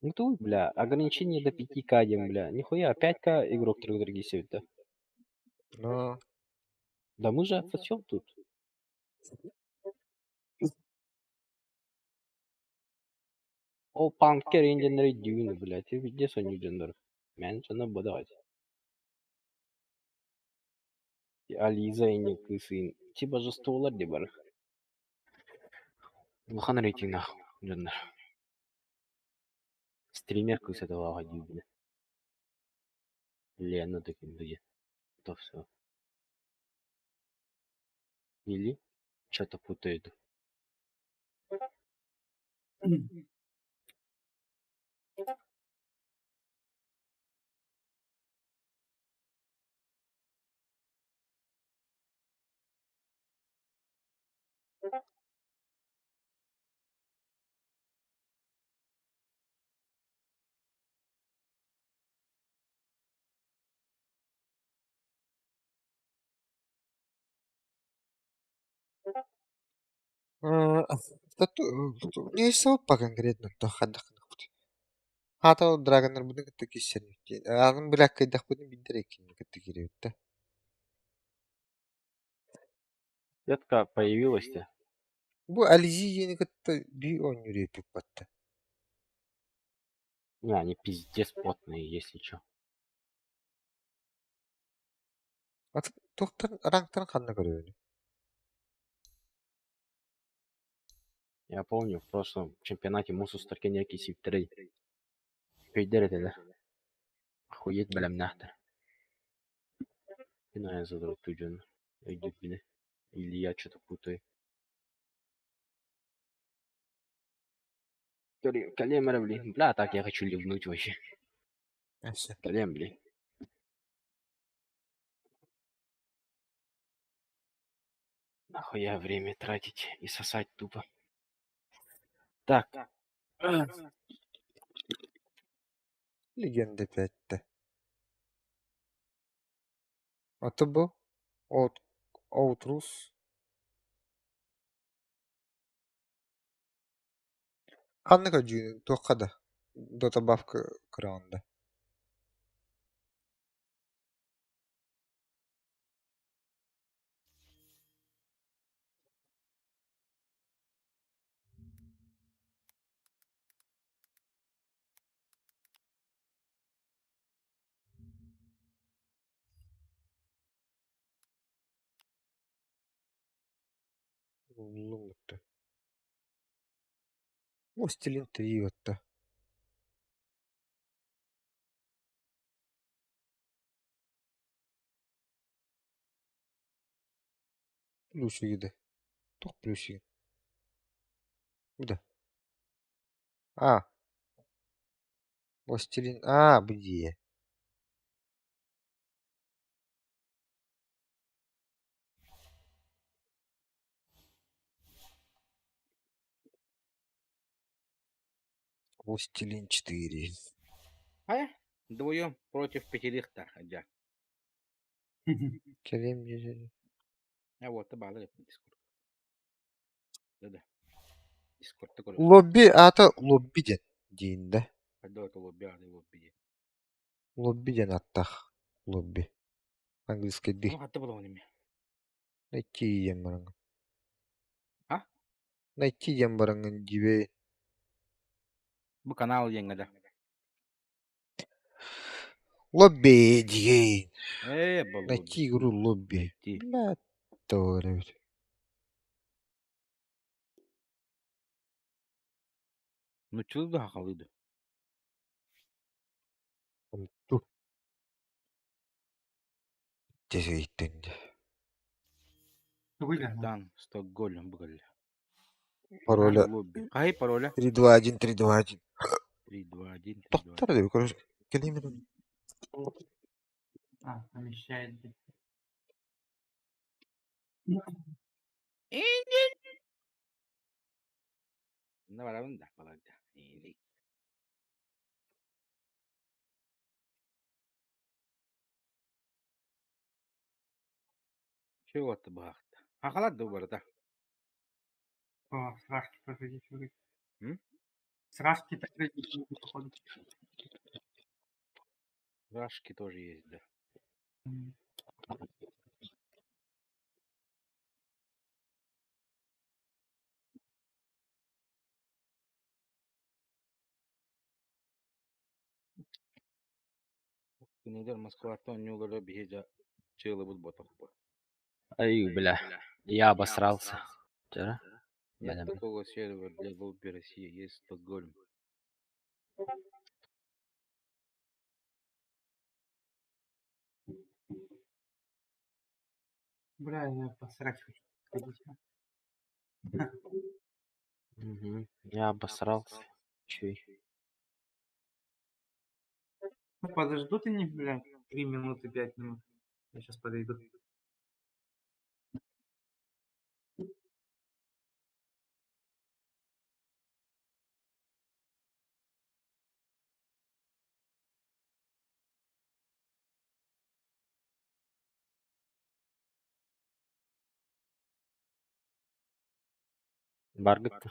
Ну тут, бля, ограничение до 5К, бля. Нихуя, 5К игрок трех дорогие сеть, да? Ну, Да мы же отсосем тут. О, панкер инденleri düğünü, бля. Ты где сонюдендер? Мен sana бодать. Ализа ине кысыйын. Ти божестволар де бар. Улхан рейтинг нахуй, жондар. Стример кысаталага дюбне. Лена таким дуе. То все. Или что-то путает. а, не по конкретно, то хадах. Хата драгондар будын кытта киссен. Анын билак кайдах будын биддер экен кытта киребит. Сетка появилась-то. Бу Ализи жени кытта би он юрепик батта. Не, они пиздец потные, если чё. Ат токтор рангтан канна көрөбүн. Я помню, в прошлом чемпионате Мусус Таркенеки Сифтрей. Пейдер это, да? Охуеть, блям, нахтер. Фина я задрал туджен. Идет, бля. Или я что-то путаю. Калемера, блин. Бля, так я хочу ливнуть вообще. Эсе. Калем, блин. Нахуя время тратить и сосать тупо. Так. Легенда 5-те. Аты бу? Outrus. Канны көжүн токада. Дота бафка кыранда. Лумутта. Властелин 3 отта. Плюсиги. Ток плюсиги. Буда. А. Властелин. А, бдие. Властелин 4. Вдвоем против пятерых-то, Адя. Керем жежели. А вот, табалы, Дискорд. Да-да. Дискорд такой. Лобби аты лоббиден дейін да. Когда это лобби. Лоббиден аттах. Лобби. Английский ди. Ну, хатта было он Найти ем бараңын. А? Найти ем бараңын дибе. Bu канал еңгада. Лобби дейін. Бұл Найти игру лобби. Найти. Бля, товарищ. Ну, чудо да хақалыды. Тух. Действительно. Капитан Стокгольм бұғыл. Пароля. Лобби. Қай пароля? 3-2-1, 3-2-1. 3-2-1, 3-2-1. Тоқтар деп, короче. Келемін. Помещает. Ne var abi da falan da. İyi. Чего ты бахт? А халат да убарда. О, срашки тоже здесь вроде. М? Срашки так здесь, походу. Рашки тоже есть, да. М. Кинедер Москва-то не угодно бежать челы будут ботов. Ай, бля. Я обосрался. Вчера? Нет Бля, бля. такого сервера для Голубой России, есть Стокгольм. Бля, я посрать хочу. Ходить. Мгм. Я обосрался. Чуй. Ну, подождут они, бля, 3 минуты, 5 минут. Я сейчас подойду. Баргыт.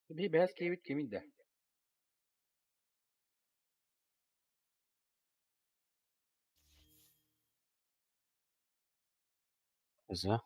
Bir beyaz kevit kimin de? За.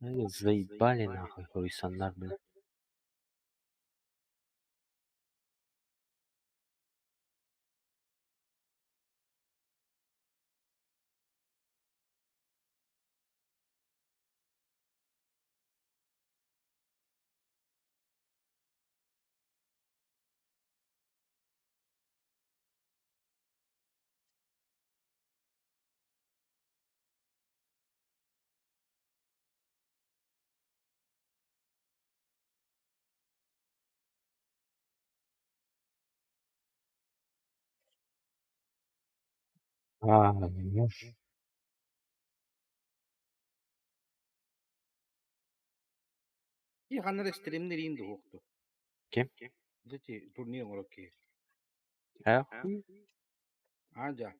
Они заебали нахуй, хуйсандар, бля. Ну. И ханары стримнер инди хокту. Кем? Зати турнир орки. Хуй. Анжа.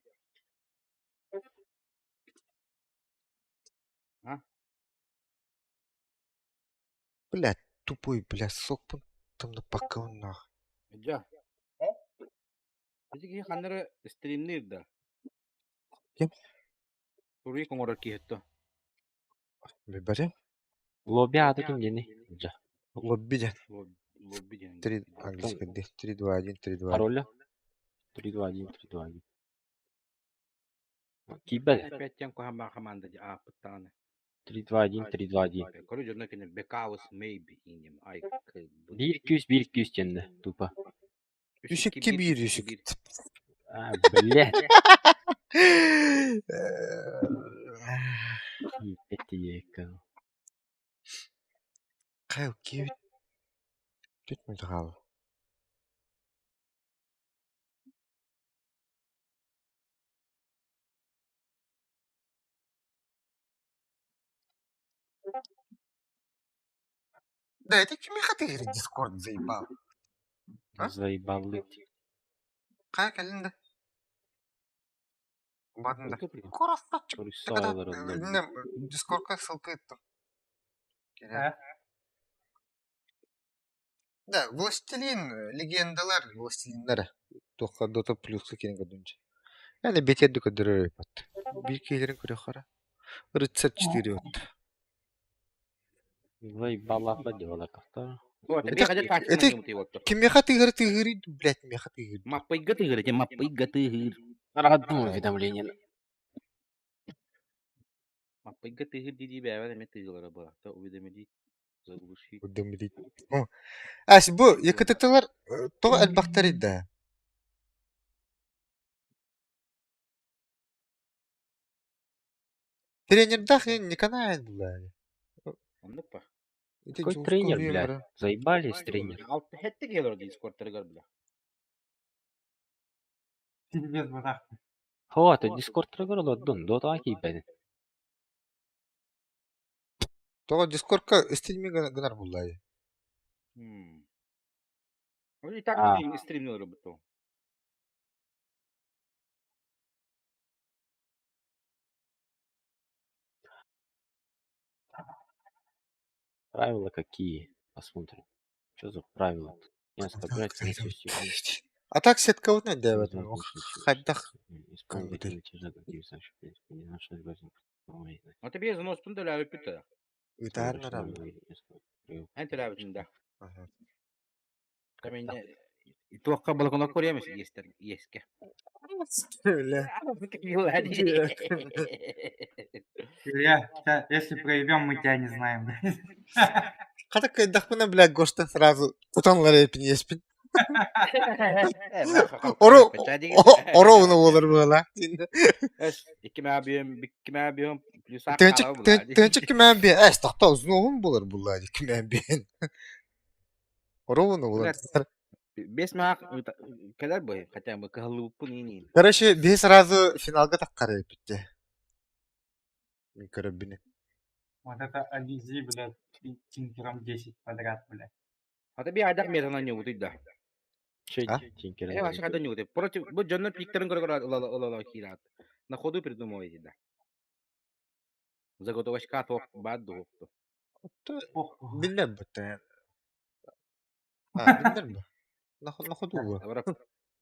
А? Блядь, тупой, блядь, сокпун там на пакан нах. Джа. Зати ханары стримнер да. Кем? Турнир орки хетто. Бибаре? Лобби ады кем дени? Жа. Лобби ден. Лобби ден. 3 английский де. 3-2-1, 3-2-1. Пароля? 3-2-1, 3-2-1. Кибель. Опять тем кохама команда а пытаны. 3-2-1, 3-2-1. Короче, на кине бекаус maybe инем. Ай, Bir küs bir küs kendi. Tupa. Yüzükki bir yüzük. А, блядь. Это ека. Кайо киевит. Түтмүл кал. Да это кими хаты Дискорд заебал. А? Заебал. Кая келинде? Бадында. Ылкы тыгыр. Коростачык. Турисайлар олар. Дискордка ссылка еттім. А? Да, Властелин, легендалар, властелиндар. Тоққа Дота плюсқа кейін көдінче. Әлі бетерді көдірі өйпат. Bir кейлерін көре қара. Рыцарь 4 өтті. Вай балаха диyorlar как-то. Вот, тебе хотят качество это- на вот. Кемеха тыгыр, блядь, меха тыгыр. Маппайга тыгыр, эти маппайга тыгыр. Родное уведомление. Маппайга тыгыр диди бәвә дәме тыгылары бар. Та уведомили заглушить. Удамрит. Ась, bu yakıtıktalar toğa elbaktari da. Тренердах не канает, блядь. Anlık bak. Это Какой же тренер, ускорение, блядь? бра. Заебались тренер. Altı hette gelir Discord'ları bile. Пиздец, братах. Хо, то дискорд триггер отдон, дота акибен. Тоға дискордка стриминг гынар буллай. Он и так А. стримил работал. Правила какие? Посмотрим. Что за правила? Не оскорблять нечестивость. А так сетка вот не девет. Обязательно случилось. Хаддах. Исполнить ты. мятежа, какие сообщения, в принципе, не нашли возник. Ой, А тебе занос тун да пита. Витар точно, нарам. Эн телевизион да. Ага. Камень. И то кабал кона корея есть ке. Öyle. Илья, если проебем, мы тебя не знаем. Kada kaydak bana bile goştan sразу tutanlar hepini yespin. Orovunu olur böyle. İki abiyim plus Tönçük kimen bir. Tahta uzun oğun bulur bunlar. Kimen bir. Orovunu bulur. Без мах kadar bu хотя бы каглупун ини. Короче, bir сразу финалга таккар bitti. Min köröbbini. Вот это Ализи, блядь, тинкером 10 подряд, блядь. Hadi bir aydak mezana ne oldu da. Че, А? Тинкер? E başka da ne oldu? Против bu canlı piklerin göre ola kirat. На ходу придумываете да. Заготовочка каток баду. Bilmem bu yani. Ha, bilmem bu. Nahodu bu. Abra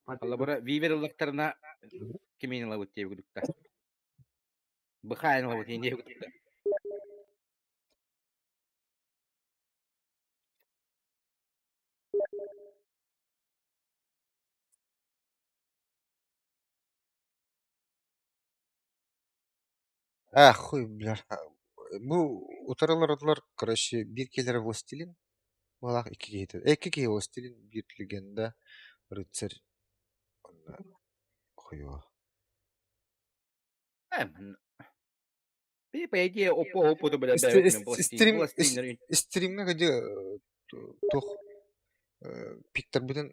Allah bura viver ыллактарына kimin la bu gudukta. Быхайн la bu diye gudukta. Хуй, бля. Bu utaralar, короче, bir келер властелин. Малах iki кейтер. Екі кей властелин, bir легенда, рыцарь. Хуйо. Bir peki opo da böyle devlet властелин. Стримна где тох пиктер бүтін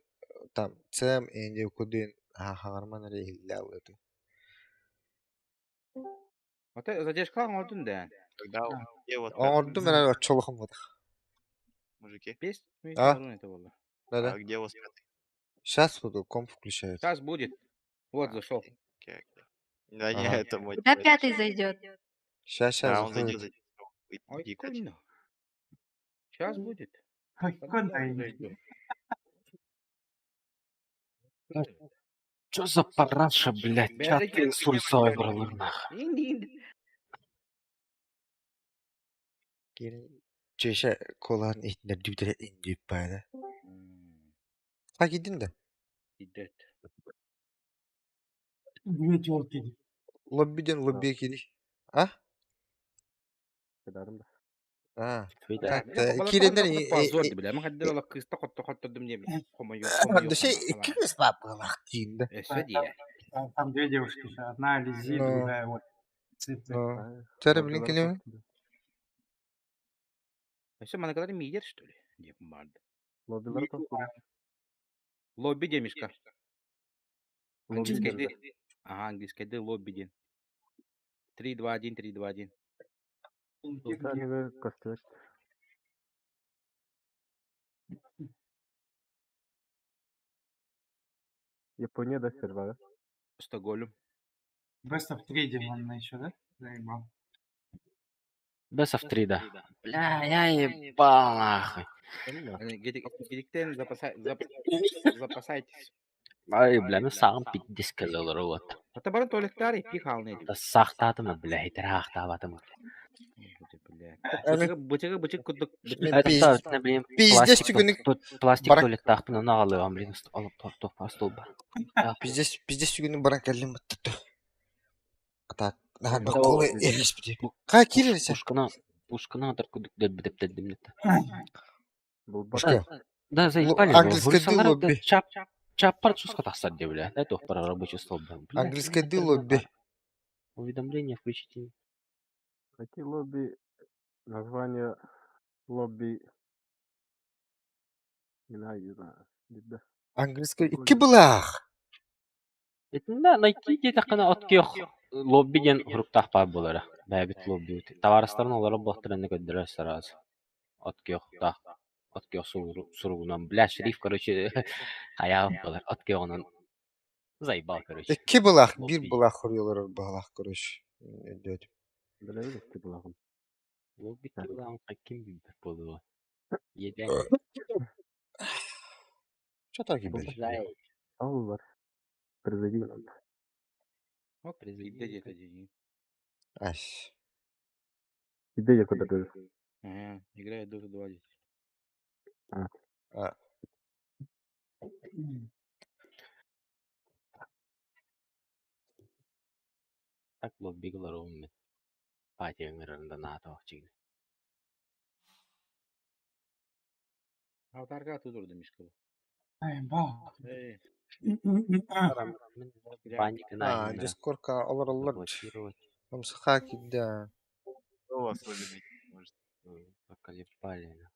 там цем энде кудин хағарман рейли алды. Ата задержка oldu da. Когда где вот Орду мен чолохым вот. мужики? Без А? это было. Да. А где у вас пятый? Сейчас вот комп включает. Сейчас будет. Вот зашел. Окей. Да не, Ага. это мой. Когда пятый зайдет? Сейчас Да, он заходит. зайдет. Ой, Иди, курино. Сейчас будет. Ой, контра Зайду. Что за параша, блядь? Чат Сурисайлар нахуй. İndi. Çeşe kolan etler düdere indi böyle. Ha gidin de. İddet. Две тёлки. Lobbiden lobbiye gidiş. Ha? Kadarım da. Ha. Fıyda. Kirenden Позор bile. Ama hadi ola kısta kotta kotta dım diye. Koma yok. da şey ikimiz babılak diyinde. Ese diye. Там две девушки. Одна Ализи, Ну. другая вот. Цифры. Çare bilin kelime. Ese bana kadar miyer что ли? Diye vardı. Лобби Lobby demiş ka. Английское. Ага, английское. Да, лобби день. 3-2-1, 3-2-1. Японияда сервері. Стокгольм. Best of 3 диванно еще, да? Заебал. Best of 3, да. Бля, я ебал, нахуй. Гедиктен запасайтесь. Ай, бля, мен сағын пиддис кызылыр вот. Это баран туалеттари пих алны Да сақтадым, бля, итер ақтабатым. Бычыгы кудук. Мен Это пиз- что, не білейм, пиздец пластик түгінік пластик барак- туалет тақпын, оны алып, блин, алып тоқпа стол бар. пиздец түгіні баран кәлем баттыты. Так, Да, бақылы о, емес біде. Қа келер сен? Пушкана отыр күдік дәдім. Пушка. Да, заебали, английское вырысалар, лобби. чаппар чусқа тақсат де, бля. Дай тоқ пара рабочий стол, бля. Английское лобби. Уведомление включите. Какие лобби? Название лобби. Не знаю. Да. Английское икі бұлақ. Да, найти где-то қана откех лоббиден групптақ бар болары. Бәбіт лобби. Товарыстарын олары бұқтырынны көддірер сразу. Откех суругунан. Бля, шриф, короче, аяғым болар. Откех онан. Заебал, короче. Икі бұлақ, бір бұлақ құрылыр бұлақ, короче. Өйдет. Біледі ке бұлағын. Лобби килаған қайкем бейбір болуы. Еден. Что так и бәлі? Ал бар. Президент. Идде жете жени. Ась. Идея куда даже. Ага, играет Dota 2 здесь. Так лобби кылар омен. Патиңырында нато чигин. Аватарга тудурду мишкалы. Заебал. Эй, Паника Дискордка олар олар. блокировать. Намсыха кидді. Кто у вас лобби найти может? Поколебали.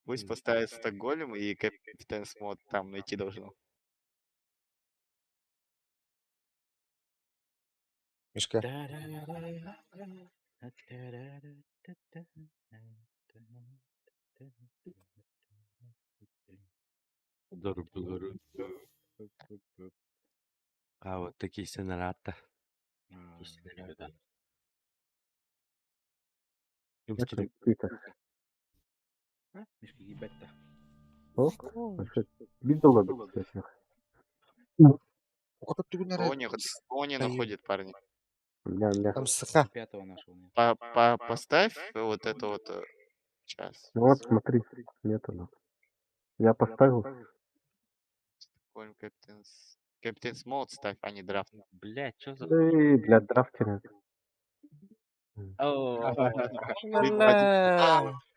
Пусть поставит Стокгольм и Капитан Смот там найти должно. Мишка. А вот такие сценараты. Да. Это Питер. Мишка ебать-то. Ок. Видел лобби, кстати. Отып түгін Они находит, парни. Бля. Намсыха. Пятого нашего нет. Поставь вот это вот сейчас. Ну вот, смотри. Нету. Я поставил. Капитан Смот ставь, а не драфт. Блядь, что за... Эй, бля, драфтинг.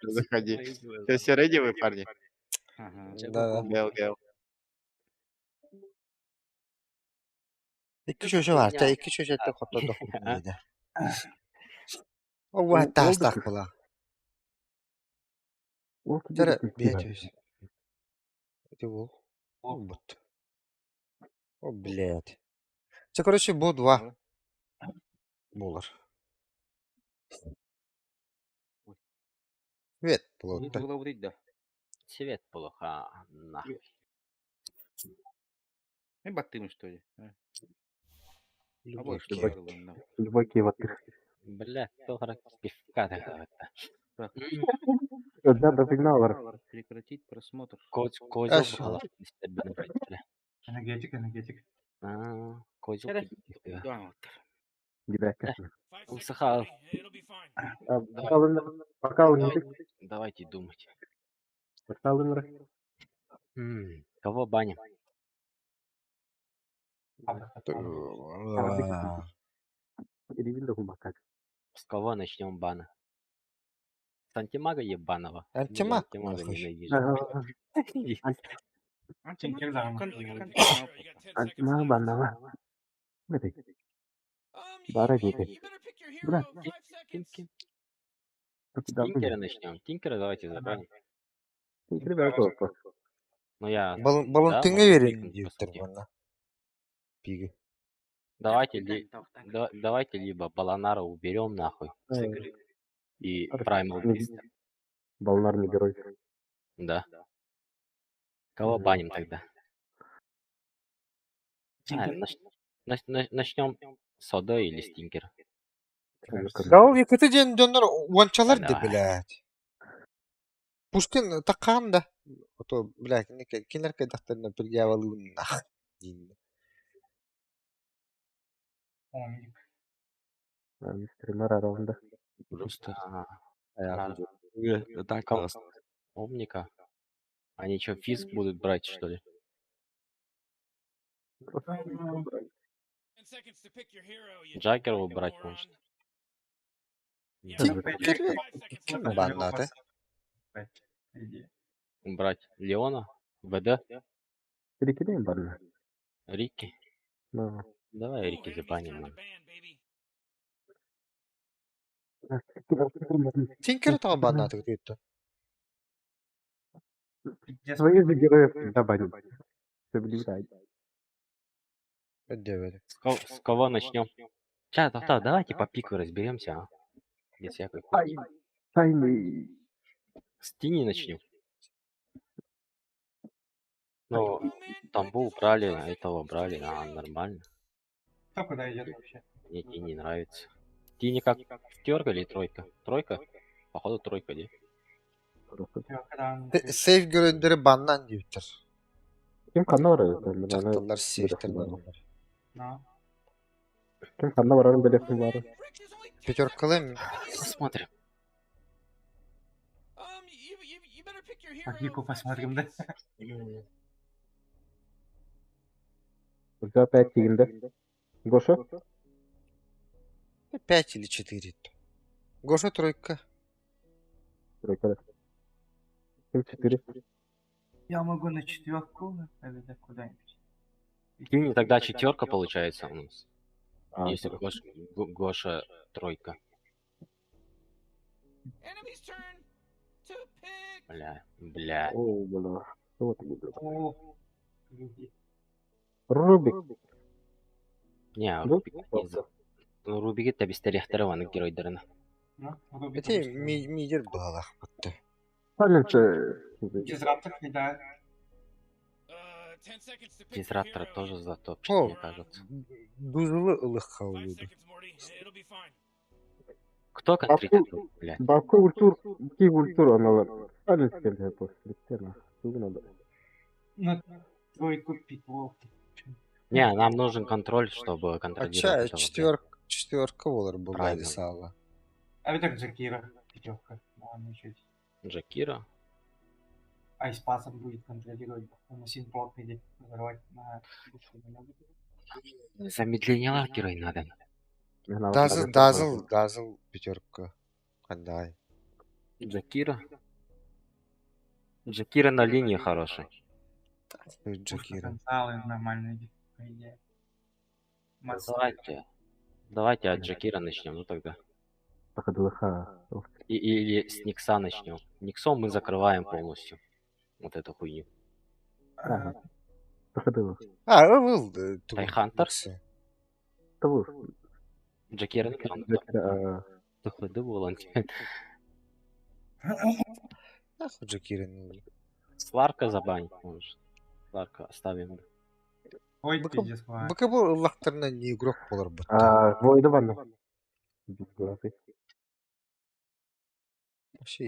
Заходи. Все ready вы, парни? Ага. Да. Гэл. Iki çocuğu var. Ta iki çocuğu da kotoda kutlaydı. O var taslak bula. Тара бедюсь. Это вол. Вот. О, блядь. Это, короче, был 2. Буллар. Свет плотно. Было врить, да. Цвет плохо, нахуй. И баттым, что ли? Любовь. Любой кивотыр. Бля, кто характеристика такая? Да, до сигнала. Прекратить просмотр. Козел Аж. бухала. Энергетик. Козел. Да, вот. Гидайка. Усыхал. Пока он не Давайте думать. поставлен. Кого баним? Переведу гумака. С кого начнем бана? С антимага ебаного. Антимаг, Антимага нахуй. ненавижу. Антимага банного. Смотри. Бара дети. Брат. Тинкера начнем. Тинкера давайте забаним. Ребята, вопрос. Ну я... Балантыңа Да, верен по диптер сути. бана. Пиги. Давайте либо Баланара уберем нахуй с игры. И Primal Beast. Волнарный герой. Да. Кого баним тогда? Начнем Сода или стингер. Да ол екіті ден донор уанчалар да, Давай. блядь. Пушкин таққан да. Ото, блядь, кинер кайдақтарына бірге авалуын нах. дейін. Умник. Стример араунда. Просто Hayatım так Ком- просто. умника. Они что, фиск будут брать, что ли? Джаггер брать может. Тинкер кім баннаты? Брать Леона, ВД, Перекидаем барна. Рики. Ну, Давай Рики забаним. нам. Тинкер тағы баннаты күтті. Своих же героев всегда банят. Все блядь. Өдді. С кого начнем? Сейчас, давайте по пику разберемся, а? Без всякой хуйни. Тайный. С Тини начнем. Ну, Тамбу убрали, а этого брали, нормально. Кто куда идет вообще? Мне Тини нравится. Тини как пятерка или тройка? Тройка? Походу тройка, да? Всё, когда он Сейф göründürü bannan deyiptir. Kim kanlı var öyle? Çaktılar safe'lerden onlar. No. Kim kanlı var öyle belirsin var. Пятеркалы mı? Посмотрим. А Вику посмотрим, да? Güzel 5 тигінде. Гоша? 5 или 4. Гоша тройка. Тройка. Kim 4? Я могу на четверку, или да, куда-нибудь. Тини тогда четверка получается у нас. А, Если Гоша тройка. Бля. О, бля. Что это будет? О, люди. Рубик. Не, Ну, Рубик не за... Ну, Рубик это бестерехтерованный геройдерина. Ну, Руби Эти там мидер bağlaq bıttı. Саленше. Дизраптор не да. Дизраптора тоже затопчет, О. мне кажется. Duzulu ılık kavluyordu. Кто контрит, блядь? Бабка ультур. Ки ультур аналар. Саленше келді после. Тена. Сугу надо. На тройку пиклов. Не, нам нужен контроль, чтобы Açça контролировать. этого, блядь. четверка olur bu Правильно. gaydi sağla. А это Джакира, пятерка. Ладно, чуть. Джакира. Айспасом будет контролировать. Он синплот идет взорвать на... Замедление герой надо. Dazzle пятерка. Қандай. Джакира. Джакира на линии хороший. Джакира. Потенциалы нормально идет, по идее. Давайте от Джакира начнем, ну тогда. Тахадылыха. Или с Никса начнем. Никсом мы закрываем полностью. Вот эту хуйню. Ага. Тахадылых. Övül. Тайхантер? Тавуш. Джакира не Доходы был Нахуй Джакирин. Сларка забанить можешь. Сларка оставим. Ой, Быка- пиздец, ладно. Бıka bu ıllaqlarına не игрок болар bıttı. Войда ванна.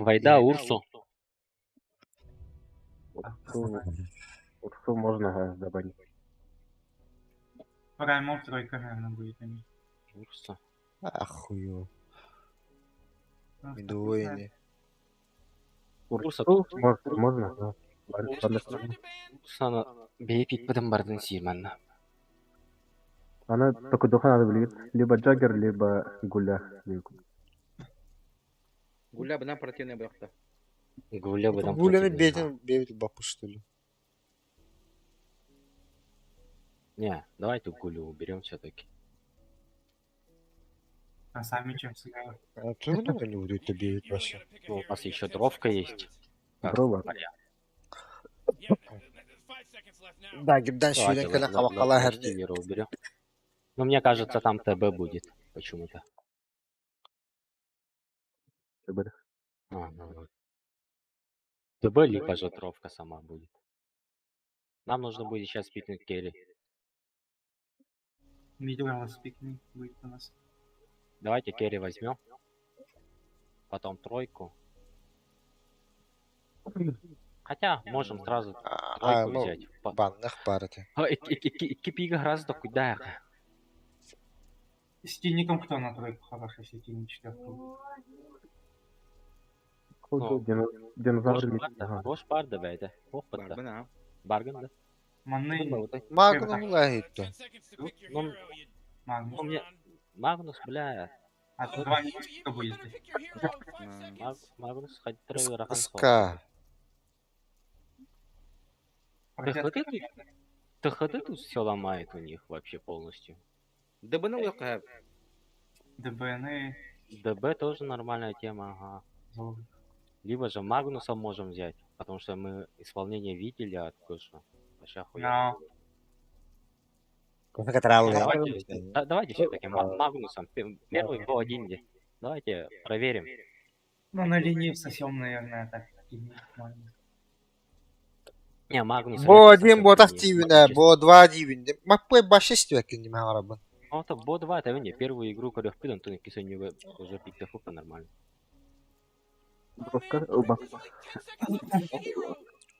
Вайда, Урсу. Урсу можно забанить. Праймал тройка, наверное, будет. Урсу. Ахуё. Ну, Медуэни. Урса Можно, да. Урсаны бейпит бітім бардың сейманна. Она только духа надо влить. Либо Джаггер, либо Гуля. Гуля бына противный бырақты. Гуля бітім Гуляны бейт бапы что ли? Не, давайте Гулю уберем все-таки. А сами чем сыграют? А то много не будет это бейт вообще. Ну, у нас еще дровка есть. Как Дрова. вариант. Да, гибдан Давайте şöyle kala Ластинера kavakala her ne. уберем. Но мне кажется, там ТБ будет почему-то. Ну. ТБ либо же дровка сама будет. Нам нужно будет сейчас пикнуть керри. Мидл спикинг будет у нас. Давайте керри возьмем. Потом тройку. Хотя, можем сразу тройку Ну, взять. банных барыты. Iki пига гораздо куда. С тильником кто на тройку хороший, если тильник четвертый? Ну, Динозавр лип. Ага. Бош барда бәйді. Ох, Бар бітті. бына. Баргын да. Манны... Магнум лагитто. Ну, Магнус. мне... Магнус, бля. А тут два минуска будет. Магнус, хоть трое рахан. Ска. ТХД тут все ломает у них вообще полностью. ДБ на лока. ДБН ДБ тоже нормальная тема, ага. Либо же Магнуса можем взять, потому что мы исполнение видели от Коша. Вообще охуенно. Давайте все-таки Магнусом. Первый по один. Давайте проверим. Ну, на линии всосем, наверное, так. Не, Магнус. Бо один бот активен, бо два активен. Маппой баши стюэкин не арабын. Ну, это бо 2, это не первую игру, когда в пидон, то не кису не уже пик-то нормально.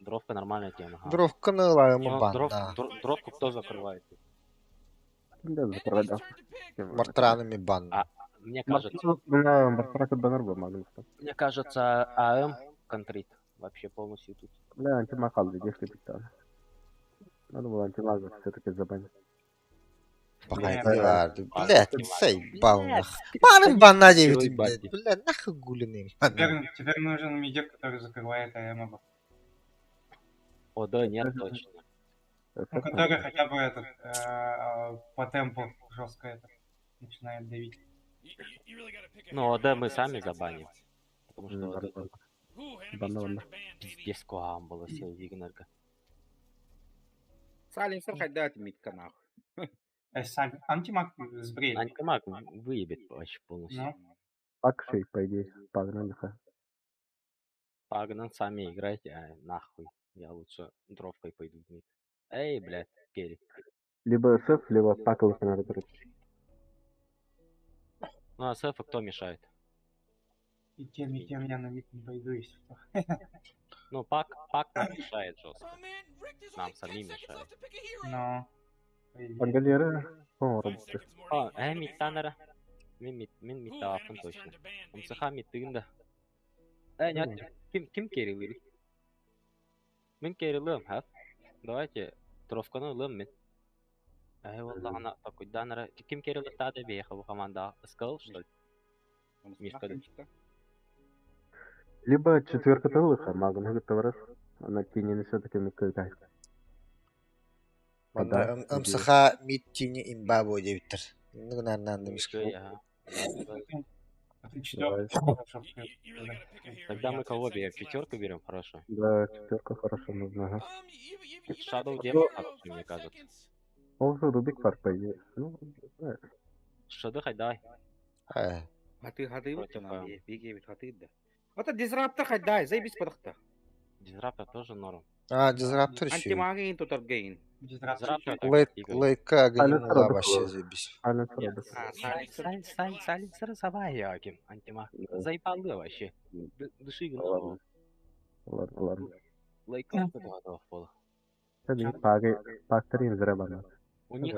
Дровка нормальная тема. ага. Дровка ныла ему Ну, банда. дровку кто закрывает? Да, закрывай. Мартранами банда. Мне кажется, Мартрака баннер был Магнус. мне кажется, АМ контрит вообще полностью тут. Бля, антимахал, если питал. Надо было антимага все-таки забанить. Погоди, ладно. Блядь, заебал нах. Парень банда 9, блядь. Блядь, нахуй гулиный. Теперь нужен медик, который закрывает АМ. О, да, нет, точно. Ну, который хотя бы этот по темпу жестко это начинает давить. Ну, ОД мы сами забаним. Потому что ОД тут Банально. пиздец куам было все Вигнерга. Салинсер хоть дать митка нахуй. Антимаг сбреет. Антимаг выебет вообще полностью. Ну, Акшей, по идее, погнали. Пагнан, сами играйте, а нахуй. Я лучше дровкой пойду в мид. Эй, блядь, керри. Либо СФ, либо пакл надо брать. Ну, а СФ кто мешает? и тем я на мид не пойду, если что. Ну, пак нам мешает жестко. Нам самим мешает. Но... Пангалеры, о, работает. О, мид танера. Мен мид таваптым точно. Умсыха мид тыгында. Нет, ким керри лыри? Мен керри лым, ха? Давайте дровканы лым мен. Wallah, она такой данера. Ким керри лым тады бейха в команда? Скал, что ли? Мишка, Либо четверка тылыха, магом готовы. Она тени все-таки накидает. Банда ымсыха миттини имбабо деbittер. Ну, наверное, мишка. Тогда мы кого берем? Пятерку берем, хорошо. Да, четверка хорошо нужна. Ага. Shadow Demon хороший, мне кажется. Он уже Рубик Фар, по идее. Ну, Shadow хоть давай. Хаты Против вот нам АМ. бегает хаты да. Вот это дизраптор хоть дай, заебись подохта. Дизраптор тоже норм. Дизраптор еще. Антимагин тут аргейн. Дизраптор Лейка ганимула вообще заебись. Сайленсер забай, Яким. Антимаг. Заебалы вообще. Души гнал. Ладно. Лайка готов был. Пакторин зря. У них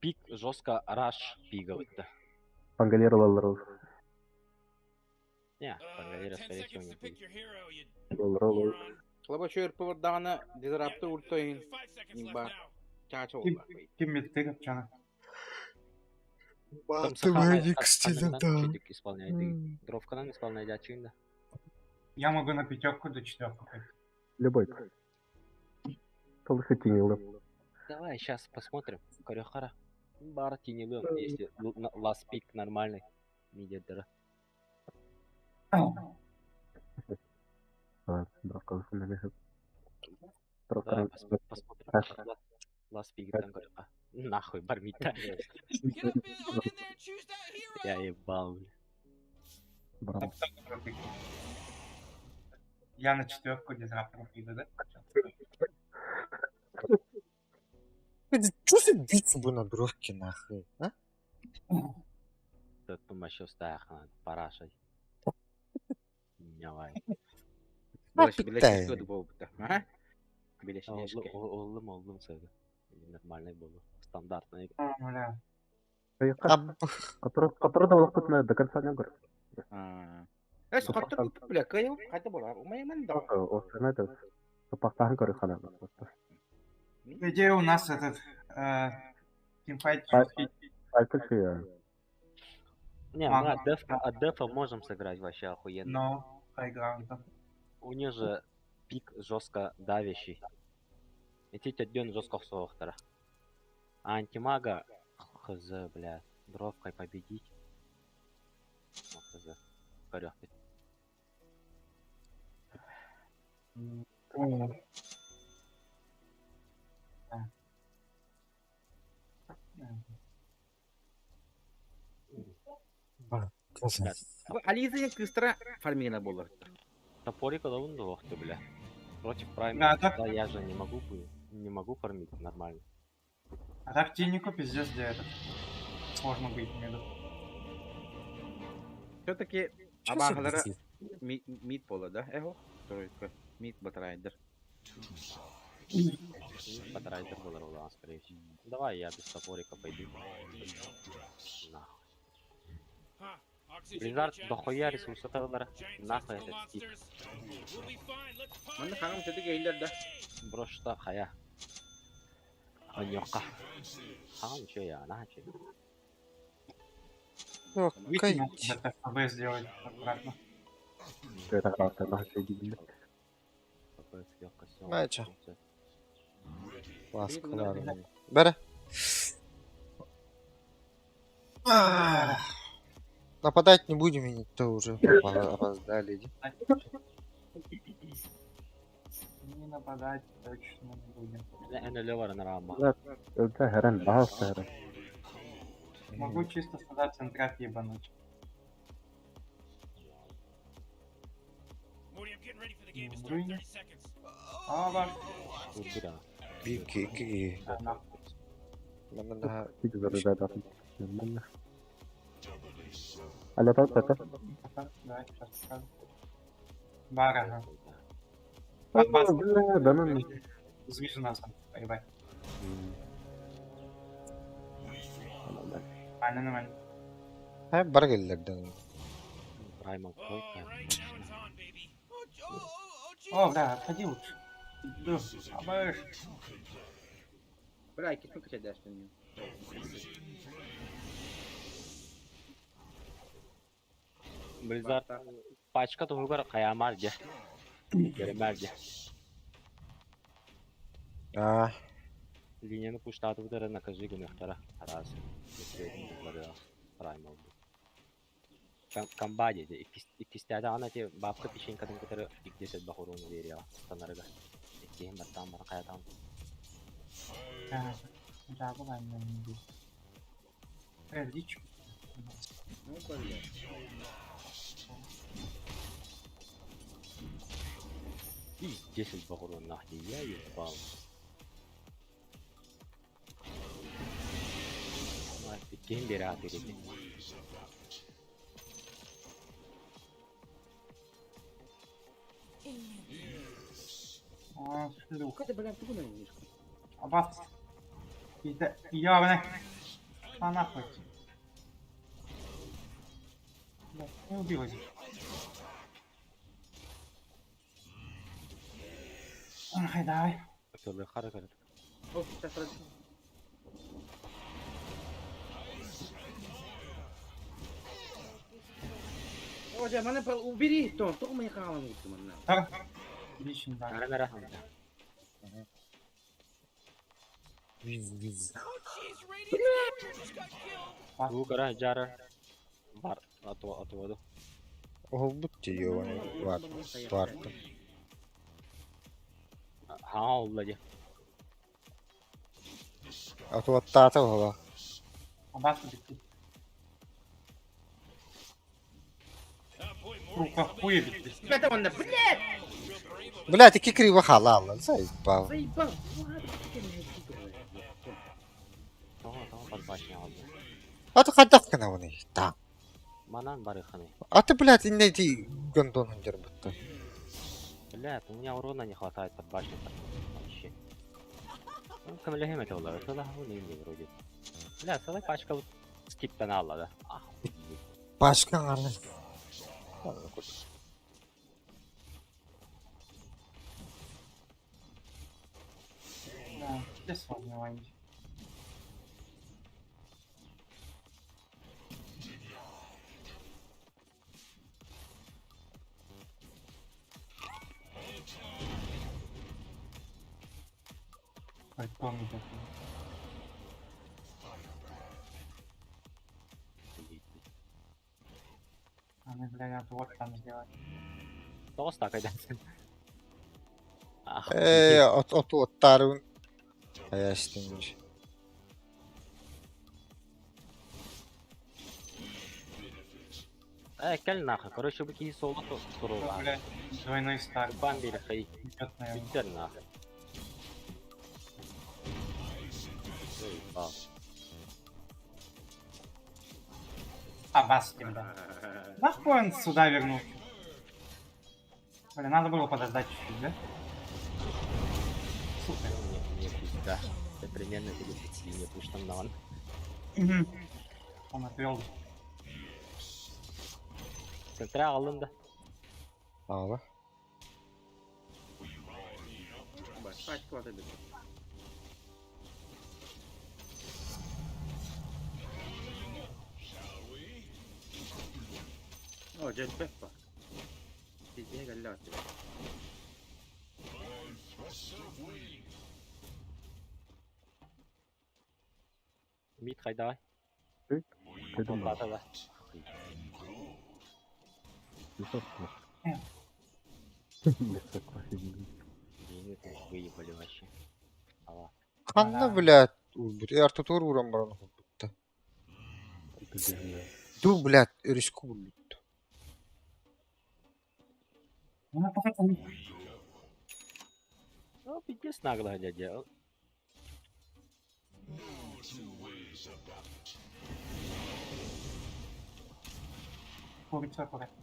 пик жестко раш пиговый. Пангалер лалрол. Не, Пангалера, скорее всего, не будет. Лалрол. Слабочер поводана дизраптор уртоин. Имба. Чачо. Ким мид ты, чана? Там Ты медик стиля, да. читик исполняет. Дровка нам исполняет ачинда. Я могу на пятерку до четверку. Любой. Толще тенилы. Давай, сейчас посмотрим. Корехара. Бар теневым, если ласт пик нормальный. Медиатора. Дровка заснабежит. Давай посмотрим. Ласт пик там говорю. Нахуй, бармита. Я ебал, блин. Браво. Я на четверку дизрапторов иду, да? Что за биться бы на дрожке нахуй, а? Тут думаю, стаяхна парашай. Давай. Birleşik kötü bu. Ha? Birleşik. Oldum söyle. Нормальный был. Стандартный. Бля. Кайыкка. Который да болуп кетмеді, до конца не көріп. Скоттар бля, кайыл кайда болар? Умайман да. Осы näitä сапақтағын көріп қана. По идее, у нас этот тимфайт Айтпақшы, Не, мы от дефа можем сыграть вообще охуенно. но хайграундом. У них же пик жестко давящий. Эти тётден жестко соқтыра. А антимага хз, бля, дровкой победить. Ну, хз. Корёк. Ализа кыстыра фармина болар. Топорика да унду вахты, бля. Против прайма. Да, так- Да, я же не могу фармить нормально. А так Тиннику пиздец где этот. Сложно быть меду. Все-таки Чё абағалары за мид болар, да? Эхо? Тройка. Мид батрайдер. Подрайдер был ролан, скорее всего. Давай я без топорика пойду. Нахуй. Близзард дохуя ресурсы тағылар. Нахуй этот тип. Мында қағым сөді кейлер, да? Брошта хая. Анёка. Хам чё я, на чё? Ну, Выкинул, кайт. это ФБ сделать аккуратно. Көйті қалты, нахуй дейді. Мача. Ласкалар. Бәрі. Нападать не будем, и никто уже опоздали. иди. Не нападать точно не будем. Эне левара на рама. Өлті хәрін, бағалсы хәрін. Могу чисто сюда центрат ебануть. А, ваш. Убира. Бики. Нахуй. Mana Тик зарыдады. Аля тау тәті. Давай, сейчас покажу. Бара, Дәмін. Звижу нас там, поебать. Нормально. ha bar gellerden. Праймал койка. О, бля, отходи лучше. Да, обоишь. Бля, кисну качать дашь на нее. Близзард пачка тугар каямарга. Геремарга. Ah, Линияны пуштатып дара накажи гүнөхтара. Раз. Праймал. Камбади де икистәдә ана те бабка печенькадан көтәрә 10 бахурун верия санарга. Икем баттан бар каятан. Да, бывает, не буду. Дичь. Ну, бля. И 10 бахурун нахли я ебал. Икем берә береди. А, шлюх. Какая-то, бля, туго на нее. Аббас. Ёбаный. А нахуй. Бля, не убилась. Ай, давай. Söyle hareket. О, сейчас раз. О, да, мене убери, то, только мои халам лучше, man. Так. Лично, да. Нара нара. Bu kara jara. Var atı. oh butti ёбаный. Var. Ha oldu. А то оттата баба. Аббас убити. Рука хуя бити. Это он, блядь! Блядь, таки криво халал, заебал. Заебал! Ладно, ты меня башня алды. Аты қадақ кіна оны. Там. Манан барыханы. Аты, блядь, иннейти гондонын жер бұтты. Блядь, у меня урона не хватает под башню. Вообще. Ну, камлехем это было. Это да, не вроде. Блядь, целая пачка вот скиптана алла, да. Ах, Башка ғаны. Да, без сомневаний. Ой, помните это. А мы, блядь, вот там сделать. тоғыз так айдансın. Ах, Оттарын. Аястың. кел нахуй. Короче, вы киси солда туру. Блядь, двойной старт. Бам бери хай. Идет, наверное. Биттер нахуй. Эй, бал. А, бас тебя. Нахуй он сюда вернулся? Блин, надо было подождать чуть-чуть, да? Сука. Не пизда. Это примерно будет не пуш там на ван. Он отвел. Центра алынды. Ала. Пачку атады. О, jetpack var. Bizde geldi artık. Мид хай давай. Dedim ben. Бата да. Высоко. Э. Высоко. Бейни выебали вообще. Ала. Қанна, блядь. Артутур уран бараны құлбытты. Ду, блядь, өріскі бұлбытты. Ну, пиздец нагло дядя. Курица, курица.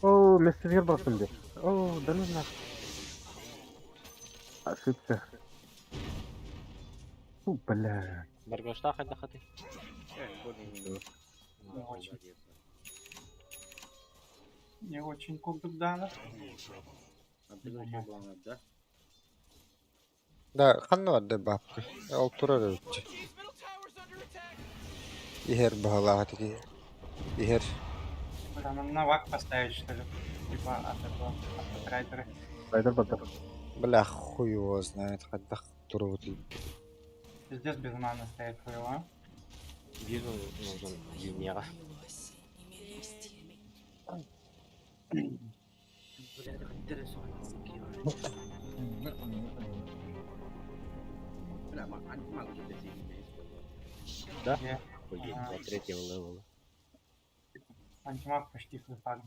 О, мессенджер бastım diye. О, да ну нахуй. Ошибся. Фу, бля. Баргошта хай дахаты. Не очень. Не очень кубик дана. Да? Да, қанна барды бапты. Ол тұрар өтті. Ихер бағалаға теке. Ихер. Блин, на вак поставить, что ли? Типа от этого, от оператора. Райдер бадыр. Бля, хуй его знает. Қаддақ тұру өтті. Пиздец без маны стоит хуево. Вижу, нужен Венера. Да? Я- Ой, Ага. до третьего левела. Антимаг почти флипан.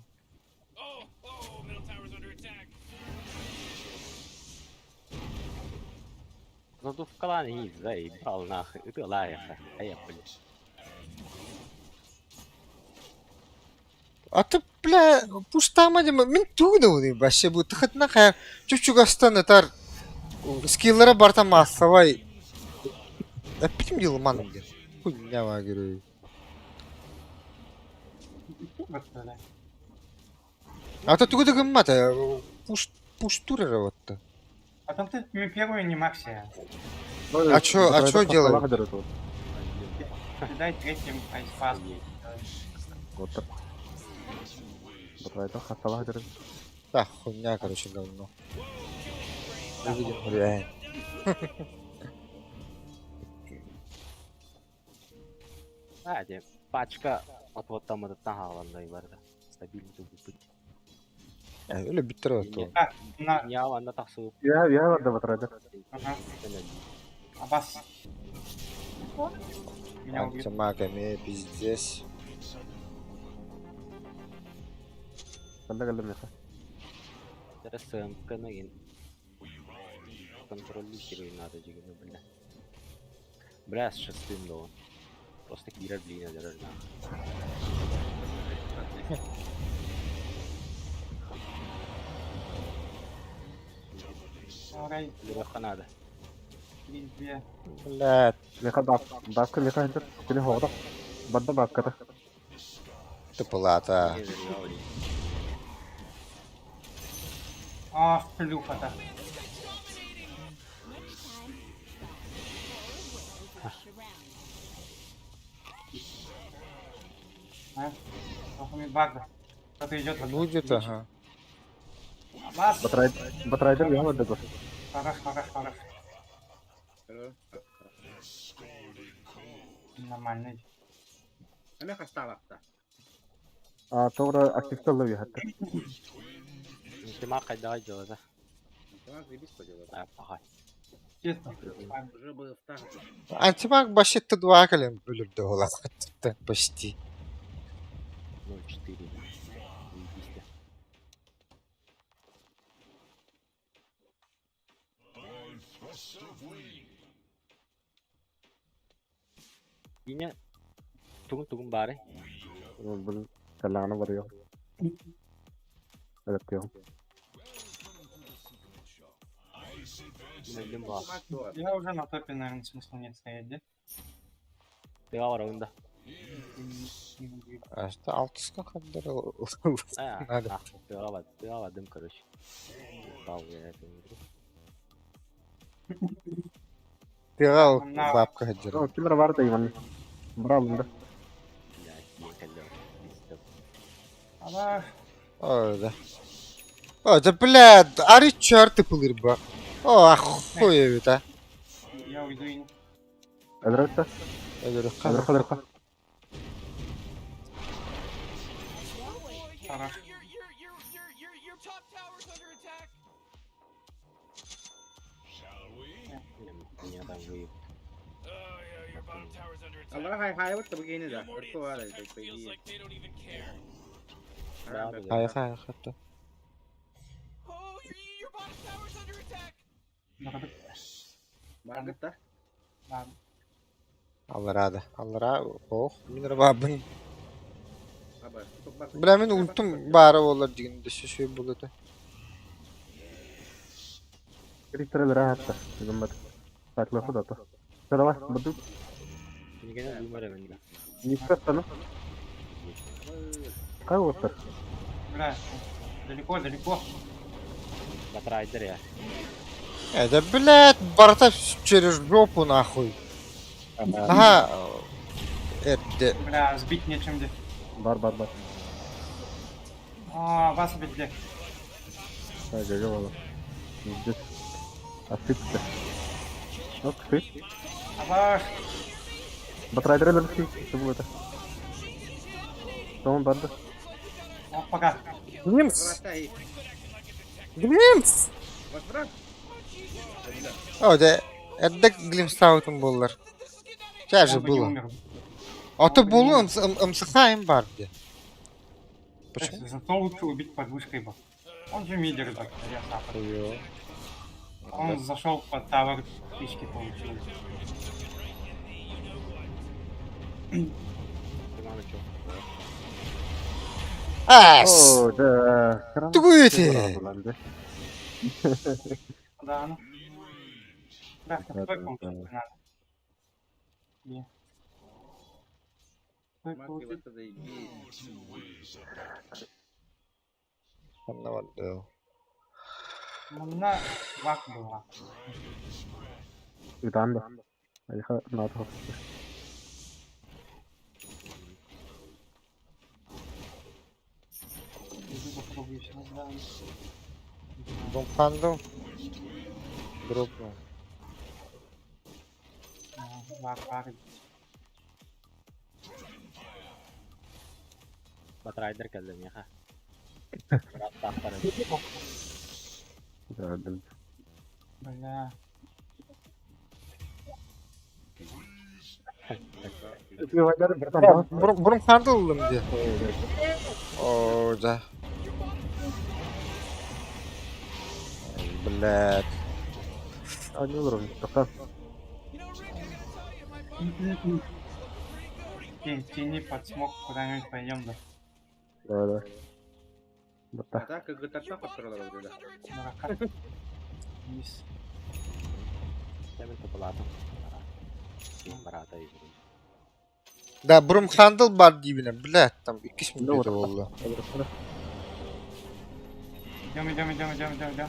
Ну тут в клане есть, заебал нахуй. Это лайха. А я, блядь. Аты, бля, пуштама дема. Мен тугда оны башы бұл. Тұхытына қайыр. Чүк-чүк астан этар. Скиллера барта массовай. Әппетім делу маным ден. Хуйня ма көрі. Вот, блядь. Аты тугда гыммата. Пуштурера вот-то. Потом ты первую не максия. А чё делают? Ты дай третьим айспас. Вот так. Райдер хасталах дыры. Да, хуйня, короче, говно. Увидим, реально. А, де пачка от вот там этот аландай барды. Стабильный быть. Öyle bitir o. А, на... Не аланда тақсы Я var da bat Райдер. Ага. Абас. Меня убьют. Антимагами, пиздец. Ben de geldim ya. Biraz sığınkana gel. Kontrollü giriyor надо жигіні, бля. Biraz шестым да он. Просто кирер блин адырар да. Орай, Бирок надо. везде. Блядь, Меха бабка меха хендер. Сені хоғда. Бадда бабката. тупылата. А, плюха-то. А? Охуеть, багда. Кто-то идет. Будет, ага. Бас. Батрайдер яң өдді гос. Хорош. Нормально. Ана хасталакта. Тоғра активті ұлы вехатты. Тима кайда жолы да. Тамак зибис поделал. Ага. Честно. Уже был в тагу. Антимаг башетті два калем өлірді ола. Почти. 0-4. Заебись. Yine tugun bari. Бұл кәллағаны бар ең. Әдепті ең. Bildim var. Я уже на топе, наверное, смысла нет стоять, да? Devam var oyunda. Ашты алтысқа қаддар Надо. Devam короче. Дал я это. Тыға бабка қаддар. Кемер бар да иман. Бұра алынды. Ала, О, да блядь, ари чарты пылыр ба. О, охуевит, а. я уйду и... Әдіретті. Әдірқа. Хорош. Меня там выеб. Allah hay вот begini de. Örtü var da peki. Хай, хатта. Багытта. Ладно. Аллара. Ох, мен бабын. Аба. Çok bak. Бля, мен ультым бары олар дегенде шешуй болады. Керектерел рәхәтті. Бүгін бәді. Сәтлесі даты. Сәлавай, бұды. Gene duyma bende. Нискат саны. Қай өттір? Бля, далеко. Батрайдер я. Да, блядь, борта через жопу нахуй. Ага. Это... Бля, сбить нечем где. Бар. А, вас сбить где? Гәге бала. Жүз. Асыпты. Ок, сыт. Ала, Батрайдер әлі сый болды. Соңын барды. вот пока. Глимс! Врата. Глимс! Возврат. О, да, это глимс таутым боллар. Сейчас же Он бы не было. умер. Аты болу МСХ бар где. Почему? Зато лучше убить под вышкой был. Он же мидер, так, я сапер. Он зашел под тавер, птички получил. Тимана чё? Ас! О, да. Тугуете! Да, ну. Да, Да, какой да, комп да. надо? Где? Какой Мак получил? вот это и Ну, на вак была. Үтәнді. Айха, наты хоқ. Иди попробуй еще раз, да. Бомпанду. Группу. Вак. Батрайдер geldi ya ha. Biraz tahtarım. Gördüm. Бля. Burun kandı oldum diye. O da. Блядь. А, не уровень. Тоқтар. Тяни под смог, куда-нибудь пойдем, да. Да. Бата. Атака гытарса паттыралар dedi. Наракат. Вниз. Темин топалатым. Барата егерим. Да, Брумхандл бар дибине. Блядь, там 2 Ne минут uğraştı? oldu. Идем.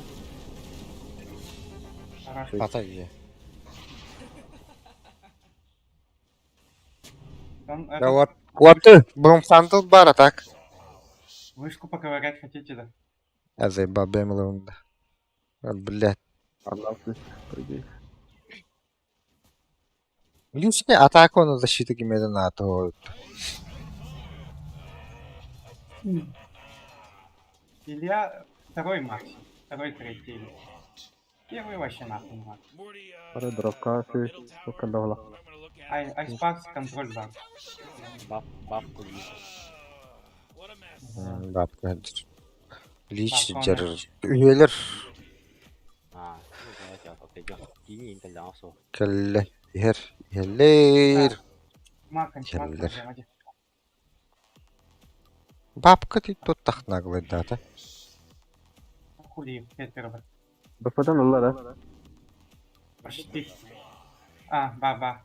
Хорошо. Ата где? Он Да это, вот. Вот ты. Брумхандл бар, а так? вышку поковырять хотите, да? Я заебал Бэмиловым, да. А, блядь. Allah'sız. Peki. Лишняя атака на защиту Гимедана, а то... Илья второй максимум. Второй, третий. Первый вообще нахуй не надо. Para dropka şey. Bakın da ola. Айспакс контроль да. Баф кули. Бапка. Лич Бапка держит. Üyeler. Давайте отойдем. Кини интеллянсу. Кelle. Yerler. Макан, Келдер. макан. Бабка ты тут так наглый, да? Хули, первый. Bafadan Allah da. Почти. Ба.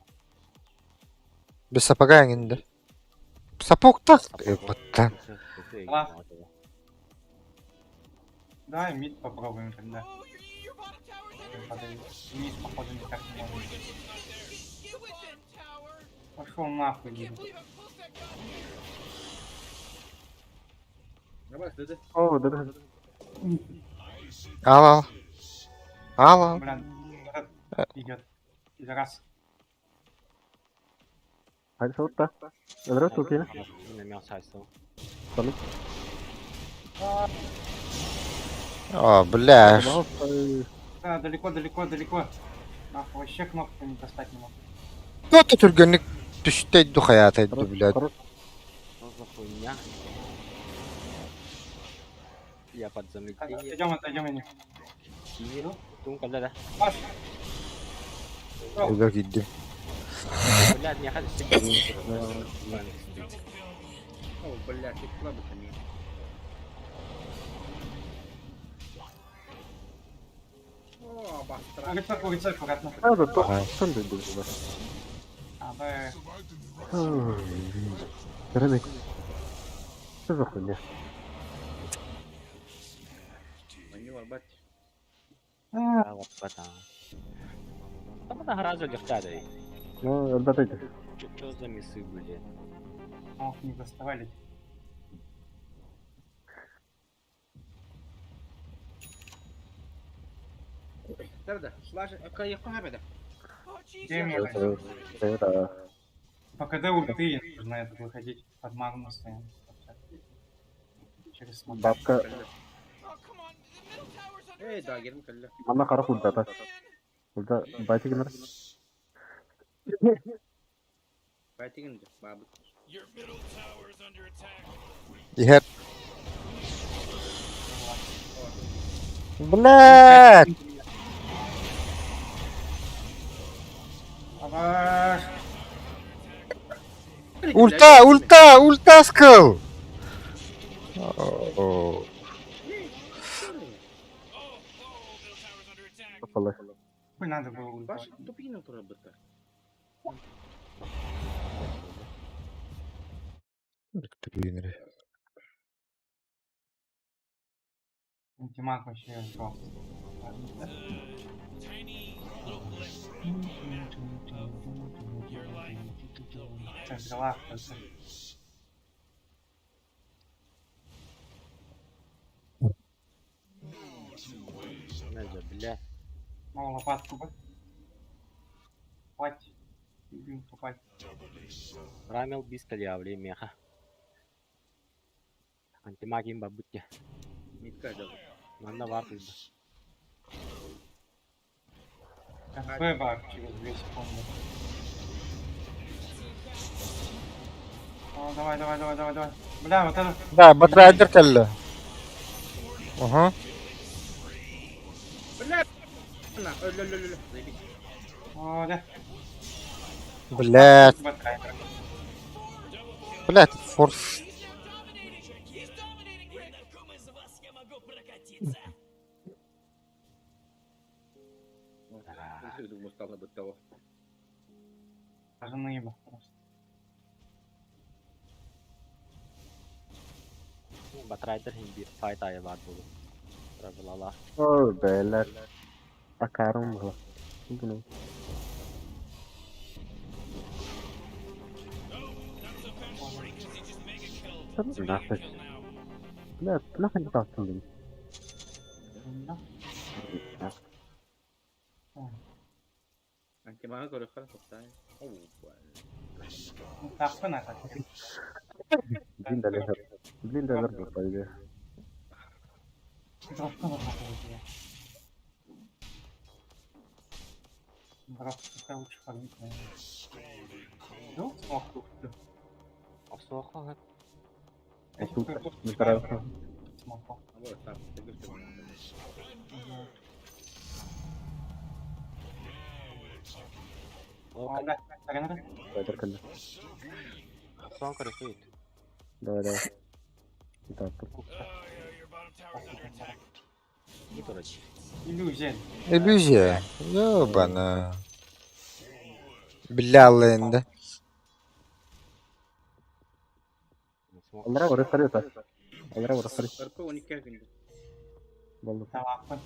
Без сапога инде. Сапог так. Ебать. Давай мид попробуем тогда. Мид, походу, никак не может. Пошел нахуй, Лиза. Давай dedi. Oo dedi. Al. Блин, этот идет. Пидорас. Hadi soğut da. Öldürür Türkiye'ni. Мен сайсың. Salık. О, бля. Да, далеко. Нахуй, вообще кнопку не достать не могу. Ну ты түргенlik düştü hayata блядь. Корот. Что за хуйня? Я под замедление. Отойдем, я не. Кини. Тум когда да? Паш, Öyle gittim. Блядь, мне хоть О, блядь, ты слабый конечно. О, бастра. улица, аккуратно. Ha da top. Sen de dedi. Да. Göremek. Siz bakın ya. Они лобать. вот потом. Там она гораздо легче. No, öldürdü. Что за мисы были? Ох, не доставали. Nerede? Slash yakın haberde. Где мне Evet, evet. Evet. По КД ульты нужно это выходить под магну стоим. Через смотр. Babka Daha gelin kelle. bana kara kurdu da. Burada baytı gimer. Fighting babu. Ехать. Блядь. Абаш! Ульта скал. Kapalı. Хуй надо было ульта. Baş topuyla oturup bırak. Ультимат вообще жёсткий. Взяла только. Надо, блядь. Ну, лопатку бы. Хватит. Блин, хватит. Рамел без калявли меха. Антимагим бабутя. Нитка да. Надо варты. ФБ через 2 секунды. О, давай. Бля, вот это... Да, батрайдер келді. Ага. Заебись. О, да. Блядь, Батрайдер. блядь, форс. Думаю, стало бы того. Даже наебал просто. Batraydır hindi fight ayı var bu. Travelala. Oh beyler. Bakarım bu. Bunu. Nafes. Kenapa ditaktın beni? Да. Anche Marco lo fa la portare. Oh, Ну, так, понятно. Блин, да, bu paydı. Дровка на такое. Дровка это лучше фармить, наверное. Ну, смог тут. Soğuk ha. Не tarafı. Смог. allora sta, se questo è un О, да, Ренера. Paydır kaldı. Son karısı it. Давай. Ditaktım. Git oraya. Иллюзия. Иллюзия. Ёбана. Бляла енді. Onlara orası sarıyor taş. Onlara orası sarıyor. Marco ogni gün. Vallahi Талапы.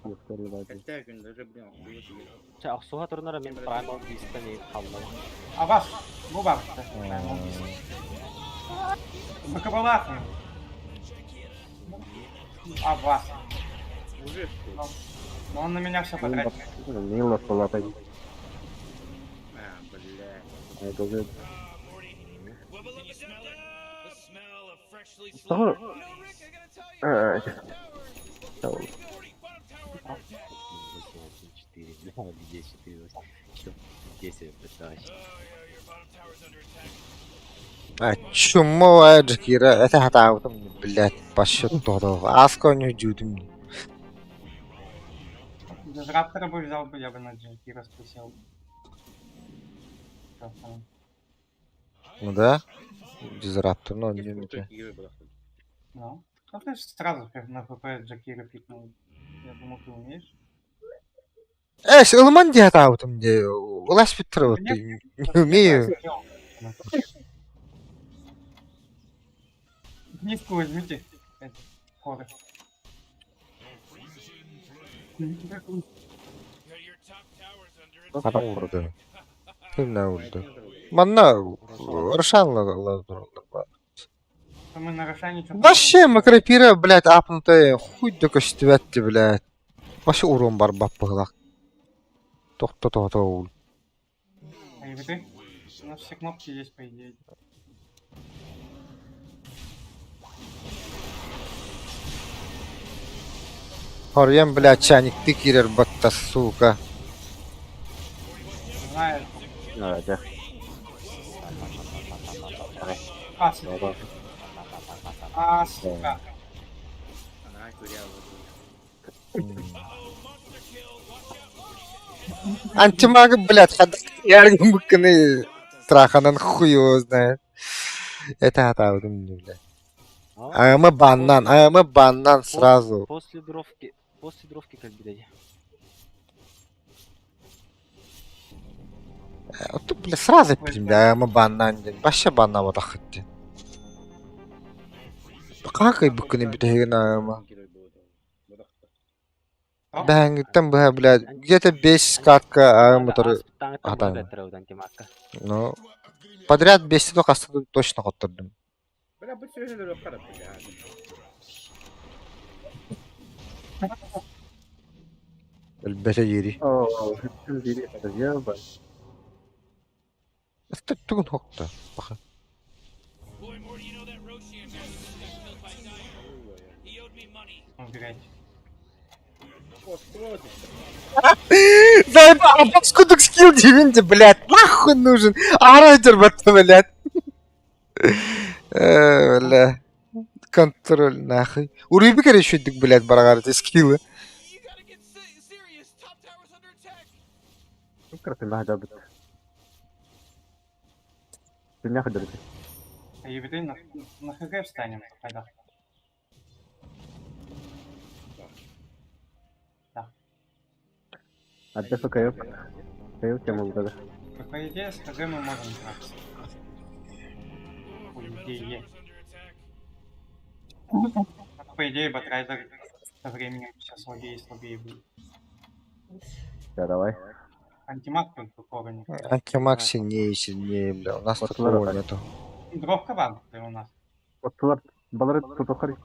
yok sarıyor bence. Her gün de rıbıyor. Çay Aksuha turunlara men primal beast'ten iyi kaldı. Абас. Bu bak. Бакабалах. Абас. Уже что? Но он на меня все потратил. Нила полапай. А, блядь. Это уже... Что? Tamam. 10 пытаюсь. Чумовая Джакира. Это хатаутом, блядь, по счету того. Аска у него дюдим. Без раптора бы взял бы, я бы на Джеки распустил. Ну да? Дизраптор, но не Есть меча. крутой игры было. Ну. Ну ты ж сразу на ПП Джакира пикнул. Я думал, ты умеешь. Эш, ылман де хатаутом де. Улас биттер вот. Не умею. Низко возьмите. Хоры. Хата урды. Kimden vurdu? Bana Рошан Мы на Рошане что-то... Вообще, макропира, блядь, апнутая. Хуй да костювятти, блядь. Вообще урон бар баппыгылак. Тохта ул. А и ты? У нас все кнопки есть, по идее. Хорьям, блядь, чайник ты кирер батта, сука. Знаю. Evet. А, сука. А, сука. Она куряла. Антимага, блядь, яргим быканы. Траханан хуй его знает. Это хатаудым, блядь. А мы банан сразу. После дровки как блядь. Вот тут, блядь, сразу пилим, а мы банан. Вообще банан вот ахытти. Как и быканы битеген, ама. Да, там, блядь, где-то 5 катка, а мотор... атайын. Ну, подряд 5 только осталось точно хоттердым. Бля, будь сегодня дорога, блядь. البتا يري. Bütün biri ya bak. تكون هوكتا. Убегайте. Заебал, скудок скилл дивинди, блядь, нахуй нужен. Арайдер бата, блядь. Бля. Контроль, нахуй. Урыйбы еще дик, блядь, барагарды скиллы. فكرت انها جابت الدنيا خدرت. И беды на ХГ встанем. Тогда. عدته كيوك كيوك يا مبتدأ. По идее, с ХГ мы можем драться. По идее. По идее, Батрайдер со временем все слабее и слабее будет. Да, давай. Антимаг только корень. Антимаг сильнее и сильнее, бля. У нас Вот такого так. нету. Дровка вагнутая у нас. Отсылар балары тутухари.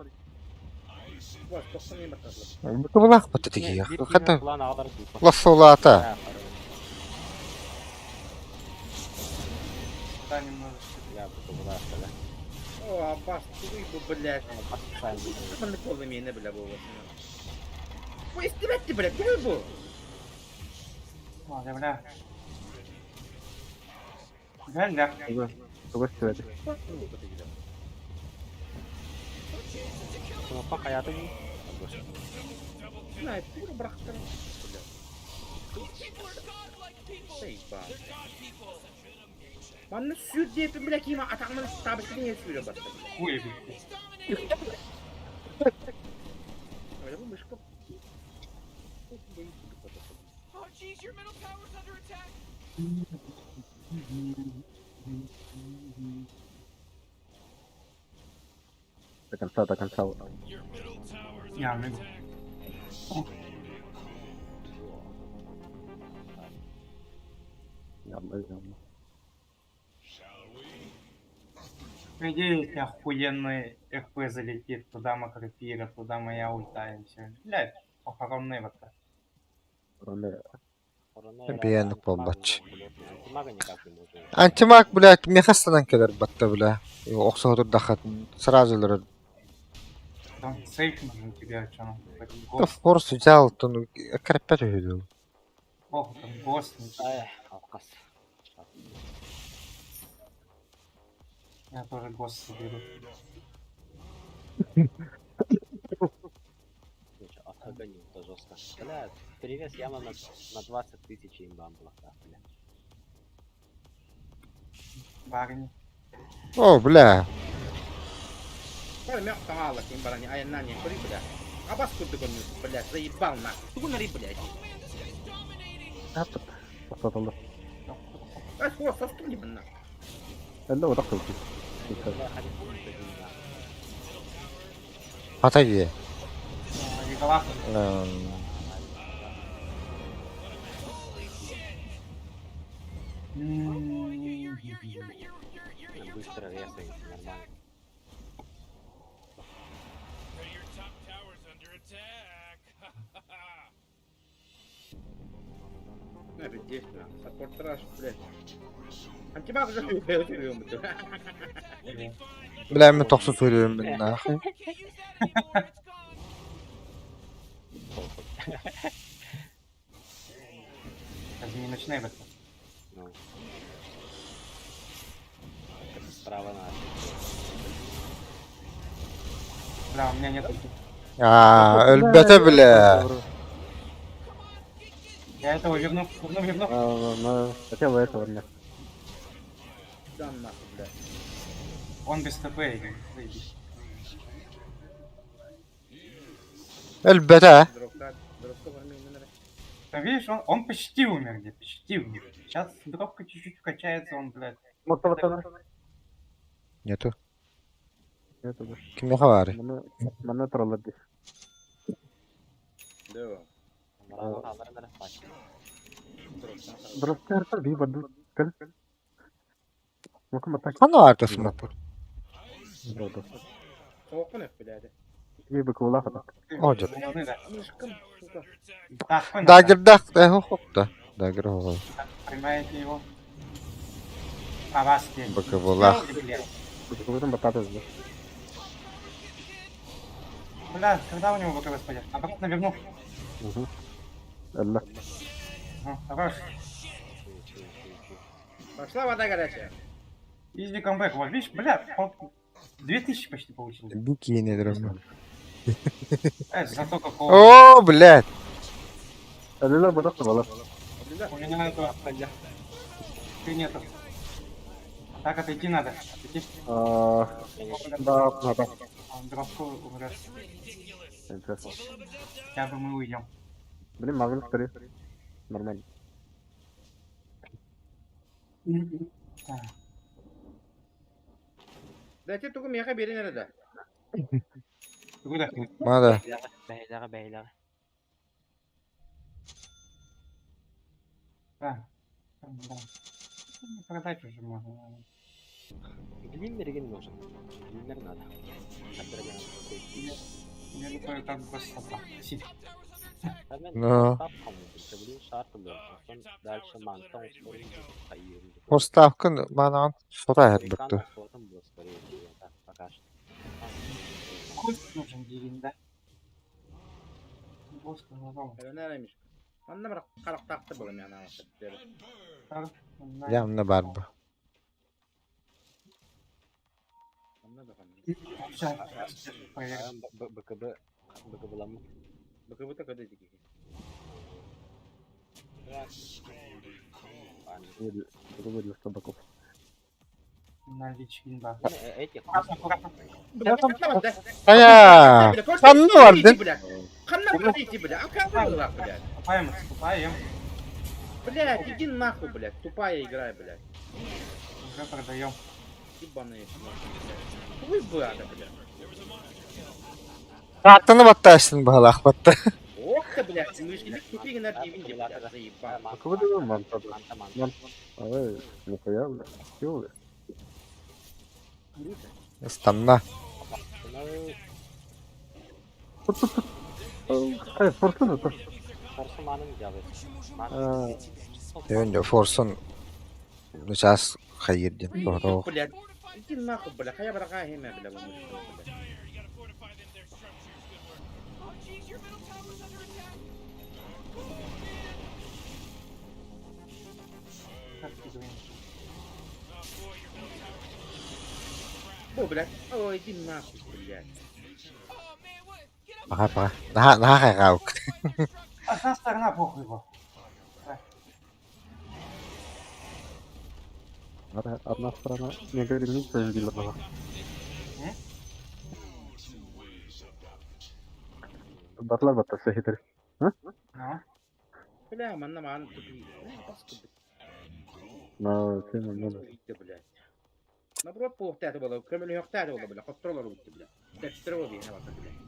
Быкыбылах бата тиги. Бир Хата кийин план агдар тупа. лассулата. Да, немножечко. Я быкыбылах, да. О, Аббас, ты бы, блядь. Подписаем. Ты полный меня, бля, был. Ой, стрелять ты, блядь, ты был. Ладно, бля. Бля, Тугас тюэти. Сынокка хаятың. Знает, ты брахтар. Сейба. Бана сүйр деп, бля, кима атағымын табысты не сүйре басты. хуй бить. Öyle bu mışkı. До конца. Я мигу. По идее, если охуенный РП залетит, туда макрофира, туда моя ульта и все. Блядь, похоронный вот так. Биянок болбач. Антимага никак не может. Антимаг, блядь, мехастанан келер батта, бля. Оксотур дахат. Сразу лер. Там сейф нужен тебе, что ну. Да форс взял, то ну карпет увидел. Ох, там гост. Ай, алкас. Я тоже гост соберу. Отгонил, это жестко. Бля, перевес явно на 20 тысяч имбам было. Да, бля. Барни. О, бля. Парень мяу тала, кем барани, ай на не кури, бля. Аббас куда гоню, блядь, заебал на. Ты нари, блядь. Отсылар. Ай, хуа, состули, бля. اللي هو دخل فيه. Бля, ходить будет один, да. Отойди. Регалах. Быстро резает, нормально. Ne bir geç lan. Supportlar blядь. Антимаг же убил, блядь. Бля, мен токсу söylüyorum ben нахуй. Даже не начинай в это. Ну. Это справа на. Бля, у меня нет. Ölbete bile. Я этого верну. Хотя бы этого нет. Да нахуй, блядь. Он без ТП играет. Заебись. Ölbete. Дровка в армии, наверное. Ты видишь, он почти умер где, почти умер. Сейчас дровка чуть-чуть вкачается, он, блядь. Нету. Нету, да. Kimde var? Mana троллады. Да. Мураны алардар пач. Дроптар bir badu. Kal. Mungkin atak. Kanı arkasında. Броду. Соğuk ne, блядь. Bir bakıla atak. Odur. Волны, да. Мышкам, сука. Так, хуй надо. Dagger da hukuk da. Dagger hukuk. Поймаете его. А вас где? Бакабулах. Сделали, блядь? Bakıla бататы. Бля, когда у него ВК пойдет? Обратно верну. Allah. Хорош. Пошла вода горячая. Изи камбэк. Вот видишь, бля, он 2000 почти получил. Бики nedir ama? Зато какого. Oo, блядь. Allah bırak valla. У меня этого ты нету. Так, отойти надо. Иди. Да, надо. Он дропку умрет. Сейчас. Я бы мы уйдем. Блин, Магнус 3. Нормально. Дайте только меха берин арада. Куда? Мада. Бейлere. Да. Да. Продать уже можно. Глиммерген нужен. Глиммер надо. Я не знаю, как просто сидеть. Ну. Блин, шартылы. Дальше мантон ускорим. Поставкын манан сотайыр бітті. Пока что. Хуй нужен дерин, да? Босс сказал. Нерейmiş. Anna bırak karak taktı bunu yani anlattıkları. Ямны бар бу. Anna da kanı. БКБ Bakı da kadar dik. Выводил собаков. Наличный бар. Этих. Ая! Kanlı vardın. Kanna var идти, блядь. А как было, блядь? Ступаем, отступаем. Блядь, иди нахуй, блядь. Тупая игра, блядь. Уже продаем. Ебаные. Хуй бы ада, блядь. Атыны баттайсың бағалақ батты. Ох ты, блядь, мышки тупик на дивинде, блядь, заебал. Так выдавил манта. Ай, нихуя, бля. Чего, Станна. Ай, форсуна то. Форсуманın cevabı. Önce Forsun сейчас хайырден. Doğru. Блядь, иди нахуй, блядь. Хая браха хеме, блядь, мышки, блядь. О, блядь. Ой, иди нахуй, блядь. Bağa. Daha qayqаук. Одна сторона похуй его. Одна сторона. Не говори, не справедливо было. Батлар баттасы хитер. Ну, Бля, манна ман тупик. Паскуд, Но ты надо. блядь. Наоборот, похуй это было. Кроме него это было, блядь. Контроллер уйти, блядь. Так, стрелови, я вот, блядь.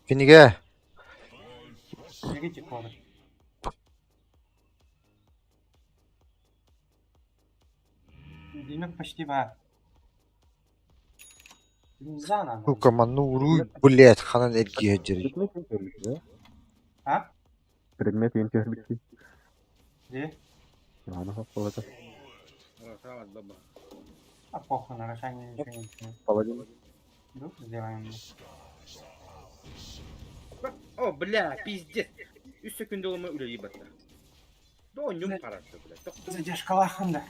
Finige. берите коды. Демек почти бар. Нельзя надо. Сука, ману уруй, блядь, ханан эргия жери. Предмет интербит, да? А? Предмет интербит. Где? Ладно, это. Кровать, баба. А похуй, нарушение ничего не делаем. Паладин. Ну, сделаем. О, бля, пиздец. 3 секунды olma öyle ебаться. Да он нюм парасы, блядь. Задержка лаханда.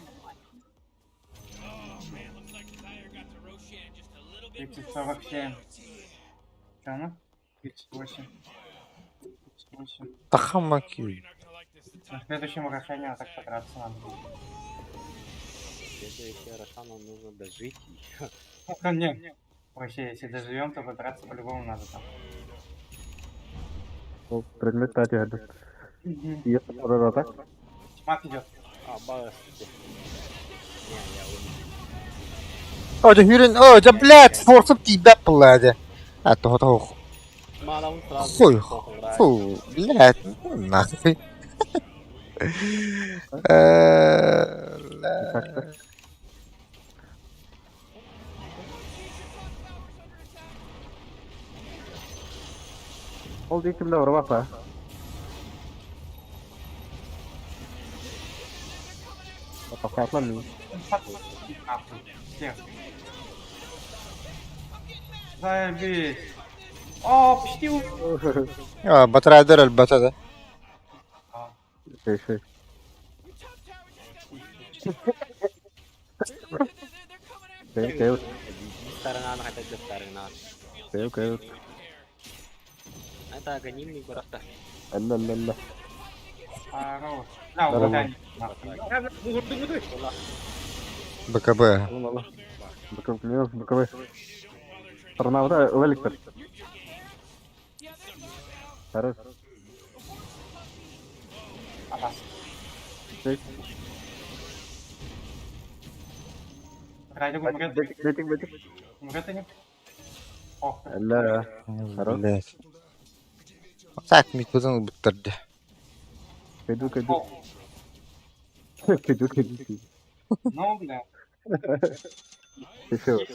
30-47. Что ну? 38. 38. Тахамаки. На следующем решении так подраться надо. Следующее Рошану нужно дожить. Ну, нет. Вообще, если доживем, то подраться по-любому надо там. Предмет тати гади. Есть пора так? Тьма идет. Басти. Не, я умер. Оja hürün, oja blядь, Forsun тебя, блядь. А то. Малаун сразу. Хуй. похуй, брат. Фу, блядь, ну нахуй. Как-то. Ол дейтімді ұрып апа. Апақатлан мен. Нахуй. Всех. Заебись. О, почти Ya Batrader elbette de. Şey. Kayıt. Старина на хотя бы старина. Kayıt. Это анонимный барахта. Алла, алла, алла. Хорош. Да, Да, вот да. они. нахуй. Ya vurdun mu? БКБ. Алла, алла. Боковой. Торнавда Великтор. Хорош. Абас. Чек. Райдер умрет. Бетик. Умрет они. Ох, Алла. Хорош. Блять. Так, мид бұдан бұттырды. Кайду. ох. Кайду. Ну, бля. Еще.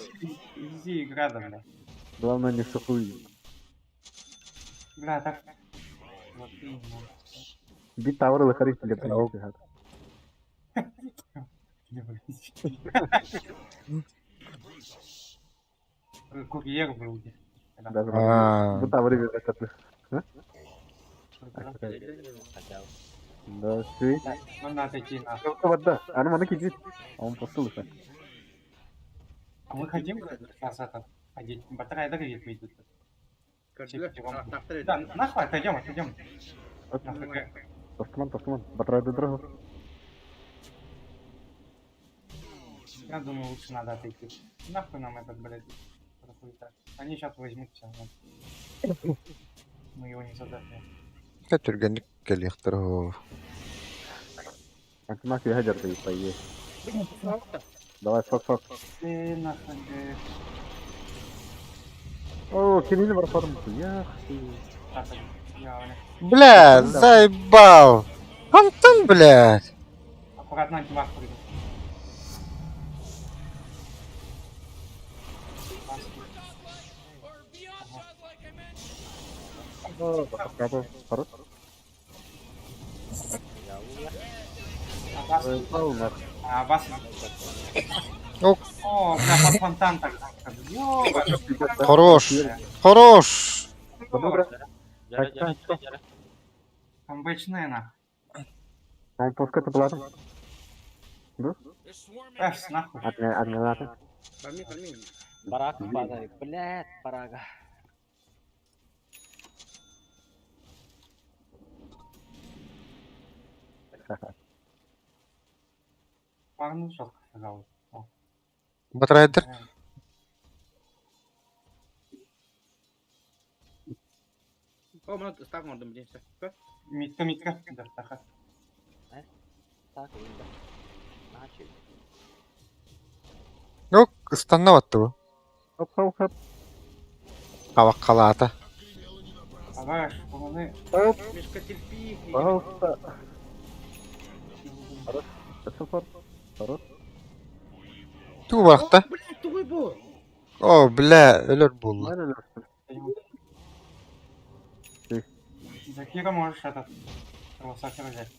Изи игра, да, бля. Главное не сухуй. Бля, так. Вот именно. Бит тавры лыхарить для Ау. принятия. Не, блядь. Курьер вроде. Даже А. бит тавры это. Хотя Да, сей. Ну, надо идти на. Да. Она mana кидит. Он послушай. А мы хотим сейчас это ходить. Батарейдер ведь выйдет. Да, нахуй, отойдем. Нахуй. Тостман. Батрайды драгу. Я думаю, лучше надо отойти. Нахуй нам этот, блядь, какой-то. Они сейчас возьмут все. Мы его не зададим. Кәтүргәнлек кәлектір. Антимак я хадер ты пойди. Давай, фак. Ты нахуй. О, кинули варфарм. Я. Так, я, блядь. Бля, заебал. Антон, блядь. Аккуратно антивак прыгнул. Хорош. Абас. Абас. Ок. О, бля, под фонтан так. Ёба. Хорош. Жара. Камбэчная нахуй. Он пускай плату. Эфс, нахуй. Админаты. Farming. Барак падает. Блядь, парага. Парну жестко сказал. О, Батрайдер. Oh, mana start ngordum dia. Митка. Да, так. Так, инда. Начали. Ок, станнап атты бу. Хоп. Кабак калаата. Ага, шпуны. Мишка терпи. Пожалуйста. Хорош. Туу баракта. Блядь, тугой был. О, бля, өлөр болду. Закира можешь этот. Кровосокер взять.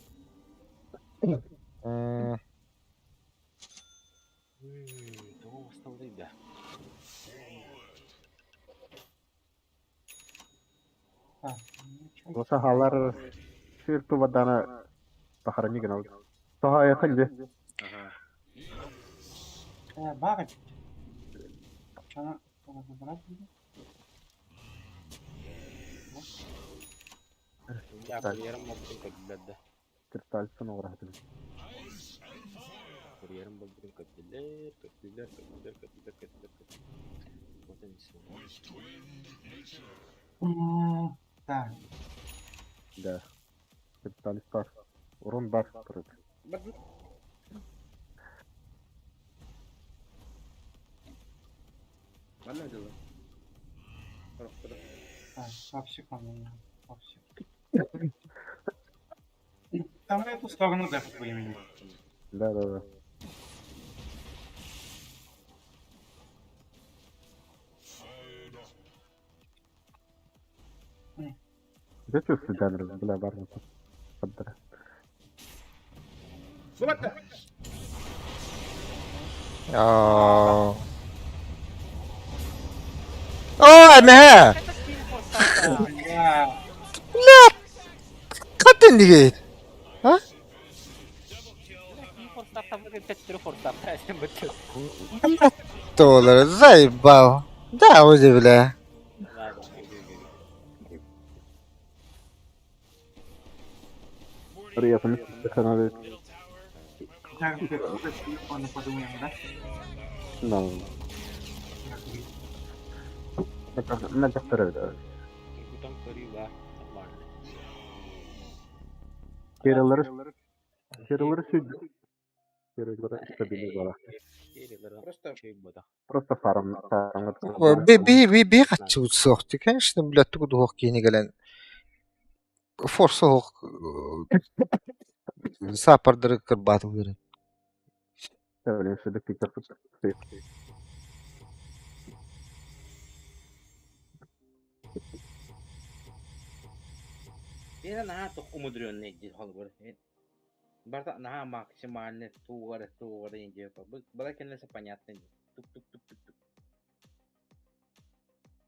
Того оставляй, да. Так, Осы халар ширту вадана тахарани генал. Тоха я ханде. Ага. барать. Что надо забрать? Я курьером болдым көтүлөрдө. Кристальсын орахты. Курьером болдым көтүлөр. Вот они все. Так, Да. Кристалистар. Урон бар. Ладно, дело. так, вообще по-моему. Вообще. Там на эту сторону даже по имени. Да. Я чувствую жанр, бля, барна. Поддара. Вот так. О, эме. Бля, Катын диге. Толар, заебал. Да, узи, бля. Риясını kanal Зараз телефоны подумаем, да? no. Ne kadar öyle. Butan kari var. Tamam. Kiraları şu kiraları stabil olarak. Просто şey bu da. Просто farm بي قد سوختي كانش بلا تقعد هوك كيني قالن فرصة هوك سافر درك كربات وغيره öyle şu dakika fıt. Dia nah tuh umudron nih di Hollywood. Berta nah maksimalnya tuh ada yang jauh. Balikin sepanyatnya. Tuk tuk tuk tuk tuk.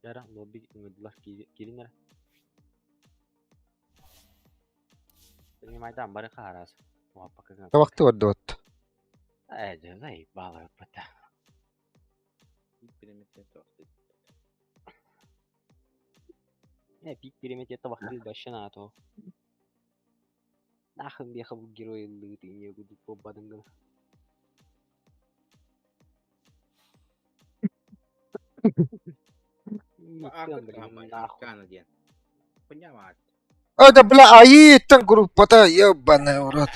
Jarang lobby ngedlah kiri nara. Ini macam barang karas. Wah pakai وقت ودوت Zai bala pata. Perimeter tuh. Pik perimet yata waktu başına to. Nahın bir kabul giro yıllığı tinye gudu po badangın. Aku kan dia. Penyamat. да бля аиттен группата ебаный в рот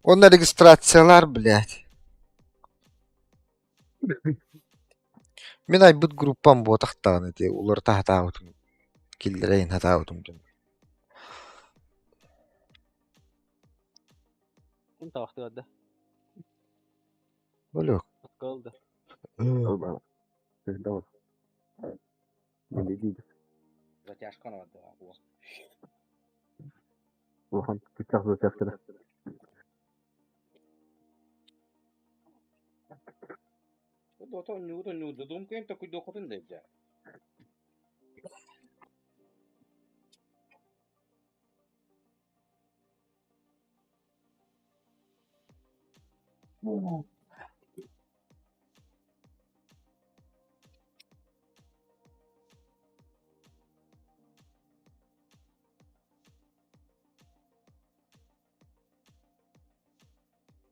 он регистрациялар блядь мен айбыт группам ботактаган эти улар тахтаабытым киллерейин хатаабытым Kim ta vakti vardı? бөлөк Kaldı. Olmalı. Doğru. Ne değil. Затяжка надо. Ulan bıçak zatyaşkıda. Дота нюда. Думаю, такой доход не дает.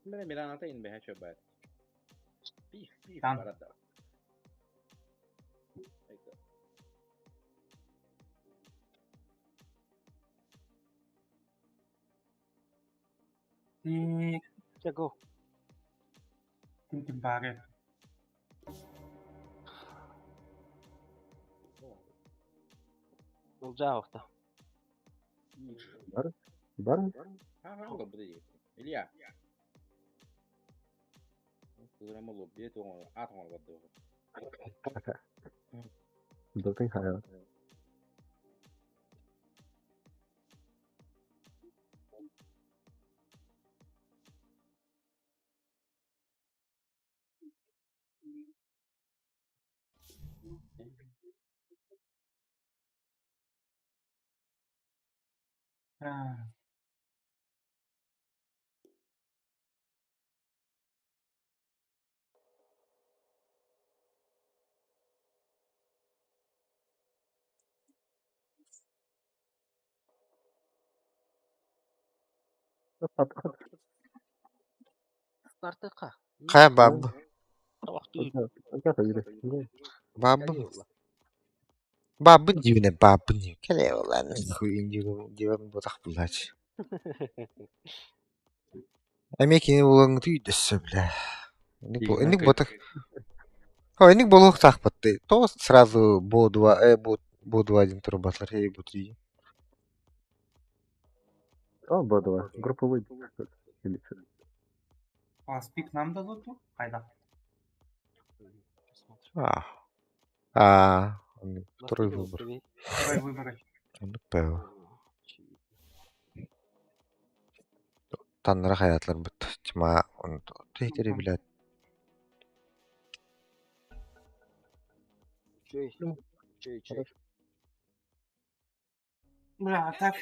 Mira nata in beha coba. Pih Kan. barat dah. Тик, Jago. tim pare. Olacağı vakti. Var. Ага, подожди. Илья. Kurama lobby itu at orang buat tuh. Zaten hayal. Ah, Patkat. Startı ka. кая бабы Vakti Agak öyle. бабы бабы дивне бабы не келе улан хуйин диван ботак булач эмекини улан түйдөсө бля эник ботак эник болук такпатты то сразу бо2 один турбатлар эй бу3 О, бодова. Групповой. Или что? спик нам дадут? Хайда. второй выбор Давай выборы. Пево. Таннара хаyatlар бит. Чма он тейдери билет. Чей. Бля, а так,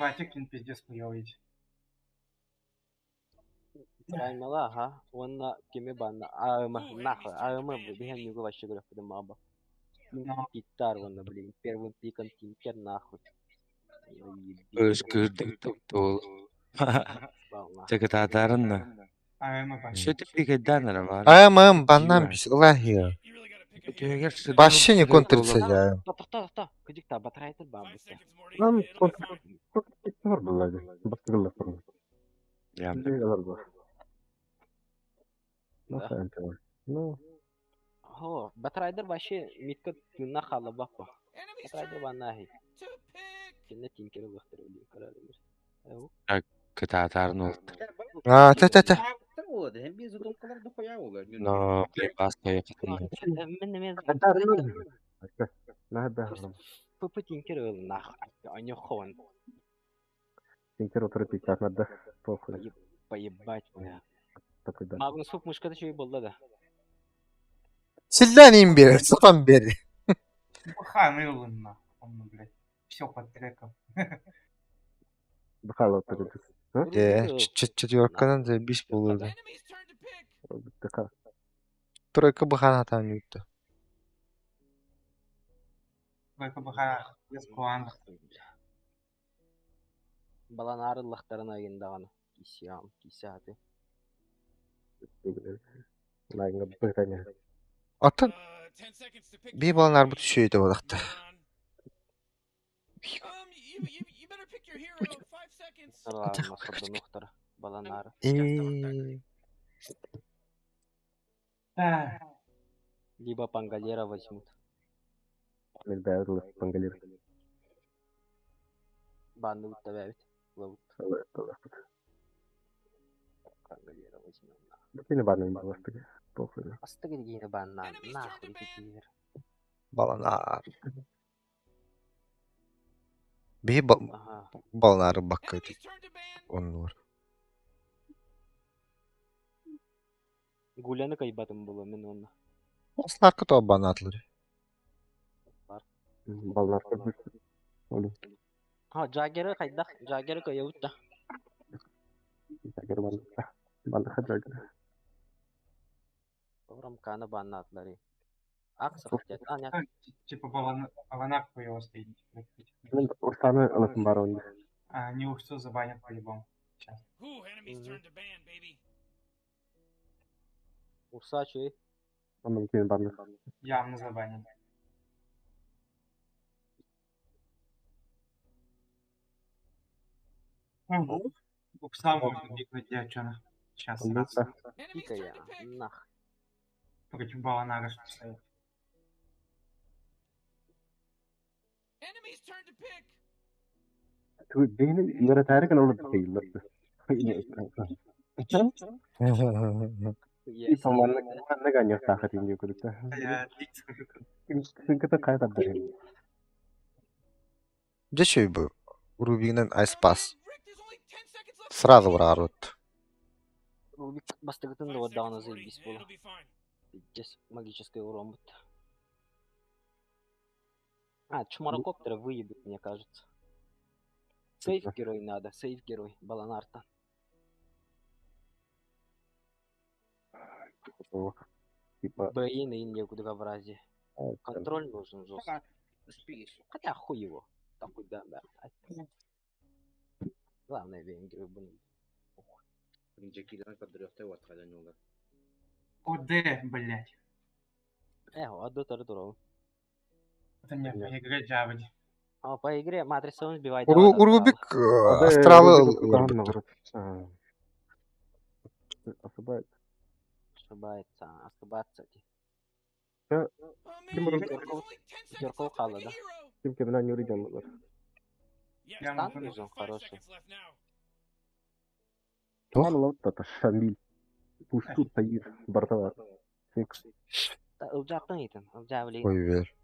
батикин пиздец хуёвый. Праймала ha. Onunla kimi bana ağıma ağıma bir hem yugo başı grafıdım abi. Питар вон, блин, первым пиком тинкер нахуй. Özgürlük dolu. Balna. Çakıtatarın da. АМ баш. Şöyle keddanlara var. Аймам баннан биш ылахи. Башчы не контрится я. Та. Кыдык та батырайтыр ба бутта. Lan gitti var bunlar. Baskılar falan. Ya. Ne kadar var? Да. Nasıl ente var? No. Ho, батырайдыр башы митка тынна хала баппа. Батырайдыр баннахи. Кине тинкер лыхтыр өйдү каралыр. Kıtatarın oldu. Та. Hem bir zıdım kadar da koyar. No, pasta yakın. Мен Nerede hanım? пупы тинкер ыл нах. Они хон Tinker oturup ikna nerede? Pokой. поебать меня. Такой да. Магнус суп мышкада чөй болду да. Силден бери, сатан бери. Буханы лынна. Он, блядь, все под треком. Bıkal oturup. Четверкадан да биш болду. Bıkal. Тройка бахан атан үттү. Только бухана без куан. Баланары лахтарына гендаганы. Кисям, кисяты. Lagi bertanya. Атын bir баланар бут шүйдө болакта. Сарларына сырды нухтар. Баланары. Да. Либо пангалера возьмут. Benim değerli pangalir. Банды уттабабит. Ловут Evet. пангалера возьмем. Yine bana bastı. Pokой. Астыгы дегені баннан. Нахуй кетер. Баланар. Bir Ага. баланары бакка. Оннор. Гуляны кайбатым было мен онна. Асларка то банатлар. Ballar kırmış. Oğlum. Ha, Jagger'ı kaydak. Jagger'ı kayavut da. Jagger ballar. Ballar Jagger. Орам каны банна атлары. Аксы хотят. А, нет. Типа баланак его стоит. Benim ortağını alasın var onda. А, не уж что забанят по-любому. Сейчас. Урса чөй. Ama kimin bana. Явно забанят. Упса можно бегать девчонок. Сейчас Onda раз. da. Пика я. Нах. Против баланага что стоит. Benim yöneterken olur değil. Yes. Ne ganyak tahatin yok da. Я Çünkü de kayıt ederim. Где чөй был? Рубинен айспас. Сразу врарут. Рубик бастыгытын да отдағаны заебись было. Пиздец, магический урон будет. А, чумарокоптера выебут, мне кажется. Сейф герой надо, сейф герой, Баланарта. Типа. Бэйн и некуда в разе. Контроль нужен жестко. Хотя хуй его. Такой да. Главное, венгеры будут. Джекилер подрёхтай вот когда не угад. ОД, блядь. Адо тары. Это мне поиграть Джавади. А по игре матрица он сбивает. Рубик астралы Особо. Ошибается. Дёрков хала, да? Kim kimden yürüyeceğim bunlar. Я Стан нужен. нужен хороший. Tamam lan da şamil. Пушту тайыр бартава. Ылжактың итин, ылжавли. Ой бер.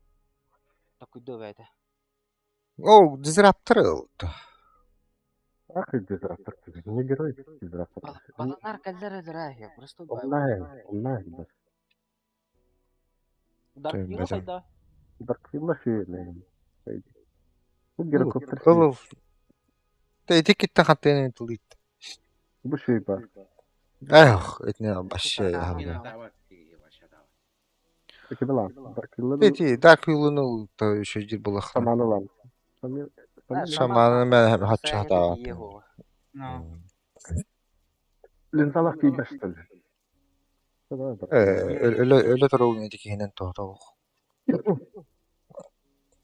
Такой довайды. О, дизраптор. Ах, дизраптор. Не герой, дизраптор. Баланар кальзары дырахи, просто Онлайн. Дарк Вилл хайда. Дарквилла şöyle. Bu gyrokopter. Кылыл. Тейти китте хаттен тулит. Bu şey bak. Эх, этне башы. Peki lan. Darkvilla Тейти Dark Wheel-ны то ещё жир булах. zamanı lan. Шаманы мен хатча хата. Ну, Линзалах кийбеш что ли? Ölü torul ne dikenen toğuk.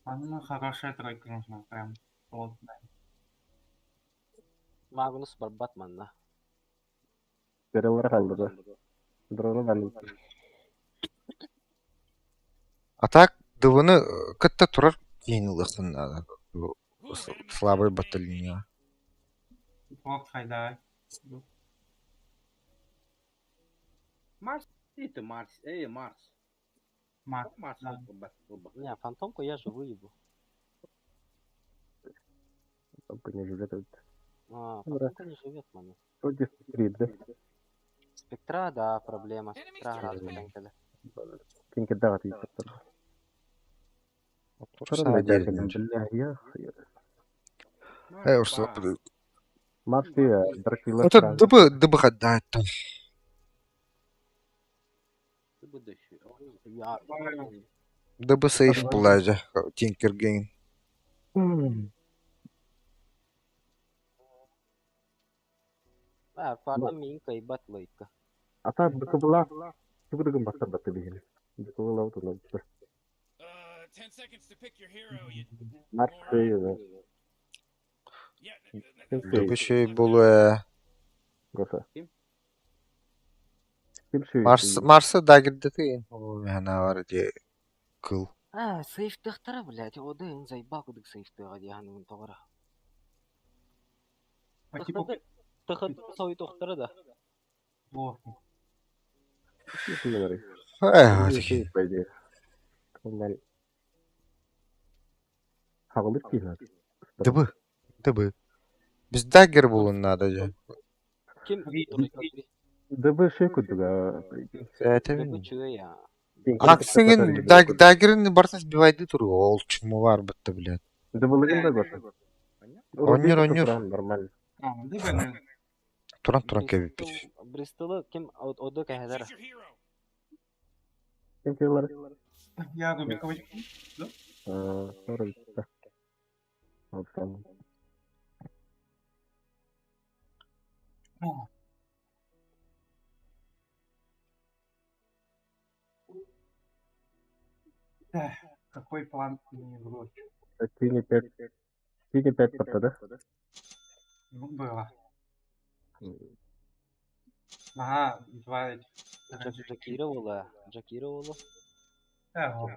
она хорошая тройка нужна, прям. Плотная. Magnus barbat manna. Görevler kaldı. Drone'u ben Атак дывыны кытта турар еңіліқін слабый батальония. Плот хайдай. Марс, это Марс, Марс. Мат. Марс, Да. Не, фантомку я же выебу. не живет. Фантомка не живет, маны. Вроде стрит, да? Спектра, да, проблема. Спектра развитая. Кинки дагат и Шарам дякую, бля, я. Урса. Марс я, Драквилар. Это дыбы хаддает там. Ты будешь. Я. Дыбы сейф булайжа. Тинкер гейм. Фарта минка и батлайка. Ата быкыбыла. Быкыбыгын басар баты бейгеле. Быкыбыла утуна. Марс я. Дыбы şey булы. Госа. Марсы дагерді тыйын. Яна var diye кыл. Сейф тахтара, блядь, один заебал, кудык сейф тыга, дияны тоғыра. По типу Тахат сой тохтара да. плот. Hadi. Havalı ki lan. Дыбы. Biz dagger bulun надо. Kim? Dıbı şey kudduga. Дыбы чуя я. Аксingen dagger'in барса сбивайды туру. Ол чему var бітті, блядь. Dıbılığın da gosa. Оннер. Нормально. Дыбы, Туран кебіп. Бристолы ким оды кәһәдәр. Kim kıyıları? я Рубикович. Sonra bitti. Tamam. Какой план мне вроде? Тini 5 patladı. Ну, было. Ага, два этих. Джакировала. Ого.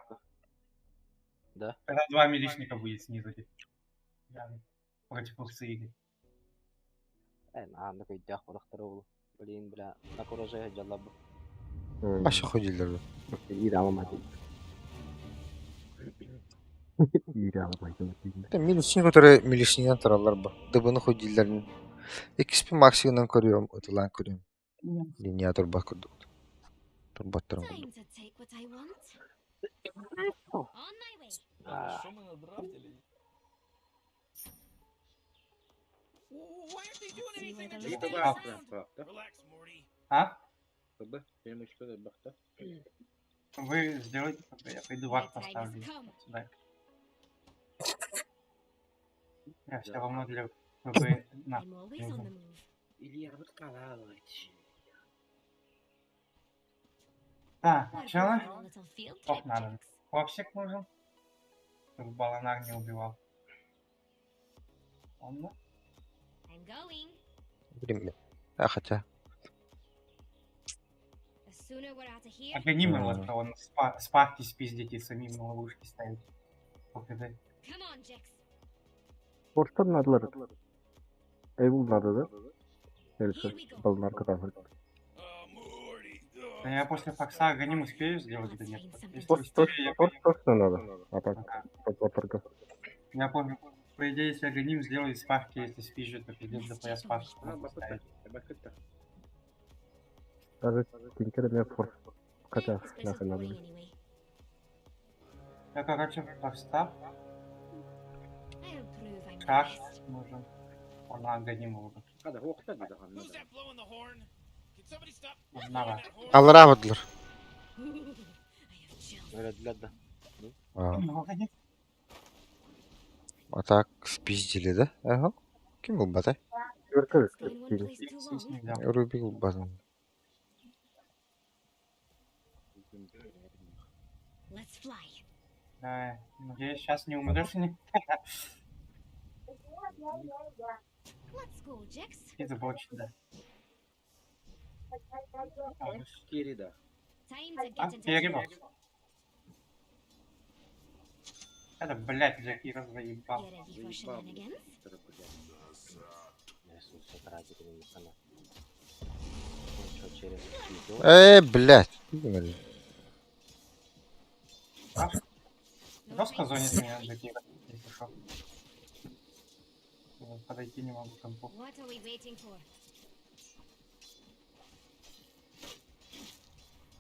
Да. Когда два милишника будет снизу. Я против Урсиги. Надо кой дях подахтарывала. Блин, бля, на кураже джалабы. Aşağı hodillerdi. İyi de alamadım. İyi de alamadım. Минусин которые милишнинен туралар ба. Дыбыны hodillerin. XP максимумдан көрüyorum. Ötülen көрüyorum. Linear turba kurduk. Turbattırım kurduk. Time to take what I want. Oh. On my way. Это бахта. А? Тогда я ему что-то бахта. Вы сделайте, пока я пойду вак My time поставлю. has come. Да. Я все равно для ВП на. I'm always on the move. Илья, вот калала. Так, What сначала about a little field Ох, trip, надо. chicks? Фоксик нужен. Чтобы Баланар не убивал. Он, I'm going. Bileyim mi? Ha хотя. The sooner we're out of here. Органимы вот он спарки спиздить и самим на ловушки ставить. ОКД. Come on, Jix. Borçtan adıları. Evul adı. Here Neyse. we go. Balın arka tarafı. Да я после Фокса Аганим успею сделать или нет? Если Borç успею, я точно надо. А так. Подварка. Я помню. По идее, если Аганим сделает спарки, если спижет, то пиздец за пояс спарки А, можно бахта. ставить. Бахта. Даже Tinker'e ne force. Kaça. Thanks for Nasıl going adı? anyway. Я, короче, Фокса, I'll prove I'm the шаг best. нужен. Он Аганим уже. Hadi hoqta dedi hanım. Надо. Alır avıdılır. I have chills. Öğrettiler de. Молодец. Atak spizdili de. Aha. Kim bu batay? Верка Stay in one place too long. Рубик базан. Let's fly. Да, надеюсь, сейчас не умрешь не. Let's go, Jax. И забочь, да. Четыре, да. Time to А, get into перебор. trouble. Это, блядь, Джакира заебал. You ready for shenanigans? Если все ради не канал. Он что, через видео? Блядь. No Жестко time. зонит меня Джакира, если что. Подойти не могу к компу. What are we waiting for?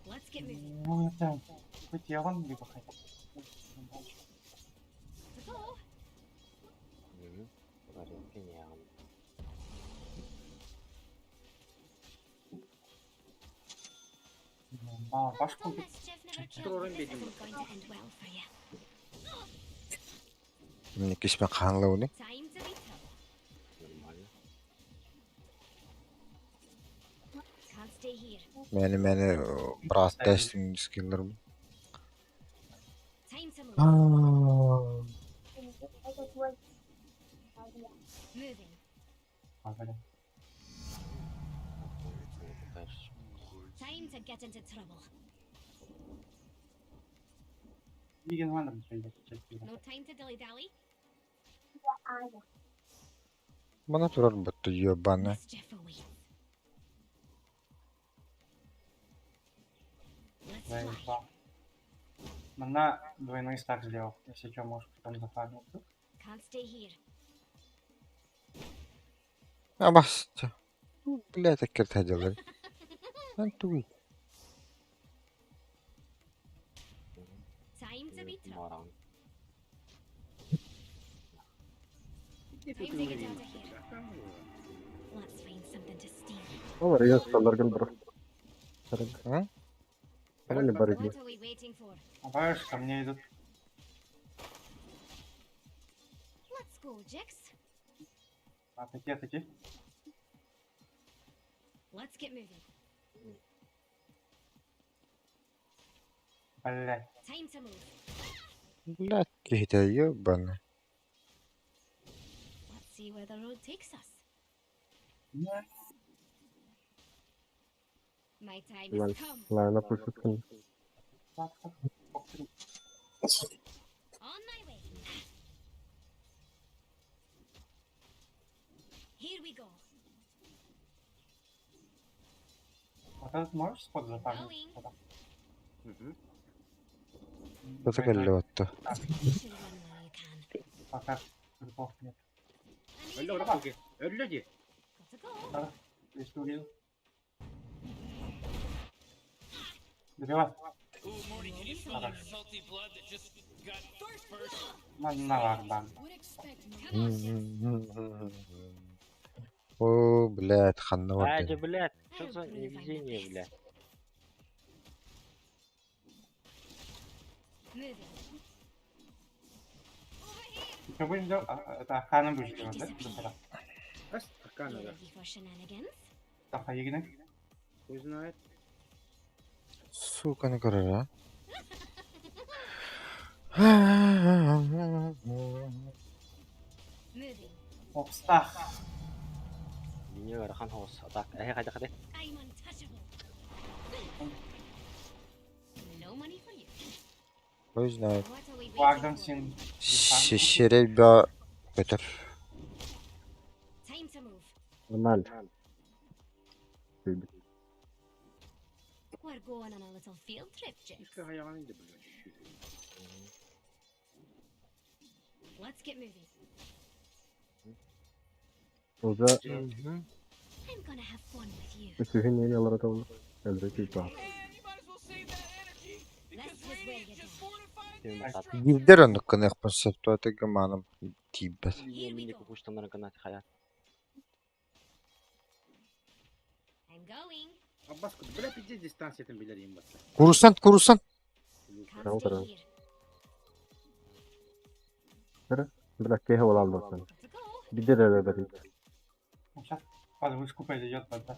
Let's get moving. Ну, это хоть я вон либо хотя бы. To go. Порядке не ам. А, башку Though mischief never Throw killed, him, this baby. isn't going to end well for you. Мне кисме ханлау не. Time to be tough. Нормально. Can't stay here. Meni bras testing skill'lar. Time to move. Moving. А, блин. Дальше. Time to get into trouble. Виген Вандер, блядь, Джакира. No time to dilly dally. Bana turar buttu ёбаны. Mischief awaits. Let's fly. Заебал. Она двойной стак сделал. Если что, можешь потом зафармить. Can't stay here. А баста. Блядь, так кирт делали. Анту. Time to be tough. Маран. Time to get out of here. Let's find something to steal. Олар ясталарган бро. А? Они барыги. What are we waiting for? А знаешь, ко мне идут. Let's go, Jax. А такие. Let's get moving. Блядь. Time to move. Блядь, какие-то ёбаны. Let's see where the road takes us. My time has Nice. come. Лайна пушка. On my way. Here we go. Вот этот можешь спот зафармить? Going. Вот так. Кто такой лёд-то? Should run while you can. Пока крипов нет. I'm Ölü moving. oraya. Ölü de. Got to go. Да, если увидел. Добивай. На ларбан. О, блядь, ханна вот Ради, это. блядь, что за невезение, блядь. Moving. Ты будешь делать? Это Ахана будешь делать, да? Да. Kas? You Kanada. ready for shenanigans? Так, а Егнек? Хуй знает. Сука, не корора. Moving. Обстах. Dünya varakan hos. Tak, hadi. I'm untouchable. No money for you. Ой, знает. What are we waiting Вагдан for? син. Şişire götür. Time to move. Нормально. We're going on a little field trip, Jax. İşte hayalıydı böyle. Let's get moving. Уза I'm gonna have fun with you. сүйген не алар аталды. Әлбетте бар. This is where you die. Düğün batat. Gizler onu kınık konsept o tek manım tibet. Yemini kuştanlara kanat hayat. I'm going. Abbas kutu. Böyle bir distansiyetin biliriyim bak. Kurusan. Can't Tamam, stay tamam. here. Бирок ке хавал алды. Got to go. Бидер эле бери. Сейчас под вышку пойдет тогда.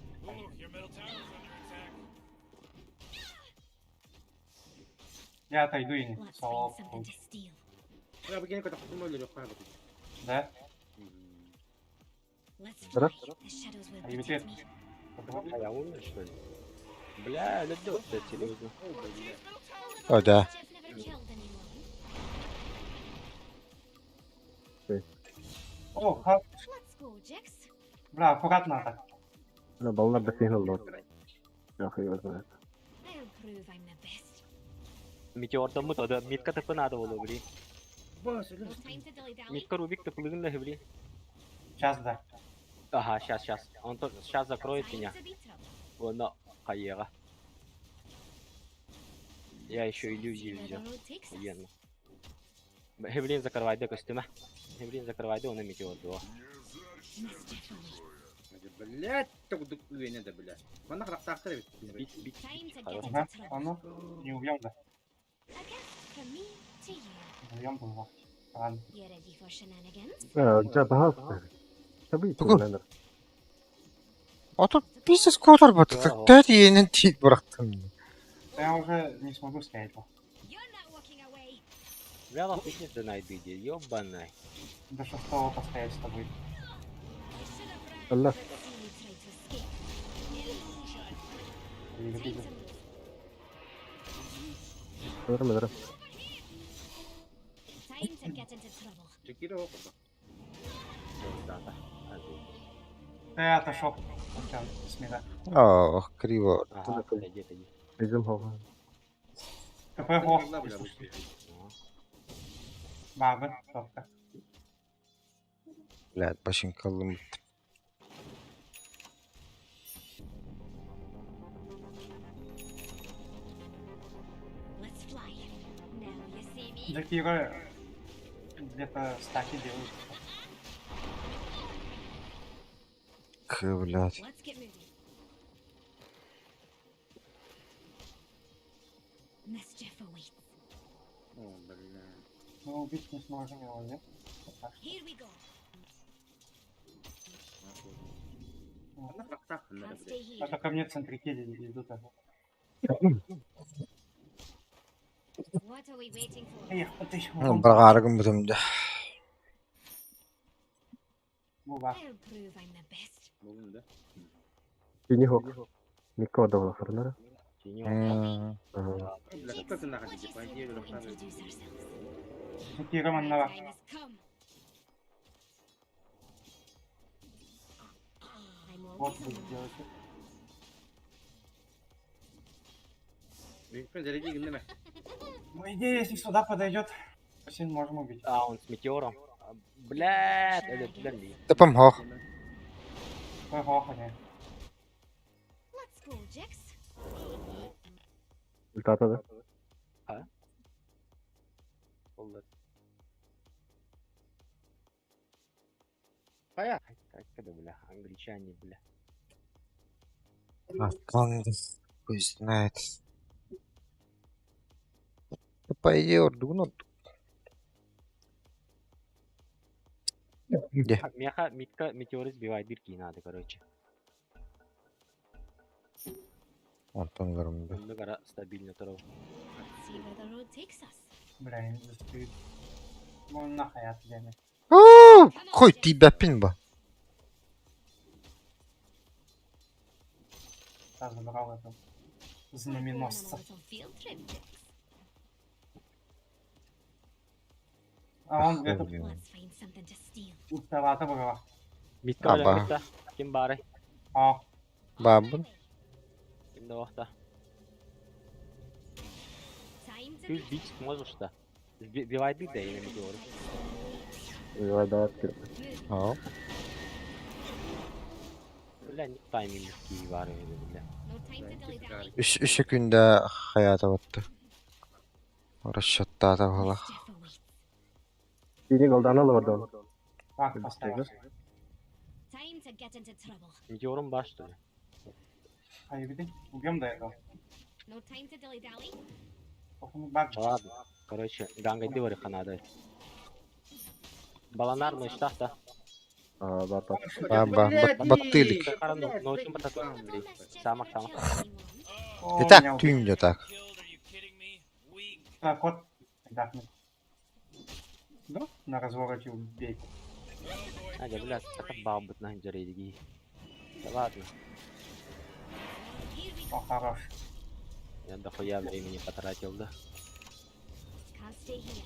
Я отойду и не Let's find соло. something to steal. Ya begini kata ketemu lu apa gitu. Да? Let's Раз. fly. The shadows will А и protect ведь me. А я умер, что ли? Бля, ледок, да, серьезно. О, да. Jeff never killed anyone. О, ха, Let's go, Jix. бля, аккуратно так. Балалар да сигнал дот. Ах, его знает. I'll prove I'm the best. Метеорда мыт, да, митка тыпы надо было, бли. Bos, No time to dilly-dally. Митка Рубик тыплыгын да, бли. Сейчас, да. Ага, сейчас. Он только сейчас закроет меня. Time to be trouble. Вон, хаега. Я еще See иллюзию where взял. the road takes us. Офигенно. Хевлин закрывает костюма. Хевлин закрывает, он и метеор, да. Mischief awaits. блядь, так дук не да, блядь. Mana kerak takter Бить. Time to get Хорошо. Ага, into а trouble. ну, не убьем, да. A gift from me to you. Убьем было. Ладно. You ready for shenanigans? Жабахас. Tabii ki Dokun. neler. Ото пиздец котор батат. Дайд енен тийг бырактым. Я уже не смогу стрелять его. You're not walking away. Вяло фитнес да найду, ёбаный. До шестого постоять с тобой. I should have Allah. but see you try to escape. Illusion. Или Time видел. to move. Doğru mu? Time to get into trouble. Kira apa, Bang? Да. Ты отошел. Сейчас, смеда. Ох, криво. Ага, иди. Bizim hava. КП хох. Lah, bla, bla. Бабы, только. Блядь, башын калым. Let's fly. Now you see me. Джакира где-то стаки делают. Блядь. Let's get moving. Mischief awaits. Oh, блядь. Мы убить не сможем его, нет? Так что, Here we go. Mana kerak takter, Can't blядь. stay here. это ко мне центрики идут. What are we waiting for? Эх, ты еще Брагаргым бутымды. Буба. I'll prove I'm the best. Bugün de. Sini hok. Niko da var fırınları. Тенёк. Блядь, как ты нахуй, по идее, We'll должна быть. introduce ourselves. Джакира My маннава. time has come. I'm Вот always будет alone. делать. Büyük bir derece gündeme. Ну, идея, если сюда подойдет, всем можем убить. А, он с метеором. Блядь, это блин. Тыпым хох. КП хох, они. Let's go, Jix. Ultata da. Олар. Kaya. Как это, бля, англичане, бля. Атланды. Пусть знает. По идее, ордугун. Где? Меха, митка, метеоры сбивает дырки надо, короче. Антон гарымды. Он гора стабильно турау. Let's see where the road takes us. Бля, не застоит. Ну, нахуй отъеме. Кой тебя пинба. Я забрал эту We're going on a знаменосца. little field trip, Jix. А он где-то Let's find something to steal. пустовато было. Митка, Аба. бля, митка. Ким бары? А, Бабын. Ким да вахта? Time to Ты be бить можешь, да? Сбивай дырки, да, и на метеоры. Vada attı. Ау. Бля, не тайминг ки var öyle bля. no time to dilly-dally. Üçü günde hayata battı. Расчетта табала. Mischief awaits. Sini goldan alırdı onu. так, поставил. Time to get into trouble. Метеором баш, что ли? А и види, убьем до этого. No time to dilly-dally. Походу, баг. Ладно. Короче, ганга дивары ханада. Баланар мыштах да. Барта. Баттылык. Кара ноутун батат. Самак. О, Итак, меня убили. түймде так. Так, вот. Отдохнуть. Да? На развороте убей. Аja, блядь, так бабут на инжарейдиги. Да ладно, О, хорош. я дохуя времени потратил, да. Can't stay here.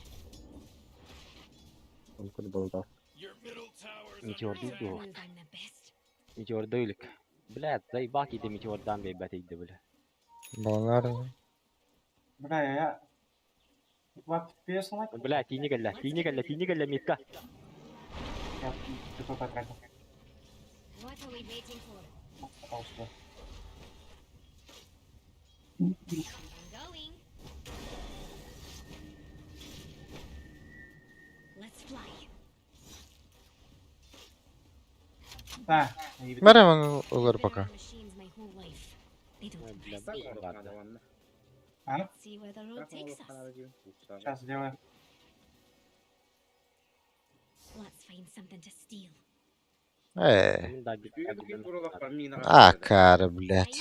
Мөмкин болду. Метеорды I'll yok. prove I'm the best. Метеордыйлык. Блядь, заебак иди метеордан бейбатейді, бля. Балар. Бля, я... Вот, песня. Бля, тини галля, метка. Я что потратил. What are we waiting for? Пожалуйста. I'm going. Let's fly. Да. Merhaba olur There пока. are machines my whole life. They don't Бля, impress me. ладно. А? Let's see where the road takes us. Сейчас сделаю. Let's find something to steal. Мен да гит. А, кара, блядь.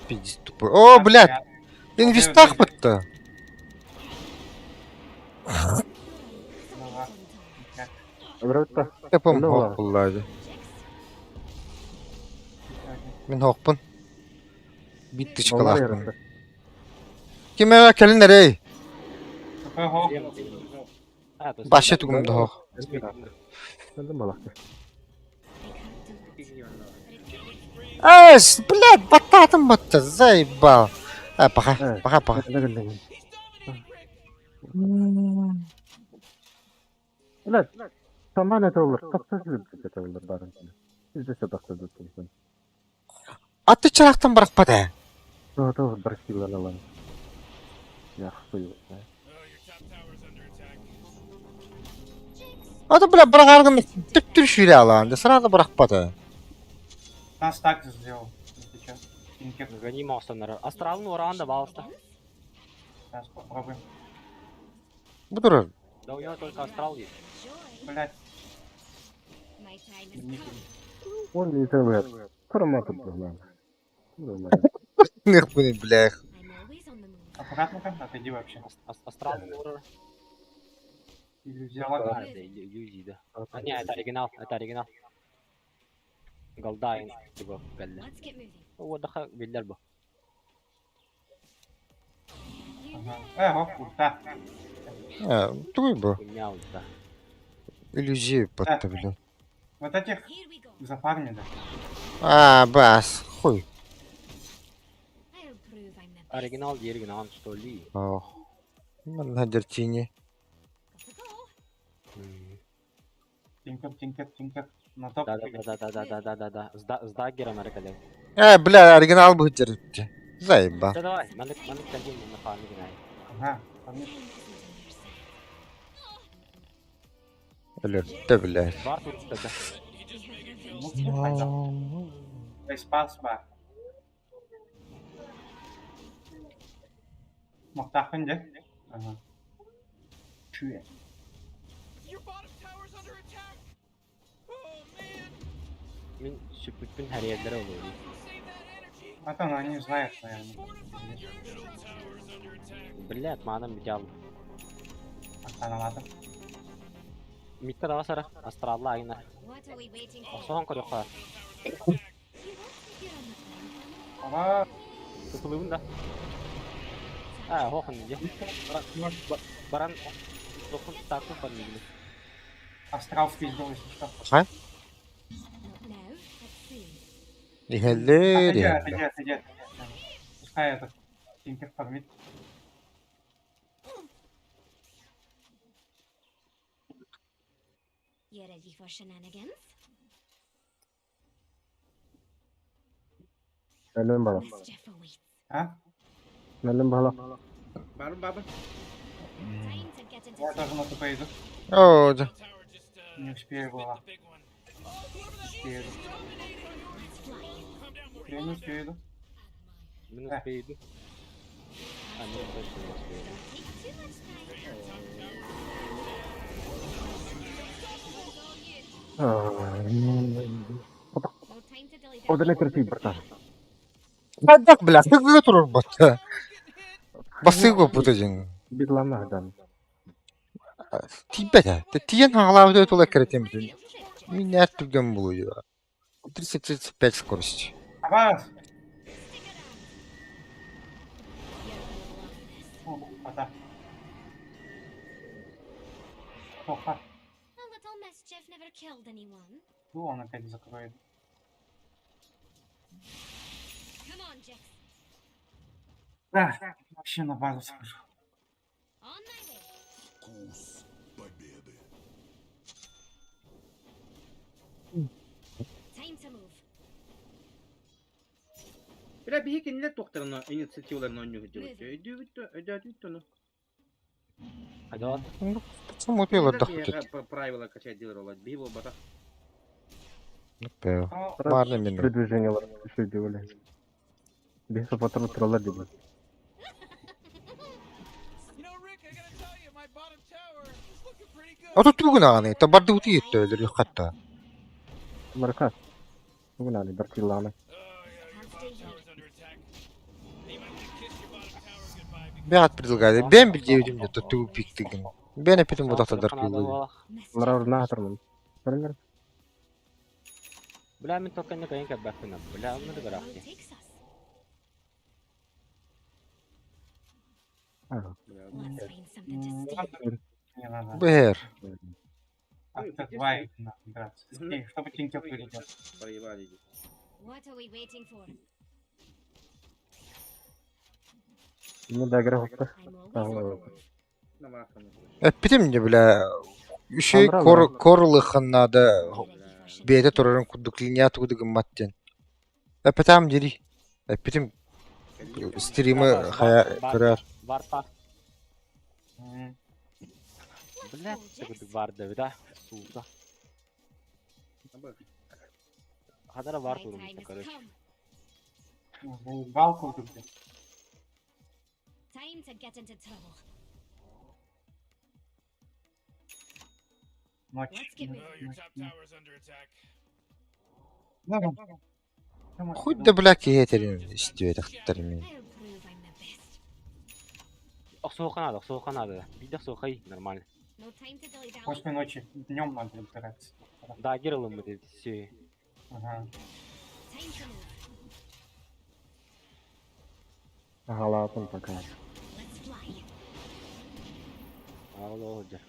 Пиздец тупой. О, блядь, инвестах бітті. Братта. Yapım Ne var? hoqpullaydı. Men hoqpun. Bitti Onlar çıkalaqpın. yarısı. Kime kelinler ey? Ого. Başı tugumda hoq. Geldim balakta. Эс, блядь, бататым батты, заебал. Пока. Ne geldim? Ulan, tamam ne olur. Taksız bir şey olur barın. Biz de taksız tutulsun. Atı çıraqtan bırakmadı. Doğru bırakıyorlar lan. Ya suyu. Adı bля, bırakargın tüp şüyle alandı. Sırada bırakmadı. Нас так сделал. Если чё. Тинкер. Гони монстр. Астралын орағанда балыста. Сейчас попробуем. Bu durur. Да у него только астрал есть. Блять. My time is come. Он не тевет. Крома тут lan. Ных bunu блядь. I'm always on the move. Аккуратненько. Отойди вообще. Астралын орыр. Иллюзия лага. Да, иллюзий, да. А, не, это оригинал. Голдайн, типа, галля. Let's get moving. Вот даха биллер бу. Ага. Ого, ульта. Duy bu. Мяу, да. Иллюзия battı bля. Вот этих Here we go. зафармили. Bas. Хуй. I'll prove I'm the best. Оригинал, оригинал, что ли? Oh. Ben hadirtini. Got to go. Тинкер. На топ. Да. С даггером оригинал. Bля, original bu hıcır bitti. Заебал. Да давай, мандык кәлген на фармы гинай. Ага. Помнишь? Ölürtü bля. Бар тут да. Спас ба. Мақтақпен де. Ага. Чуя. Мен сүппүн her yerlere oluyor. А то ну, они знают, наверное. Блядь, мадам битял. Остановата. Митте дава сара. Астралла айна. What are we waiting for? Осон корюкка. You want to get on the plane? Ага. Tutuluğun da. Hokun diye. Баран. Dokun takım var mı? Астрал спиздил, если что. Not now, but soon. Niheller Отойди. Пускай этот Тинкер фармит. You ready for shenanigans? Geldim balak. Mischief awaits. А? Geldim balak. Barın. Time to get into Я тоже на ТП иду. Oh, da. Не успею было. Успею. Let's fly. Я не успею иду. Minus B'ydi. Minus B'ydi. Take too much time. Ay. No time to dilly Одан dally. экер тибрта. Адак, бля, сыгы турur батта. Басыгы бутажын. Бидлама хадан. Тиббете. Тиен хаглавды өтүлө керетем. Меня түрген булуй. 30-35 скорость. Абас! Ата. Плохо. A little mischief never killed anyone. Он опять закроет. Come on, Jix. Да, вообще на базу схожу. On my way. Time to move. Bile bir hikayeler doktoruna inisiyatивларын oynuyor diyor. Ödüyor onu. Hadi от. Почему пил Neler отдохнуть? bir правила качать дилер олать. Bir bu bata. Ну, Ладно, минут. Передвижениялар еще делали. Без патрон тролла делали. А тут тугунаны, это барды утиет, это хатта. Марка. Бүгін али бір килламай. Can't stay here. Бят предлагает. Бен билдевдим де ту пиктиген. Бен апетим вот это дарк Қанады юлы. болақ. Mischief. Олар орнына атырмын. Көріңдер. Бля, мен только не кайын кәп бәкпінім. Бля, оны да Who бірақ де. takes us? Ага. Let's find something to steal. не надо. Бэр. Открывай, драться. Скорее, чтобы тинтёк перейдет. Проебали. What are we waiting for? Ну да, игра хопта. I'm always Ага. on the move. Намаханы. Апетим не бля. Еще Андра, корлыхан надо. Ready for shit. Бейте турарын кудук линия тугудугун маттен. Апетам дери. Апетим стримы хая көрөр. Бар пас. М, Бля, тігідік барды, да? Сууда. Хадара бар My турмышты, time has короче. come. Заебал куда-то. Time to get into trouble. Ночь. Let's get moving. Давай. Давай. Хоть да бля кейтерин истеет ахтармен. I'll prove I'm the best. Соқанады. Бидах соқай, нормально. No time to dilly dally. После ночи днем надо драться. Да, герылым мы все. Ага. Time to move. Ағалатын пока. Let's fly. Алло, да.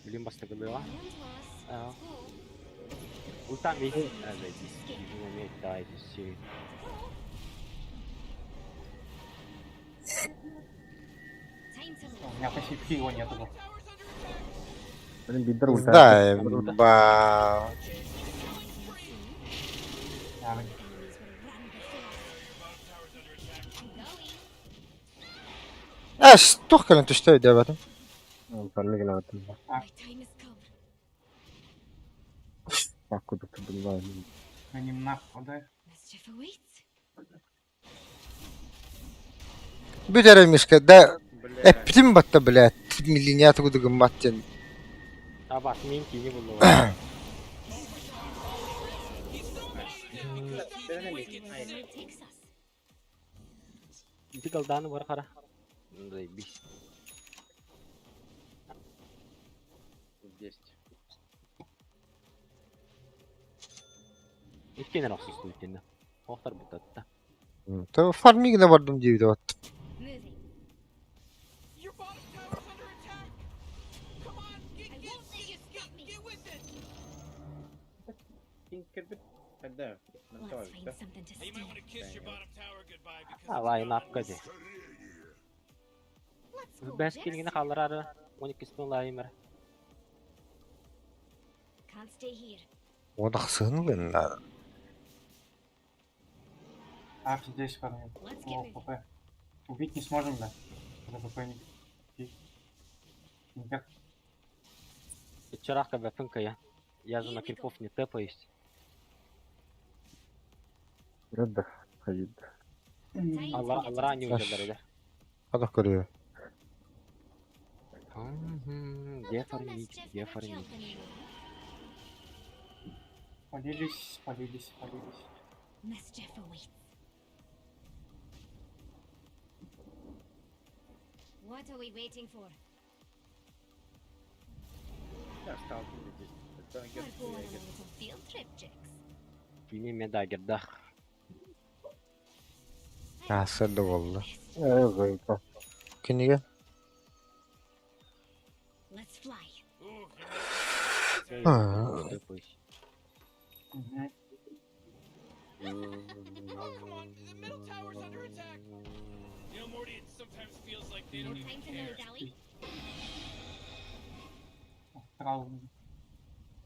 Блин, бастығы дыға. Round loss. Ау. Go. Ультам весь. Зайдись. Не умеет, да, это все. Time to У move. меня почти его нету. Benim bidir ulti. Да, ба. Enemies will run before us. Going. Toch kan het stöd där vet. Farmigin atın. My time has come. Bak kuduk bilmem. Они нахуй, да? Mischief awaits. Бедер мишка, да. Бля. Апетим батта, блядь. Линия тугудугун маттен. А бас, мен кейіне болды. Who takes us? Bir daldanı var қара. Мындай бис. 10. Өткенен ақсыз өткенде. Оқтар бұттады да. То фармигіне бардым дейді бат. Moving. I won't let you stop me. Tinkerbit. Hadi. Let's find something to steal. Алайын аққа де. Let's go. Бәс Jix. келгені қалыр ары. 12-сінің лайымыр. Can't stay here. Оны қысығын бен. А, здесь парни. Let's О, get moving. ПП. Убить не сможем, да? Это ПП не... Никак. Вчерашка бәпін кая. Я же на крипов не тэпаюсь. Redde. Hayır. Time to Аллара get into не Аш. уйдалар еді. Хадах көрüyor. Где Little фармить, mischief где never фармить. killed anyone. Спалились, спалились, спалились. Mischief awaits. What are we waiting for? Я стал видеть. Это We're герб, going on я a герб. little field trip, Jix. Fini me daggerdah. Asırdı valla. Зайка. Kiniga? Let's fly. Ha. Мгм. No time to dilly-dally. Астрал.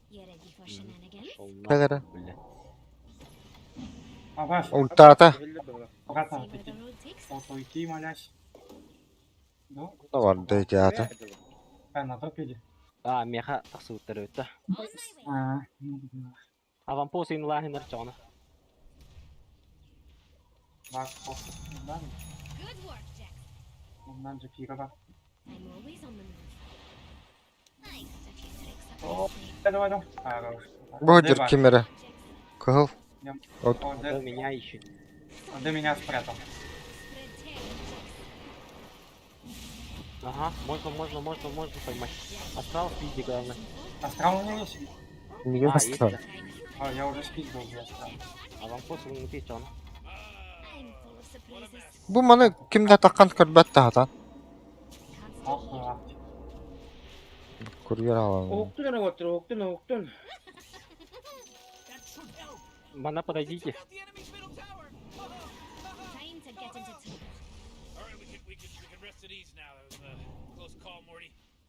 You ready for shenanigans? Kadar. Аваш, Ultata. обратно See where the road takes us. вот уйти, молясь. Ну, Ne vardı ki ata? на топ иди. Meha taqsuuttara ötta. On my way. Avampoos inulahinar chona. Бак, да, Good work, Jix. ondan önce Pira. I'm always on the move. Nice a few tricks up О, my sleeve. давай, давай. Хорош. Бодер Дева, kimere? Kıl. О, Кто меня ищет? Ты меня спрятал. Spread tail, Jix. Ага, можно поймать. Астрал в пизде, главное. Астрал у меня есть? Niye Есть, bastı? да. А, я уже спиздил уже астрал. Avampoos unuttu chona. I'm full of surprises. Bu mana kimde takan kırbatta hata? Can't stay Ох, here. ах. Kuryer alalım. Оқтун отыр, оқтун. Mana подойдите. Time to get into trouble.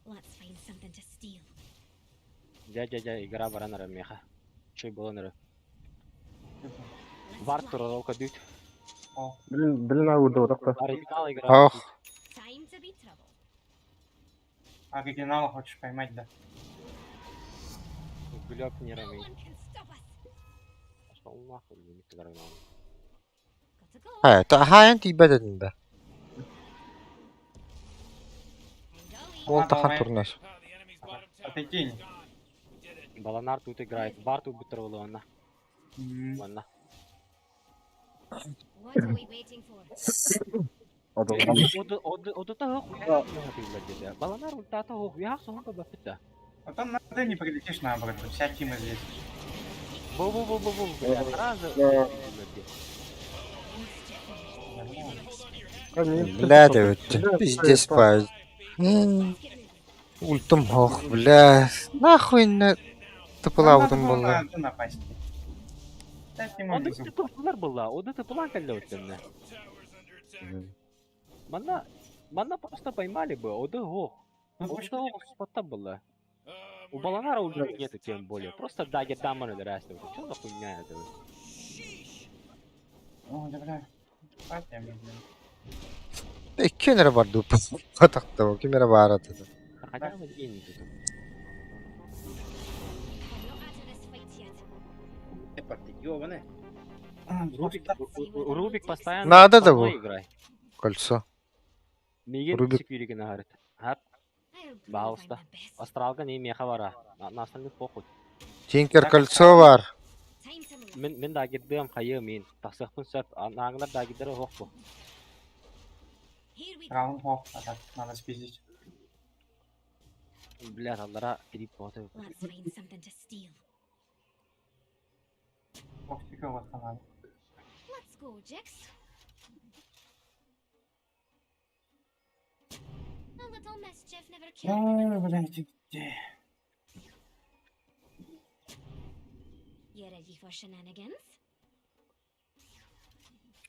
Let's find something to steal. Дядя, игра баранара меха. Чей болонара. Let's Вар fly. туралка дют. О, Bilin avda odakta. Оригинал игра. Ох. Time to be troubled. оригинал хочешь поймать, да? Гулёк не No рамей. one can stop us. Пошёл нахуй, не играю. Got to go. He, ta hayan tibe dedin be. I'm going. Ol takan давай. turnaş. Отойди. Баланар тут играет. Бар тут бутровал ванна. Ванна. What are we waiting for? Oda Ода хуя. Баланар ультата хуя, сон по бафита. Потом на Д не прилетишь наоборот. Вся тима здесь. Бу, блядь, сразу. Bля de öttü. Pizdes pay. Ultum hoch, bля. Нахуй на tıpılavdım Надо было bunlar. на Д напасть. Вся тима Ода внизу. тыпылар была, ода тыпылан калда өттемне. Манна просто поймали бы, ода гох. Ода гох спота была. У Баланара уже нету тем более. Просто дагер даманы дырастывают. Что за хуйня это? О, да бля. Спать я медленно. Kimere var dup. Patakta o. Kimere var atı. Хотя бы деньги тут. I'm not out of this fight yet. Эпарти, ёбаный. Рубик постоянно Надо со да мной bu. играй. Кольцо. Миген Рубик. секьюрити нахарит. Хап, I'll prove I'm Бауста. the best. Астралга не меха вара. На остальных похуй. Tinker kольцо var. Time to move. Мен дагердем хайы мен. Тасыхпын сөп. Нагындар дагердері хоқпу. Here we go. Раунд хоп. А так, надо спиздить. Блядь, аллара трип боты. Let's find something to steal. Ох, фига вот надо. Let's go, Jix. A little mischief never killed. Ой, блядь, где? You ready for shenanigans?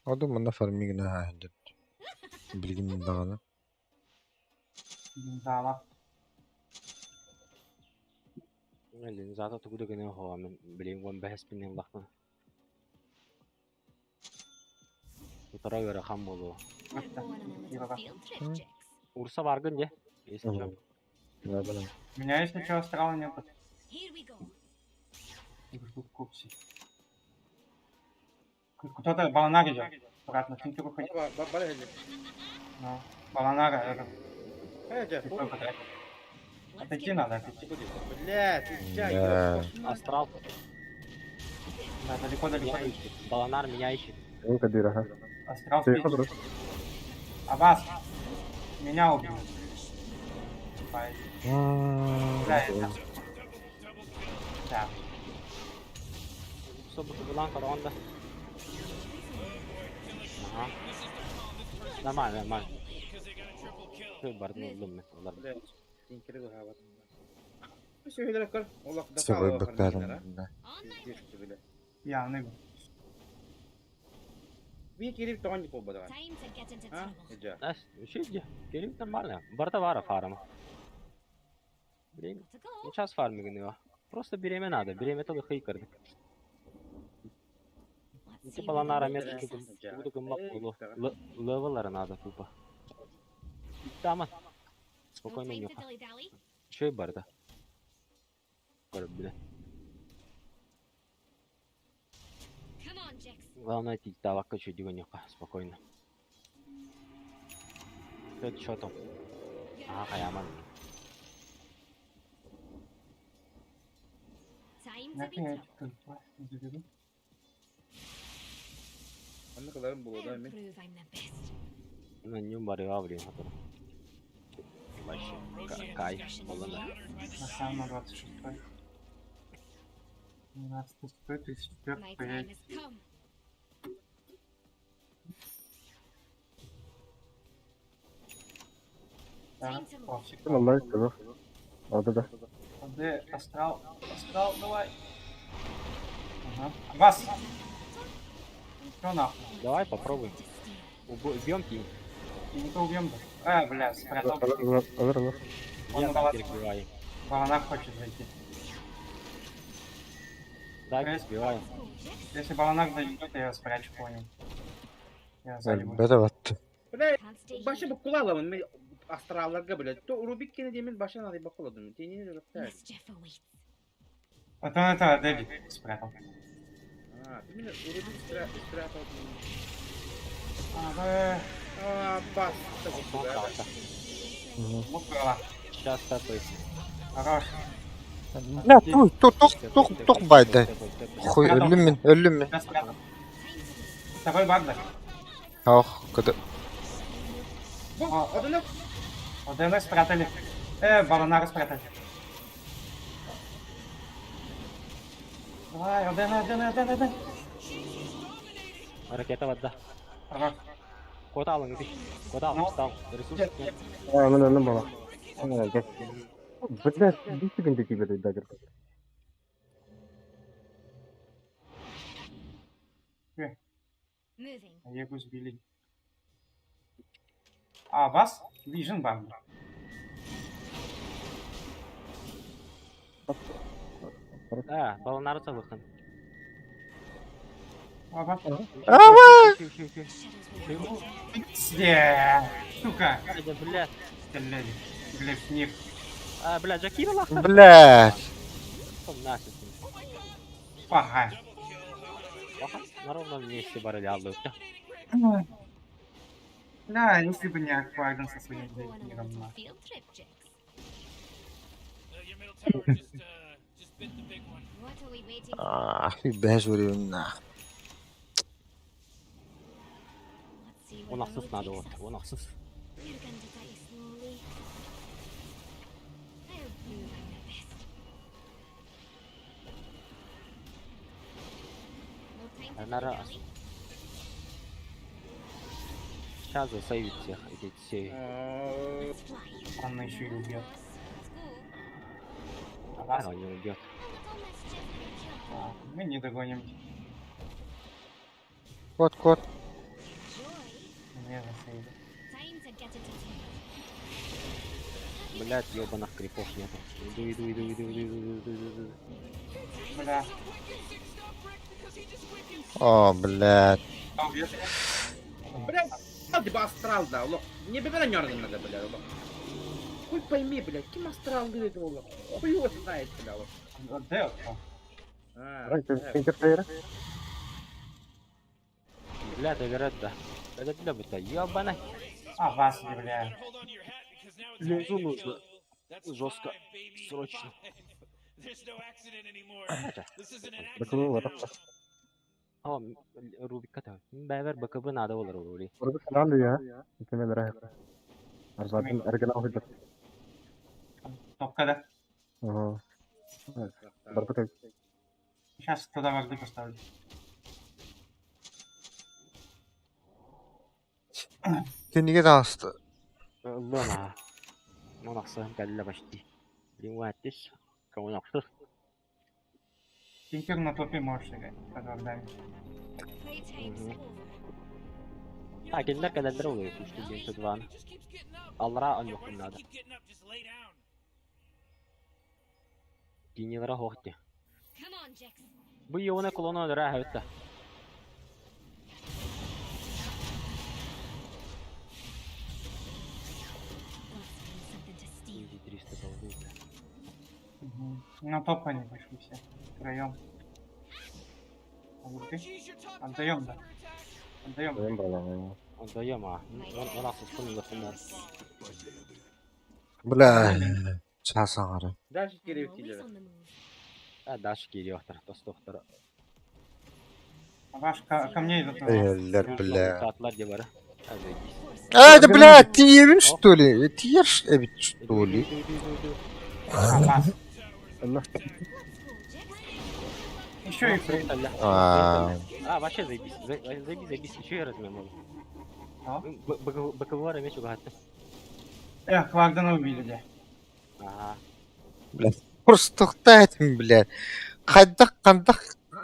O da bunda farmigine hahendir. Bilginin dağını. Да, ладно. Элин зато тугуда гэнэ хоо мен билин вон бэхэс пинэн лахна. Утара гэрэ хам болу. We're going on a little field trip, Jix. Урса баргын же. Если чё. У меня есть ничего астрала нету. Here we go. Тут купси. Кто-то Баланар идет. Аккуратно, Тинкер уходи. Барахали. Ну, Баланара, это... Эдя, Какой подряд? Let's Отойти get надо, отойти. Блядь, ты Да. тяги. Астрал. Да, далеко-далеко. Меня ищет. Баланар меня ищет. Эн Кадир, ага. Астрал Тихо, спит. брат. Аббас, меня убил. Ай, да, это. Да. Чтобы ты была коронда. Ага. Нормально, нормально. Ты барнулдum мен. Олар. Блядь, сен керек ғой хабар. Сөйлер көр. Олақ да Все қалуға выбыктарым. қармаңдар, Да. а? Ешті біле. Явный был. Bir kerip doğan gibi olmadı. Time to get into Ha? trouble. Ece. Знаешь, вообще керим нормально. Барда вара фарма. Блин, To go. не час фарминг его. Просто береме надо. Береме то хай кырды. Let's Эти see баланара what метки this is. буду гыммак булу. Левелары надо тупо. Таман. No Спокойно time не. to dilly-dally. Чё барда? Барда, бля. Come on, Jix. Главное идти давака чё диванёка. Спокойно. Это чё там? Ага, хаяман. Time to Я be trouble. опять заберу. Anne kadarım bu I'll oda emin. prove I'm the best. На нем барыга, блин, который. Вообще, кайф, балана. На самом 26-й. 12-й, 34-й, My time поедет. has come. Да, пофиг. Vallahi işte bak. Orada da. Ходы, астрал, астрал, давай. Ага. Вас! Что нахуй? Давай попробуем. Убьем кинь. И не убьем да? Бля, спрятал. Alır alır. Он Я на так баланах перебиваю. хочет зайти. Дай Есть. перебиваем. Если баланак зайдет, я спрячу, понял. Я сзади буду. Bede battı. Böyle Can't stay başı here. bu kulağlamın. Astrallarga böyle. To Rubik kene demin başına alayım bakuladım. Tenini de röpter. Mischief awaits. Вот он это Дэви спрятал. Ha, demin Rubik sprat aldım. Вы... Bastı bu Он be. как-то. Вот была. Сейчас такой. Хорош. Ya tok baydı. Хуй ölüm mü? Я спрятал. С тобой банда. Ah, kıdı. О, Adını вот ДНС спрятали. Баланара спрятали. Давай, ДНС. Ракета вода. Хорош. Код алın иди. Код al. Встал. Ресурс нет. Hemen önüm bana. Hemen gel. Блядь, bir sıkıntı böyle dagger. Moving. Егу сбили. А, вас? Вижен банда. Баланары салыкын. А, вас? Shadows will Сука. Блядь. Стреляли. Бля, в снег. Блядь, Джакира лах. Блядь. Нафиг. Пага. На ровном месте барыли алды. Да, если бы не Аквайден со своим go on a миром. little field trip, Jix. What are we waiting for? Ah, bir bez vuruyorum da. Let's see Он where the ахсыз road надо takes вот. us. Он ахсыз. We're going to die slowly. I'll prove I'm the best. No time to Она раз. dilly-dally. Сейчас засейвит всех эти все. Let's fly. Он еще и убьет. Let's go. А вас? Он не убьет. Little mischief will kill Мы не догоним. Kod. joy. Не засейвим. Time to get into trouble. Блядь, ёбаных крипов нету. Иду. Бля. О, блядь. А убьет? Блядь, hadi bu astral da oğlum. Niye bebeden yardım da böyle oğlum? Хуй пойми, блядь, kim astral dedi oğlum? Хуй его знает, блядь, oğlum. Дэл. Ha, Bırak evet. sen git yere. Бля, доверять, да. Это бля, будто ёбаный. А, вас, бля. Линзу нужно. Жестко. Срочно. Bakımı var. Ama Rubik kata. Beraber bakıbın adı olur oraya. Orada falan diyor ya. Mükemmel rahat. Zaten ergelen olacak. Топкада. Ага. Барбата. Сейчас туда варды поставлю. Teniga danstı. Lama. Monaksa galle başti. Ливатис. Кого нахуй? Тинкер на топе можешь играть. Подвергай. Playtime's over. Ha geller kadeller oluyor işte bir çocukların. Allah'a an yok bunlarda. Dinlere hoştu. Come on, Jax. Bu yoluna kullanıyor da hayatta. Let's find something to steal. 300 kaldı. На топ они пошли все. Втроем. Отдаем, да. Отдаем. Benim bağlamam. Ondayım ha. O nasıl sunumda sunlar. Bula. Çasanları. Даже I'm керев always тилер. on the move. Ha daş geliyor dost doktora. Ваш ко мне идут. Eller bula. Tatlar diye var. Hadi. Hadi bula. Tiyevin что ли? Тиеш evet что ли? Ага. Allah. Еще и при... Aa. Вообще заебись. Заебись. Еще я размем могу. А? Бокового меч угадать. Эх, Вагдана убили, да. Ага. Просто to'xtating, блядь. Qandaq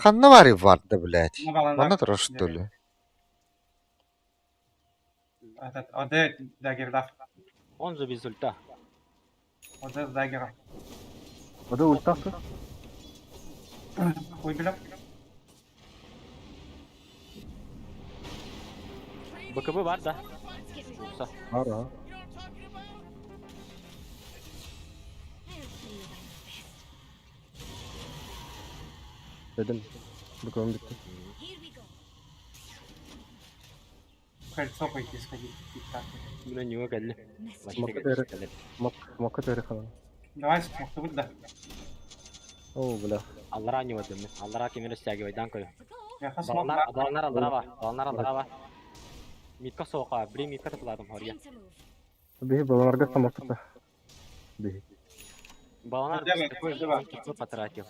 qanday vardı, блядь. Ну, баландар. Mana tur что ли? Этот, ОД Даггердав. Он же без ульта. ОД с Даггера. O da ulti attı. Выбили. Bakımı var da. Let's get moving. Yoksa. Var ha. I'll play you by my best. Dedim. Bakalım bitti. Here we go. Кольцо пойти сходить. Так. Buna niye geldi? Message. Başka Bakı geldi. Mokka töre kalan. Давай, смог ты да. Oo bula. Allah ranyo ödüm. Allah rakı mire siyagi vaydan koyu. To go. Я смог, да. Balonlar aldıra var. Balonlar aldıra var. Mitka soğuğa. Bir mitka tıkladım oraya. Time to move. Bihi babalarga samoktı. Bihi. Balonlar Давай, давай. tıklı потратил.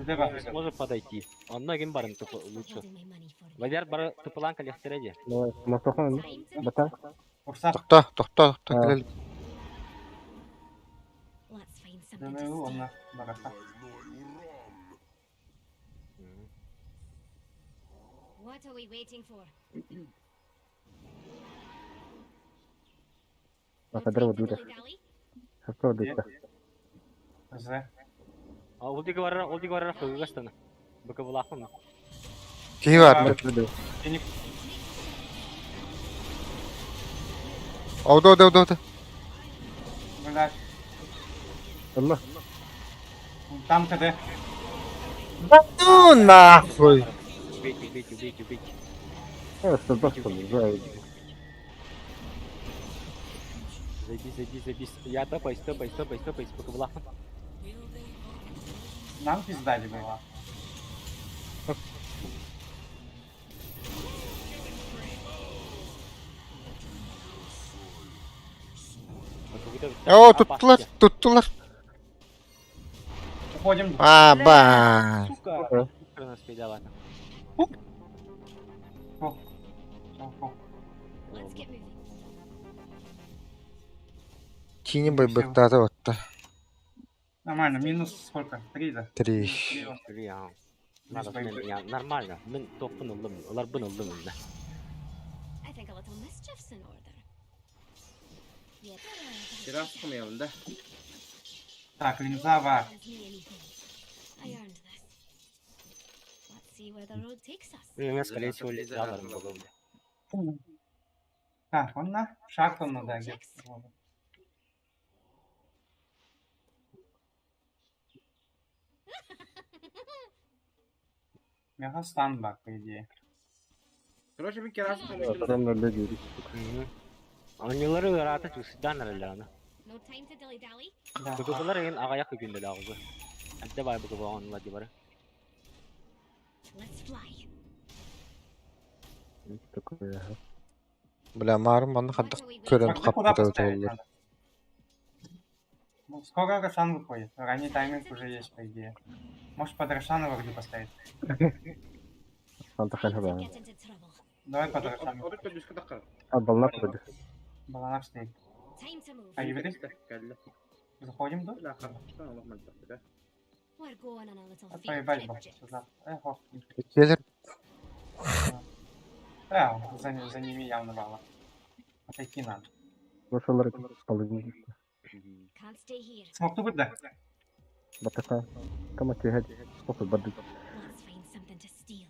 Давай. Может подойти. Он многим барым тупо лучше. Holding my money for you. Вадяр бары тупылан коллектореди. Давай. Мостахан. Time to Batan. Урса. To'xta, kelalik. Let's find something Да to ну его, он steal. на барака. What are we waiting for? Bakadar No wa time to duda. dilly-dally? Hafta wa duda. З. А улдиги варра хыгастана. Быка булахын. Ki var? Duda. Феник. Oldu. Блядь. Allah. Там КД. Ну нахуй. Убейте. Evet, bastım. Güzel. Забись. Я топаюсь. Быка булахын. Нам пизда была. Oo tuttular. Уходим. Aba. Сука. Ага. Хрена спидавата. Фу. Фу. Let's get moving. Kini bıktı otta. Нормально. Минус сколько? 3, да? 3. Ya. Нормально. Мен топун ылдым. Олар бын ылдым инде. I think a little mischief's in order. Yep. Biraz sıkmayalım da. Так, линза var. Means me anything. I earned this. Let's see where the road takes us. Мен скорее всего лезаларым болду. Так, он на шаг он надо. Мега стан бар, по идее. Короче, bir kere sıkmayalım. Adamlar ne diyor? Аньолары рата чусидан ралана. No time to dilly-dally. Да. Быгылар ен агаяк күндө дагы. Давай быка он лади бары. Let's fly. Такое, ага. Бля, марым аны What хаддык are we waiting көрөн Так ты куда каппыта поставить толлар. надо? Ну, скоро Рошан выходит. Ранний тайминг уже есть, по идее. Может, под Рошана вроде поставить? Санта Time хальха to баа. get into trouble. Давай под Рошана. Обед подушка такая. Балнар курдис. Баланар стоит. Time to move. А еврей? Калля. Заходим, да? لا خلاص والله ما انت كده. We're going on a little А field поебать trip, бы. Jix. Сюда. Ох. Келер. Да, за ними явно бала. Отойти надо. Ошолар половин. Can't stay here. Смог тут, да? Батака. Кама кехет. Похуй бады. Let's find something to steal.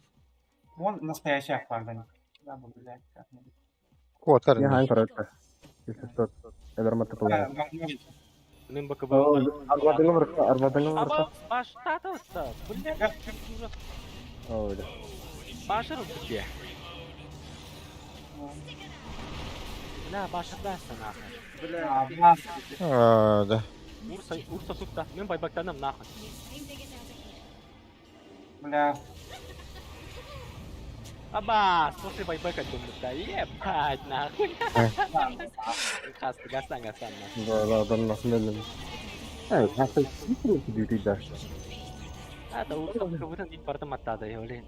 Вон настоящий аквардан. Да, бы, блядь, как-нибудь. О, Я тарин. хайн короче. Если что, Эдермат Да, тапала. Мен быка Арбадыңа вырса, арбадыңа вырса. Аба баштатылса. Бля, ужас. Ой, да. Башырып бите. Бля, башырдасың нахуй. А, да. Да. Урса сукта. Мен байбактанам нахуй. Time to get out of here. Бля. Аба, после байбака думаю, ебать нахуй. Хас, гасан. нахуй. Да, да, нас медленно. Эй, хасай, дьюти да. Это урса быка дит бардым аттады, блин.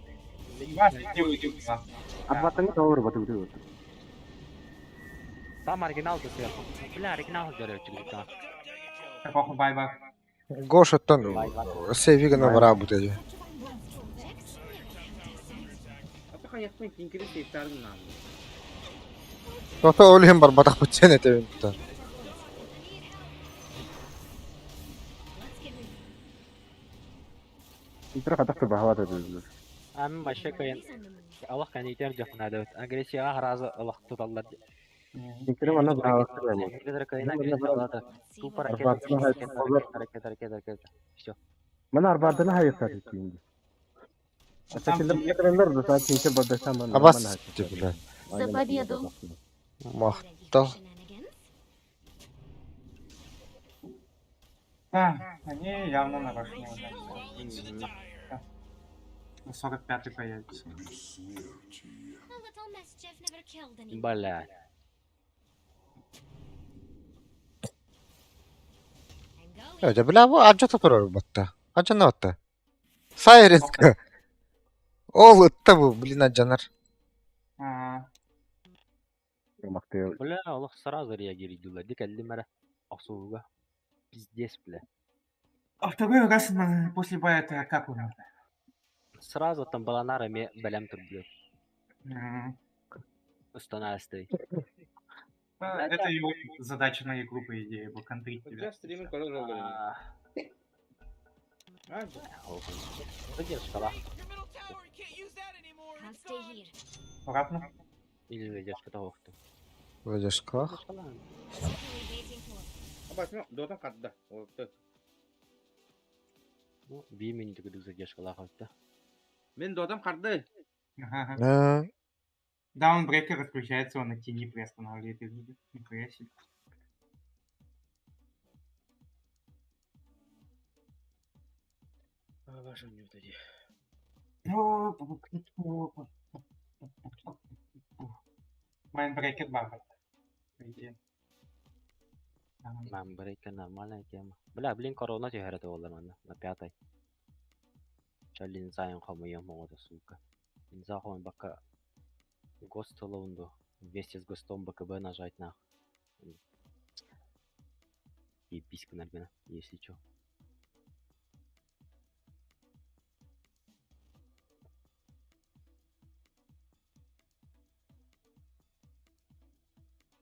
Вас делают дела. Арбатыңа тавыр баты үтү. Там оригинал да сверху. Бля, оригинал жарёт чигита. Какого байба? Гошоттон сейвигана варабутеди. А то хай яхтын кинкери сейфтардын нам. Тота олем бар батак бутсен этевинта. Let's get moving. Итра хатак бахавата дүү. Ам башы кайын. Police on the move. Allah kan итер жакына да. Агрессия разы Allah туталлар. Итра мана бахавата дүү. Лидер кайын агрессия алады. Let's see Тупар what hareket. Все. Мана арбадына хайыктар кийинди. Ачакилдер кетерлер да саат кинче бадасам мана. Абас бля. За победу. Махта. Shenanigans? Да, они явно нарушены уже. На 45-й появится. A little mischief never killed anyone. Бля. I'm going. Ya bля, bu acı tuturur batta. Acı ne batta? Sayriska. Ол ытта bu, блин, аджанар. А, Мактел. Бля, Allah сразу реагирует. Дик әллемәрә. Асууга. Пиздец, бля. А второй раз после боя это как умер? Сразу там баланарами бәләм тур, блядь. М, Устана стой. Это его задача на игру, по идее, его контрить тебя. Я стриминг колор rolları. Ha? Задержка, да. Can't stay here. Аккуратно. Или задержка того, кто. Выдержка. Задержка, да. What are we waiting for? Ama şimdi doğudan kattı. Oldu. Ну, времени тогда задержка лахалта. Ben doğudan kattı. Ага. Даунбрекер отключается, он на тени приостанавливает их. Нихуя себе. Ваша не утади. Майнбрекер баба. По идее. Ага. Мамбрейка нормальная тема. Бля, блин, корона тебе это олар манда. На 5-й. Чалин сайын хамыйым мода, сука. Нельзя хон бака ГОСТ лаунду. Вместе с ГОСТом БКБ нажать на. И писька наверное, если чё.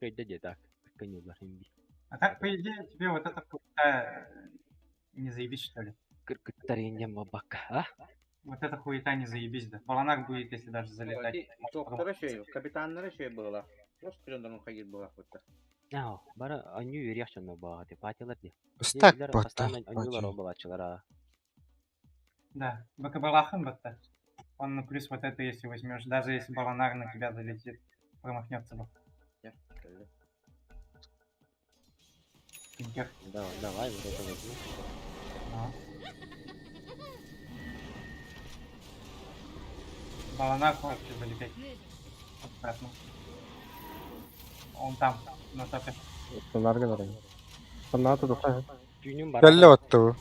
Где так? Конюлар имби. А так, по идее, тебе вот эта хуйта не заебись, что ли? Кыркыттарыйын бака, а? Вот эта хуйта не заебись, да. Баланак будет, если даже залетать. Doktora şey, kapitanlara şey bağla. Nasıl planların hayır bağla hatta. Ау, бара аню юрияхчанна баа деп айтылар де. Стак Елер бата. постоянно анюлар обалачылар. Да, БКБ-лахан бата. Он на плюс вот это, если возьмешь, даже если баланар на тебя залетит, промахнется бы. Ya, öyle. Кинкер. Давай, вот это возьми. Ага. Балана короче залететь. Обратно. Он там, на топе. Сценарий говорю. Санаты да. Түйінім бар Кәлле ағай. отту.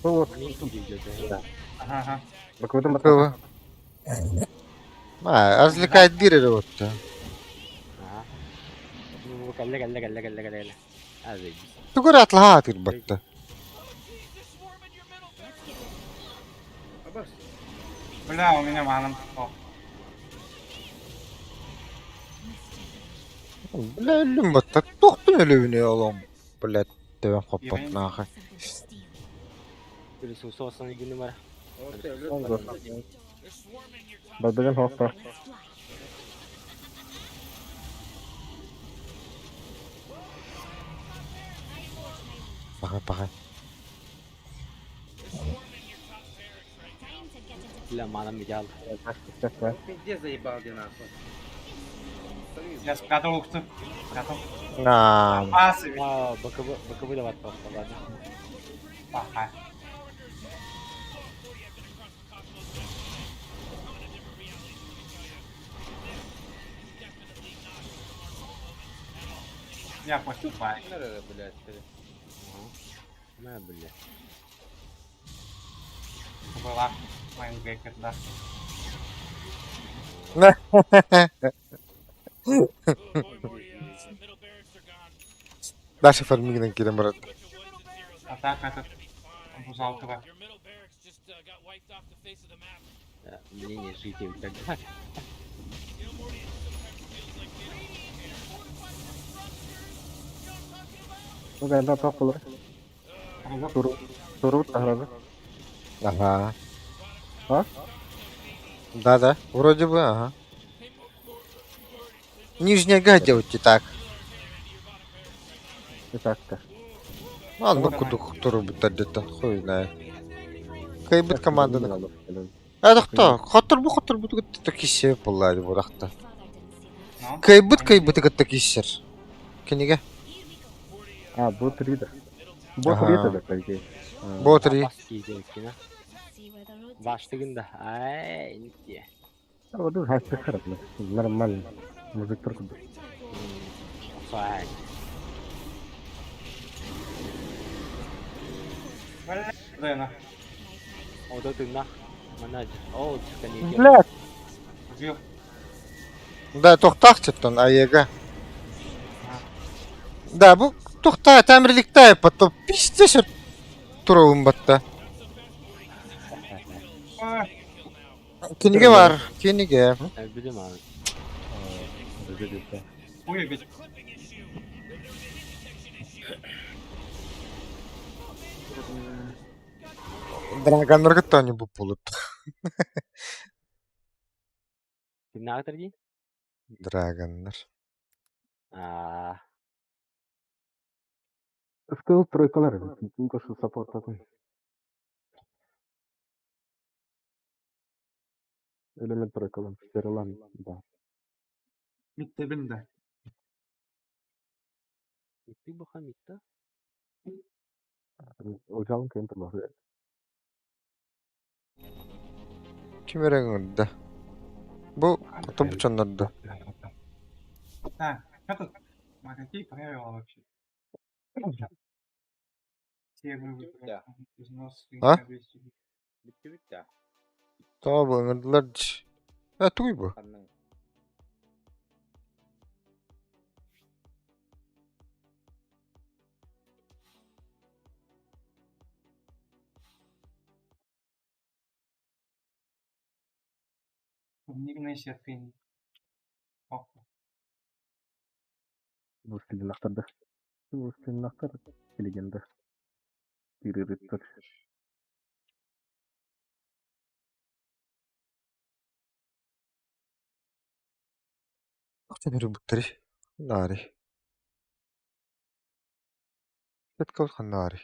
Вот. Мен кейдерді. Ага, ага. Бакудын бата. Кыва. Развлекает бирер отты. Ага. Ну, кәлле. Азай. Тугур атлаға атыр батты. Абас. Бля, у меня маном. О, Бля, өлім батты. Тоқтын өліміне олым. Бля, төбен қоппат нақы. Bir su soğusan günü var. Orta ölür. Oldu. Бадыгын хоста. Пахай. Bile manam bir aldı. Пиздец заебал где нахуй. я спрятал ухты. Спрятал. Наам. Пасы, Aa, bakıbı da var topladı. Ага. Я поступаю. Nerede блядь? Ne böyle? Была моим гейкер, да. Дальше фармингден келем барат. А так этот бузалкова. Мнение жителей и так далее. Ну да, топ булыр. Туру тахрады. Ага. А? Да. Вроде бы, ага. Нижняя гадя вот так. И так-то. А, ну куда туру бітер где-то. Хуй знает. Кайбыт команданы. Это кто? Хотыр бу гытта кисе буллады буракта. Ну, Кайбыт гытта кисер. Кенеге? А, бу 3 да. Бу Ага. 3 да, по идее. Ботри. See where the roads Başlığında. Ay, niye? Вот это хасты харапны. Нормально. Мужик только. Sahil. бля, Дэна. O da tırnak. Manacı. O çıkan Блядь. Убил. Да, тоқтақчыттан аяга. Да, бу тоқта тәмірлікті потом пиздеш тұрауын батта. А, Кенеге бар, кенеге. Bildim abi. Хуя ведь. Драгонларға тони бұл болып. Kim ne kadar değil? Драгонлар. Aa, Скилл тройкалар. Только что саппорт. Элемент тройкалар. Серлан, да. Миттебinde. bitti bakalım bitti. Ожалын кентер бар. Кемерен ұнды. Бұл құты бұчанларды. Так, что тут? А какие правила вообще? Все выводы. Да. Износ, А? агрессию. Bitti. Таа бұл ұңырдылар. Түгей бұл. Kanның. Турнирная сетка. Ох, Бу стилин актарды. Бу стилин актар. Легенда. Тириреттер. Ақтен өрі бұттыры. Нари. Бетка ұлқан нари.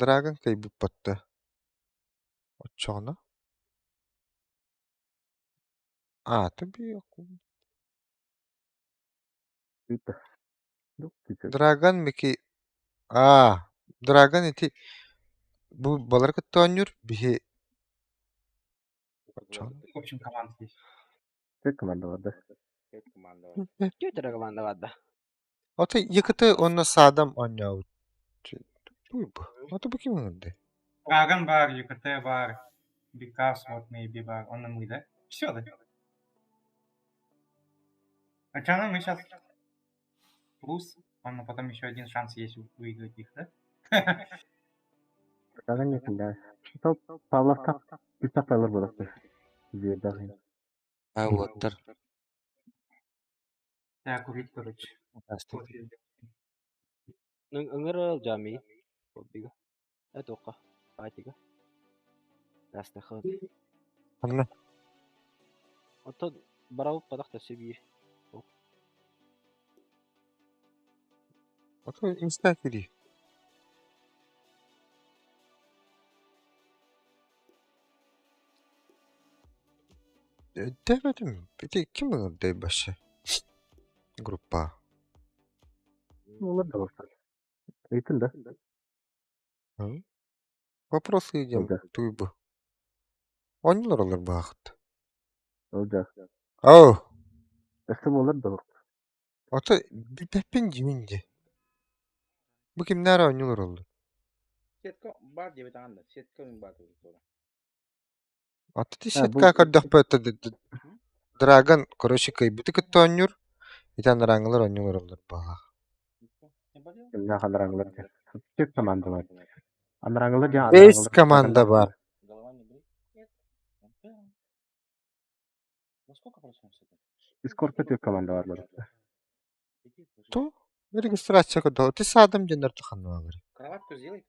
Драгон кай бұп батты. Отчағына. Түбі yok. Биtti. Yok, bitti. Драгон меки... Драгон ити... Bu balar kıttığınıyor. Bihi В общем, команд есть. Tek komanda vardı. Tek komanda var. Götüre komanda vardı. Ota yıkıtı onunla sağdam anyağı. Bu. Ota bu kim öldü? Dragon бар, ЮКТ бар, Бекас вот maybe бар. Он на мы, да? Все, да? А чё, мы сейчас плюс, он потом еще один шанс есть выиграть их, да? Dragon yakında. Top Pavlov'tan bir seferler burası. Bir daha. Ha, otlar. Да, курить, короче. Кофе. Ngırıl jami. Biga. Et oqa. Atiga. Dasta khad. Anla. Ota bravo padak ta sebi. Ota insta kiri. Demedim. Bir de kim öldü başı? Gruppa. Olur da olsa. Eğitim de. Hı? Вопросы идем. Olacak. Туйбу. Oynuyorlar olur bakıt. Olacak. Oh. Resim olur da olur. Ota bir pepin cimince. Bu kim nere oynuyorlar oldu? Сетка бар деп айтқанда. Сетка мен бар деп айтты. Ota di Ha, bu- setka kaddak pötte. Dragon. Короче, кайбıtı kıttı oynuyor. Bir tane ranglar oynuyorlar olur bakıt. Не болел? Şimdi Andranglar. Tek komanda var. Andranglar ya Beş komanda var. Голова не болит? Нет. Во сколько проснулся ты? Discord'da tek komanda var burası. То. Регистрация кодо. Ти садам жанар туханна бар. Кроватку сделай.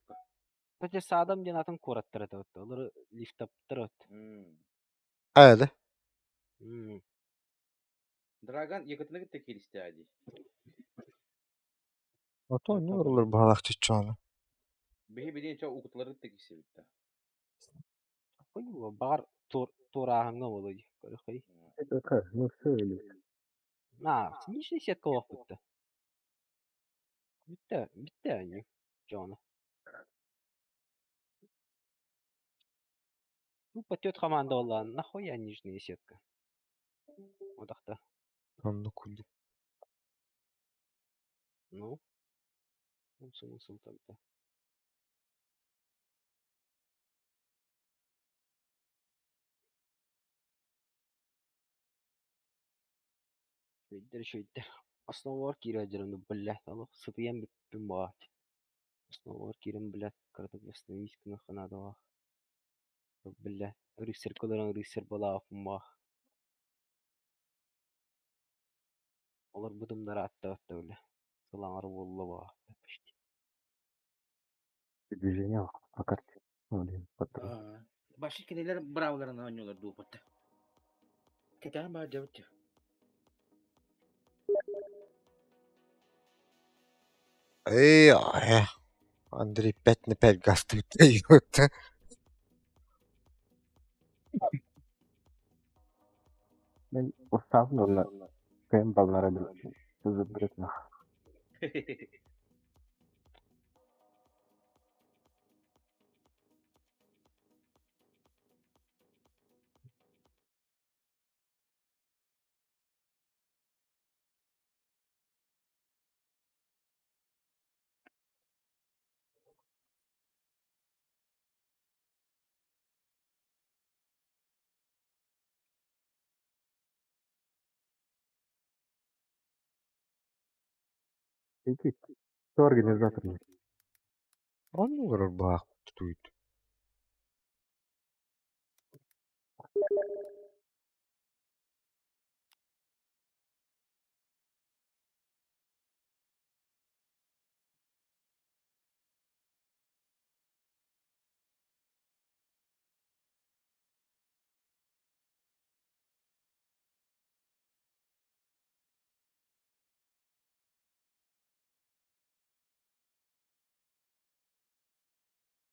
Pece sağdam cenatın kurattıra tavutta. Olur lift up'tır ot. Ayda. Драган екатыныгы текелисте ади. Ota oynuyor olur bakıt çiçeğini. Бехе беден ча укутлары текиси битта. Koy bu bağır turağına oluyor. Koy. Bakar. Nasıl öyle? Na, niçin setka vakti? Bitti yani. Canı. Bu patiyot komanda olan нахуя нижняя сетка? Odakta. Onu kuldu. Ну. Смысл тогда. Şöyle. Основа кирajırını billah Allah sıpıyan bittim bağat. Основа kirim billah kırtık ясный мискина ханада var. Billah. Rüksir kılaran rüksir bala afım var. Olur budumlar attı öyle. Sılanlar volla var. Движение var. Bakar. Öyle. Bakar. Баши кенелер брауларын ойнолар дуупатта. Кетен бар жабыт. Ey ay. Андрей 5/5 гастует. Ёпта. Ben Ustaf'ın onunla benim ballara bir sözü bırakma. Peki. Кто организатор? Oynuyorlar bakıt tuydu.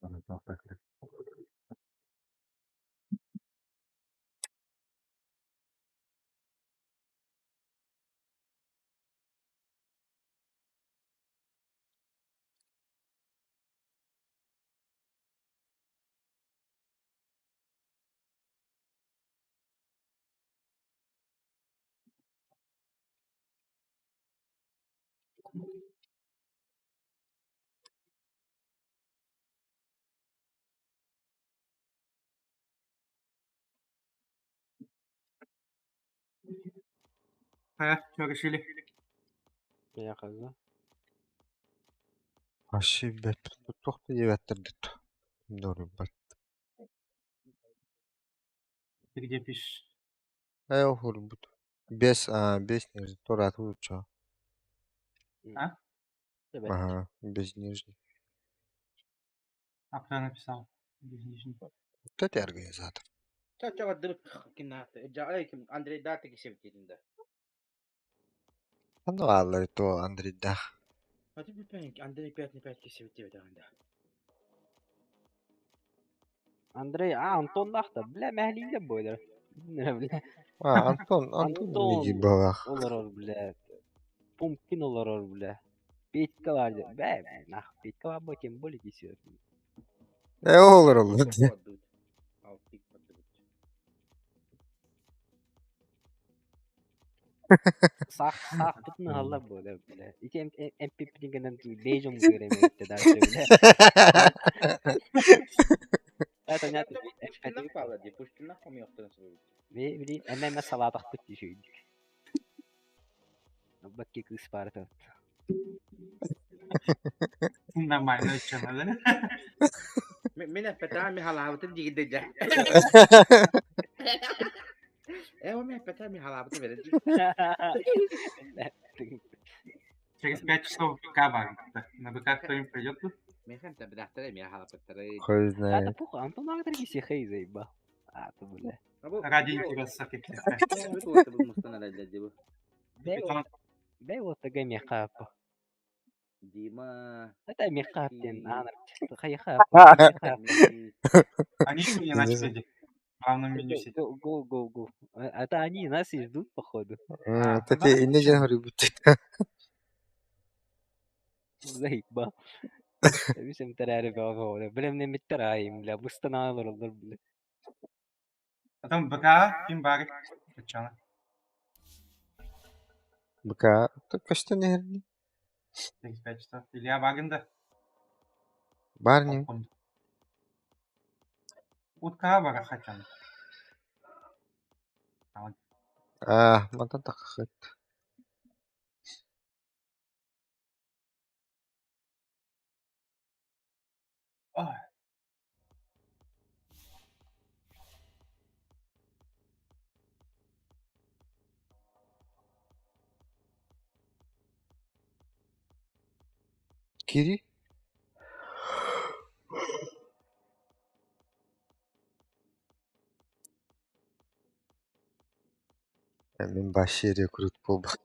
Организатор. Görüşelim. Ya kızı. Aşı bet toqta yevettirdik. Doğru bak. Bir gepiş. Ay hurbu. 5 nirji torat uça. Ha? Evet. Aha, 5 nirji. Akla написал. Безнижний. Tetergin zaten. Çaça var dırık kinahta. Aleyküm Andrei Dati ki sevdiğinde. Anda vallahi to Andrei da. Hadi bir ben Andrei Pet ki sevdiğinde. Andrei Anton da bile mehliyle boylar. Ne bile. Anton Anton neci bak. olur bile. Pumpkin olur bile. Petka vardı. Be nah Petka var bakayım böyle kesiyor. Olur Allah. Sağ bütün hala böyle bile. İki MPP'nin gelen Bejum göremekte derse bile. Evet oynatı. Puştunlak bağlı diye. Puştunlak mı yaptığını söylüyor. Ve bileyim emme salatak bitti şey. Bak ki kız Sparta. Нормально чанелы. Mine petami halavatı gidecek. O mehpetami halavatı verecek. Через 5 часов БК варит. На БК кто-нибудь придет тут? Mehpem tabi dahtara mi halavatı. Koyuz ne? هذا فوق Anton أقدر يسي خي زي با. بالله. Ради интереса каких-то. Evet o tabi mustanara dedi bu. ده هو تجمع خاب. Dima. Это мехап тен أنا خي خاب. Они не начали. В главном меню сидят. Go. Это они нас и ждут походу. Tete inne jan hurbu. Заебал. Bizim terörü bağlı. Bilemle mitterayım la. Bustana olur bile. Потом БК, им барит. Чё? Baka. Kaçta ne herni? Через 5 часов. Илья Ваганда. Barni. Утка бара хотям. Mantan takıt. Ой. Kiri. Min başı rekrut bu bak.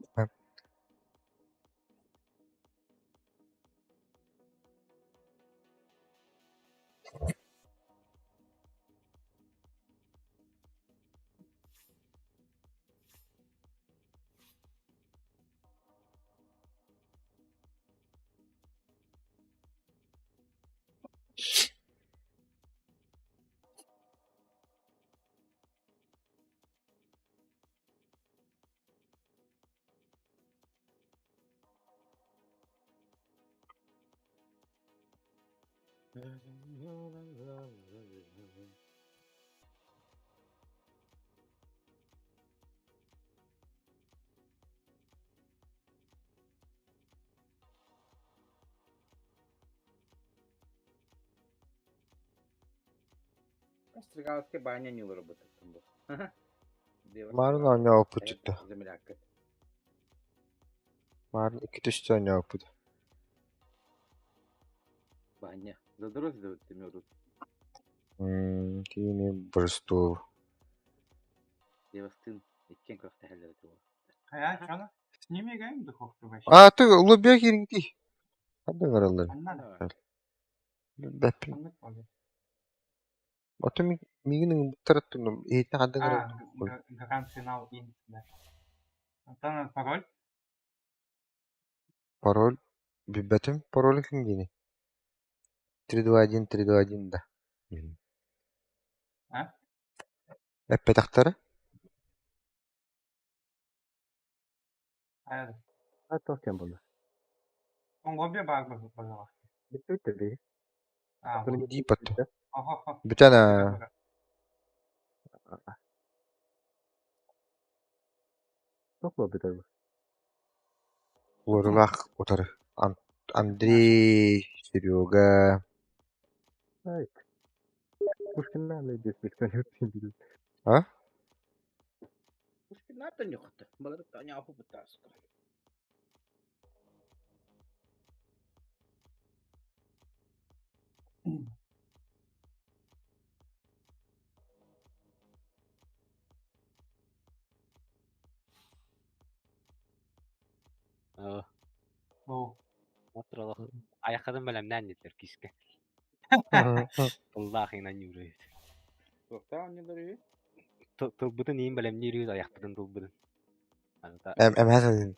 Стригаловская баня не выработает. Marun oyna oputtu. Землякка. Marun 2-3 oyna oputtu. Баня. Задрозливают ты мёрут. Kini burstu. Девастын. Иккен крафта хәлләре туа. Чё? С ними играем в духовку вообще? Ты лоббя girdi. Hadi karalar. Надо. Bapin. Oto miginin tarattunum. Eğitim hadi karalar. Гранд-финал Инт, да. Антон, пароль? Parol. Batim parolü kim gini? 3-2-1 da. А? Epe taktarı. Hayır. Hatta kim bunu? Он лобби баг был, пожалуйста. Bitti bir. Bunu deyip attı. Ого. Bir tane. Топло битер. Урулах утары. Андрей, Серега. Айт. Пушкин'den de destekten yürüteyim. А? Пушкин на то нюхта. Балар таня апу бутас. О, Отролох. Аяқадан бәлемнән нетер киске. Аллахынан юрый. Тоқта не дөрү. Тылбытын ең бәлемне йөрү аяқпытын тылбытын. Анда Әмәсәден.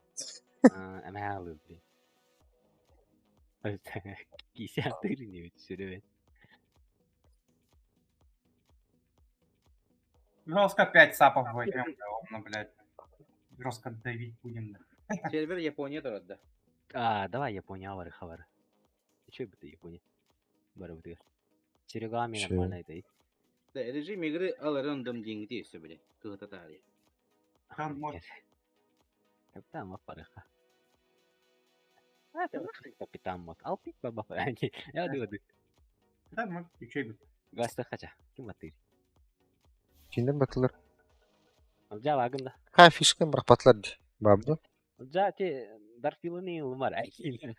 әмә алып. Кисе атыры не өтсүрөбет. жестко 5 сапов возьмем, да, ладно, блядь. Жестко давить будем, да. Сервер Япония дөрөддө. Давай Япония бары хабар. Че бите Япония? Бары бите. Серега мен Че? нормально айтай. Да, режим игры аларын дым деньги дейсі біле. Кыгыта тарih. Там, может, Капитан Мот барыха. Капитан Мот. Алпик баба. Я дыды. да, может, ключей бы. Гаста хача. Ким атыр? Кинден батылар. Алжа вагында. Ха фишкам рахпатлар ди. Бабды. Алжа те дарфилыны улмар. Айкин.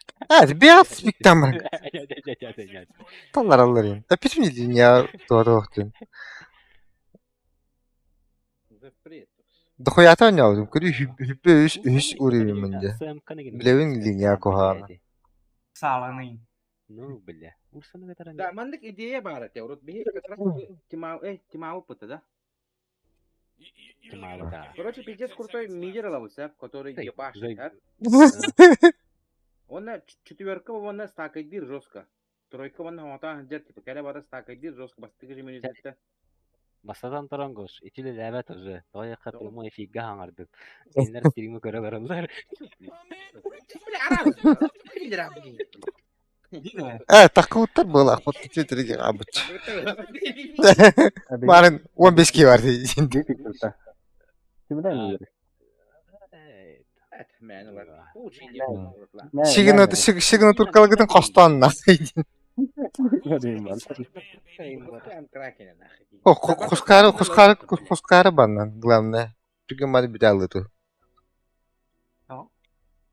Биат спиктам. Таллар аллар ен. Петим не линия туада вақтын. Дохуята не алдым. Күрі хүппе үш уровень менде. Білевин линия кохана. Саланый. Ну, бля. Урсаны катаран. Да, мандык идея бар эте. Урут бихи как раз тимау пыта, да? Тимау, да. Короче, пиздец крутой мидер ловится, который Эй, ебашит, Жень. Он на четверка, он на стакайдир жестко. Тройка, он на хота ханджер, типа, когда бара стакайдир жестко, бастыгы же минут. Басадан тарангош. Итиле ләбәт уже. Таяққа прямой эфирге хаңардык. Сендер стримі көрі барымдар. Бля, арабыз. Диде, Такуттар был ахмат тетриге абыч. Барын 15 ки бар дейін. Difficult'ta. Kimden mi yürü? Evet, meni var. Bu için Шигіно туркалыгытын костанына. Göreyim ben. О, хускары баннан, главное. Пригамады биталы ту. что?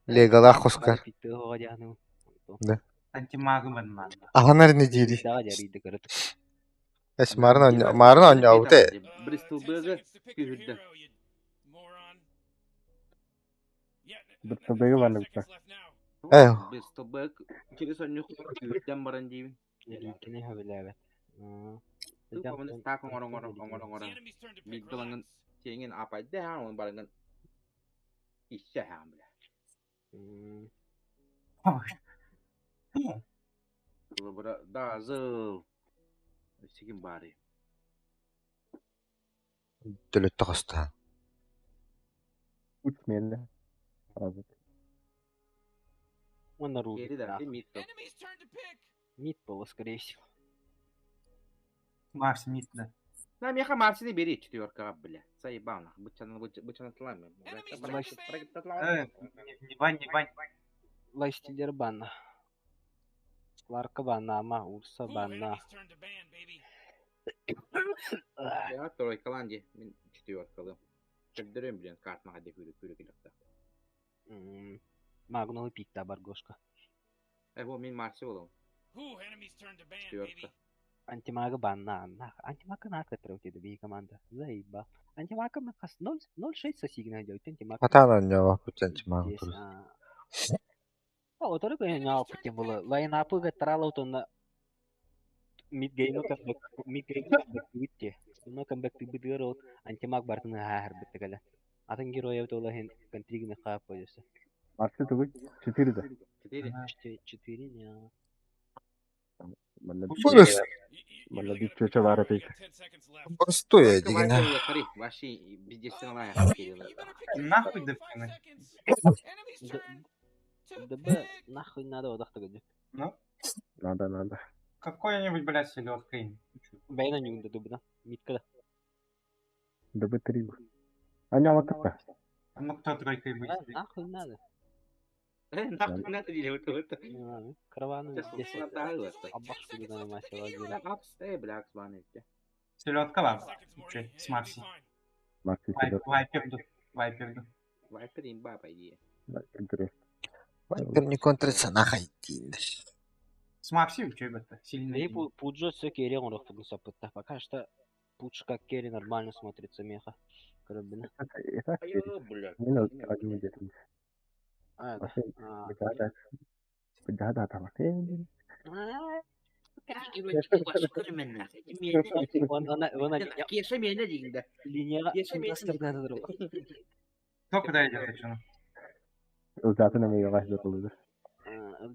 Легала хускар. Да. Антимагы банан. Ағанар не дейді. Дага жарыйды көріп. Эс марын оня ауты. Бристол Бэга, kühüldü. Bıttı beyi var ne bıttı. Bristol Bэг, через он нюх, kühüldü баран дейбин. Кене хабиләбәт. Ту команда стак оңорон. Биг долангын теңин апайды ха, он барангын. Ишсе ха бля. Бұл бара дазыл. Сигин бары. Төлөттü коста. Uçmayan Abi. Onlar Geri улыбка. de мид. Мид было, скорее всего. Марс Мит, да. Нам яха Марсини бери четверка, бля. Заебал нах. Бычана тлами. Не бань. Лайстилер банна. Ларка банна, ама Урса банна. Ya тройка ланди. Мен четверкалы. Çöldürüyorum biliyorsun kartına hadi hürü gülükte. Магнолы пикта бар гошка. Bu min Marsi oğlum. Четверка. Антимага банна. Антимага на который у тебя команда. Заеба. Антимага мы хас 0.6 сосигна делать. Антимага. Атана нього путенчі мағын Здесь, тұрыз. Отары көйіне путем было. Лайнапы гатарала утонна. Мидгейно камбэк битте. Но камбэк битгер ол антимаг бартын хахар биттегеле. Атын героя тола хен контригны хап коёсы. Marşı tuğu 4 de. 4 не. Bana bir çöçe var epey. Простое дегені. Смотри, вообще бездейственно лая. Нахуй да вкинуть. ДБ нахуй надо одахта гыды. Ну, Надо. какой-нибудь, блядь, селёдкой. Байна нюнда дубна. Миткада. Dıbı 3. Anne ama tıkla. Ну кто тройкой будет? Нахуй надо. Нахуй надо делать вот. Караваны Сейчас здесь. латаю это. Аббашку на массе Апс, бля, аксбаны. Селедка ладно. Чё, с Макси. Макси селедка. Вайперду. Вайперду. Вайпер имба, по идее. Да, интересно. Вайпер не контрится, нахай дейін. С Макси чё это? Сильный. И Пуджо все керри он рахтын сапытта. Пока что Пудж как керри нормально смотрится меха. Карабина. Это Ай, бля. минут один где-то. А, да. Вообще, А, бегада. Бегада там. Кеша меня дигда. линияға Кеша мен ұйымдастырды ғой. Кто куда идет, что? Zaten ama yavaş yapılır.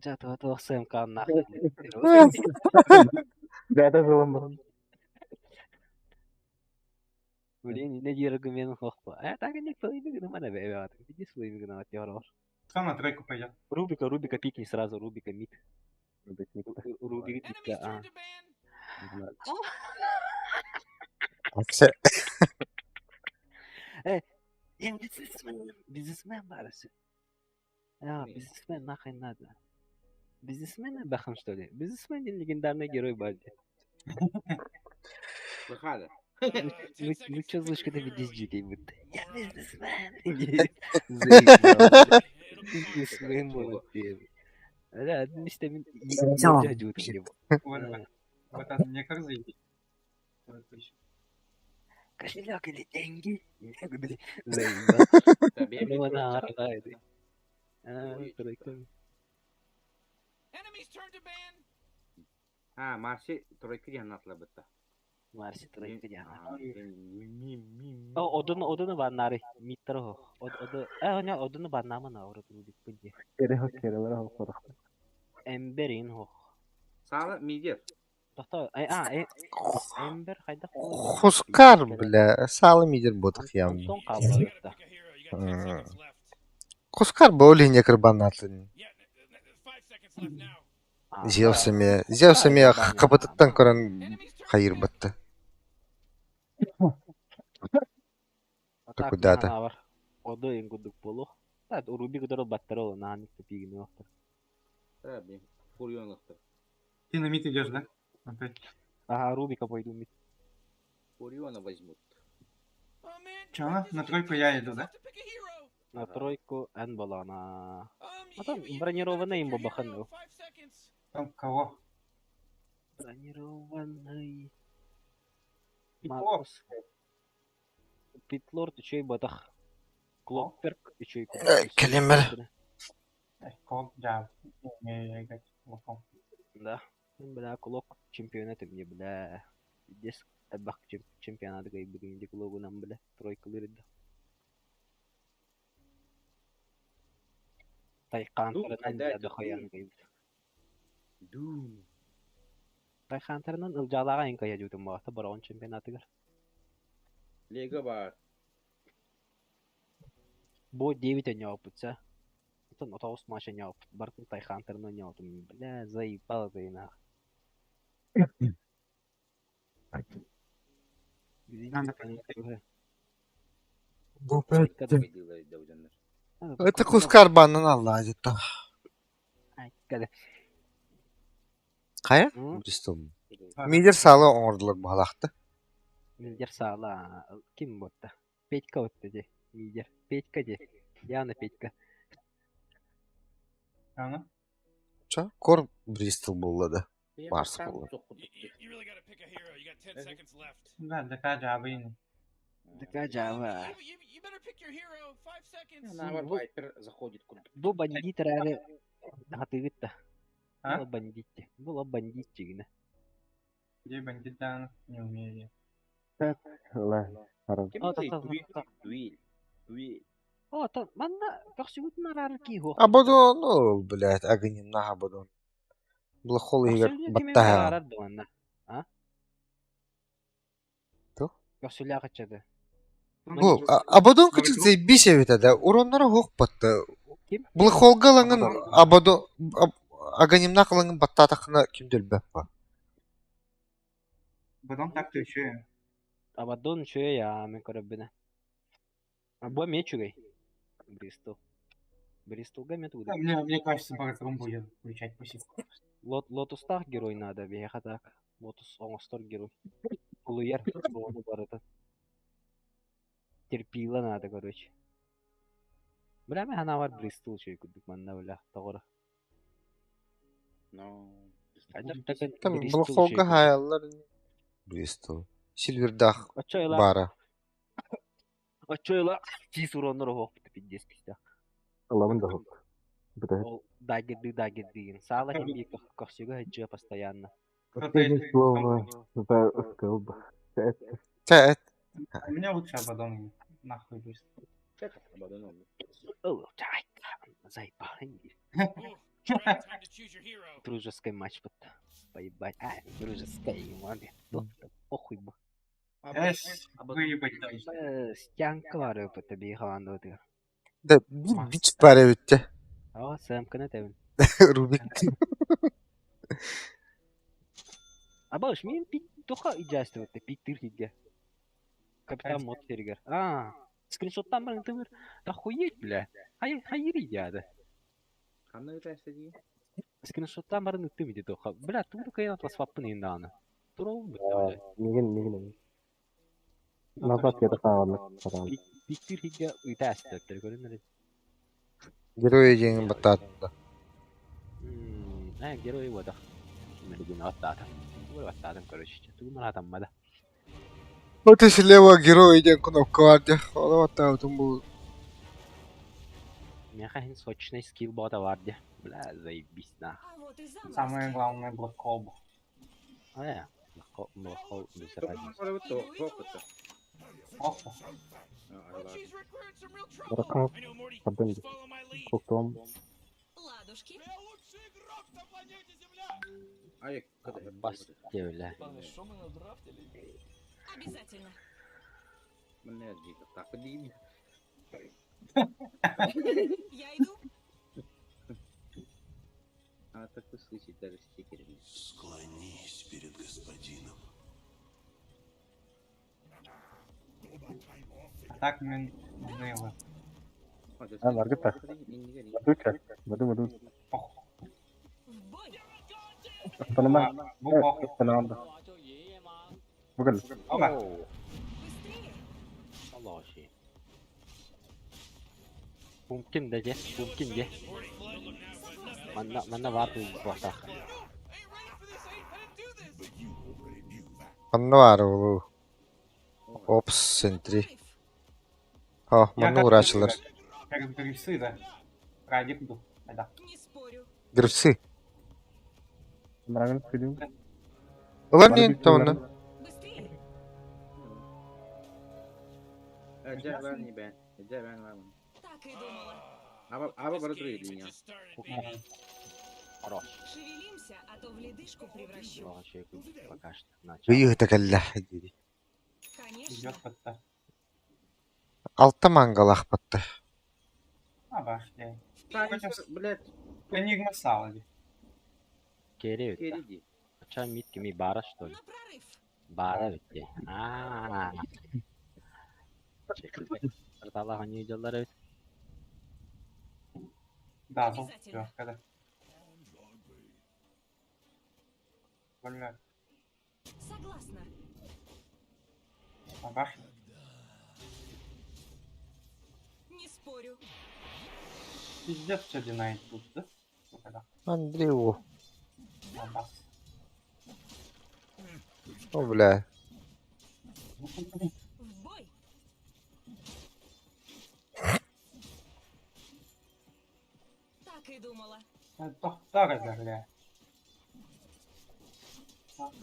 Жатып атып оксойм канына. Бәді жылым бұрын. Блин, не дирогу менің хоқпа. Так не плеймигіні мана бәйбе атым. Иди с плеймигіні ат явар бар. Кто на тройку пойдет? Рубика пикни сразу, Рубика мид. Рубик Рубик мидка, а. Аксе. Я бизнесмен барысы. Бизнесмен нахрен надо. Бизнесмен бахам что ли? Бизнесмен легендарный герой бади. Выхода. Ну чё слышь, когда видишь джики будто? Я бизнесмен. Бизнесмен молодец. Да, işte Вот это мне как заебись. Кошелек или деньги? Марси тройка yanatla bitti. Марси тройка яна. Odunu banları mitro. Odunu banamı na orada Rubik bunje. Kere hak kereler hak kodak. Emberin ho. Sağlı midir. Tohta Ember hayda Хускар, бля, салы мидер ботық ямды. Son kaldı da. Хускар боли не карбонатлы. Зевсами капытыттан көрін хайыр бітті. Куда-то. Odo yang guduk puluh. Tad Rubik udah battero nanik tepigini waktu. Tabii. Furionluktır. Ты на мид идешь, да? Опять. Ага, Рубика пойду мид. Фуриона возьмут. Чё, на тройку я иду, да? На тройку Н была на... А там бронированный им бабаханул. Там кого? Бронированный... Петлор. Питлор, ты чей батах? Клокперк, ты чей? Келемер. Кого? Да. Не играть. Локом. Да. Бля, Клок чемпионаты мне, бля. Здесь табак чемпионаты гай бүгінде Клогу нам, бля. Тройка лырды. Тайқантарынан дәді қаян гай. Тайқантарынан ылжалаға ең қая жүйтім бағыты барауын чемпионаты гар. Лего бар. Бо 9 не опытся. Это на того матча не опыт. Бартын Тайхантерно не опыт. Бля, заебал ты нах. Это Хускар банан алладит. Қая? Бристол. Мидер салы оңырдылар бағалақты. Мидер сала. Ким ботта? Петька отты де. Мидер. Петька де. Яна Петька. Ана? Ча? Кор Бристол болды да. Барс болды. Да, такая жабы. Такая жава. Вайпер заходит куда. Бұл бандит рәрі қатығытта. А? Бұл бандит. Бұл бандит жегіне. Где бандит, да, не умею. Ла, харам. Дуэль. О, то манна көксігіттін арары кей хоқ. Абадон, ну, блядь, агынем на абадон. Бұл холы егер баттаға. Көксілі ағытшады. Бұл, абадон кычык заебись әвет да. Уронлары хоқ батты. Ким? Бұл холға лаңын абадон, агынем на қылыңын баттатақына кімдел бәп ба? Потом так-то еще. Абадон чөе я, мен көріп біні. Бұл ме чүгей? Бристол. Бристол гамет Да, мне кажется, Баратрум будет включать пассивку. Лотустах герой надо, беха так. Лотус оңостор герой. Кулуяр, оны барыты. Терпила надо, короче. Бля, мен ана бар Бристол чөй күдік манна бля, тоғыры. Но... Ажак такын Там Бристол блохолга чөй күдік. хаяллар. Бристол. Сильвердах Очойла, бара. очойла. Чиз уроннор оғық біті пиндес пистақ. Алабын да хот. Бите. Ол дагердыгин. Сала кем бейк көхсігі хеджі постоянно. Последнее слово за скилб. Тәәт. Мне лучше Абадон нахуй Бристол. Это Абадон. О, чай. Заебал. Дружеский матч вот. Поебать. Дружеский, ладно. Похуй бы. Эс, выебать дальше. Стянка var öpütte bir havanda ötüyor. Да bir biç bare bitti. Aa semkine tevin. Rubik. Абаш мен пик тоха ижасты өтті. Пиктір хиге. Капитан мод терігер. Скриншоттан барың тымыр. Охуеть, бля. Хайыр идеяды. Қандай рәседі? Скриншоттан барың үттім иде тоха. Бля, туры кайын атлас фаппын енді аны. Тура ол бітті, бля. Мигин. Назад кеді қағаны. Пиктір хиге үйті әсті өттір көрінер. Герои жеңін баттатында. Герой вода. Мелигин аттатым. Ой, аттатым, короче. Тугумар атаммада. Вот и слева герои жеңін кнопка бар де. Ола баттатым бұл. Мяха хин сочный скилл бота var де. Бля, заебись на. А вот и замок. Самое главное блокколб. Блокхол без Что разницы. там то? Опыта. Опа. Ладно. Ракан. Подымди. Куктом. Ладушки. Ай, когда я Басте, бля. Обязательно. Мне дико. Так, подъебни. Я иду. А так услышать даже стикеры. Склонись перед господином. А так мен нылы. Ларгы так. Баду. В бой. Танымай. Бұл похуй. Танымды. Бүгін. Опа. Быстрее. Allah'ı. Mümkün de je, mümkün je. Manna var bu vakta. Қанны бар ол. Опс, сентри. О, мұны урачылар. Перед грифсы, да? Радик был. Да. Не спорю. Грифсы. Мырағын сөйлеу. Олар нен тауына? Быстрее. Джабан не бен. Джабан ладно. Так и думала. Аба баратру меня. Хорош. Шевелимся, а то в ледышку превращу. Allah'ı şey пока что. Начал. Бүйі тәкәлләх деді. Конечно. Идет подта. Алтта маңғалақ батты. Обошли. Блядь, Энигма Салади. Geri ötte. впереди. Açan mit kimi bara что ли? На прорыв. Bara ötte. Allah'ın yüceleri ötte. Да, был. Обязательно. Всё, когда. Бля, Согласна. обошли. Не спорю. Пиздец, все динает тут, да? Сука, да. Андрей, Абас. о, бля. В бой. Так и думала. Доктора, бля.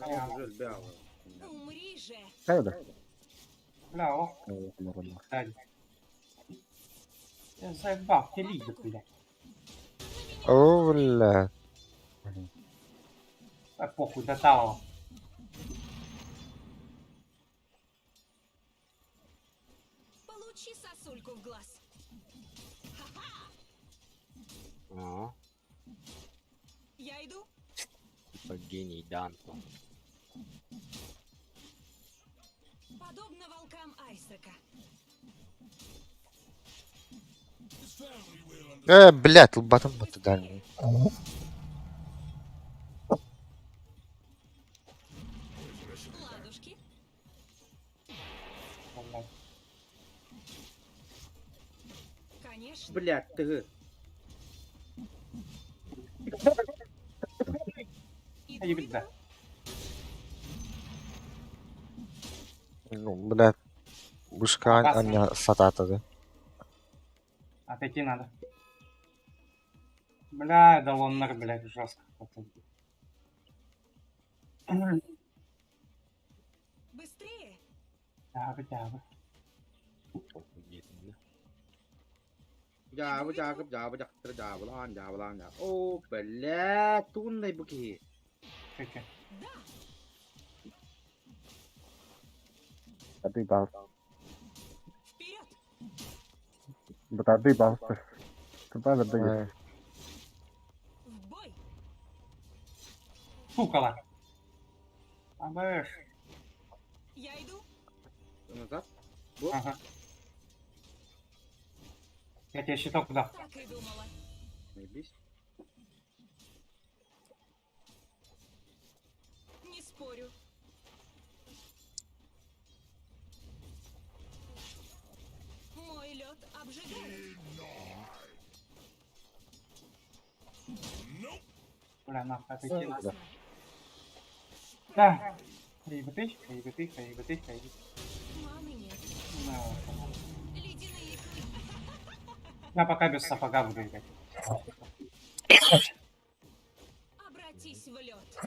Я уже сбял. Умри же. Қайда? Бля, о, кстати. Я заебал, ты лидер, бля. О, бля. А похуй, до талого. Получи сосульку в глаз. Aa, Я иду. tипа гений Данто. Подобно волкам Айсека. Блядь, лбатом баты дальний. Ладушки. Блядь. Конечно. Блядь, ты. Ебать, да. Ну, блядь. Вышка Опасно. меня сатата, да? Отойти надо. Бля, да лоннер, блядь, жестко. Быстрее. Тябы. Java, Java, Java, Java, Java, lan, Java, lan, Java. Oh, блядь, тунный буки. Чё-чё. Тады бас. Вперед. Тады бас. Туда выдает. В бой. Сукала. Абэш. Я иду. Назад. Ага. Я тебе щиток дал. Так и думала. Наебись. Не спорю. Мой лед обжигает. Бля, нахуй, отойти надо. Согласна. Да. Хаебатыч. Маны нет. Ледяные клыки. Я пока без сапога буду играть. Обратись в лед.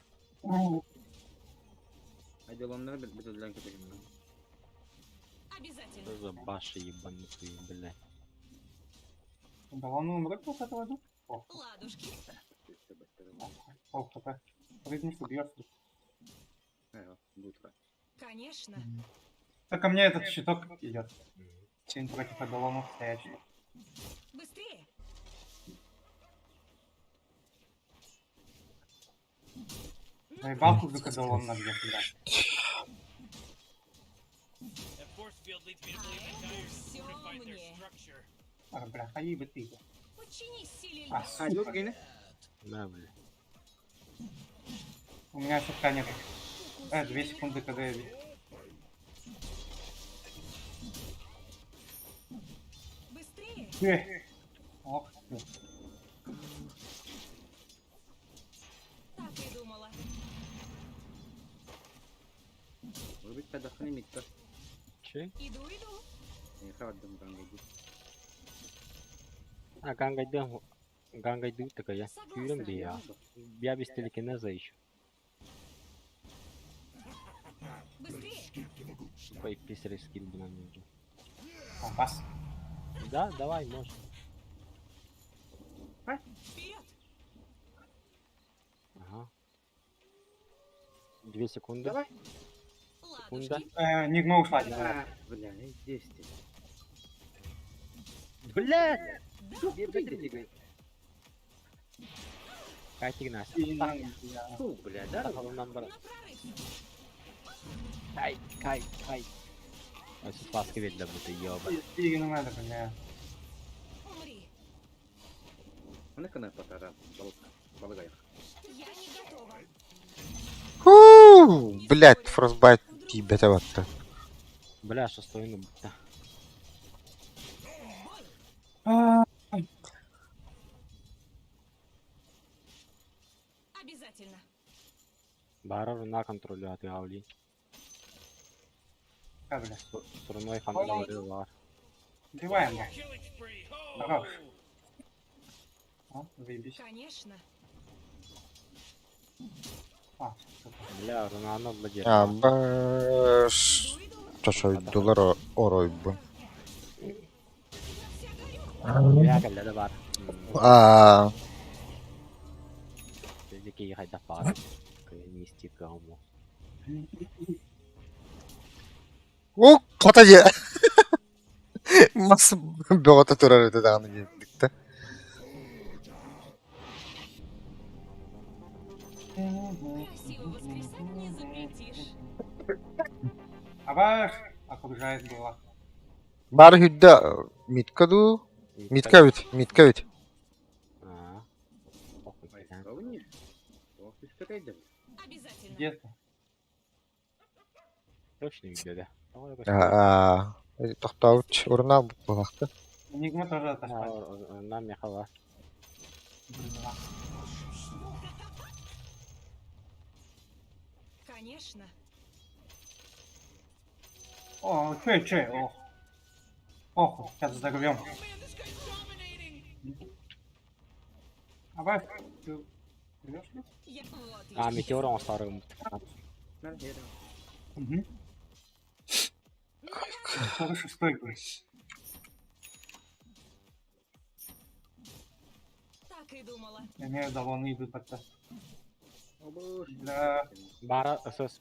Айди лоннер, без отделянки почему. Обязательно. Что за баши ебанутые, блядь. Да он умрет после этого, да? Ладушки. О, хп. Прыгнешь, убьешь. Бутра. Конечно. Так ко мне этот щиток идет. Тень против адалонов стоящий. Быстрее. Заебал кубик адалон на где сюда. Все мне. А, бля, хаиба ты. Подчинись силе А, льда. Айди сука. гейне. Да, блядь. У меня щитка нет. 2 секунды, когда я вижу. Быстрее. Ох ты. Так и думала. Рубит педахни митта. Че? Иду. Не хавадым гангайди. А, гангайды такая я. Күйрем де я. Я без телекинеза еще. Быстрее. По писарь скилл бы нам нужен. Опас. Да, давай, можно. Вперед. Ага. 2 секунды. Давай. Секунда. Нигма ушла. Бля, здесь ты. Блядь! Кайтик нас. Фу, бля, да? Сахалından bırak. На прорыв. Kay. Ось паски ведь будто ёба. Стигину надо, бля. Умри. Она канал потара. Балагай. Я не готова. Блядь, фростбайт ебет вот-то. Бля, шестой ну будто. Обязательно. Бары на контролю от Аули. А, бля. Сурной контролю var. Убиваем, бля. Хорош. А, заебись. Конечно. А, сука. Бля, Ронано владеет. Баш. Чашой доллара орой бы. Ya gel de var. Здесь хайда пар. Нести кому. О, катаje. Мас бөгөтө турар эте дагы дедикте. Красиво воскресать не запретишь. Абаш окружает было. Бары хүддө миткаду Мидка бит. А. Охуй, А вы не? Ох, ты что рейдер? Обязательно. Где-то. Точно видеода. Тоқтауыч орын алып бұлақты. Энигма тоже отошла. Нам яхала. Конечно. О, че, ох. Ох, сейчас взорвем. Абай, ты живешь ли? Вот А, метеор он старый. Угу. Хороший стойкий. так и думала. Имею давно идут как-то. О боже. Да. Бара söz.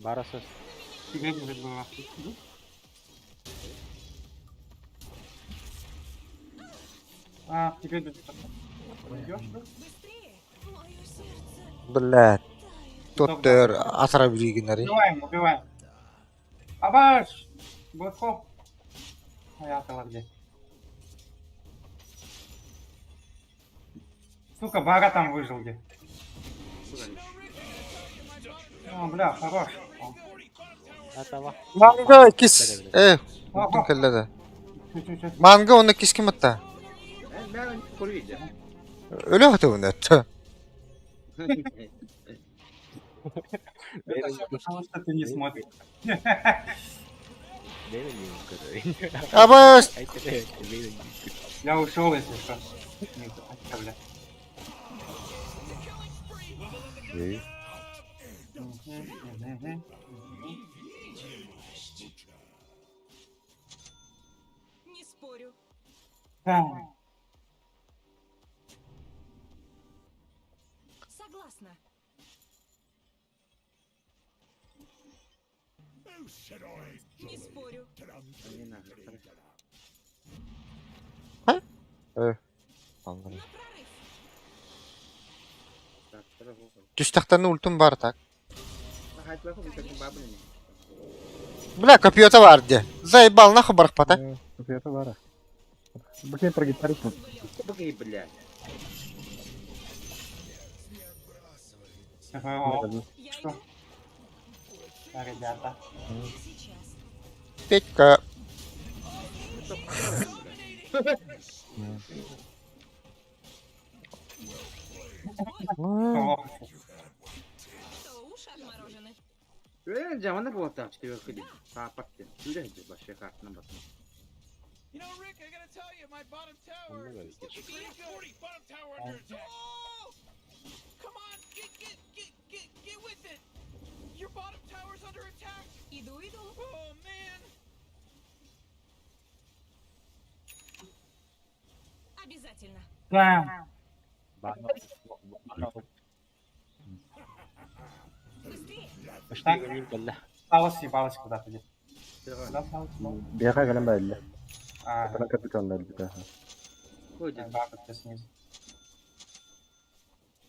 Тебе бежит было. А, тебе бежит. Идешь, да? Быстрее. Мое сердце. Блядь. Тоттер асыра билгенери. Убиваем. Абаш! Быхо. Аятова где? Сука, Бара там выжил где? О, бля, хорош. Этого. Манга кис. Bütün kellede. Чуть-чуть. Manga onu kis kim attı? Да, курите. Öyle hatı onu attı. Потому что ты не смотришь. Абас. Я ушел, если что. Не, а, бля. Не спорю. Согласна. Не спорю. Не надо. Anladım. На прорыв. Так, сразу. Düz taxtanın ultum var tak. Ага, это вы как бабли. Бля, копьё-то варди. Заебал, нахуй барахпата. Это вара. Блин, про гитарист. Богей, блядь. Я Что? иду Ребята. сейчас. Петька. Что, уши отморожены? Jamana bu hafta işte yok edin. Sağ pattı. Öyle hadi başka kartına bakma. You know, Rick, I gotta tell you, my bottom tower. Pretty good. Bottom tower under attack. Oh! Come on, get with it. Your bottom tower's under attack. Иду. Oh man. Обязательно. Да. Быстрее. Балась куда-то где. Куда сталось? Беха гелен belli. А, Sana kapitonlar bir daha. Ходит. бабка снизу.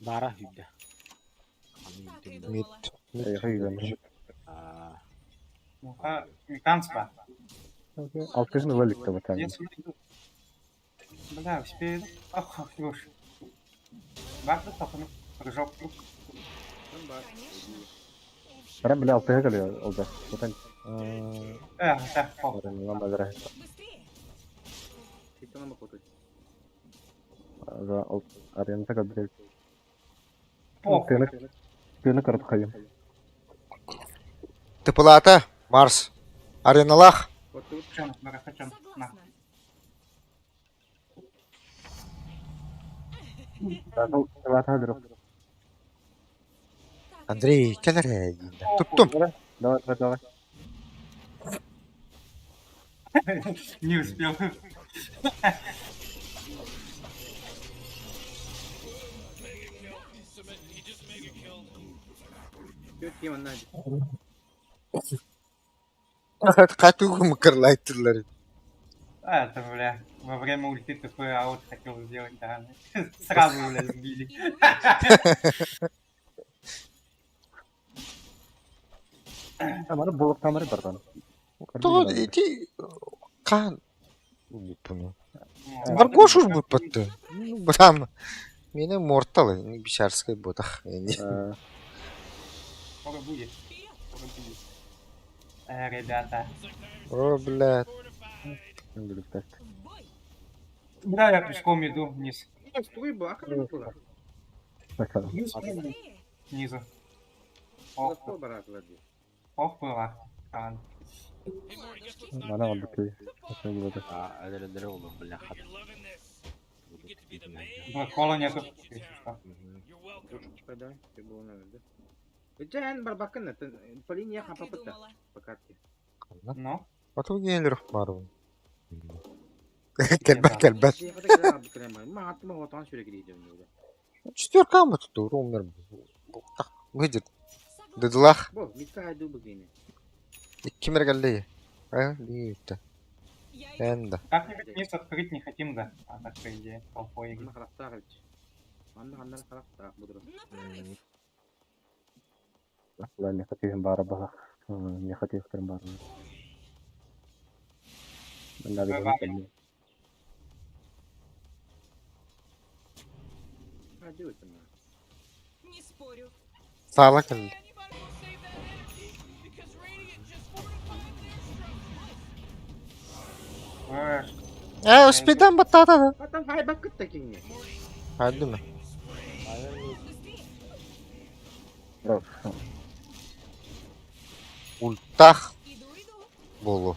Бара hüdde. Так и Mid. думала. Beyha gidelim. Ну-ка, американцы. Alt kısmı böyle gitti bu tane. Где сюда идут? Бля, успею. Ах, хорош. Бабка топануp. Прыжок. Bana bile altıya geliyor olacak. Zaten Так, пол. öğrenmem lazım. Быстрее. Ты нам покутать. Arayana kadar direkt. Пол. Tığını kırıp kayım. Тыпылата. Марс. Ареналах. Вот тут. Хочу. На. Согласна. Zaten hazır. Андрей, келere. Туттум. Давай. Не успел. Чуть его надо. Катугу мыкырлайтырлар. Это, бля, во время ульты такой аут хотел сделать, да. Сразу, бля, сбили. Bana buluk tamarı var bana. То эти кан. Bunu. Баргош уж будет потты. Бram. Мені морталы, не бичарской ботах. Скоро будет. Скоро будет. Ребята. О, блядь. Да, я пешком иду вниз. Стой, баха, не было. Вниз, снизу. Ох, Кто барак влади? ох, была. Ан. Mana oldu köy. Nasıl burada? Әдірі олы, бля, хат. Бракола нету. если что. Подай, ты был надо. Джан барбакан, по линии хапа по карте. Ну, Ату гейлер бар bu. Kelbet kelbet. Мат, мы вот он сюда гридем. Четверка mı tuttu? Rumlar bu. Tak, выйдет. Dıdılah. Бо, миска иду богиня. İki mer geldi. Ha, iyi gitti. Ben de. как-нибудь вниз открыть не хотим, да? А так, по идее, толпой игры. Ана характар. Ана характар будру. Lah ne katayım bari bak. Ne katayım bari. Ben de bir А делай это на. Не спорю. Sağla geldi. Uspiden batata da. А там хай бакыт такие не. Hadi mi? Ultah. Bolu.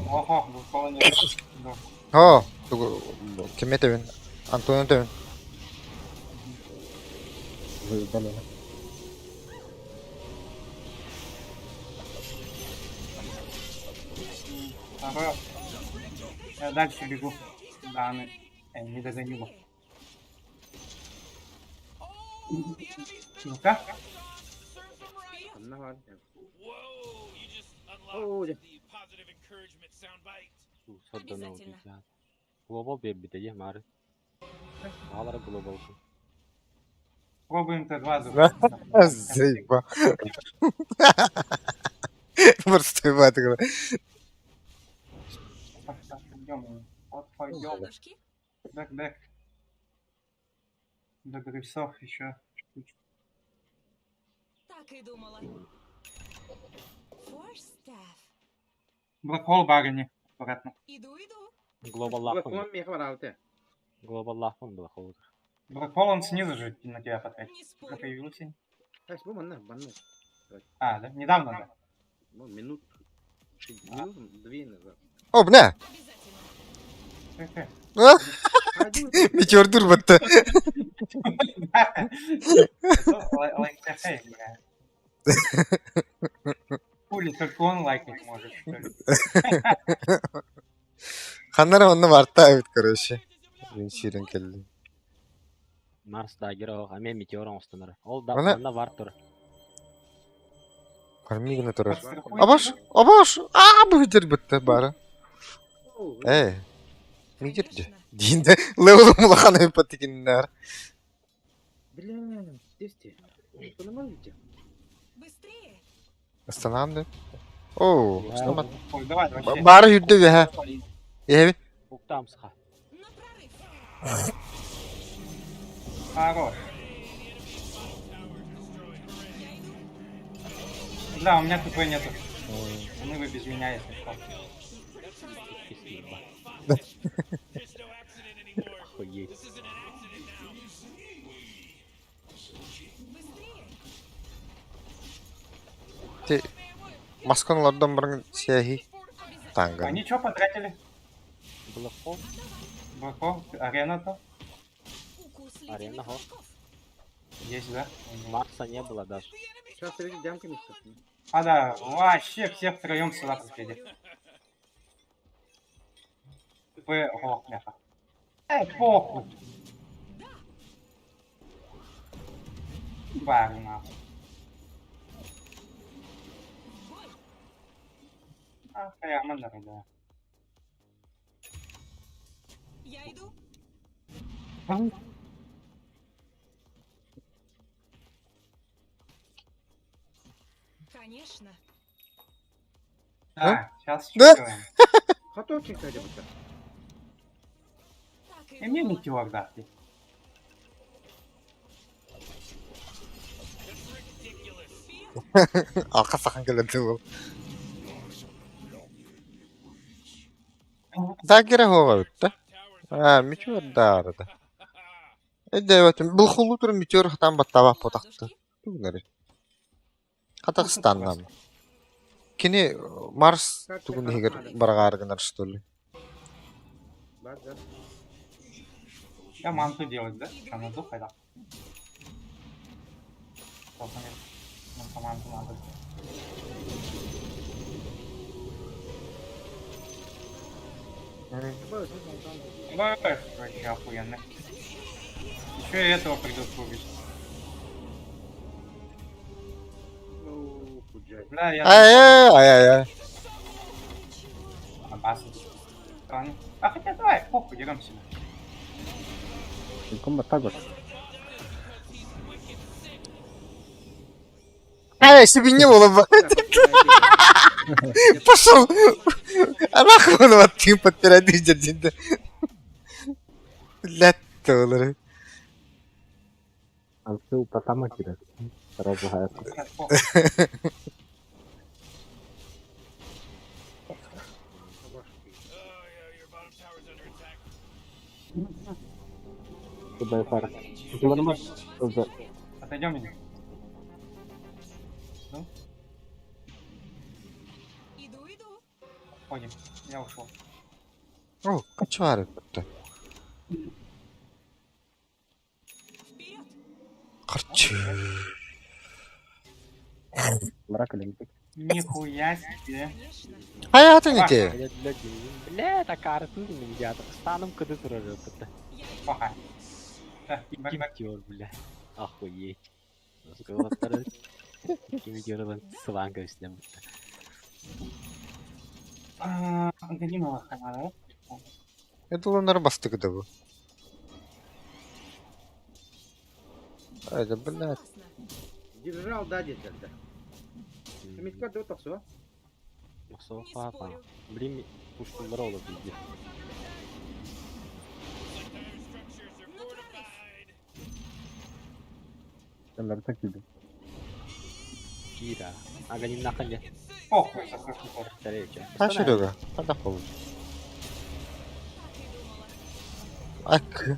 Ого, Бракола нету. Да. Ho. Kime tevin? Antonio tevin. böyle. Второе. Я дальше бегу. Да, не догоню его. Ну-ка. Ана var. Oo, ya. Соддана oldu ya. Global bir de mari. Ağları global olsun. Пробуем Т2 Зейба. Просто его такой. Пойдем. Вот пойдем. Ладушки? Бэк. До грейсов еще. Так и думала. Форстаф. Бракол барыни. Аккуратно. Иду. Global lafın. Bakmam mı var altı? Global lafın bu olur. Бракол он снизу же на тебя потратит. Не Уже спорю. появился? Kaç bu bana? А, да? Недавно, да? Ну, минут. Минут, две назад. O bu ne? Обязательно. Ah, А делай. Meteor dur battı. Лайк бля. Хули, только он лайкать может, что ли? Kanlara onu vardı evet короче. Ben şirin kelli. Mars dagir o. Hemen meteor olsunlar. Ol da Bana- bana var tur. Karmigine turar. Abaş. Aa bu hidir bitti bari. О, Мигерди. Динде левел мулахана ипотекиннер. бля, здесь ты. Что нормально? Быстрее. Останавливай. Oo, снимат. Ой, давай, вообще. Bari hüddü bir ha. Evet. Uktam sıha. На прорыв. Хорош. Да, у меня ТП нету. Ну вы без меня, если что. Охуеть. Te maskonlardan birinin siyahi tangan. Они что потратили? Блохов. Бракол, арена-то? Укус Арена, ледяных го. жуков. Есть, да? Марса не было даже. Сейчас перейди демками стопни. А, да, вообще все втроем сюда приходят. ТП, ого, бляха. Похуй. Бары, нахуй. А, прямо да. Я иду. Конечно. Да, сейчас Да? сделаем. Хаточек хотя бы. Мне метеор дати. Arka sakan geldi bu. Daha gire hova bitti. Ha, mütür da arada. Evet, bu huludur mütür hatan battava potaktı. Bunları. Kazakistan'dan. Kini Mars tugun higer baragargınar stoli. База. Я манту делать, да? Что, на дух это? Просто мне манту надо. Бэш, вообще охуенно. Еще и этого придется убить. Ну, худжай. Бля, я Ay. опасен. А хотя давай, похуй, деремся. Комбат так вот. Ay, себе не было бы. Пошел. А нахуй он вот тим подпирать дядя. Блядь, толары. Ансы упатама кидает. Сразу гает. Туда и пара. Ты нормально? Отойдем меня. Ходим. Я ушел. О, качуары тут. Корчу. Мрак или не? Нихуя себе. Hayatın iti. Бля, так карту меня станом куда тұрар өтті. Пока. Kim diyor bile. Охуеть. Сковородтары kim diyorlar sıvan göğüsle mutlu. Галимова канала. Это onları bastık da bu. Haydi блядь. Держал, да, где-то. Митка до того, все. Софа там. Блин, пуштулар olur bilgi. Eller tak gibi. Кира. Аганим нахали. Похуй, какой хуй. Встреча. Ha Серега, hadi bakalım. Ak.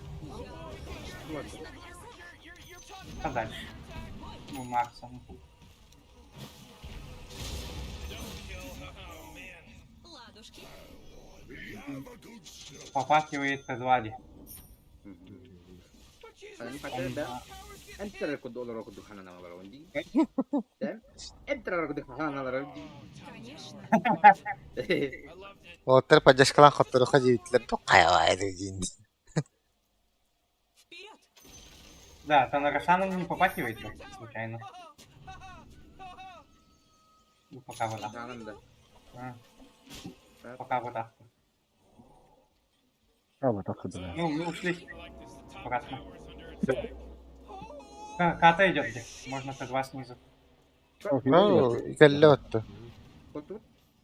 А дальше? Ну, Макса. Попахивает Т2. Они хотят, да? Энтер ко доллару ко духана на ларонди. Да? Энтер ко духана на ларонди. O terpa jaskalan khatırı hacıyitler. Tukaya vaydı jindi. Да, там на Рошана не попахивает случайно. Ну, пока вот так. Жаным да. Пока вот так. Ama tak gibi. Ну, мы ушли. Обратно. Ката идет где? Можно Т2 снизу. O geldi ottu. Вот тут.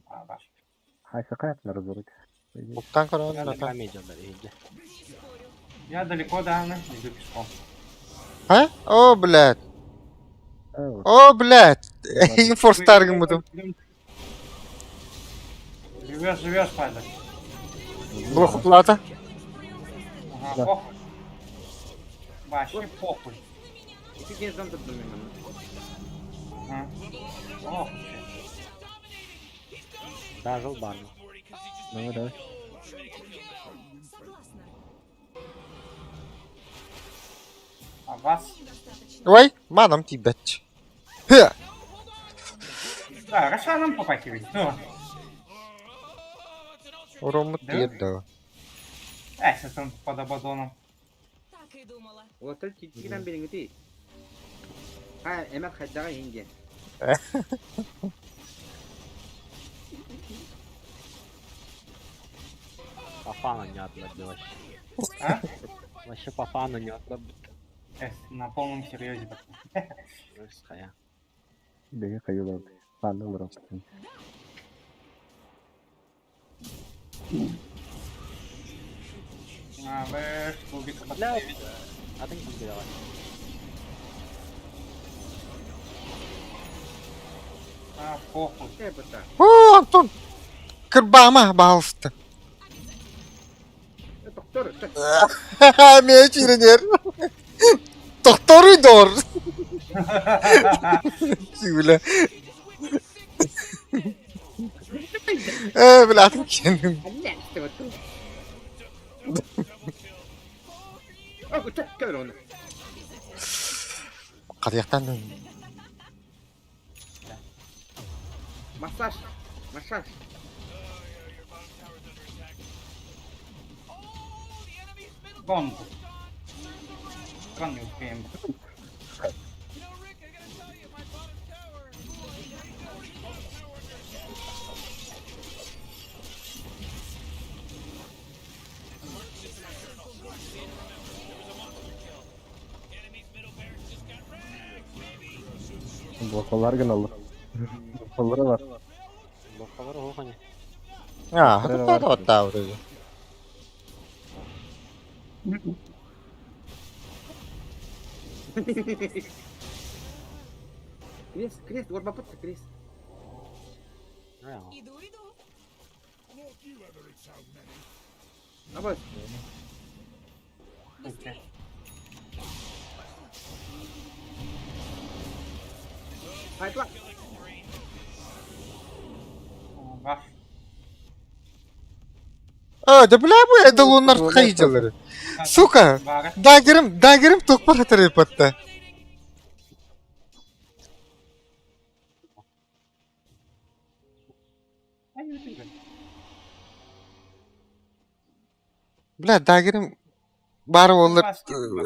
А, ваш. Hay şaka yaptılar zoruk. Buktan kara Я onu atan. камеджалар иди. Я далеко, да, иду пешком. Ha? O блядь. Evet. O блядь. Инфорстаргым буду. Живешь, падай. Блоху плата. Ага, Да. похуй. Вообще похуй. И ты не знал, тут номер. Ага. Ох, Дажил барну. Ну да. а вас? Ой, манам тибетч. Хе. Да, Рошаном попахивает. Ну, Уромут Да? yedi. сейчас он под Абадоном. Вот это тиграм берем ты. А, эмер хадара инге. По фану не отлади вообще. А? Вообще по фану не отлади. На полном серьезе. Русская. Beni kayıyorlar. Sandım bırak. А, бэш, убит Бля, атың кімге давай. А, похуй. Эбота. О, Антон! Кырбама балысты. Доктор, что? Ха-ха, мен чиренер. Доктор Идор. Бля. Бля, атым кенdim. Блядь, ты вот тут. О, вот так, корона. Кадаяктан Массаж. Массаж. Гон. Гон не успеем. You know, Rick, I gotta tell you, my bottom tower. Блокалар гына алыр. Блокалары бар. Баққалар ол қане. А, вот так вроде. Крест, крест, вот бабутка, крест. Иду, иду. А вот. Быстрее. Айтла. Баш. А, да бля, bu эдалонlar кайдалары. Сука, Бара. дагерим токпар хатыр патта. Бля, дагерим бары олар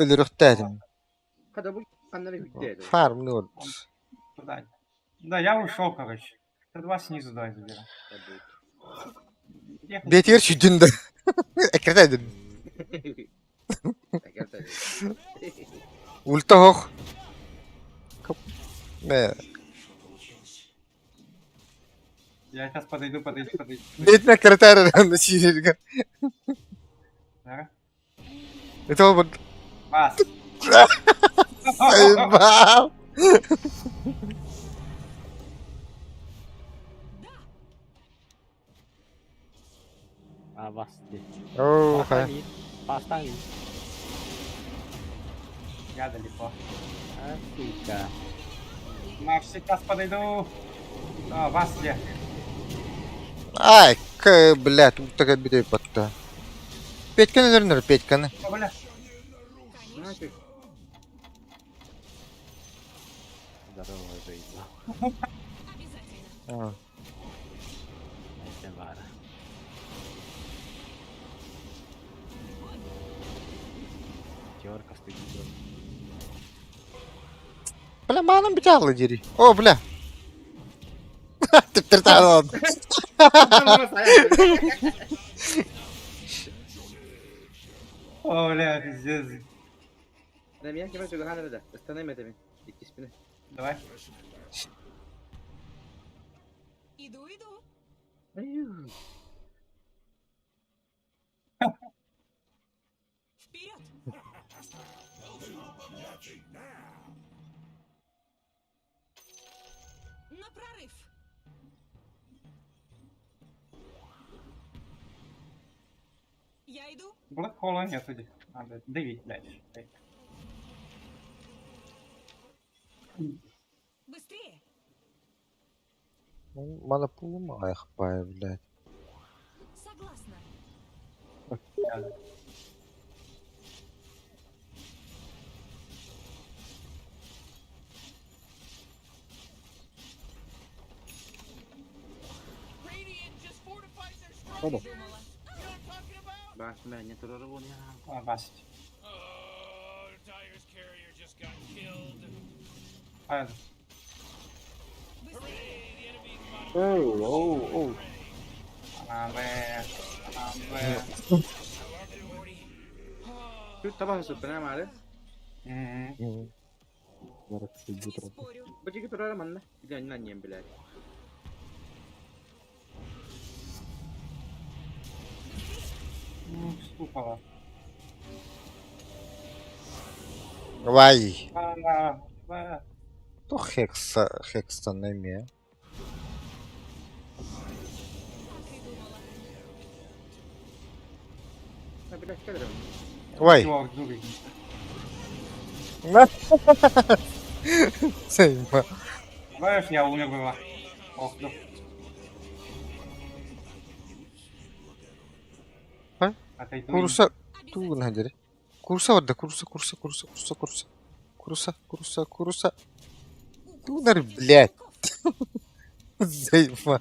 өлөрөктәдим. Когда будет, она видит. Фарм не oldu. Туда. Да, я ушел, короче. Ты два снизу давай заберем. Ехали. Бетер чүдүндө. Экредедим. Ультох. Не, Я сейчас подойду. бетме кретер на чирирген. Да? Это вот Бас. Ебал. А, бас де. О, ха. Пастани. Я далеко. А, сука. Маш, сейчас подойду. А, вас где? Ай, блядь, ультага бедой патта. Петьканы вернер, Петьканы. О, бля. Нафиг. Здорово, жизнь. Обязательно. Это вара. Терка стыдит. Бля, маным битялы дери. О, бля. Ты перталон. О, бля, пиздец. Да, меня кем-то гана да. Останови это. Идти спины. Давай. Иду, иду. Вперед. На прорыв. Я иду. Блэк холла нету здесь. Надо давить дальше. Быстрее. Мана пулума айхпай, блядь. Согласна. Radiant just fortified their Оба. structures. You know what I'm talking about? Баш, бля, нет урона. А, басить. Oh, Dyer's carrier just got killed. А, Hooray, the enemy's bottom Оу, оу, оу. бля. Тут табак супер, мали. Зараз сидить Не трохи. спорю. Бачики турара манна. Глянь на нем, блядь. Ступала. Вай. Ба. То Хекстон неме. А, блядь, кадром. Вай. Чёрт, дурень. Заебал. Знаешь, я умер была. Ох, да. А? Отойду. Курса. Тугун хадери. Курса варда. Курса. Тунар, блядь. Заебал.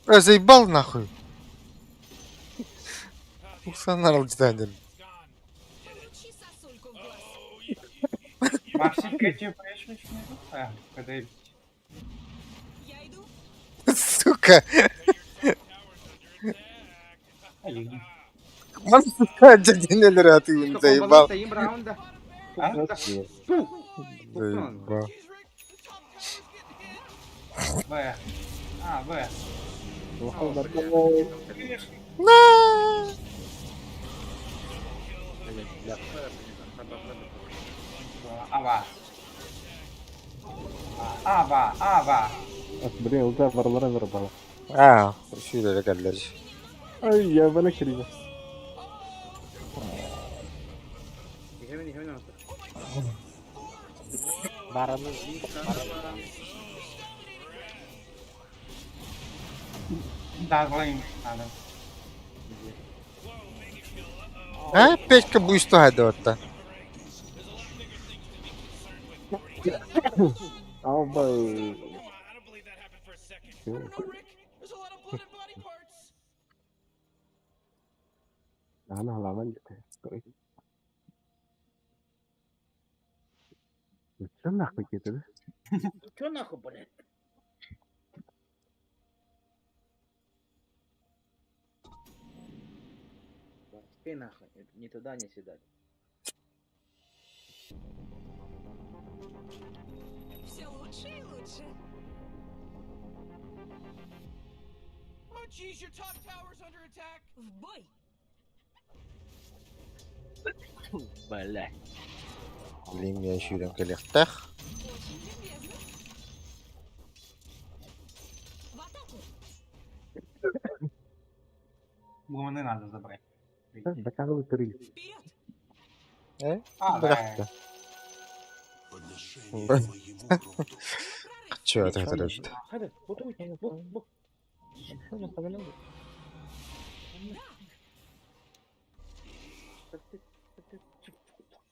Заебал нахуй. Курса нарал ждали. Получи сосульку в глаз. Максик, эти пришли. Когда Я иду. Сука. Блин. Man suka jadi neler Сколько заебал. стоим раунда? А? Фу. Заебал. Б. А, Б. На. Ава. Ава. Блин, ulti varlara ver bana. Ah, şöyle kardeş. Ay ya bana kırıyor. Бараны. Дарлайм. Надо. Ha, Петька буйство hadi orta. Ama I don't believe that happened for a second. I don't know, Rick. There's a lot of blood and body parts. ana halaman gitu. Что нахуй gitu? Чё нахуй, блядь? Ты нахуй, ни туда, ни сюда. Все лучше и лучше. Oh, jeez, your top tower's under attack. В бой. Бля. Блин, я еще идем коллектах. Очень любезно. В атаку. Гуманы надо забрать. Доказывай три. Вперед. А, Бля. да. Че это лежит? Hadi, bu.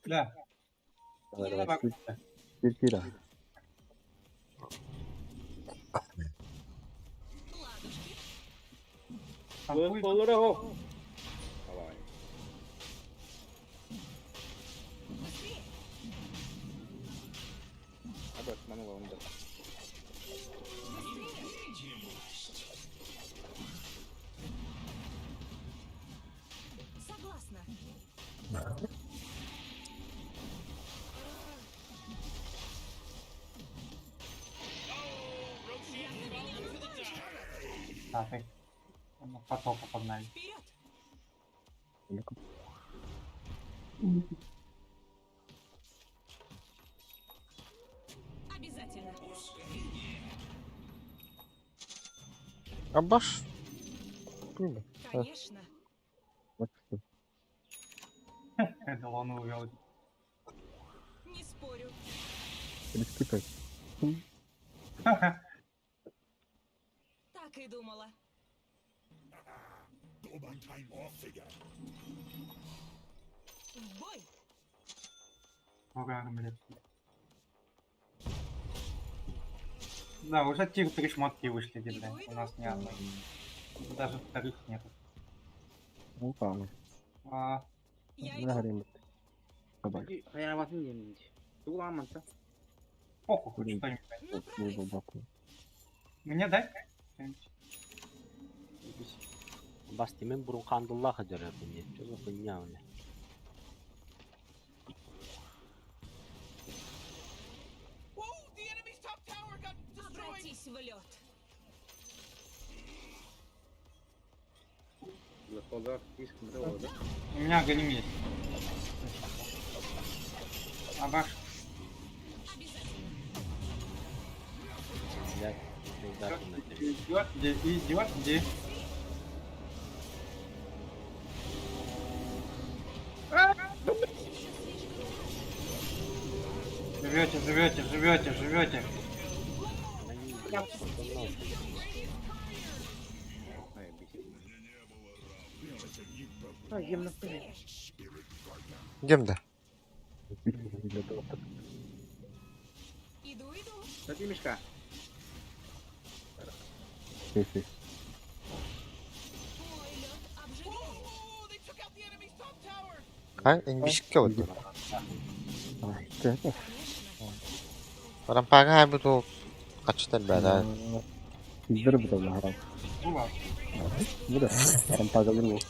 Да. Давай. Кира. Bulan kolları ho. Давай. Hadi Osman'ı var onda. Согласна. Так, их потока погнали. Вперед. Обязательно. Абаш. Конечно. Это он увел. Не спорю. Перескипай. Так и думала. В бой. Ура, блядь. Да, уже тир 3 шмотки вышли, блядь. У нас ни одной. Даже вторых нету. Ну там. А, Я Ne иду. hareket. Baba. Hayatın yeminci. Ulanmasa. похуй, хоть что-нибудь. Bu baba. Мне дай? Басти, мен бурун кандыллах жаратын не. Чё за хуйня, бля. Whoa, the enemy's top tower got destroyed. Обратись в лед. Olur. Sıkıntı oldu. У меня галим есть. Абаш. Блядь, пизда на тебе. Идет, где, идет, где. Живете, живете, живете, живете. Ay, bizi. Ay, yem nasıl? Кемді? Иду, иду. Смотри, Мишка. Сейф. Ой, лед обжигает. Oh, they took out the enemy's top tower. Ай, енгішікке өтті. Конечно. Рампаға ай бұты қачытар бәді. Сиздер бұда харам. Ула. Бұда. Харам пагалыр бұл.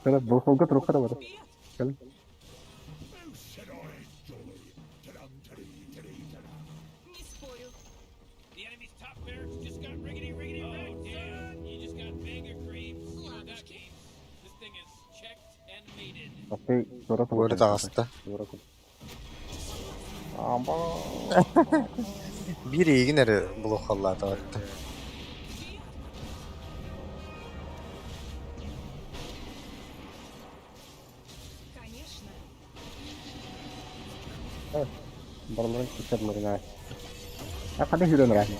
Кара бұл қолға тұру қара бара. Кәл. Не спорю. The enemy's top barracks just got riggedy wrecked. Yeah, you just got mega creeps. You know that means. This thing is checked and mated. Апай зора тұру. Өрі тағысты. Зора тұру. Аба. Bir егін әрі бұл оқаллады ғатты. Конечно. Бараларын күтәрмәрін ай. Қандай жүрен рахи?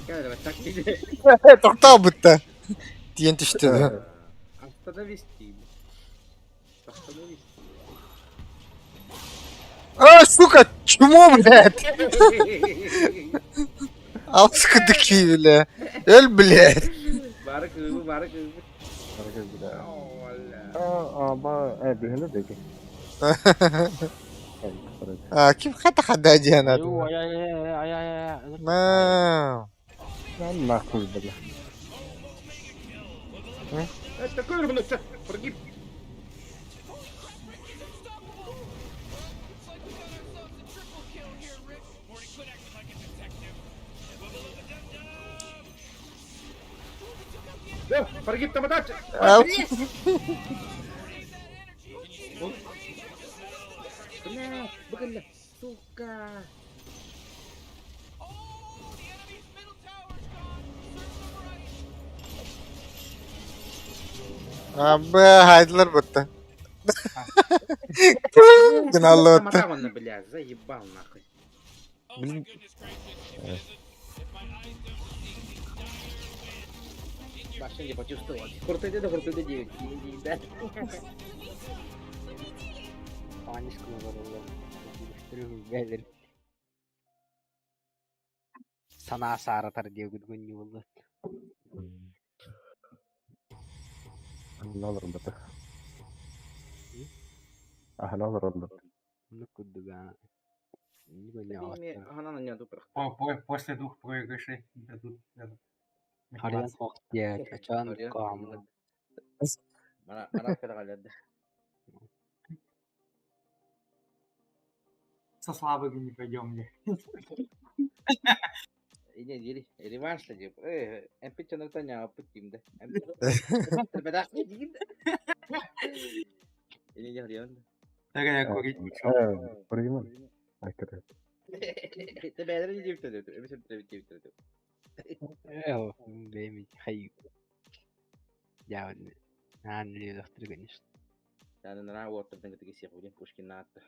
Gel bak taktiği. Тоқта бұтты. Тиен түшті. Остановись, Тим. Остановись. А, сука, чмо, блядь? Ал скыдыки, бля. Öl, блядь. Barı kızı, barı kızı. Барагыз бұда. Oh, Allah. Аба, бігіні деге. А, ким хата хада диана? Ю, ай. Мау. Lan nahkuz bile. Это такой рыбный прогиб. Да, прогиб там отдать. Ау. Бля, бля, сука. Абы, хайдылар бұтты. Гыналлы Там бұтты. отдавано, бля, заебал нахуй. Вообще не почувствовал. Хуртыды да хуртыды 9. Да. Панишканы бар олар. Бәлер. Сана сарытар деу күдгөн не болды. Nazar bata. Nazar oldu. Ну күдіга. Не гөне Мне астыр. она на нее дупер. После двух проигрышей дадут этот Хариян мотивацию. хоқтия. Ачан қам. Мана када галады. Со слабыми не пойдем ли? Иди, иди, реванш ли? MP чанал таня опутим да. Тербеда. Иди, иди, Харион. Такая курить пошел. Прыгнул. Hakikaten. Тербеда не дивится, это дивится. Эо, бейми хай. Я вот. Не доктор, конечно. Yani nana water'dan gittik sih udah Pushkin nata.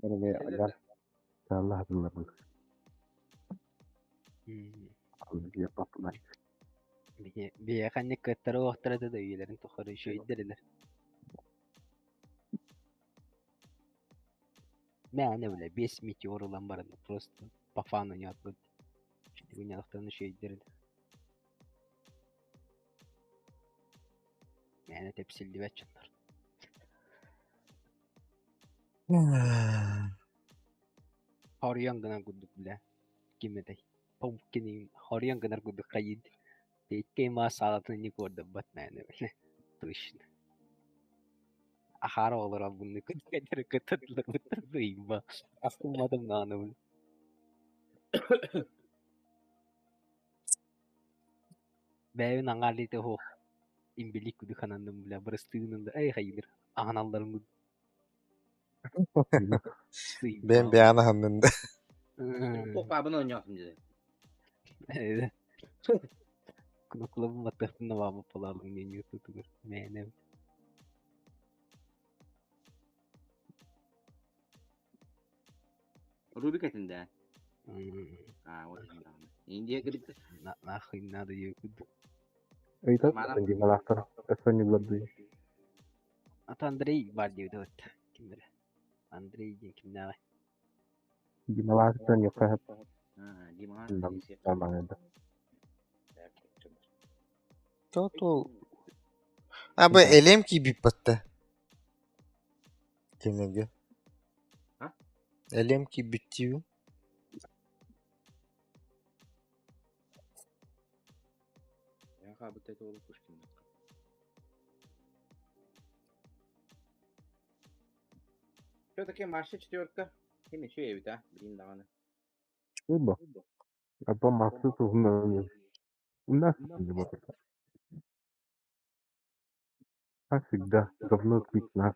Beni bir ajar. Allah hatırlar bunu. Bir patlar. Bir kanne kattara vaktara da üyelerin tokarı şu iddiriler. Ben ne bile 5 meteor olan barında просто по фану не отбыл. Şimdi bu yanaklarını şey iddiriler. Yani tepsildi ve çatlar. Haryan gana guduk bile. Kime de. Pumpkin haryan gana guduk kayıd. Tekke ma salatını ni korda batmayana bile. Точно. Ahara olur abi bunu kadar katılır bu duyma. Aslında adam nana bile. Bäbin aňarlydy ho. İmbilik güdü kanandım bile. Bırıstığınında ay hayır. Anallarım Ben bir ana hamdında. Topabını oynuyorsun dedi. Evet. Kulaklarım batırdığında var bu polarlığın en YouTube'dur. Meğenem. Rubik etinde. Hmm. Ha o yüzden. Indiye gidip Nahın nadı YouTube. Öyle Mana- ben gibi alaktar. Esan yıllardı. At Andrei var diyordu evet. Kimdir? Andrei kim ne var? Gibi alaktar yapar hep. Ha, gimana Bilmem. sih? Zaman ede. Toto. Ha bu elem ki bir battı. Kimlegi? Ha? Elem ki bitiyor. Ya kabut et olup kuşkin. Все-таки Марша четверка. Kim еще evde ha? Bileyim daha ne. Bu. Abba mahsus olmuyor. Nasıl şimdi bu? Ha всегда. Говно твит нас.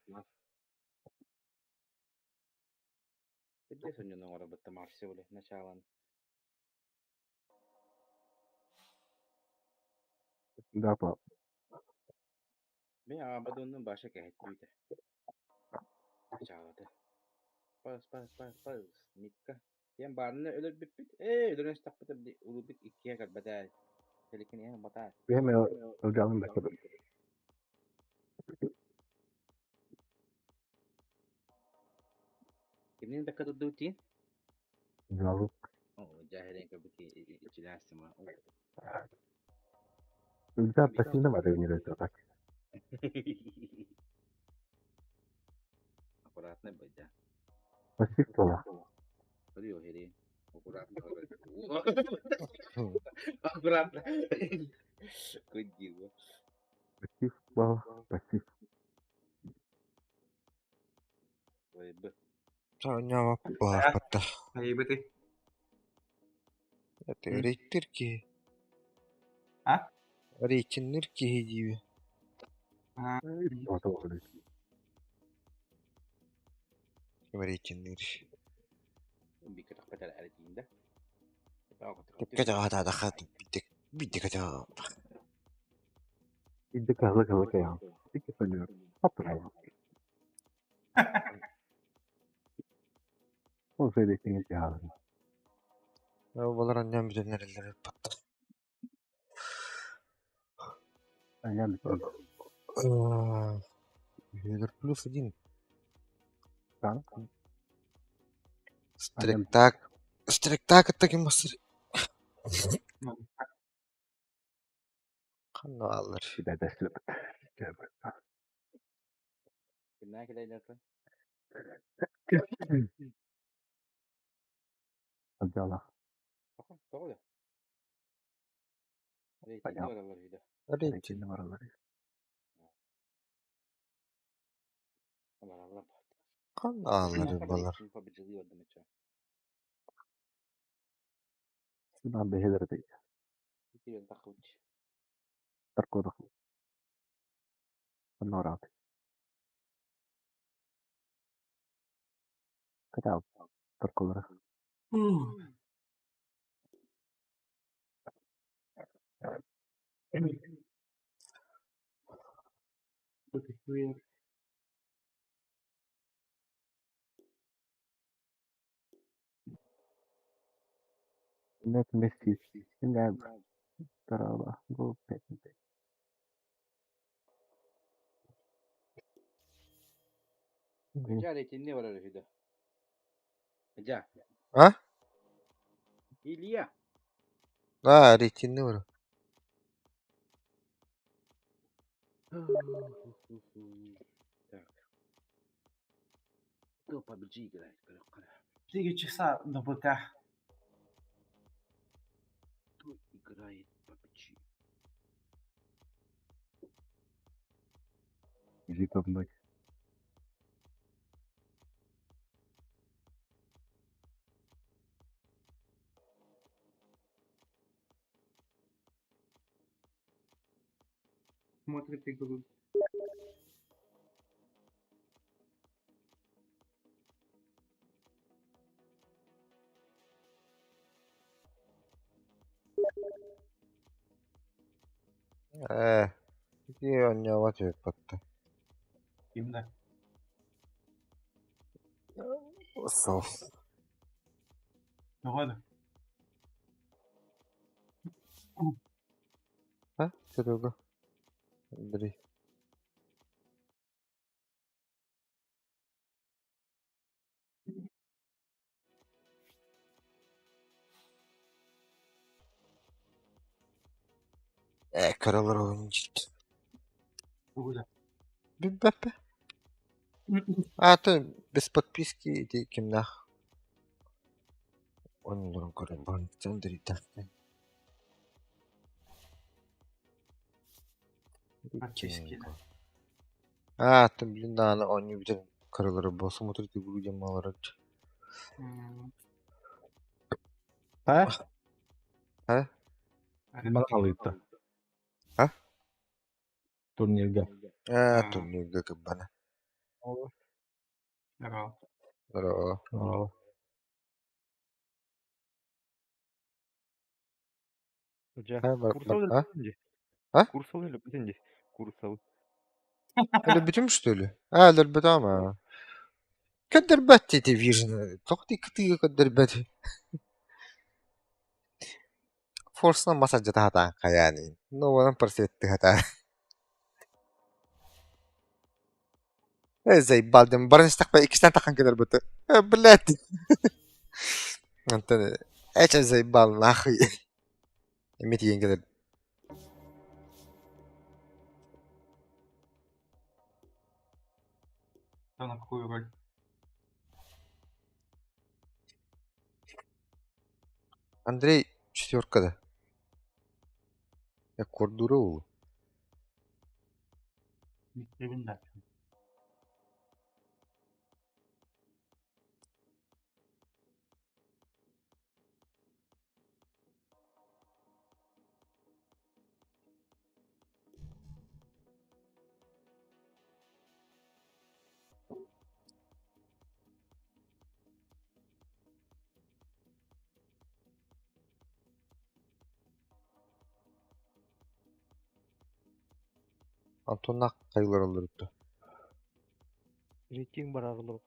Где сегодня на работа Марша были начало? Да, пап. Ben abadonun başa kehettiydi. Çağladı. Pas. Mitka. Yan barını ölür bit. Ölürün tapıtı bir ulubik ikiye kadar badal. Telekin yan batar. Benim ocağım bekledim. Kimin de kadar dutin? Yavrum. Cahilin kabuk içilersin ha. Güzel başında var evin yürüyordu. Akurat ne bacı? Pasif dola. Arıyor heri. Akurat. Akurat. Kucing gua. Pasif bal. Pasif. Webe. Tanya apa battı. Ay beti. Öğretir ki. Ha? Öğretinir ki gibi. Orada olur. Öğretinir. Bir kata pada ada tinda. Dikkat ada da kat. Bitti kata. İdde kahla ya. Dikkat söylüyorum. Hatta ya. O söylediğin ya. Babalar annem bir nereler battı. Ben geldim. Liverpool один. Tamam. Стректак таким мастер. Kanallar. Bir de destek. Kena kita jatuh. Hadi Allah. Tahu dah. Ada Banyak. tinda orang sudah. Öğretin. Kendi oraları. Allah. Kanalları balar. Sumpah berjeli pada macam. Şuradan beheleri değil. Itu yang takut. Tarkoda. Bunlar rahat. Kaçav. Tarkolara. Net Messi. Şimdi tarala. Bu pek. Kerja ada tinda orang sudah. Kerja. Ha? Ilia. Ha öğretin ne var? Так. Кто PUBG играет? Тиги часа до БК. Кто играет PUBG? Müzik tadında. смотрит игру. İyi oynuyor atıyor battı. Kimde? Sağ ol. Ну ладно. Ha? Serioga. Андрей. Karalar oyuncu. Куда? Бе. А, то без подписки иди кимнах. Oyunların karı ban центре так. Подписки. А, то блин, да, она он не видел каралары был смотрит игру демалары. Ha? Ha? Bana kalıydı. Ha? Turnirde. Турнирде как бана. Здорово. Здорово. Bravo. Hoca Ha, bak, kurs alıyor ha? bitince. Ha? Kurs alıyor bitince. Kurs alıyor. Любите что ли? А, دربتا ما. كدربتي تي فيجن. تقدي كتير كدربتي. Force'dan masaj hata yani. No one percent hata. زي بعد برا نستقبل إكستان تقن كده البت بلاتي انت ايش زي بال اخي 100 ين كده Кто на какую роль? Андрей четверка да я кордуру Ревенда. Антонна кайлар алырды Рейтинг бар арылып.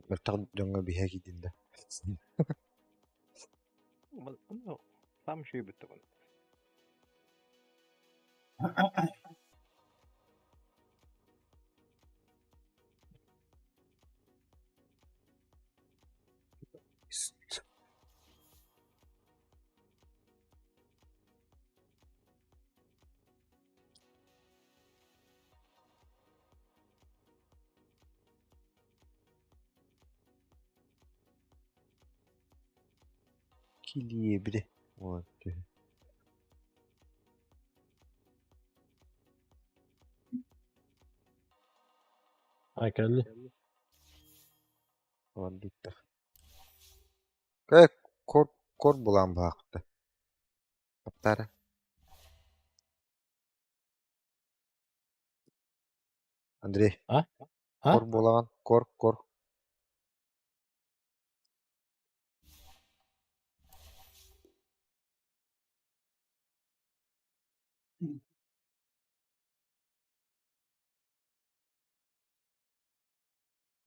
мертак жонго бихе кидинде Bunu tam şey bitti bunu. килие бире вот Ay geldi. вандыта как кор булан бакты аптара Андрей Ha? кор булаган кор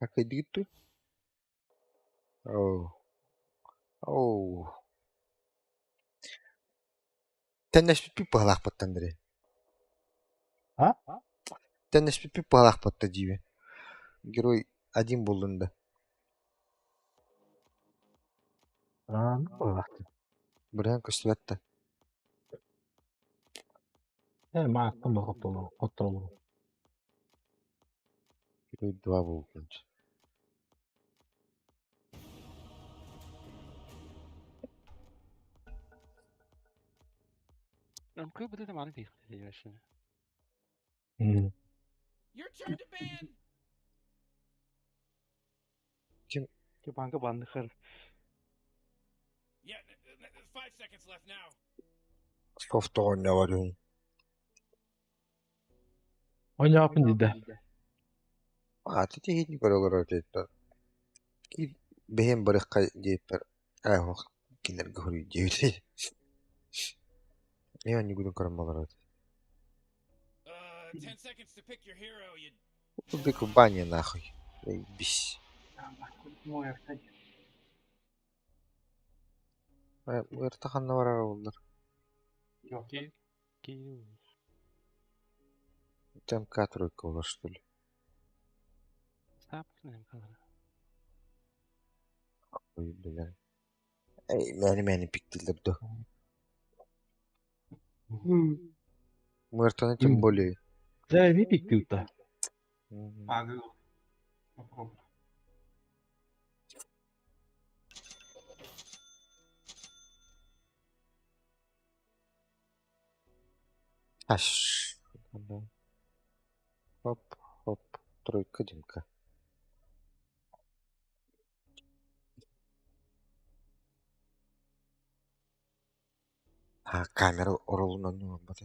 как идиту оу теннеш пипи палак пат Андрей Ha? теннеш пипи палак пат диви герой один булунда Aa, ne var? Бран көсөттө Ma attım bak oturalım. герой 2 болду Ben bu kadar dedim anne değil ya şimdi. Your turn to ban. Ki banka bandı kır. Yeah, 5 seconds left now. Softa oyna var ya. Oynayapın dedi. Ati de hiç böyle olur dedi. Ki behem barık kay deyip bir ay vakt kinder gahuri deyip. Ne yani gudun karamalar var. 10 seconds to pick your hero, you... Bu bir kubanya nahıy. Bis. Muerta. Bu ertahanna var arabalar. Yok. Ki Там К-тройка у вас, что ли? Stapkın kadar. Ой, бля. Ey, meni piktirdi. Мертвый тем более. Да, не пикти-то. Агрил. Попробуй. Аш. Хоп, хоп. Тройка, Димка. А, камера оролунан не olmadı.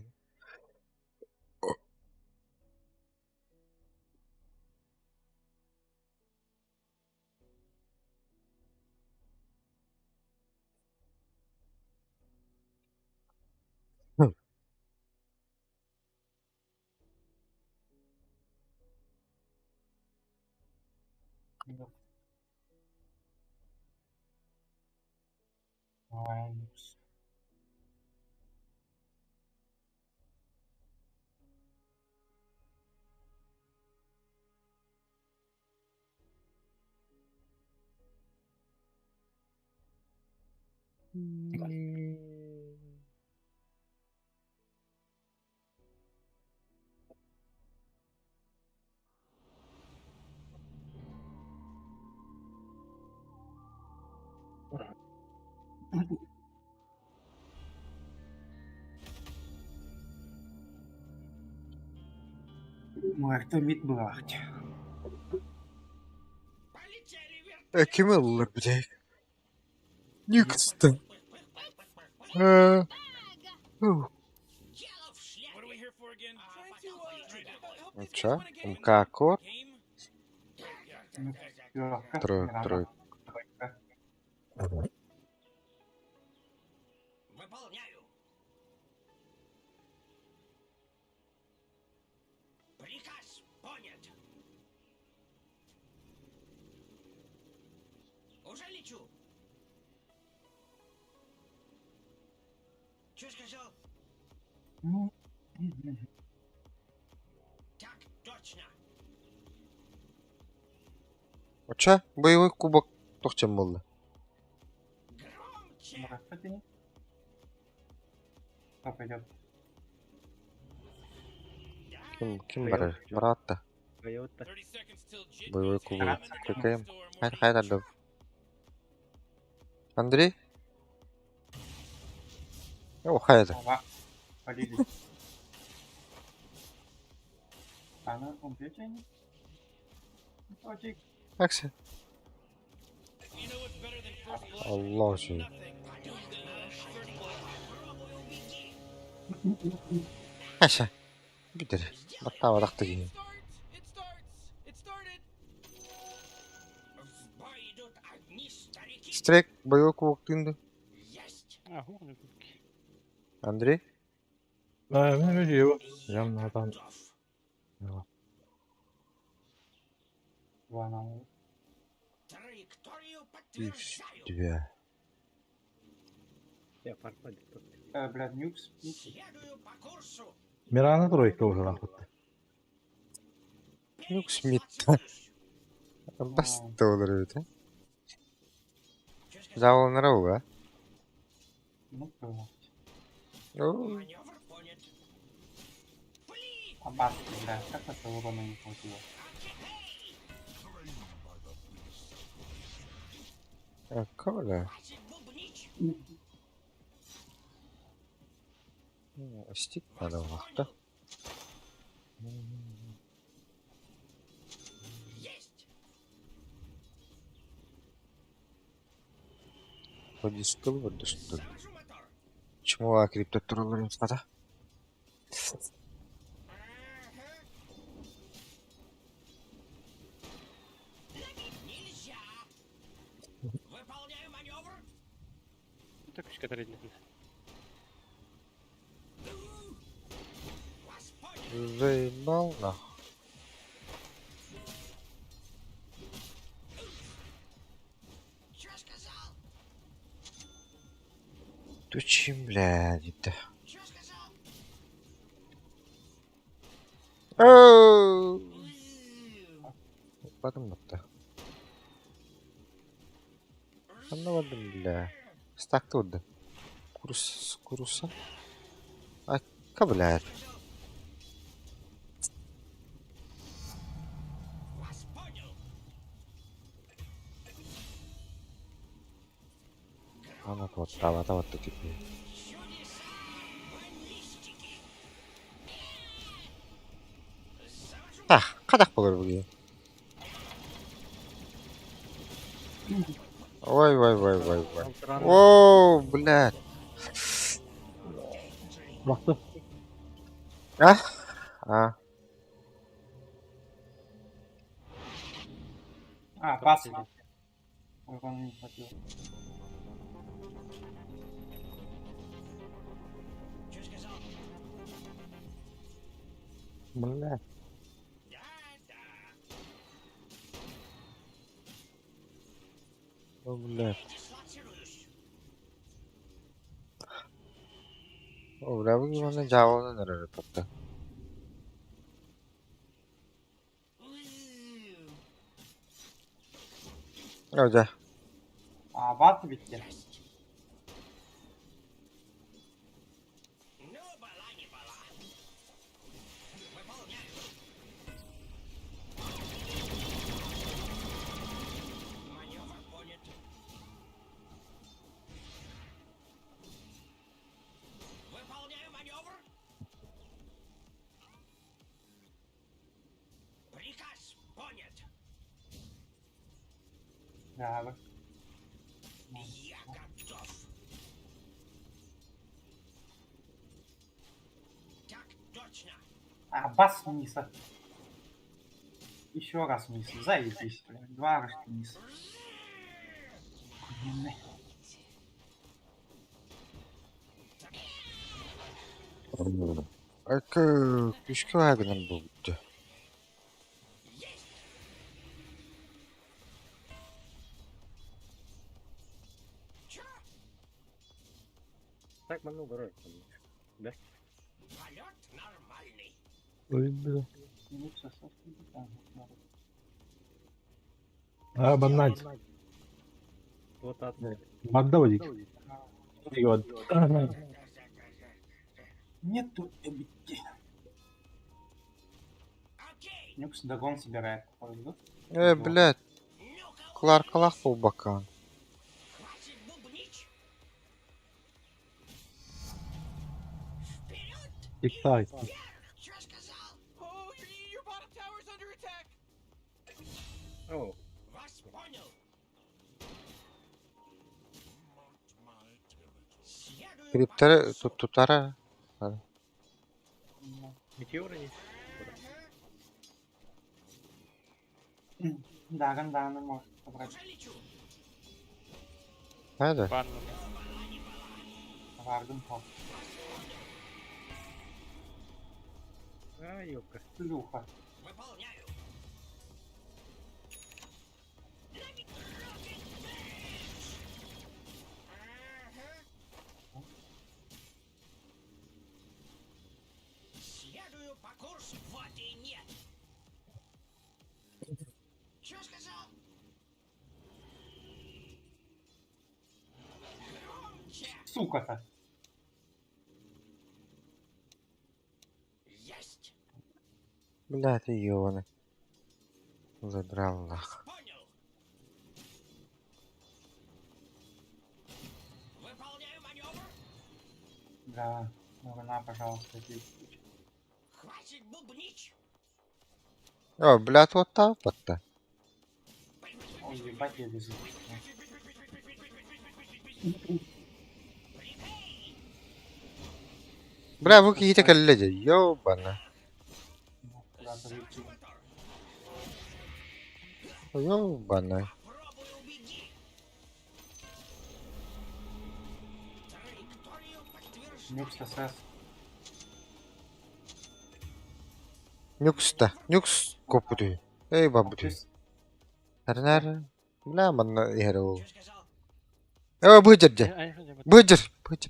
Yok. Vay. Muerta mid блядь. Kim alırlar bir de? Newcastle. What are we here for again? Trying to, help these Чё? guys win a game. МК-кор? Game? Пятерка. Тройка. Тройка. Выполняю. Приказ понят. Уже лечу. Что сказал? Так точно. Оча? Боевой кубок. Тоқчан болды. Громче. Muerta тяни. Кто пойдет? Kim var? Barata. 30 seconds till Jit Боевой goes кубок. ham in the Какая? store. Haydi haydi dur. Андрей? О, haydi. Ова. Полили. Она умпечение? Точек. Акси. You know what's better than first blood? Allah için. Nothing. Aşağı. Bitir. Hatta varakta It gibi. starts. It starts. It started. В бой идут одни старики. Стрек, боевой кубок тынды. Есть. Андрей? Ne diyor? Yanlardan. Вана. Траекторию подтверждаю. Две. Блядь, нюкс. Следую по курсу. Mirana trojka уже нахуй. Yok Smith'ten. Basit de olur öyle. Завалнера уга. Ну, было. Маневр понят. Аббас, блядь, как это урона не хватило? Коля. Хватит бубнить. Стик надо вахта. Есть. Вроде скыл вот что ли. Завожу мотор. Чему криптот тураларым сада? Выполняю маневр. Так күчкә тәрәдә. Заебал нахуй. Чё сказал? Тучим, блядь, это. Чё сказал? Потом это. Anlamadım bile. Stack'ta orada. Kurusa. Ay kabul et. Вас понял. Anlat вот такие. Чудеса баллистики. Завожу. Ah, kadak olur bu gibi. Ой. Оу, блядь. Бақты. А? А. Басма. Урона не хватило. Чё сказал? Блядь. Да. О, блядь. Дислоцируюсь. О, бля, вы его надявали, наверное, как-то. Öyle. Bat bitti. Ну, была не была. Выполняю. Маневр понят. Выполняю маневр. Приказ понят. Да, Я готов. Так точно. бас вниз. Еще раз вниз. Заебись, блядь. 2 раза вниз. Aka küçük ayağından buldu. Так много раз. Да? Полет нормальный. Öldü. Лучше совсем там. А, баннать. Вот так. Банда водить. Вот. Нету эбити. Окей. Нюкс догон собирает, походу, Блядь. Ну-ка, Clark'la bakan. хватит бубнить. Вперед! Тик-так. Чё сказал? Oh, your bottom tower's under attack. О, Вас понял. Следую Kriptleri tutara. метеоры есть. Да, Гандана может собрать. уже лечу. Hadi. Ванну. Варган топ. А, ёпка. Плюха. Выполняю. Следую по курсу, вот и нет. Чё сказал? Громче. Сука-то. Есть. Блядь, ебаный. Задрал нах. Понял. Выполняю маневр. Да. Урона, пожалуйста, здесь. Хватит бубнить. О, блядь, вот так вот-то. Ой, ебать, я везу. Бля, вы какие-то коллеги, ёбана. Куда-то уйти. Ёбана. Нюкс СС. Нюкс-то. Нюкс копуты. Эй, бабуты. Плюс Нар. Бля, манна яру. Э, быджер же. Быджер. Быджер.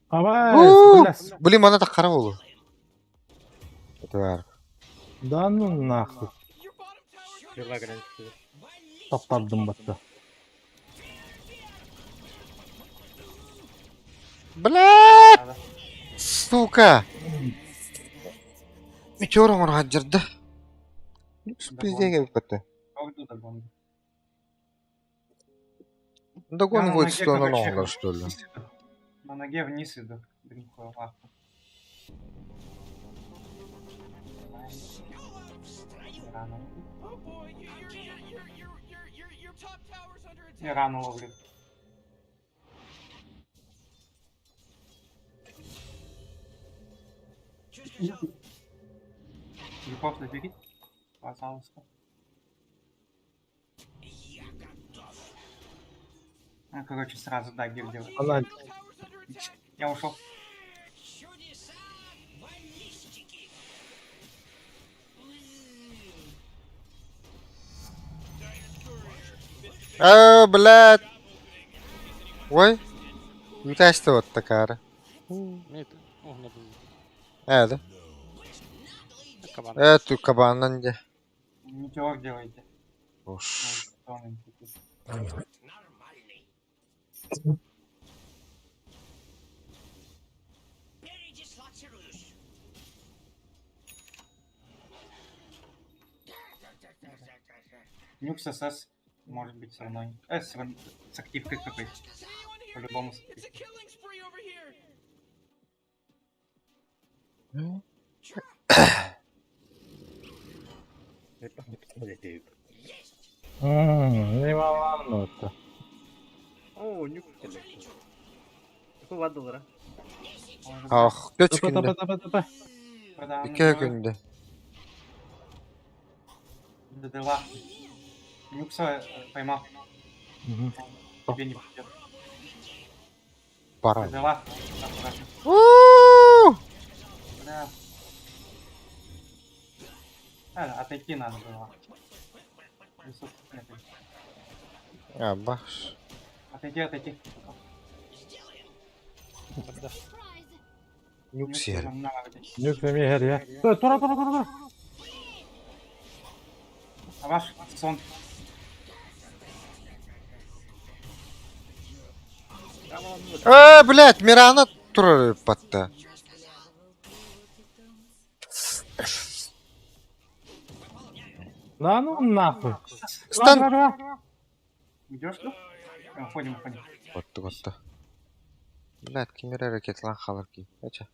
Абай, Уу! блядь. Блин, мана так хара болу. Это Да ну нахуй. Жила границы. Таптадым батты. Блядь! надо. Сука! Мечором раджерда. Пиздец, как-то. Орду догоню. Догон Я на будет ноге, что на короче, ногу, что ли? вниз иду. На ноге вниз иду. Дринкую лапу. Рано. Oh boy, your top tower's under attack. Я рану ловлю. Репорт забери, пожалуйста. Короче, сразу дагер делаю. Она Я ушел. Блядь! Ой! Витаешь вот такая. Нет, надо. Да? Кабан. Эту кабанан где? Метеор делайте. Уж. Нюкс СС может быть со мной. С активкой какой-то. По-любому с It's a активкой. killing spree over here. не волнуется. О, нюк. Какой вадулра? Ах, köç Тапа, günde. тапа, тапа, тапа. İki günde. ДД-2. Нюкса поймал. Мгм. Тебе не придет. Пора. ДД-2. Ууу! Да. Отойти надо было. Ресурсов нет. Ya bak. Отойди. Nux yer. нам надо. Нюксами her ya. Тура. А ваш сон. Блядь, Мирана туры патта. Да ну нахуй. Стан. Идешь? Уходим. Отто. Блядь, кемер ракетлан халарки. Ача.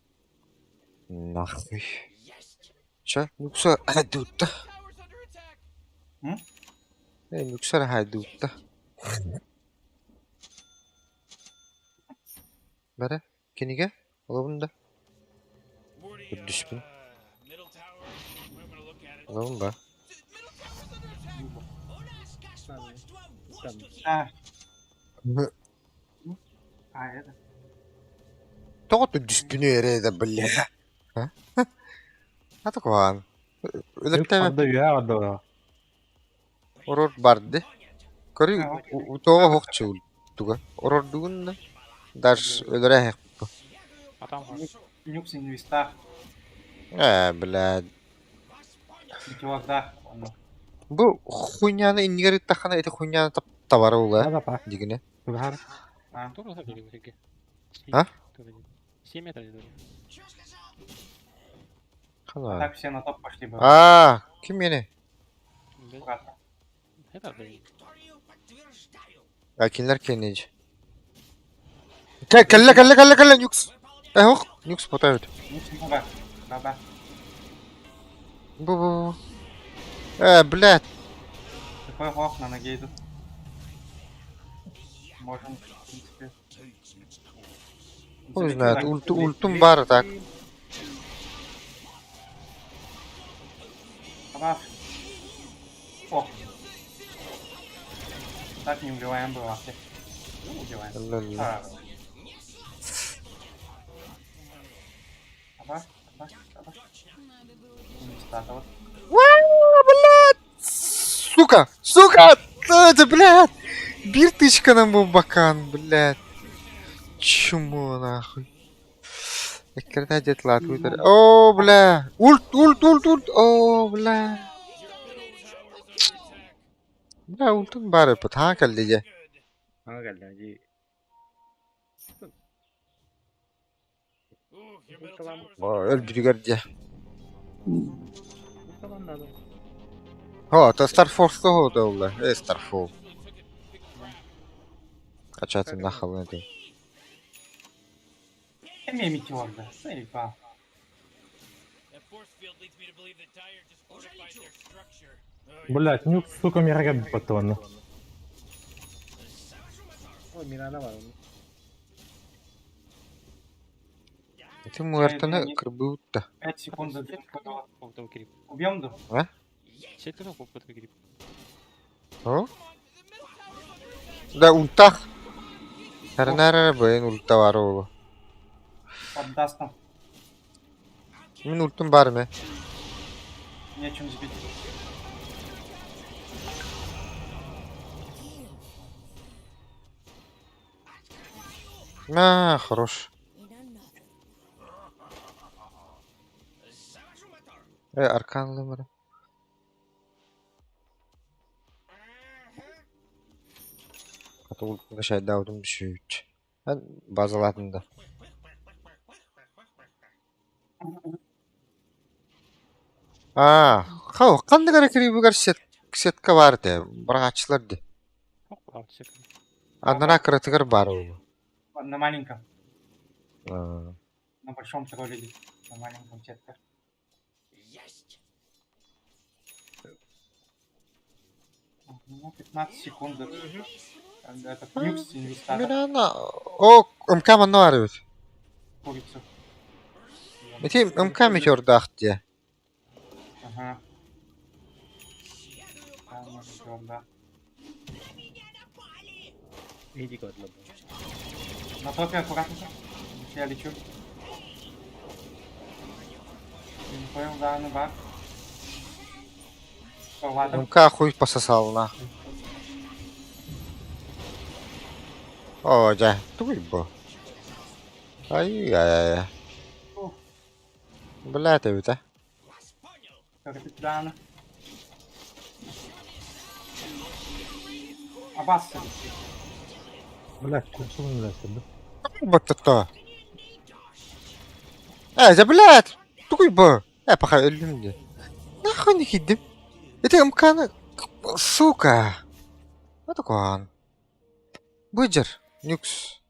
Нахуй. Чё? Нукса хайдутта. Tower's under attack. Нукса хайдутта. Бәрі, кенеге? Олабында? Дүшпін. Middle tower. I'm gonna look at it. Олабында? Это. Тоғыты дүшпіні ерейді, бля. Аты қуан. Нюк Өліктәмі барды ya orada. орор барды. Көрі, тоға хоқчы ұлттуға. Орор дүгінді. Даже өлірі әйқ. Атам. Нюкс инвестар. Блядь. Метеор, да. Бұл хуйняны иннигер иттақана эти хуйняны табары ула. Ada pak. Дигіне. Tuhan. Тоже забили в реке. А? 7 метров идут. Қана. Так все на топ пошли бы. Кім мені? Аккуратно. Это, блин. Әкелер кенеж. Кәлі, нюкс. Хоқ, нюкс потают. Нюкс баба. Баба. Бу. Блядь. Такой лох на ноге идут. Можем, в принципе. Хуй знает, ультум бар так. Раз. О. Так не убиваем было. Ну, убиваем. Ля-ля. А. Раз, раз, раз. Статова. Блядь! Сука! Сука! Это, блядь! Бир тычканым был бакан, блядь. Чему нахуй? Когда дед лат вытер. О, бля! Ульт! О, бля! Бля, ультун бары пытан келди же. Ага geldi ji. Öldürüyor же. Tamam da. О, это Старфорс того, да, бля. Старфол. Качаться нахуй это. Имей метеор, да. Сейфа. That force field leads me to believe that Dyer just fortified their structure. Блять, нюк, сука, мирага баттыванна. O Miranda var onun. Ты муэртаны кырбыутта. 5 секунд до Опытовый крип. убьем, да? А? Сеттерок опытовый крип. О? Да, ультах. Нара бэйн ульта бар олу. Поддаст нам. Мен ультум бар ме. Нечем сбить. А, хорош. Арканлы мара. Ата ультуна шайда аудум düşüyüç. Ben bazalatında. Хау, қандай қаракері бұгар сетка бар де, бірақ ачылар де. Аднара кыратыгар бар ол. На маленьком. А, На большом тролле. На маленьком сетка. Ну, 15 секунд. Когда этот нюкс инвестатор Мен ана, о, мкам анна бар өт. курицу. Метем мкам етер дақ де. Ага. Там метеор, да. İyi dikkatli ol. На топе аккуратно. Я лечу. Не понял, да, на бар. Ладно. МК хуй пососал нахуй. О, да, туй бо. Ай-яй-яй. Бля, ты ведь, а? Капитана. Аббас. Блять, курсун нерсе. Вот это. За, блядь! Туй бо. Пока ölüm de. Нахуй не гидим? Это МК, сука. Вот такой. Быджер, нюкс.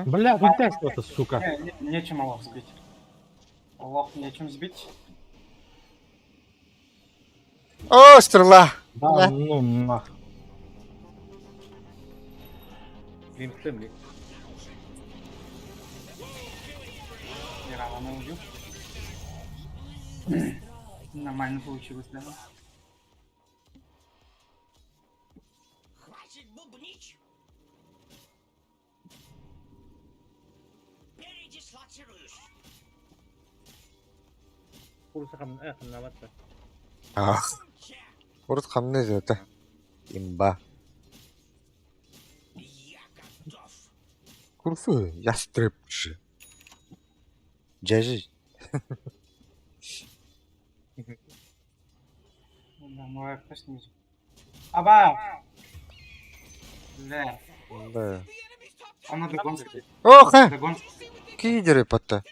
Блять, ультяй что-то, сука. Нечем лох сбить. Лох нечем сбить. О, стрела. Да, ну нах. Limptim li. Не рано убил. Нормально получилось, да? Хватит бубнить! Передислоцируюсь! Kursa kan kanına batsa. Ах. Урод хамне это. Имба. Я готов! Курфы, я стрипчи. Джежи. Да, мой кто снизу. Аба! Бля, Да. он на догон сбить. Ох, Догон. кидеры пота.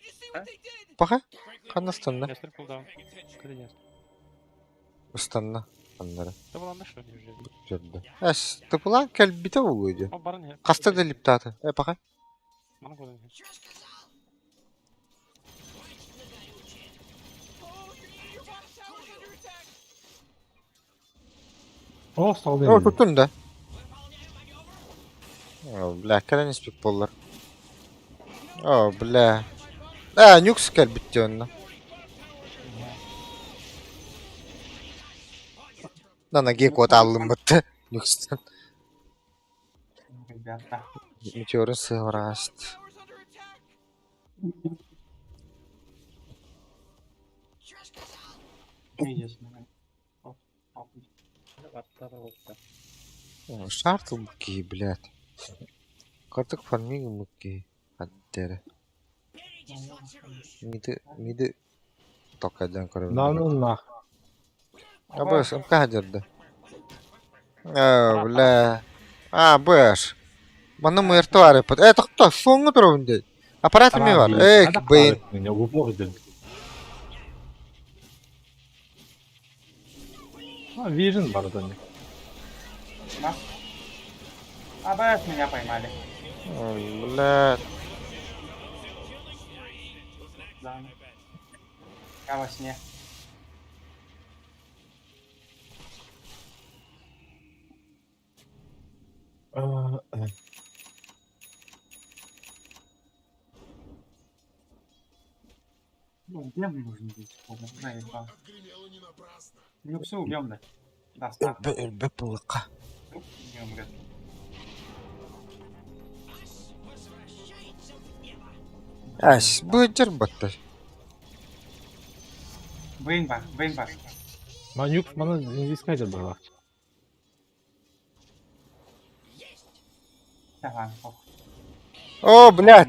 Паха? Канастанна. Я стрипл даун. Куда нет? Устанна. Аннары. Это была наша уже. Жөрдө. Ты булан калбите болуйду. О, баран я. Каста да липтаты. Паха? Мана куда нет. Your bottom tower's under attack! О, салды. О, tuttun da. О, бля, когда не спик боллар. О, бля. Нюкс кел битти онна. Нана гекот аллым бітті. Нюкстан. Ребята. Метеорын сығыраст. Видишь, наверное. Оп, оп. Шартл муки, блядь. Картык фарминг муки. Аддері. Миді. Токайдан көріп. Нах. Абэш, МК жерді. О, бля. Бэш. Маны мырты бар епет. Тоқта, соңғы тұрауын дейді. Аппараты ми бар? Бэйн. Меня упор сделал. Вижен бар, да не. АБС меня поймали. Ой, бля. Да. Я во сне. Ну, где мы нужны быть? Заебал. Ну все, убьем, да. Да, став. Ölbe pılıqa. Не умрет. Бөтер баттар. Бейн бар, бейн бар. Манюк, бana инвискайдер бар. Ага, ох. О, блядь.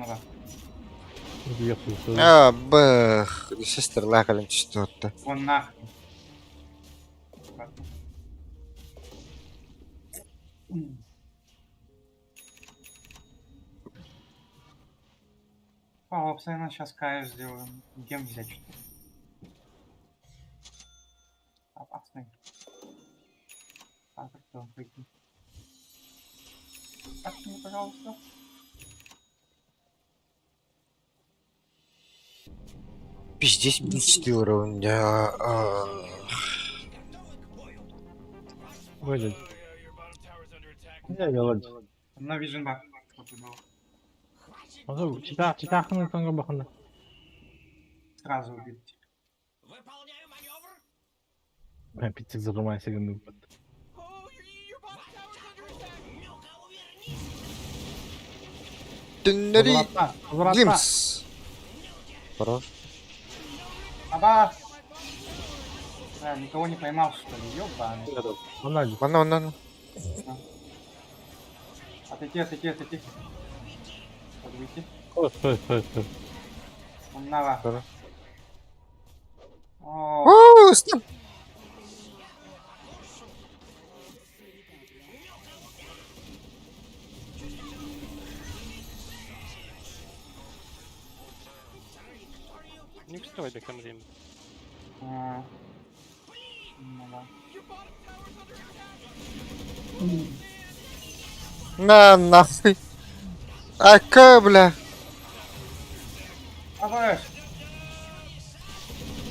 Уехал. Бэх. Сестер лакален что-то. Вон нахуй. Постоянно сейчас КС сделаем. Гем взять что-то. Опасный. Так, что он прикинь. Так, мне, пожалуйста. Пиздец, 4 уровня. Выйдет. Не, делать. На Vision бар. Читаханы тонга баханы. Сразу убить. Ben pittik zırlamaya sevindim. Теннери. Возвратна. Гимс. Хорош. Аба! Да, никого не поймал, что ли? Ёбаный. Анализ. Вон. Отойти. Подвыйти. Стой. Он нава. Хорошо. О, О, с ним. Не стой до камзим. ну да. На, нахуй. Ака, бля. Абаш!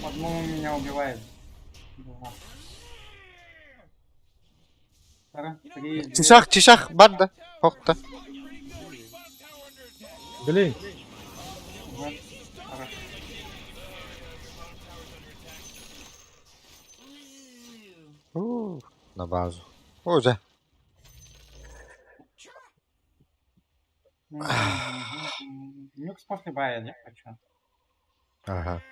По-моему, меня убивает. Да. Пора, 3, 2, Чишах, бадда. Хокта. Блин. 1. Хорошо. На базу. Уже. Нюкс после бая, я хочу. Ага.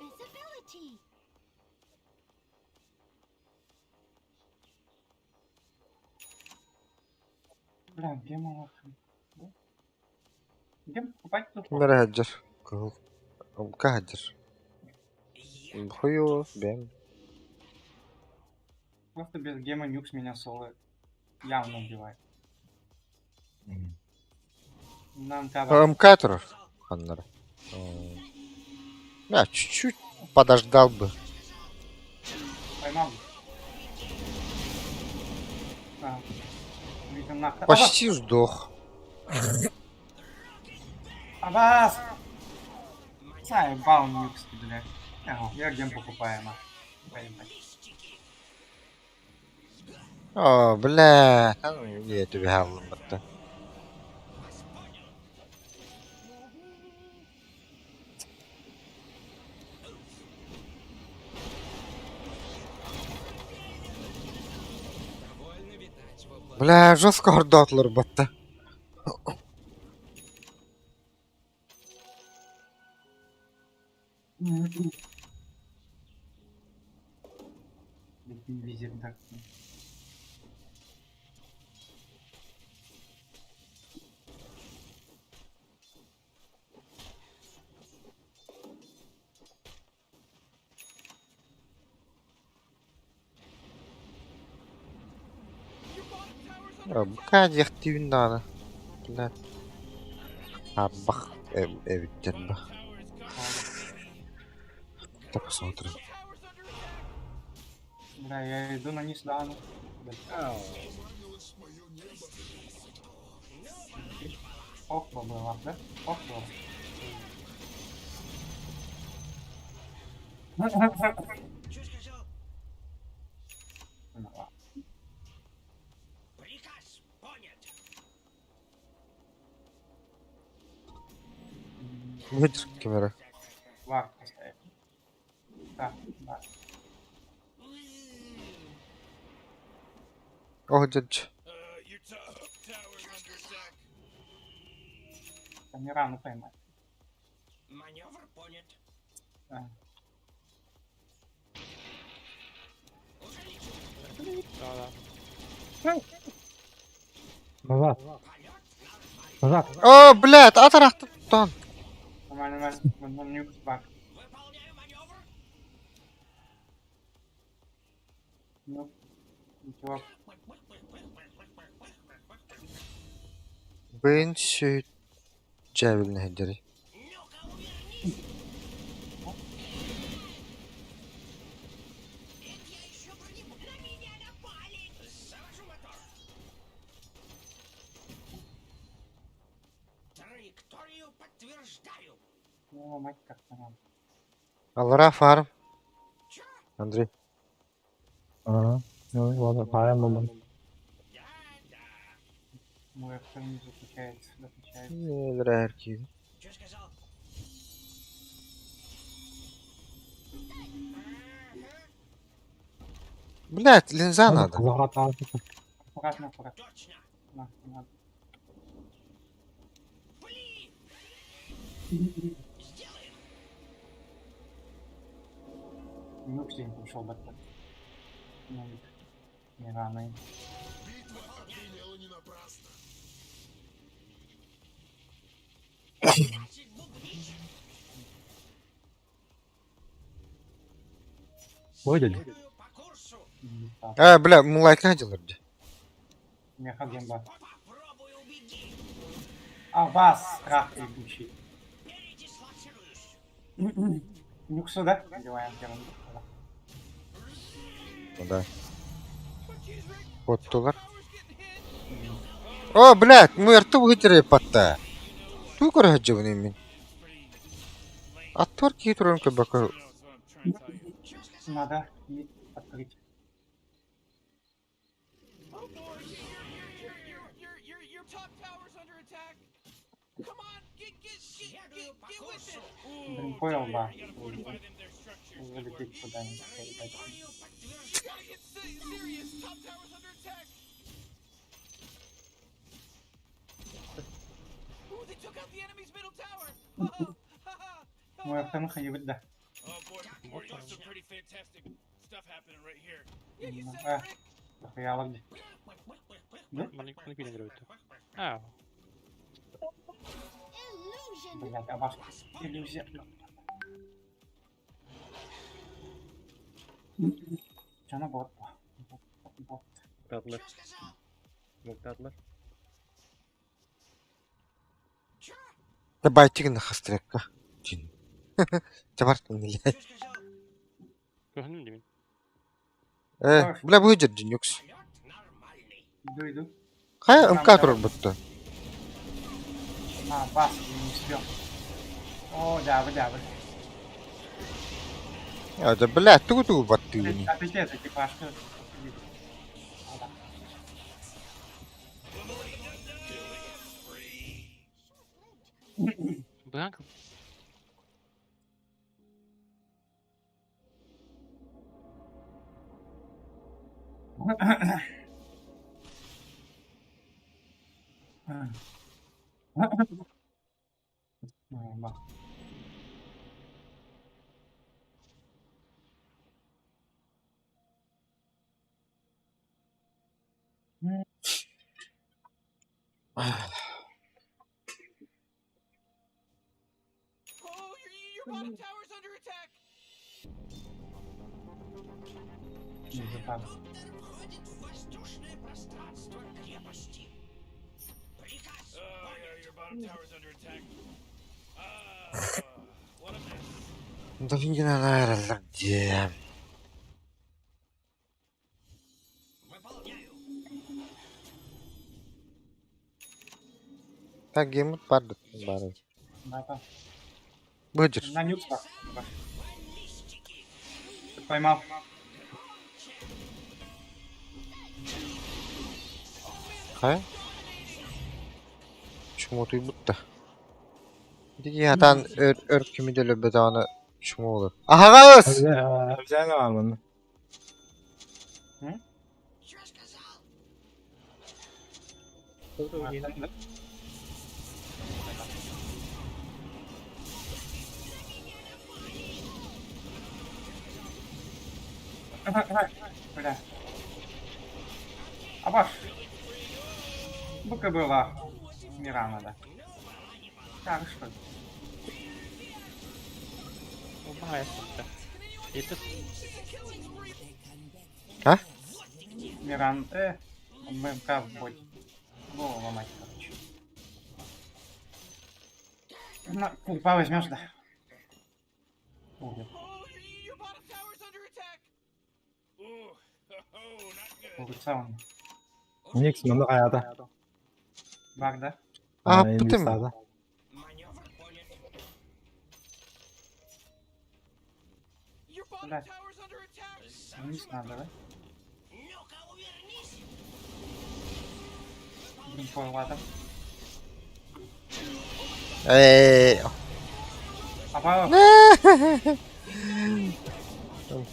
Invisibility. Бля, где малых? Где покупать тут? Мере хаджар. Ка хаджар. Хуё, бем. Просто без гема нюкс меня соло явно убивает. Нам треба... МК турар. Ханнар. Я чуть-чуть подождал бы. Поймал. Видно нахуй. Почти сдох. Абас! Знаю, баун нюкс, блядь. Ага, я гем покупаем. Поебать. О, бля. Я тебе галлым бытта. Бля, жестко хордатлар бытта. Визир, так. Бка активен надо. Бля. Бах. Эвиттен бах. Так посмотрим. Бля, я иду на низ дану. Ох, было, да? Ох, было. Ну ладно. Выйдешь камера. Вард поставить. Так, да. О, дядь. Your tower's under attack. Там не рано поймать. Маневр понят. А. О, блядь, атарахты тон. Нормально, нормально. Нюкс бак. Выполняю маневр. Ну, ничего. Бен сөйт. Жабилне хедери. Ну-ка, увернись. Это я еще бронебу. На меня напали. Завожу мотор. Траекторию подтверждаю. Ну, мать как-то надо. Алара фарм. Чё? Андрей. Мой автомобиль заключается. Элрарки. Чё сказал? Блядь, линза надо. Аккуратно, аккуратно. Точно. На, надо. Пли. Сделаем. Нюкс день пришел бы. Ну, не рано. Хватит бубнить. Следую по курсу. Бля, мулайк наділер. Не хагемба. Попробуй убеги. А вас страх ебучий. Передислоцируюсь. Нюксу, да? Надеваем тему. Ну да. Поттулар. О, блядь, муэрты вытере патта. Ту көрәҗәбен мин. Аттар китрон кебек. Надо и открыть. Oh boy, your top tower's under attack. Come on, get with it. Блин, понял, да. Fortify them their structures. Залететь куда-нибудь. Gotta get serious. Top tower's under attack. Ooh, they took out the enemy's middle tower. Мой автомобиль ходит, да. Oh boy, we got some pretty fantastic stuff happening right here. Yeah, you said А, it, Rick. охуяло где. А, Illusion. Блядь, а ваш иллюзия. Чё на бот? Бот. татлар. Татлар. Dabei на хастрекка. Чин. Табарт не лай. Көһүнүм димин. Бля, выйдет Динюкс. Иду, иду. Хай МК турар бутта. А, бас, не успел. О, дябы, дябы. Ya da блядь, тугу баттыгыни. А пиздец, экипажка. Бак. Бах. Oh, your bottom tower's under attack. Не запал. Oh, yeah, your bottom tower's under attack. What a mess. Да не наверное, где? Так, геймут падает. Бары. Да. Быджер. На нюкс бах. Поймал. Хай? Чему ты будто? Диги хатан өр кимиделе бетаны чему olur. Aha kız! Взяли ладно. Бля. Абаш. Бука была. Мирана, да. Так, что ли? Убагай, сука. Етіс. А? Миран, ММК в бой. Голову ломать, короче. На, кульпа возьмешь, да? Угу. Your bottom tower's under attack. Ooh, not good. Улица он. Никс мында каята. Баг, да? А, Эми бітім. сада. Your bottom Бля. tower's under attack. Вниз надо, да? Блин, понял, ладно. Эй. Абау.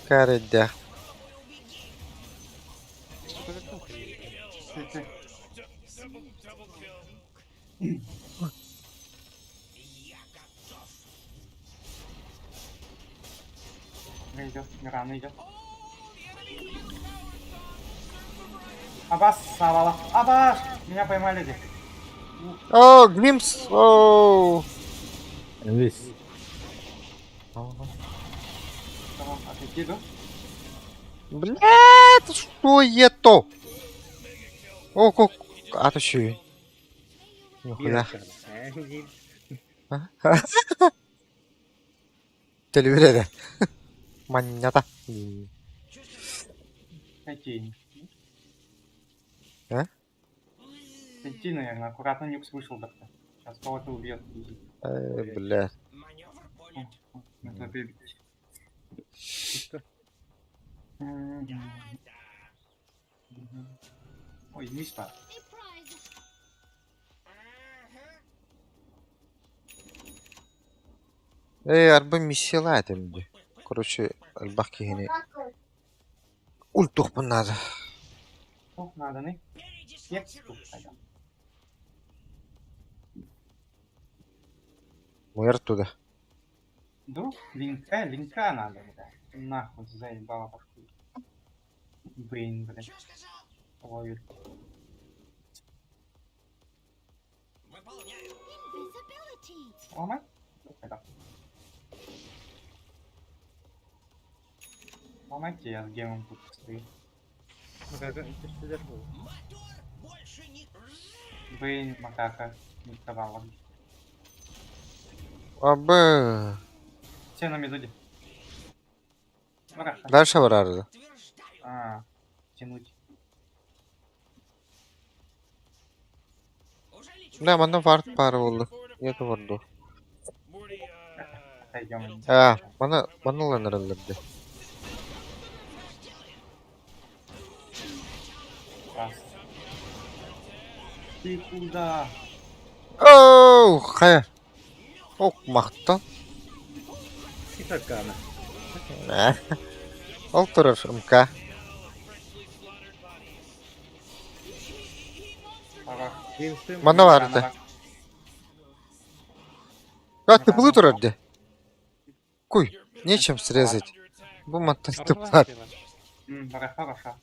Каридя. Ты. Идет, Миран идет. Абас, Савала. Абаш! Меня поймали здесь. О, Глимс. О. Весь. Давай, отойди, да? Блядь, что это? О, как... А то что? Нихуя. Телевизор. Манята. Пойти. А? Пойти, наверное, аккуратно Нюкс вышел как-то. Сейчас кого-то убьет. Блядь. Это бебить. Ой, мистер. Арба миссиялат эмди. Короче, албахки гени. Ультух надо. Ну, надо, не? Нет, тут пойдем. Муэр туда. Да? Линка надо, да. Нахуй заебала башку. Блин, блядь. Ловит. Ломать? Это. Ломайте, я с гемом тут стою. Блин, макака. Не вставала. Абы. Все на медуде. Мраха. Дальше варарды. А, тянуть. Да, мана вард пары oldu. Еді варду. отойдем. Bana lan herhalde. Раз. Ты куда? Оу, kaya. Okmaktan. Итакана. Oturur МК. Пора. Bana vardı. Как ты был вроде? Куй, нечем срезать. Bu matası var. Пора, хорошо.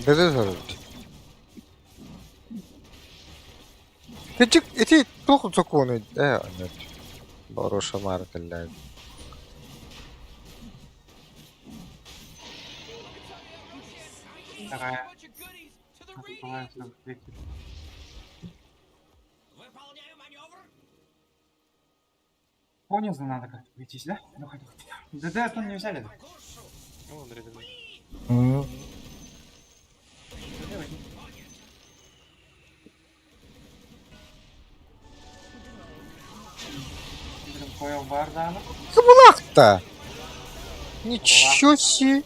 Beze soruldu. Küçük eti çok onu. Evet. Хорошая марка для. Вторая. Открывается нам третий. Понизу надо как-то прийтись, да? Ну хоть. ДД это не взяли, да? Понял, Бардана. Кабулак-то! Ничего себе!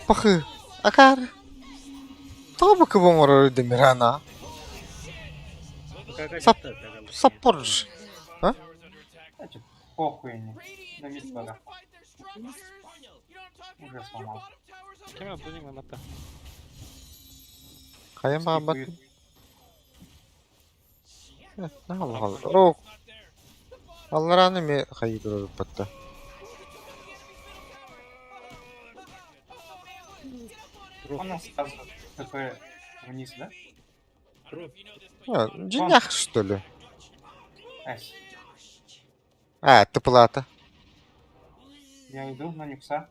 Пахы. Акар. Tabii ki bu moru demirana. Саппорж. Значит, похуй не. На мистера. Уже сломал. Kaya mabat. Allah Allah. Oh. Allah rani mi kayıdır batta. Он нас сразу ТП вниз, да? Денях, что ли? Эс. Это плата. Я иду на Никса.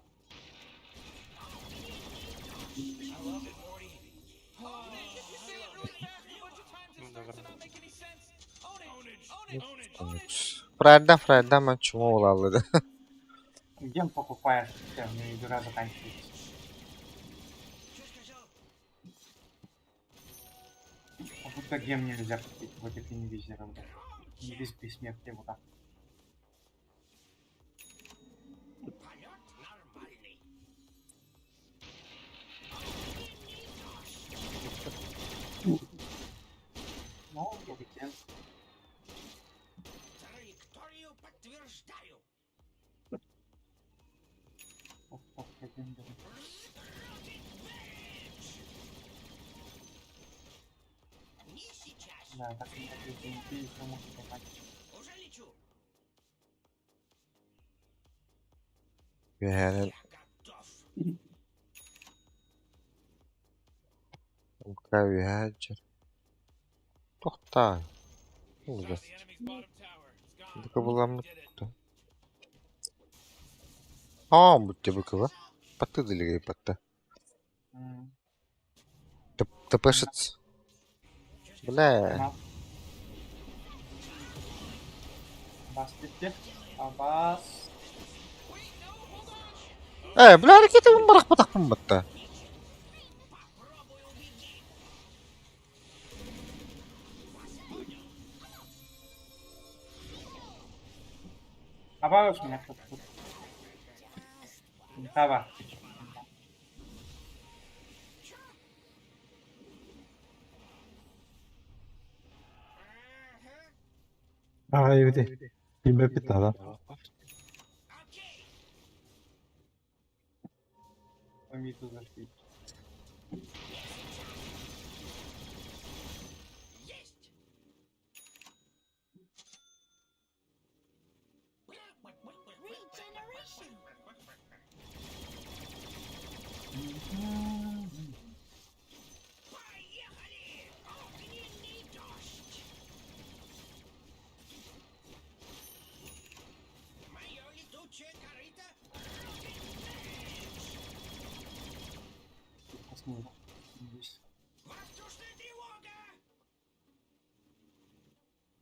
Фрайда чему улалды. Гем покупаешь, все, у меня игра заканчивается. А будто гем нельзя купить в этих инвизеров, да. Без бессмертия вот так. Ну, ген. Да, так и не может попасть. Yani Mkavi hacer. Tohta. Burada. Bu bulanmış. Будьте быкова. Паты далее пата. Тпшец. Бля. Бас тепте. Абас. Бля, ракеты он барах патахпын батта. Абас меня тут. Таба. Evde. Bilmem bir daha. Помиту зашли.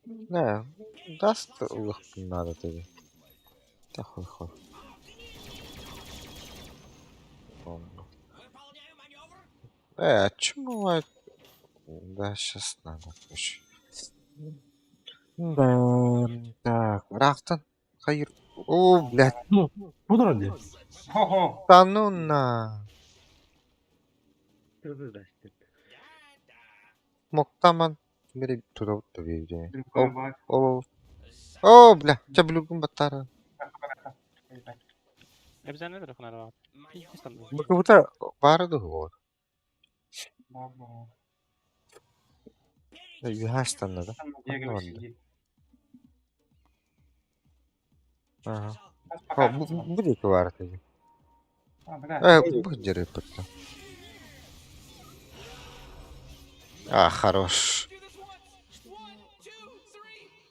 Не, даст лох надо тебе. Да хуй. Ладно. А чему? Да, сейчас надо. Слушай. Да, так, Рафтон. Хайр. О, блядь, Ну, вроде. Ого! да ну на. Моктаман. Бери туда вот видео. Другой баг. О, бля, чаблюгум батара. Ebsen nedir o kadar rahat? Hiç sanmıyorum. Мы как будто барды вот. Бабу. Юхастан надо. Там на дереве Ладно. сидит. Ага. Сейчас О, покажется вам. будет варты. Бля, Будет рыпаться. А, хорош.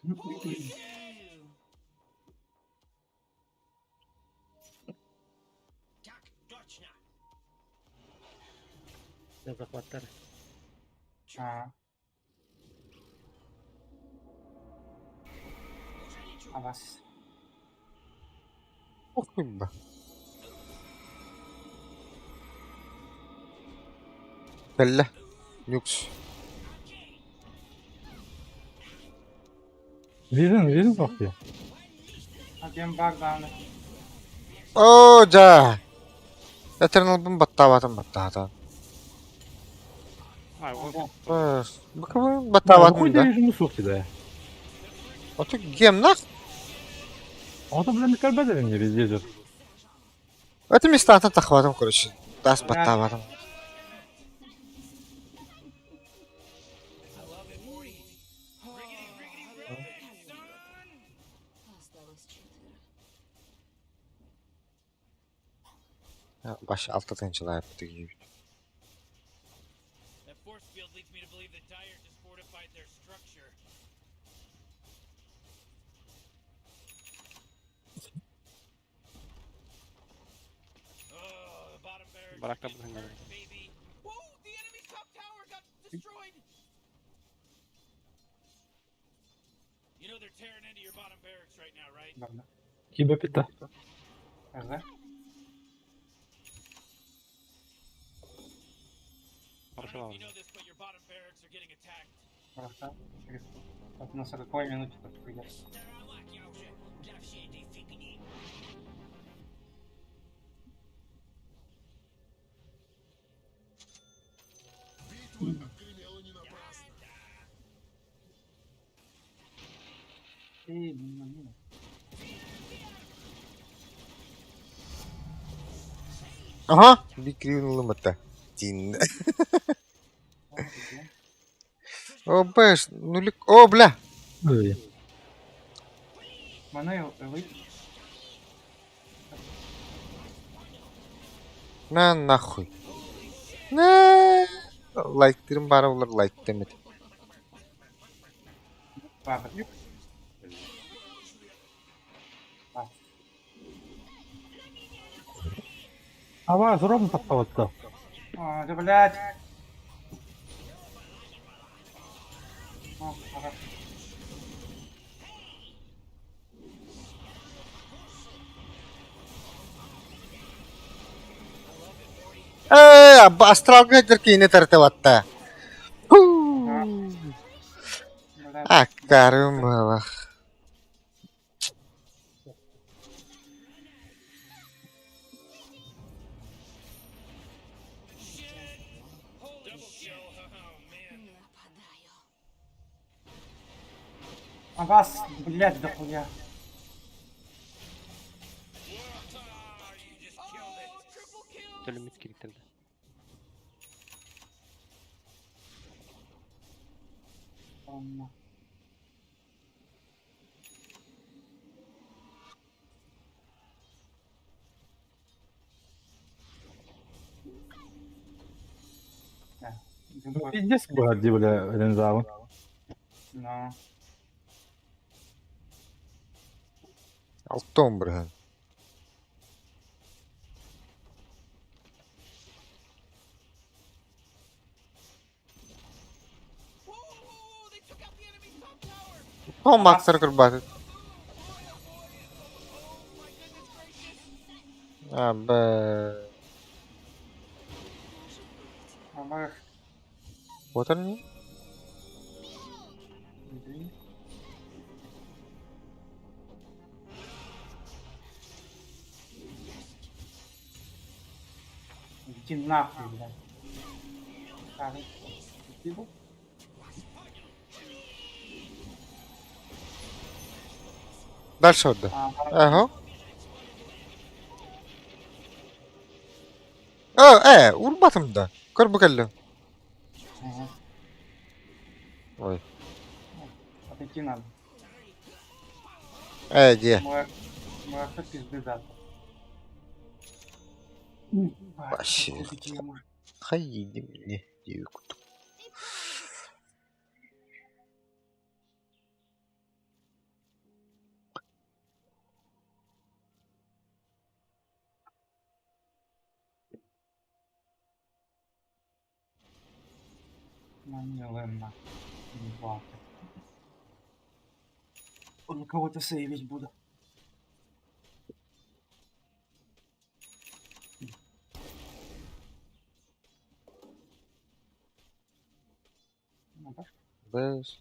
Do this once. 1, 2, 3. а. А вас. Ох, ба. Бля. Люкс. Вижен bakıyor. Один баг данный. О, да. Этернал бум баттаватан. Ay o Баковый Какой баттаватан, да? режимі соқты да? Оту гемнах. Ата білен кәрбәді не везде жүр. Это местата тахватам, короче. Дас баттаватан. Baş altta человек такие. That force field leads me to believe that Dire just fortified their structure. Oh, the bottom barracks. Bırak da are bunu getting hemen. burned, baby. Whoa, the enemy's top tower got destroyed. You know they're tearing into your bottom barracks right now, right? Ладно. Кібе піта. РЗ. I don't know if you Хорошо. know this, but your bottom barracks are getting attacked. Просто. Вот на 40-й минуте тут придет. Ага. Бикривнул мата. Тин. О, бэш, нулик. О, бля. Öyle. Манейл, выйти. На нахуй. На. Лайктырым бары олар лайк демет. Ладно. Ава, зробимо поставити. О, да блядь. О, хорошо. Астрал гайдер кейне тартыватта. Блядь. Акарым балах. Double kill. Oh man. А вас, блядь, дохуя. Limit getirdi. Ладно. Да, другой. Пиздец bu hadi böyle Renzav'ın. Но. Алтом, брат. Whoa, they took out the enemy's top tower. О, Максер курбатит. Абы. Абаш. Вот они. Иди нахуй, блядь. Старый. Иди в- Дальше отда. Ага. Урбатым да. Көрбі кәлі. Ага. Ой. Отойти надо. Де. Мурашка пизды даст. Вообще. Хайди мне. Дивку. Манилена. Ебать. Он кого-то сейвить буду. Ну, пошли. Без.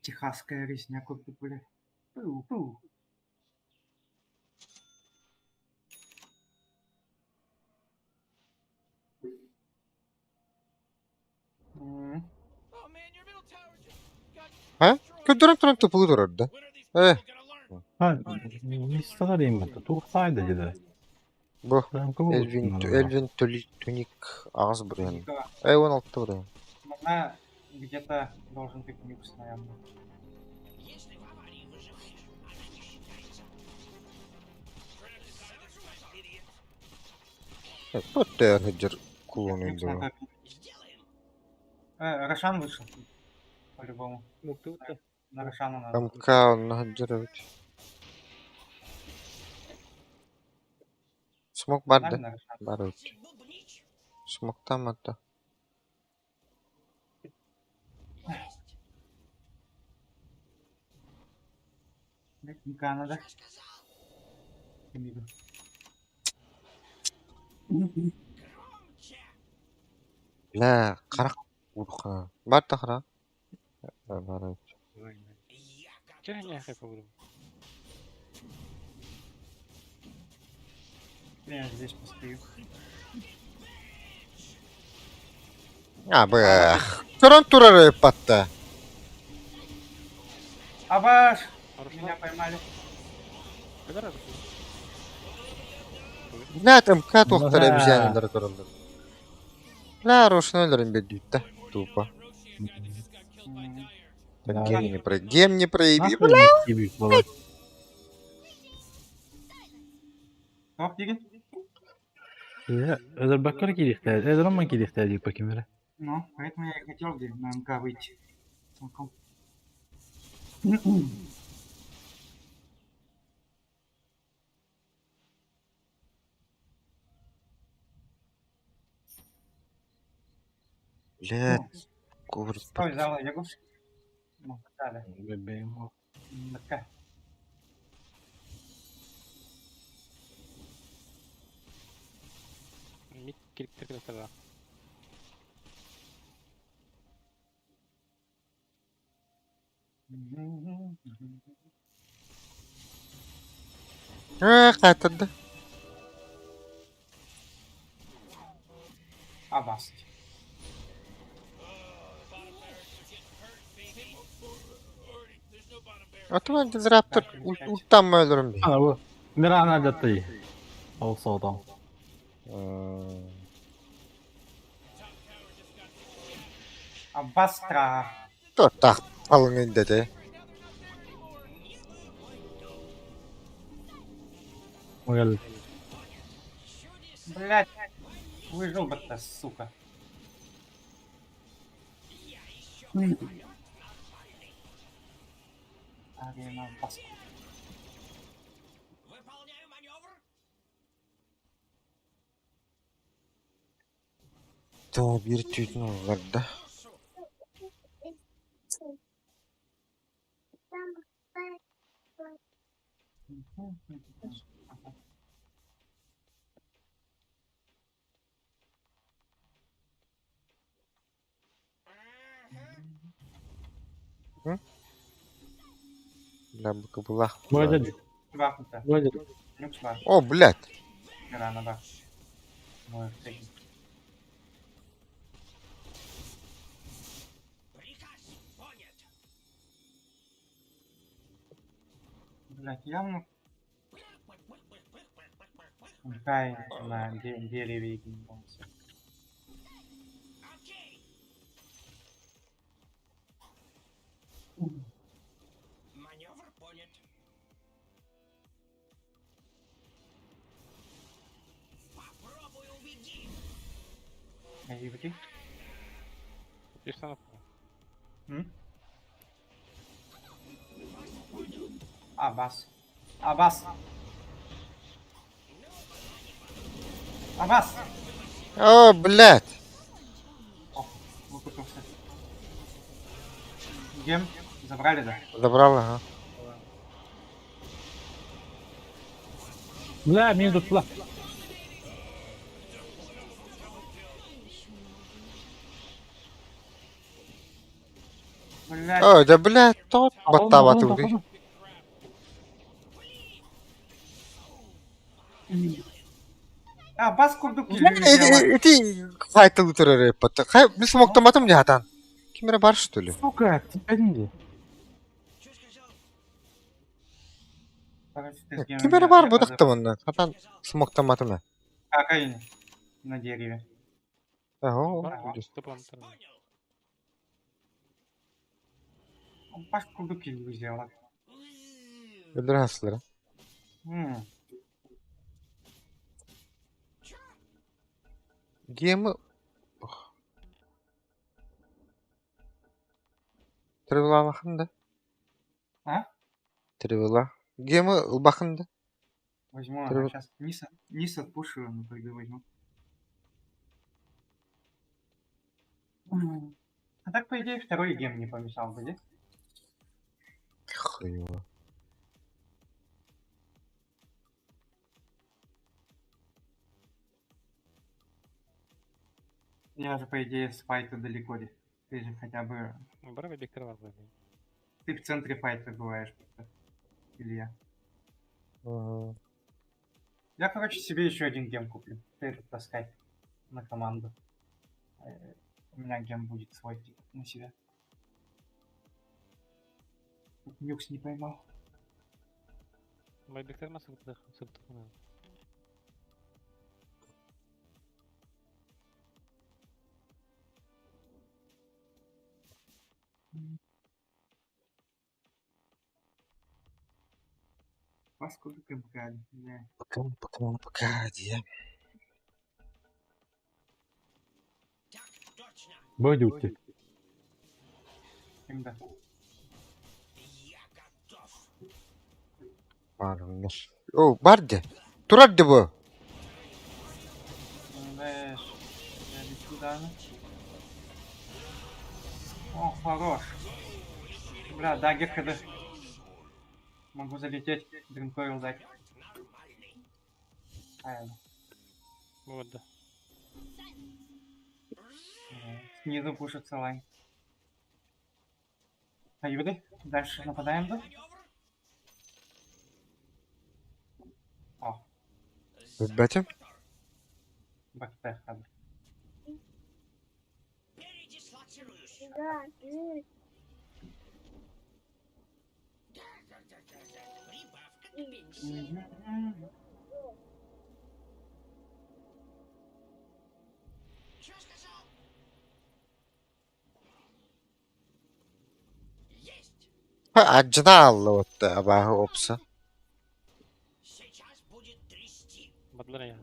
Техасская резня купит, блядь. Пу-пу. М. Oh man, your middle tower just got А? destroyed. Көдірін тұрын тупылы тұрады. When are these people gonna learn? Ha, Mistara diyeyim ben de. Tuğsaydı gide. Бұ. Ben kabul Эльвин туник ağız buraya. Ника, 16 buraya. она где-то должен быть микс, наверное. Bu değer hıcır Микс kullanıyordu. на топе. Рошан вышел. По-любому. Муктута. На Рошана надо. МК onu hıcır evet. Смок бар Нами да? на Рошана. Бар evet. Смоктан hatta. Ника надо. Миду. La qarak urqa. Бар тахра. Бар evet. Чего я не говорю? Я здесь постою. Бэх. Тұрын тұрары патта. Абаш! Хорошо. Меня поймали. Когда раз? Ләт МК тоқтар әбжәнелер тұрылды. Лә рошын өлірін беддейді да. Тупо. Гем не проеби. Nahre büyük baba. Топ деген? Özel bakkar gidikler. Özel ama gidikler deyip bakayım hele. Ну, поэтому я и хотел где на МК выйти. Целиком. Ләт. Ковырт. Стой, зала лягушки. Ну, далее. Bebeğim o. МК. Мид кириктер тага. Қайтырды. Абас. Atman dizraptır. Ulttan mı ölürüm diye. Ana bu. Mirana cattı. Olsa adam. Абастра. Dur tak alın dedi. O geldi. Блять. Выжил бы ты, сука. Арена бас. Выполняю маневр. Да, бир түйдін олар да. Да, была. Бахнуто. Нюкс бар. О, блядь. Рано бах. Мой третий. Приказ понят. Блядь, явно Кай на дереве ебался. Окей. Маневр понят. Попробуй убеди. Еврей? И что? Абас. Абас. Абас. О, блядь. О, выкупился. Гем забрали, да? Забрал, ага. Бля, минус бля. Блядь. О, да, блядь, тот баттаваты уже. Абас курдук Эти хайтыл турары патты. Хай, мы смоктаматым жахатан. Кимера бар, что ли? Сука, тебя не. Кимера бар, будак-то мында. Хатан смоктаматым. Акаин на дереве. Ого. Абас курдук сделал. Öldürhaslары. Гемы... Тривила бақында. А? Тривила. Гемы бақында. Возьму, сейчас низ отпушу, напрягу возьму. А так, по идее, второй гем не помешал бы, да? Хуево. Я же, по идее, с файта далеко. Ты же хотя бы... Ты в центре файта бываешь. Или я. Ага. Я, короче, себе еще один гем куплю. Ты это таскать на команду. У меня гем будет свой на себя. Нюкс не поймал. Поскольку КМК, да. Пока, где? Так точно. Бодюки. Когда? Я готов. Varmış. O, vardı. Turaddı bu. Знаешь, я лечу, да? О, хорош. Бля, дагер ХД. Могу залететь, дринкоил дать. Правильно. Вот, да. Снизу пушится лайн. А Юды? Дальше нападаем, да? О, Бәтім? бэктэк хады. Передислоцируюсь. Прибавка к пенсии. Что сказал? Есть. Acına aldı o da abahı opsa. Сейчас будет трясти. Благодаря.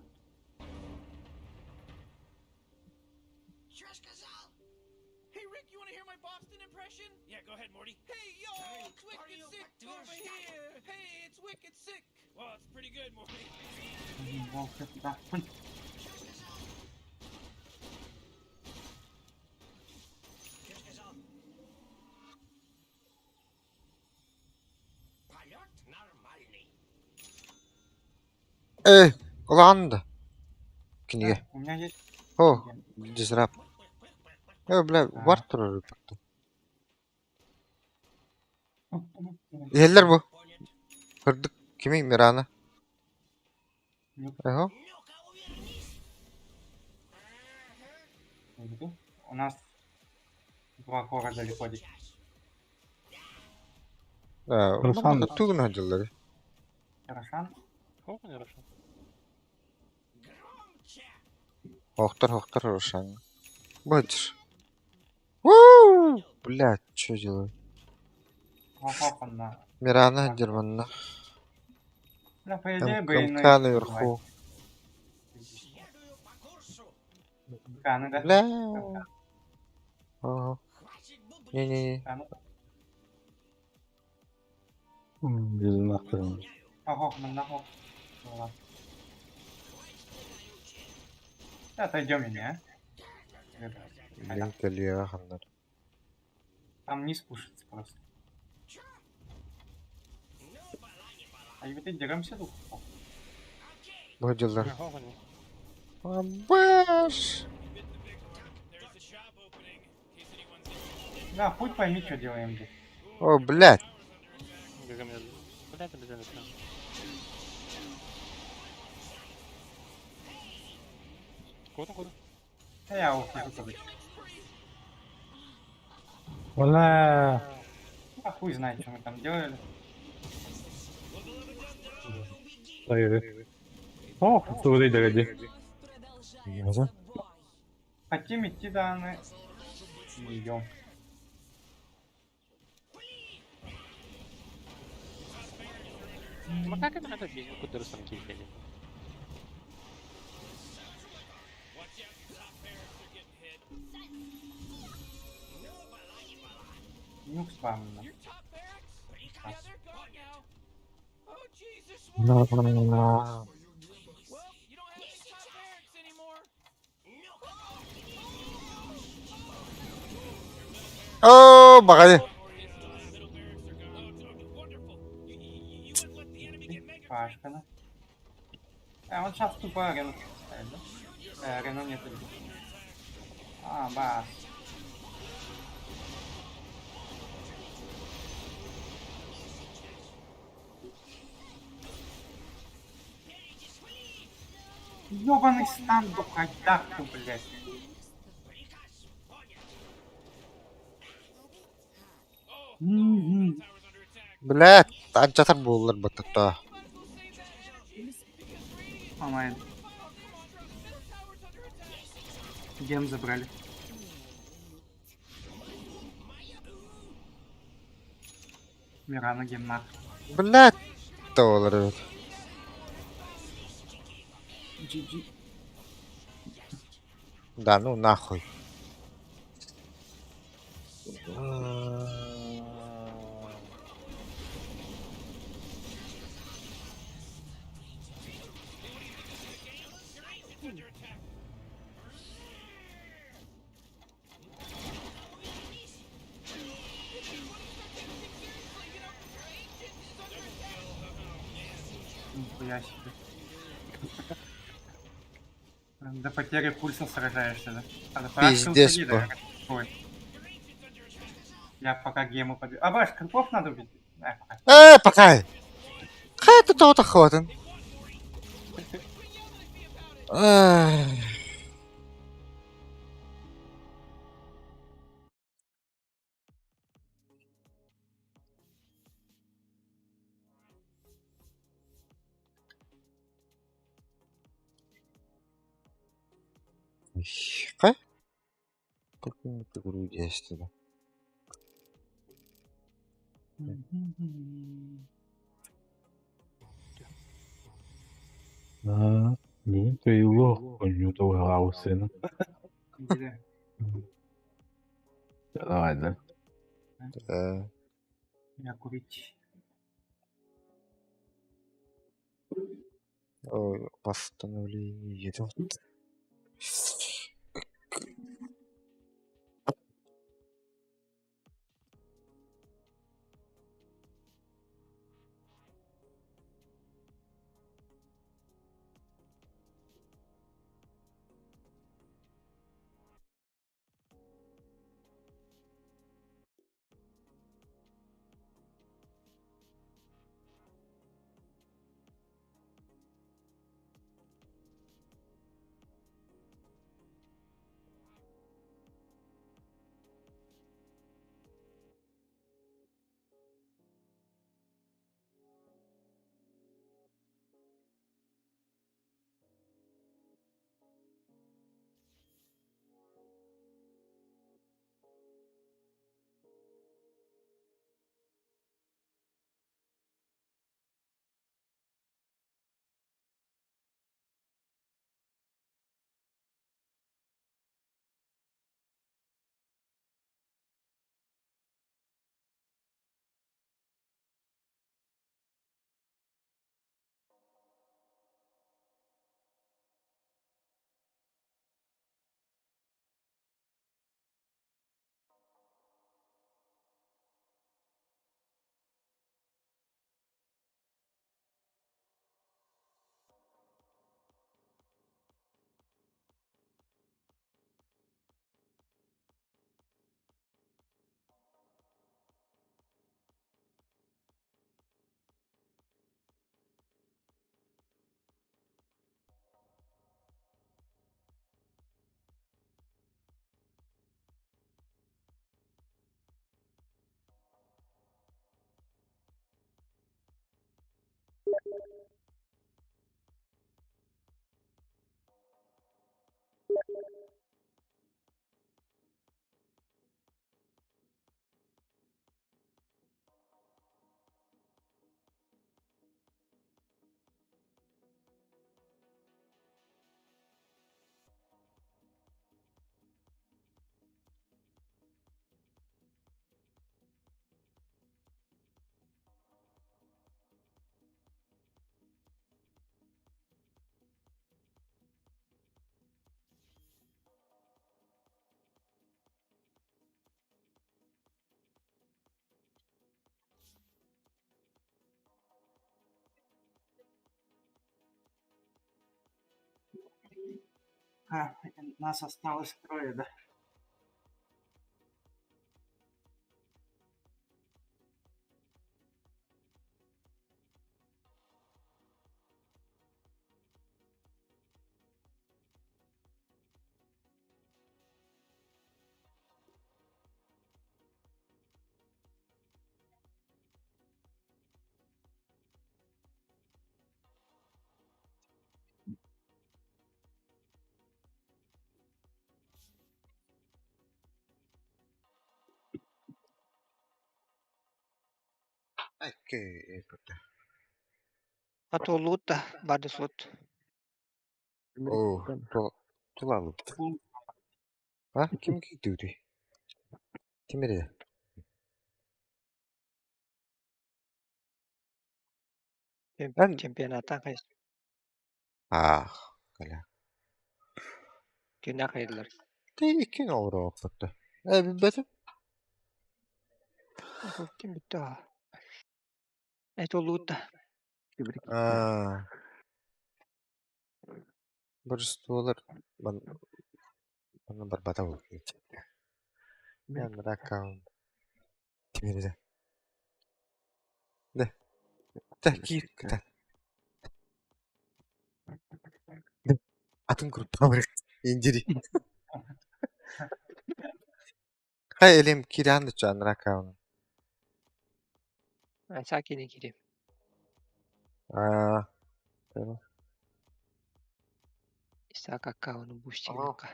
Что сказал? Hey, Rick, you want to hear my Boston impression? Yeah, go ahead, Morty. Hey, yo, it's wicked sick over here. Hey, it's wicked sick. Well, it's pretty good, Morty. Волк, да. Хм. Эй, ладно. Книга. Да, у меня есть. О, ген. дизрап. Бля, бар турар. Елдер бу. Кырдык. Кимең Мираны? Ага. У нас 2 хора далеко ходит. Рошан түгін hadылары. Рошан? Сколько не Рошан? Хоқтар Рошан. Бачиш. Уу! Блядь, что делаю? Хохох он на... Мирана дерванна. Да, по идее, бы иной... МК наверху. Каны, да? Бля. Ага. Не-не-не. Каны. Без нахрен. Хохох, на нахох. Ну ладно. Да, отойдем меня, а? Блин, Калия хандар. Там не спушится просто. А ведь деремся тут. Бадилар. Сколько не? Баш. There's a shop opening in case anyone's Да, хоть пойми, что делаем здесь. О, блядь. Бегом я. Куда ты бежал? Куда? Да я ухожу туда. Вала. А хуй знает, что мы там делали. О, что вы дойди. Хотим идти, да, мы не идем. Ну как это надо бить? Куда сам кильфели? Нюк с вами. your top barracks? Yeah, they're gone now. Oh, Jesus. No, Well, you don't have any top barracks anymore. О, багады. Пашка, да? Он сейчас тупо арену ставит, да? Арену нет. А, бас. Ёбаный стан до хайдаку, блядь. Блядь, анчатар боллар бататта. Онлайн. Гем забрали. Мирана гем нах. Блядь, доллар. GG. Да ну нахуй. Нихуя себе. До потери пульса сражаешься, да? А, да, Пиздец, уходи, да? Ой. Я пока гему побил. А, баш, крипов надо убить? Пока. Пока. Хай ты то-то хватит. Хай? Как мне эту игру действовать? Не, ты его, он не то гаусен. Где? Давай, Э, Я курить. ой, восстановление идет. Нас осталось трое, да? Окей, Atoluutta, Badusut. О, тулалу. А, ким гидүри? Тимэре. Ан- Чемпионатан кайс. Каля. Кюнä кайдылар. Ты кино опытты. Бәтім? Ким битта. Atoluutta. Бірісті олар бана бір бата болды. Мен ракаун. Тимере. Да. Да, кир, кіта. Атын күріп тамыр. Индири. Хай элем киранды чан ракаун. Сакини кирим. Исака кауну бустимакка.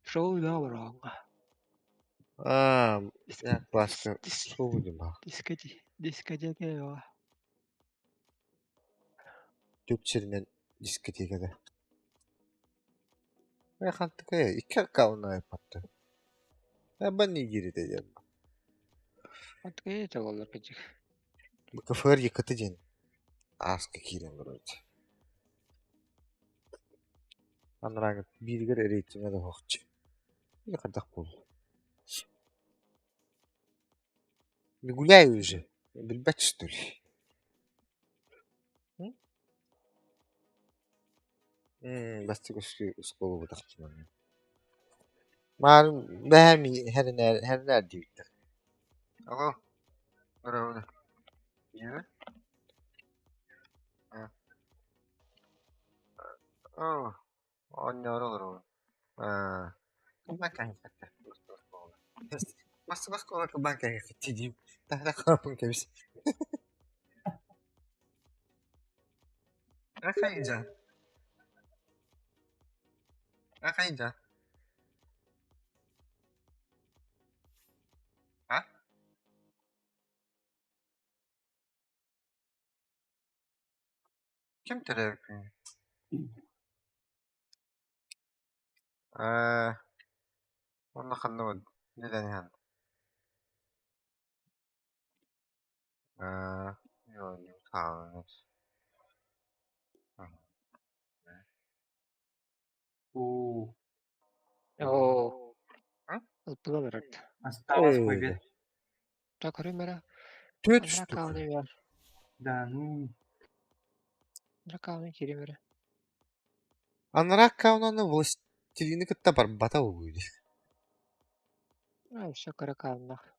Шоу давранга. Я басқа су будем ба. Дискотека. Төпчерінен Diskotекada. Kantık ya. 2 akkaunna yapmattı. Ben ne girdi ya. Artık iyi de olur gıcık. Bu kafır yıkatı cin. Aska kirin görüyordu. Anlaranga bilgiler eritime de hoşçu. Ne kadar bol. Bir gülay уже. Bilbet что ли? Бастык школу бутактым. Malum beğenmi her nerede bitti. Alo. Bravo. Ya. Oh. Anne aralar o. Ha. Banka gitti. Bas kola ke banka gitti diyeyim. Daha kapın kemiş. Akayınca. Akayınca. Ha? Kim terör? Onu kandım. Neden yani? Yok yok sağ У. Oo. Ha? Ilpıla verirdi. Осталось побед. Так, Римера. Töt Andra штука. kavni ver. Да, ну. Andra kavni kiri ver. Анрак кавнаны властелины кытта бар бата болуйду. Ay şakara kavnak.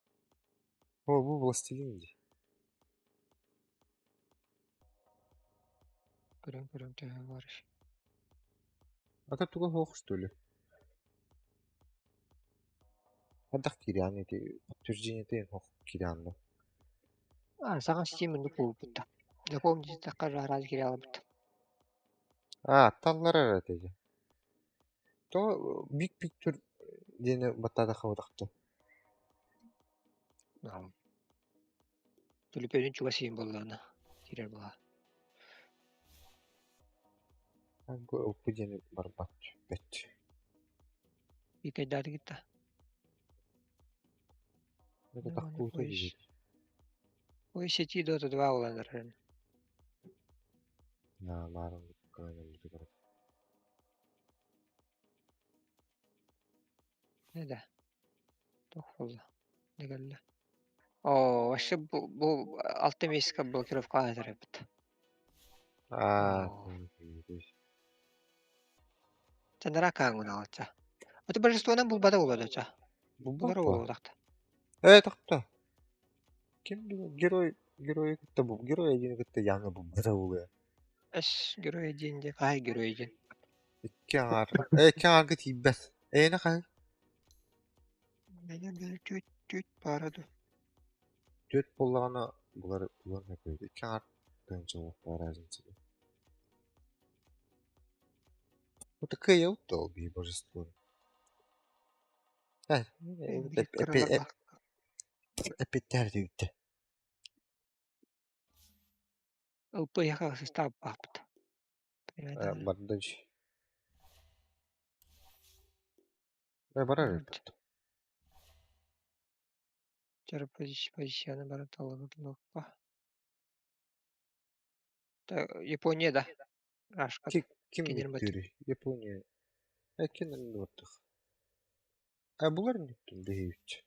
Bu властелин ди. Көрөм тәһә бар. Ата туга хох что ли? Адак киряны ди. Подтверждение тен хох кирянды. Саған Steam'in bu bitti. Japon dizide karar az geri alıp. Таллар эти. То бик төр дени батада хавдакты. Tülüpönün çuvasıyım bollarına. Girer bula. Bu deni барбат. Бет. Bir kaydarı gitti. Это Ну, так не круто поешь. видеть. O seti Dota 2 olanların. Марым каналын жүгүрөт. Ne de? Çok fazla. Ne geldi? Oo, вообще bu altta meska блокировка hazır yaptı. Sen de rakan onu alça. O da bojество'nun bulbada oladı aça. Bunlar oladı. Так. Kim bilir gero кытта бул. Герой один кытта яңы бул бата болуя. Es görüyor edince. Kay görüyor edin. İki ağır gıt hibbet. Ne kay? Ne geldi? Tüt paradı. Dört bollağına bular ne koydu? İki ağır dönce var разница. Вот такая вот долгие божество. Bir karalar bak. Опять тердiydi. Ilpı yakası stab baktı. Бардыч. Барар Evet. Cara позиsyonu barat alıp bak. Japonya'da. Raşkat. Kim Kendirim bittiri? Japonya. Kenin ottuk. Bular ne tuttum deyüç.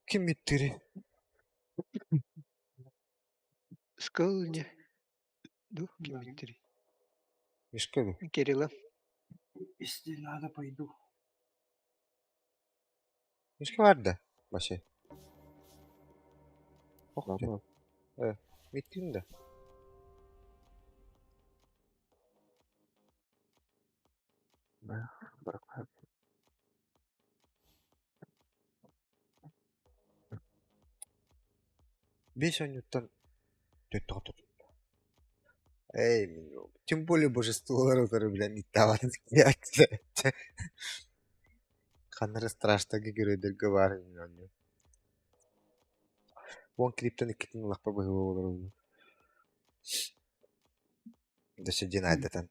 Kim bittiri? Скални. Дух Дмитрий. Мишка bu. Кирилла. Если надо, пойду. Мишка var da. Başı. Oh, evet. Bittin de. Bırak. 5 Ньютон. Эй, тем более божество которое, бля, металлы. Kanları страштагы görөйдөргө бар. Вон криптон икитин лапа быгы болор. До седина айдатан.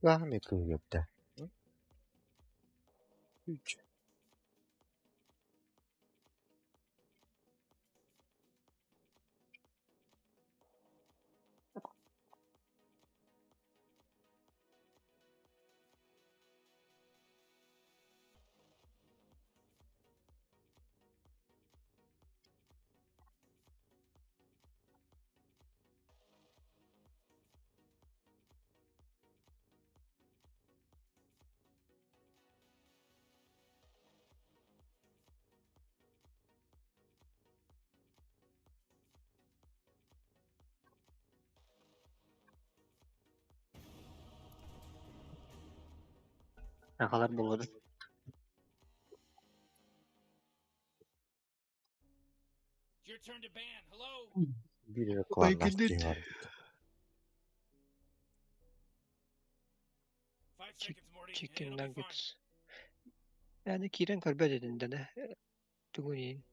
Гами күйепті. Үч. Ағалар болады. It's your turn to ban. Hello? Bir reklamlar var. 5 seconds, Morty. and Chicken it'll be fine. nuggets. Yani kiren körbe dedinde de. Tuguniyin.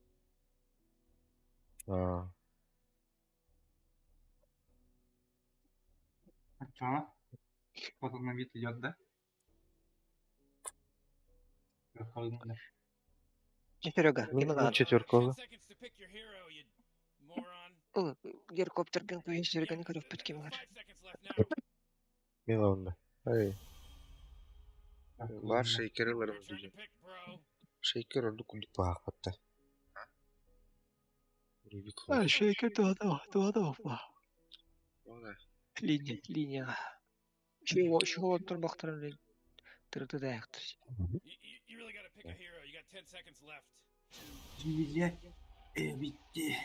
Aa, Чё? Кто-то на вид идет, да? Проходно. Четверга. Кими lan? четверка. 10 seconds to pick your hero, you moron. Ул геркоптерген көйін сергені көріп біткен бар. 5 seconds left now. Милонда. Ай, бар Your шейкерлерім turn to деген. pick, bro. Шейкер oldu kulluk bağakatта. Шейкер туада ба. Ода. Линия. Şu тұрбақтарын тұрды да аяқтыр. You really gotta pick a hero. You got 10 seconds left. Bitti.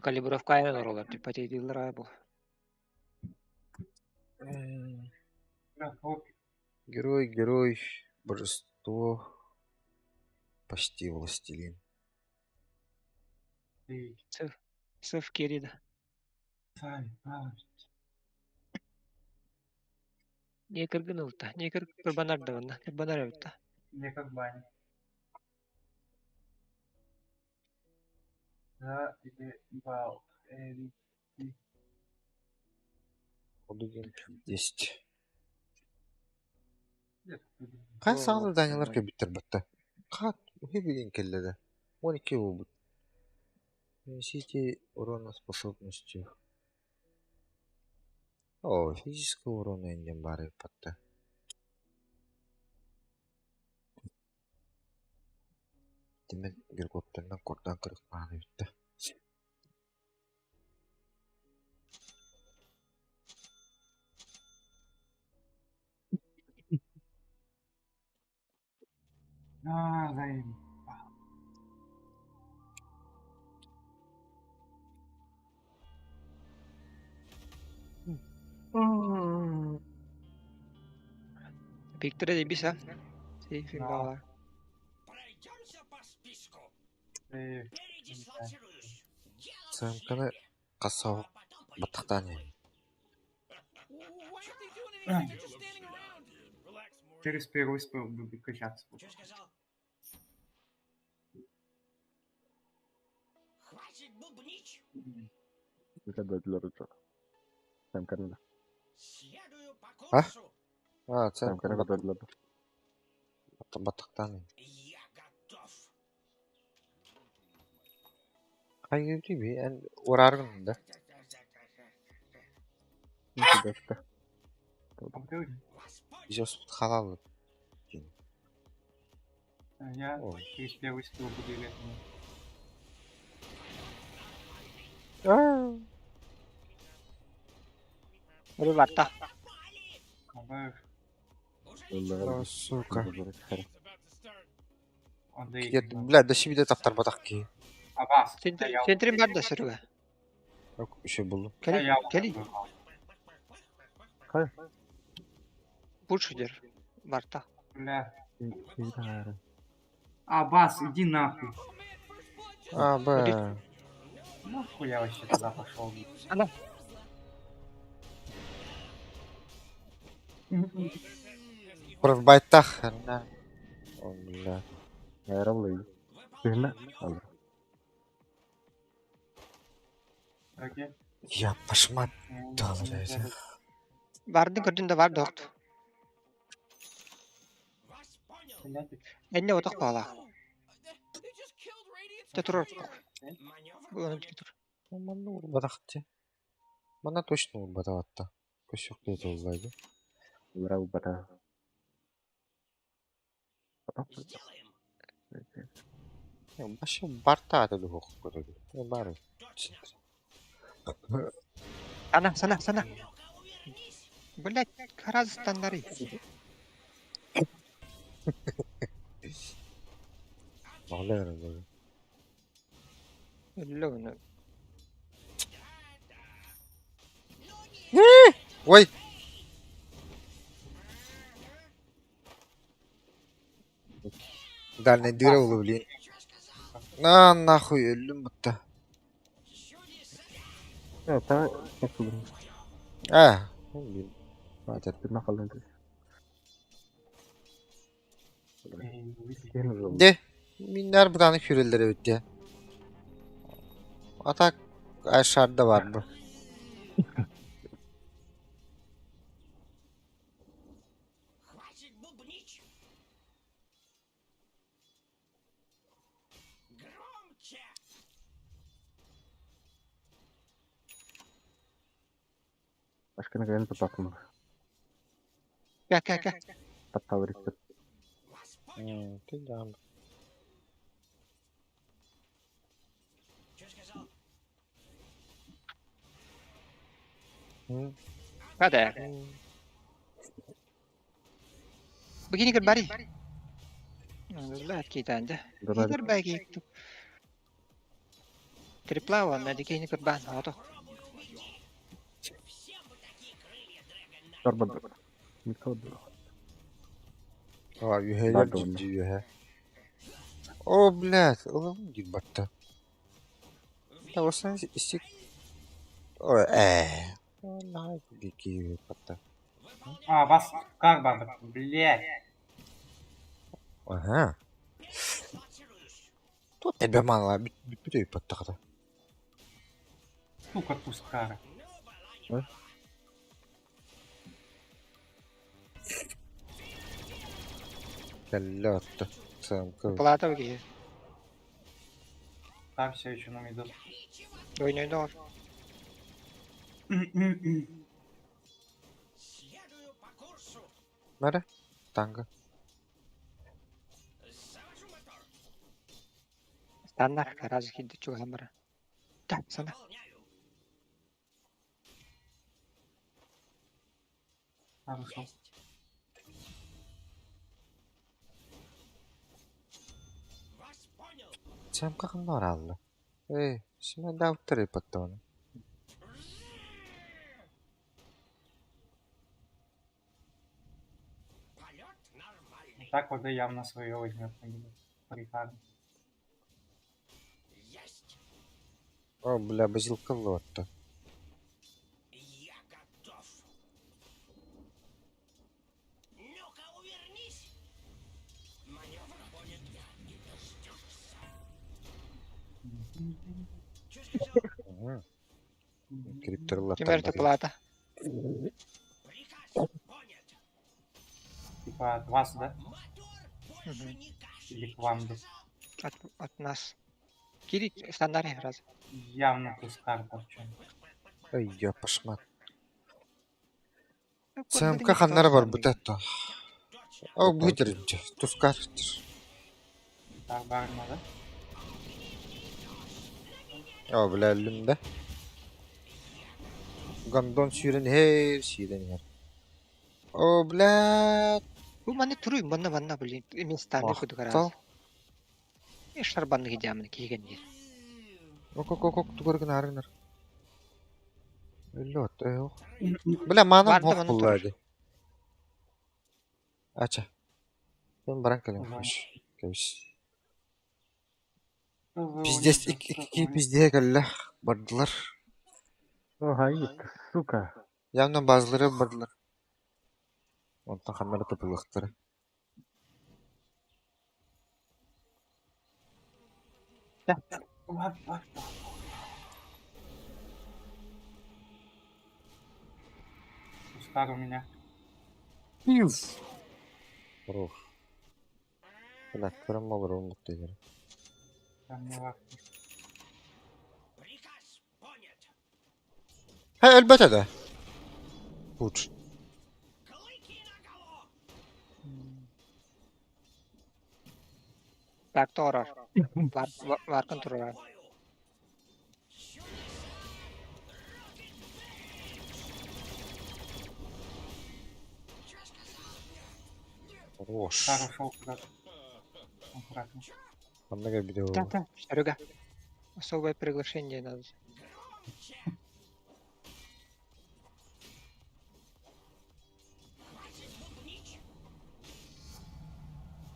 Калибровка aynen oralar. Pati değiller abi bu. Герой, божество, почти властелин. Sırf geride. Не кыргын ылта. Не кырбанар да ванна. Кырбанар ылта. Мне как баня. Да, или бал. Oldu 10. Kaç sağlı danyalar ki bitir batta. Kaç bilin kellede. 12 oldu. Нанесите урон способностью. О, физического урона не бары патта. Demek геркоптерden korktan kırık bağlı bitti. Заебал. Bektir de bisa. Сейфин bağlar. Пройдемся по списку. Э, Передислоцируюсь. Сымканы касау батықтан Why е. aren't they doing anything? They're just standing around. Relax, Morty. Через первый спел буду качаться. Что сказал? Хватит бубнить. Mücadeleler uçak. Sen karnına. Следую по А? курсу. А, Sen sen karnına mücadeleler. батықтан е. Я готов. Kay gibi bir en orargın da. İki dakika. Biz halal. Я Ой. через первый спел буду играть. Hadi varta. Добавив. А, сука. It's about to start. Он да Кидет, блядь, да şimdi de taptar batak ki. Абас. Sentrin var da sürüve. Yok bir şey buldum. Keli. Burç der. Varta. Бля. İyi de. Абас, иди нахуй. Oh man, first blood Aba. Ну, хуя вообще туда пошел. Ana. Профбайтах. Oh, bля. Ayara bulaydı. Sihne alır. Окей. Я пошмат. Да, блядь. Vardın gördün de var dört. Enne otak bağla. They just killed Radiant's Te turur. maneuver. Bu onu getir. Мана урбадахты. Мана точно урбадаватта. Көшөк дейт олбайды. Bravo bana. Башы барта атады хоқ көрөдү. Бары. Sana. Блять, Kazakhstan'ları. Ağlar böyle. Öyle onu. Ой! Дальняя дыра уловлен. На, нахуй, ölüm бутта. Evet, sana yapılır. Bilmiyorum. Bir nakal De, minler buranın kürelleri bitti. Atak aşağıda var bu. Хватит бубнить. Громче. Başkana gelen tutaklı. Gel. Hatta verirse. Tamam. Hadi. Begini kan bari. Lihat kita anda. Kita bagi itu. Tripla wana di kini kan ban auto. Darbadı. Mikodu. Aa, üyeler Nerede onlar? ciddi üye. O, блядь, oğlum gibi battı. Ya o sen istek... O, Vallahi gibi battı. А, вас как бабы? Блять. Ага. Тут тебе мало, bir battı kadar. Сука, Тускара. Kelle attı. Sen kız. Plata bagi. Там все еще нам идут. Oyunu var. Следую по курсу. Nere? Tanga. Завожу мотор. Standar Karazaki de çok hamara. Tak sana. Выполняю. Хорошо. Вас понял. Sen kakın var aldı. Şimdi de avtırı battı onu. Полет нормальный. Так вот явно свое возьмет. Рикардо. Есть. O, bля, bazilkalı attı. Я готов. Ну-ка, увернись. Маневр понят. Я не дождешься. Чё сказал? Kriptorlar Kim verdi plata? Приказ понят. Типа от вас, да? Мотор больше не кашляет. Или к вам, да? От нас. Kiri standar ya biraz. Явно Тускар торчен. Ey ya пошмат. Sen kakınlar var bu tatta. O bu bitirince. Tuzkardır. Так, барна, да? O, bля, elimde. Gandon suyuren her şeyden yer. O, bля. Bu mani turu bana böyle. Emin standar kudu Aptal. karaz. Eşler bandı gideceğim kigen diye. Ok, tugargın arınar. Öyle ot, yok. Bля, manam Vardı hok bana bulladı. Aça. Ben baran kalayım. Ulan. Hoş. Görüş. Пиздец, iki пиздеге келле бардылар. О, хайыт, сука. Явно базлары бардылар. Онтан хаммары тыпылықтары. Var. Пускай у меня. Хорош. Блядь, көрім olur оңғып дегер. Там не var. Ha, elbette de. Uç. Back'ta orar. Varkın turar. Хорош. Старый ушел куда-то. Аккуратно. Банда bir de o. Да, Серега. Особое приглашение надо.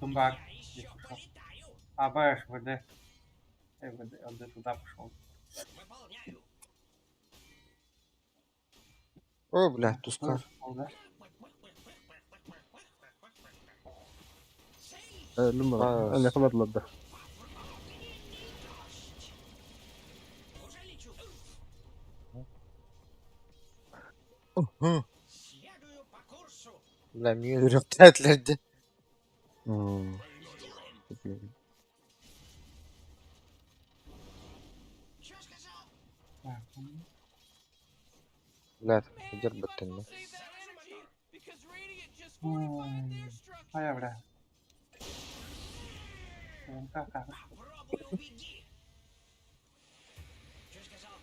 Тумбак. Здесь ушел. А, БШ, ВД. ВД туда пошел. O, блядь, Тускар. Да? Lümma, ne kadar da. Hı. Ulan niye yürüp dertlerdi? Так, Блядь, где баттен? Save that energy because Radiant just fortified their structure. а я, бля. Как?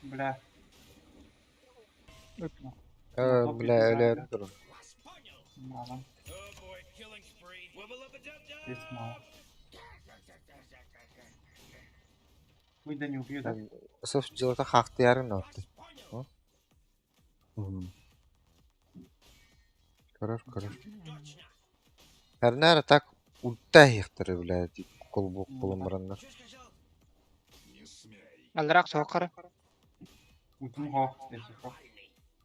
Бля. Bля, öyle durun. Мало. Oh boy, killing spree. Wubba lubba dub dub. Здесь мало. Ой, да не убью, да? Sırf cılata kalktı yarın ne yaptı? Görür. Her nere tak ulta yıktırı bile. Kol bulunmaranlar. Aldırak soğukları. Ультим го, если что.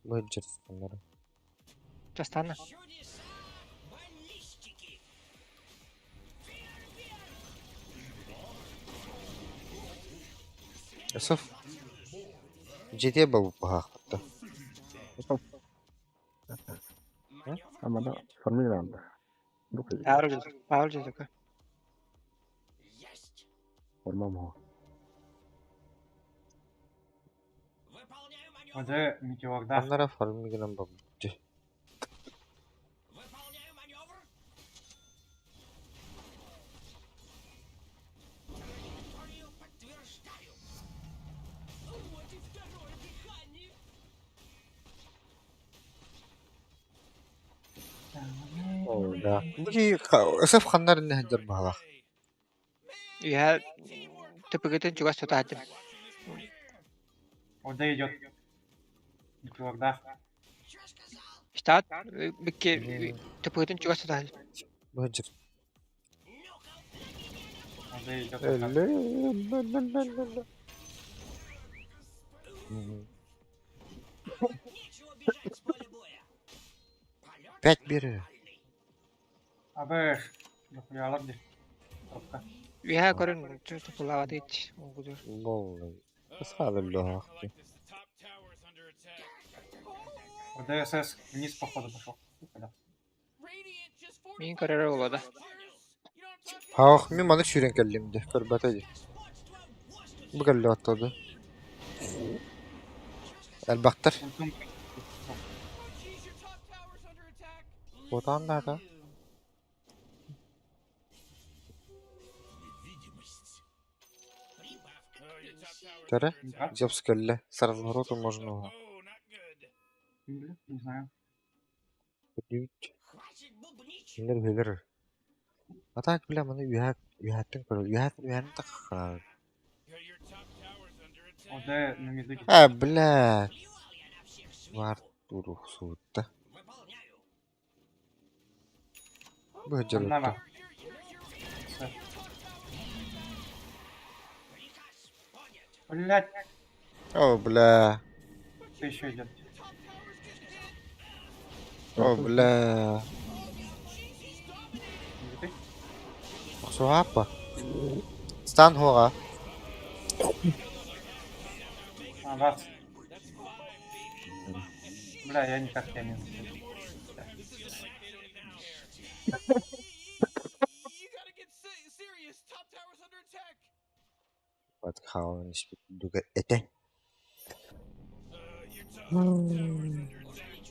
Bıcır onları. Жастаны. Sırf ciddiye babu hakkında. Ama da formül aldı. Bu kız. Ağır cüzdük. Formam o. ВД метеор, да? Onlara farmı gelen babu. Да. Sırf kanların ne hacer bağla. Ya tepegeten juga sudah ada. ВД идет. Метеор, да? İşte bir tepegeten juga sudah ada. Bıcır. ВД идет. Öyle. Пять бери. АБШ. Нахуя алады. Топка. Ya görün tepelavat hiç. Vallahi. Сразу лёгкий. This top tower's under attack. ВД СС вниз походу пошел. Куда? Radiant just Min kararı oladı. You know what I'm talking Haq, men mana şüren kellimdi. Körbet edi. Bu geldi atladı. Elbaktar. Ультим. Jeez, your top tower's under attack. Botan nerede? Oh, your top tower's Тәрі? under attack. Джебс келді. Сразу роту можно. Oh, not good. Не знаю. Kimler bilir. Atak bile bana üyetten görür. Üyetten takar. Your top tower's under attack. ВД на миду. Ha bile. Var duruq suutta. Böcür Одна öttü. СС. Блядь, О, бля. кто еще идет? О, бля. Не ты? Суапа. Стан хора. А, вас. Бля, я никак тебя не слышу. You gotta get serious. Top tower's under attack. Вот хаун дуга это. Your top tower's under attack.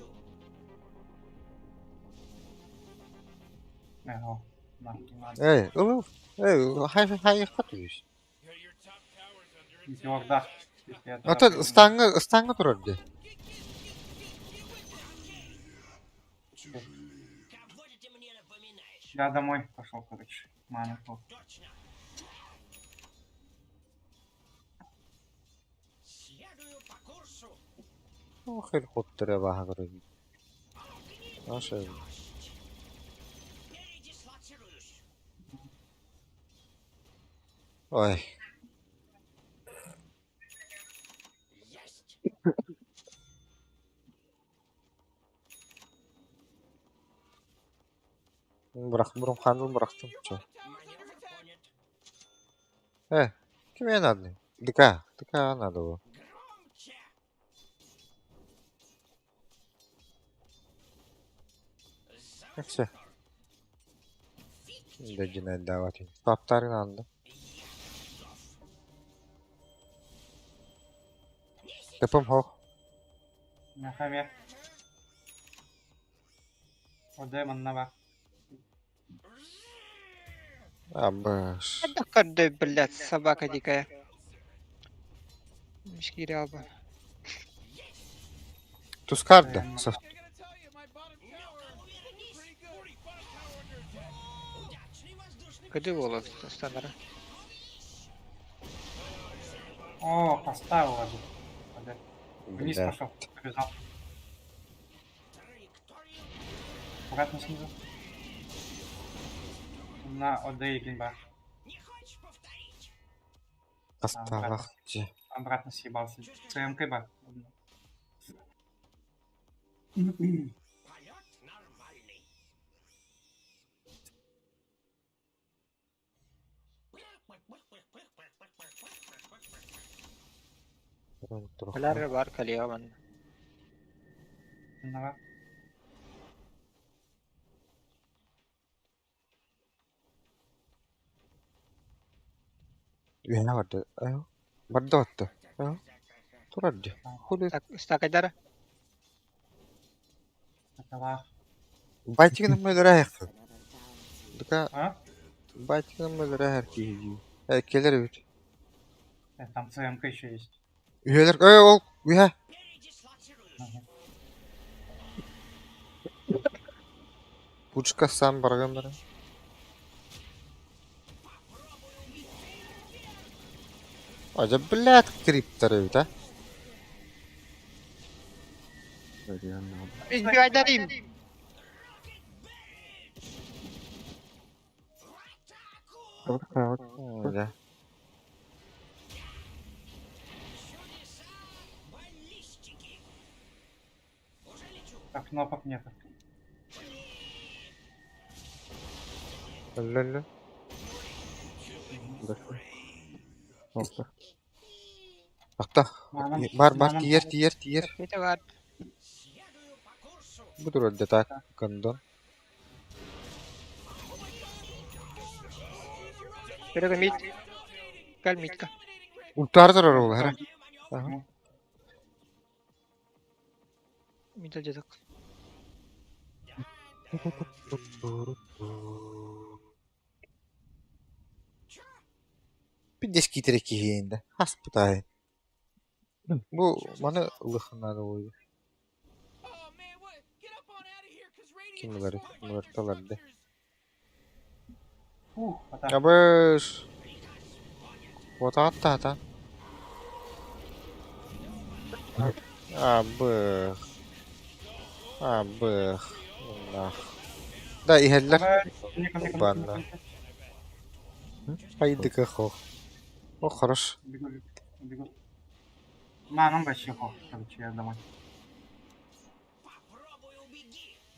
Ого. На, надо. Хай хатуюсь. Your top tower's under attack. Георгдах. Если я туда Ата пойду. станга турарди. Я домой пошел, короче. Маме тут. Ох, хеликоптер баха короче. Наша. Ой. Бырақтым. Чё? Кеме надо? ДК надо было. Все. Дадина давать. Таптары надо. Тепом хох. На хаме. О, демон на. Абаш. Какой, блядь, собака дикая. Мишкиряба. Тускарда. I gotta tell you, my bottom tower pretty good. Bottom tower under attack. Куди волос, Станера? О, поставил его. Вниз Бля. пошел. Побежал. Обратно снизу. На ОД и генба. Осталось где? Обратно съебался. ЦМК ба. Блэр бар калияман. На. Вена vardı. Ayo. Barda attı. Ayo. Turardı. Хули. Стакайдар? Это Байтик нам öldürer. Dıka А? байтик нам öldürer ki. Keler evet. Там ЦМК еще есть. Üyeler. Ol. Üye. Пучка сам баргандар. Acaba блядь криптор evet ha. Избивайдарим! Öyle. Так, кнопок нет. Öyle. Bakta. Бар тиер. Это бар. Budur öyle tak kandan. Перега мид. Каль мидка. Ultardır ol her. Aha. Мидл дедок. Bir de skitere kihinde. Has putay. Bu bana ılıhına da oluyor. Oh man, what? Get up on out of here, 'cause Radiant Kimler? destroyed my Kimler fucking talardı? monsters. Вот так. Abış. Вот hatta. Abıh. Allah. Da iheller. Нико. Банно. Haydi kahok. O хорош. Бегу. Бегу. Нам вообще похуй, короче, я домой.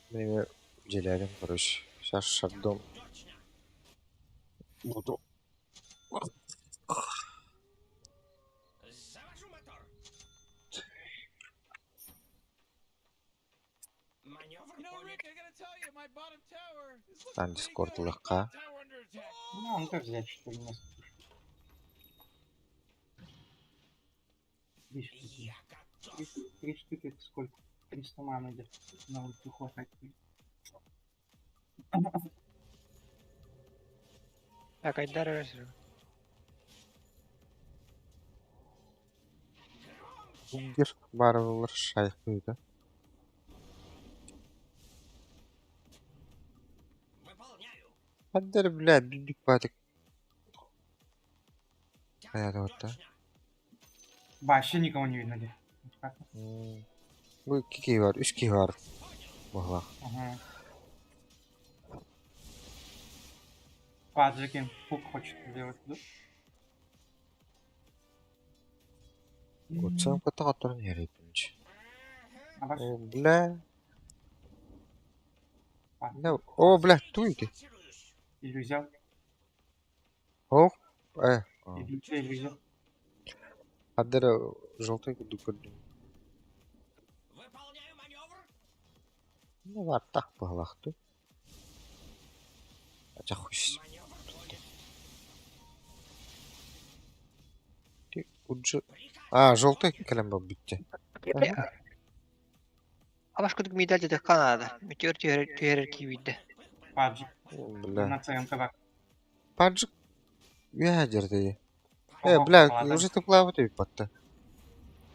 Мне делярим, короче. Сейчас шардом. Буду. You know, Rick, I gotta tell you, my bottom tower is looking Там pretty дискорд good. легка. Bottom tower under attack. Ну, он как взять, что ли, несколько. Три штуки. Три штуки это сколько? 300 маны идет. На ульту хватает. Так, Айдар Эрсер. Гир барылыр шайық қойды. Хаддер, бля, бибик батик. Аяда вот, да? Вообще никого не видно где. Как? Bu 2 key var, 3 key var. Valla. Ага. Паджикин пук хочет сделать, да? Вот сам кота который не рейпнич. А ваш? О, бля. Да, о, бля, туйки. Иллюзия. О, Иллюзия. Хаддер желтый куду. Ну, вот так поглахту. Хотя хуй. Ты уджи. А, желтый калемба битти. Абашкудук медаль деді Канада. Метеор түйерер кивиді. Паджик. Бля. На ЦМК бак. Паджик. Ядер ты. Ого, Бля, ладно. уже ты плавать и потта.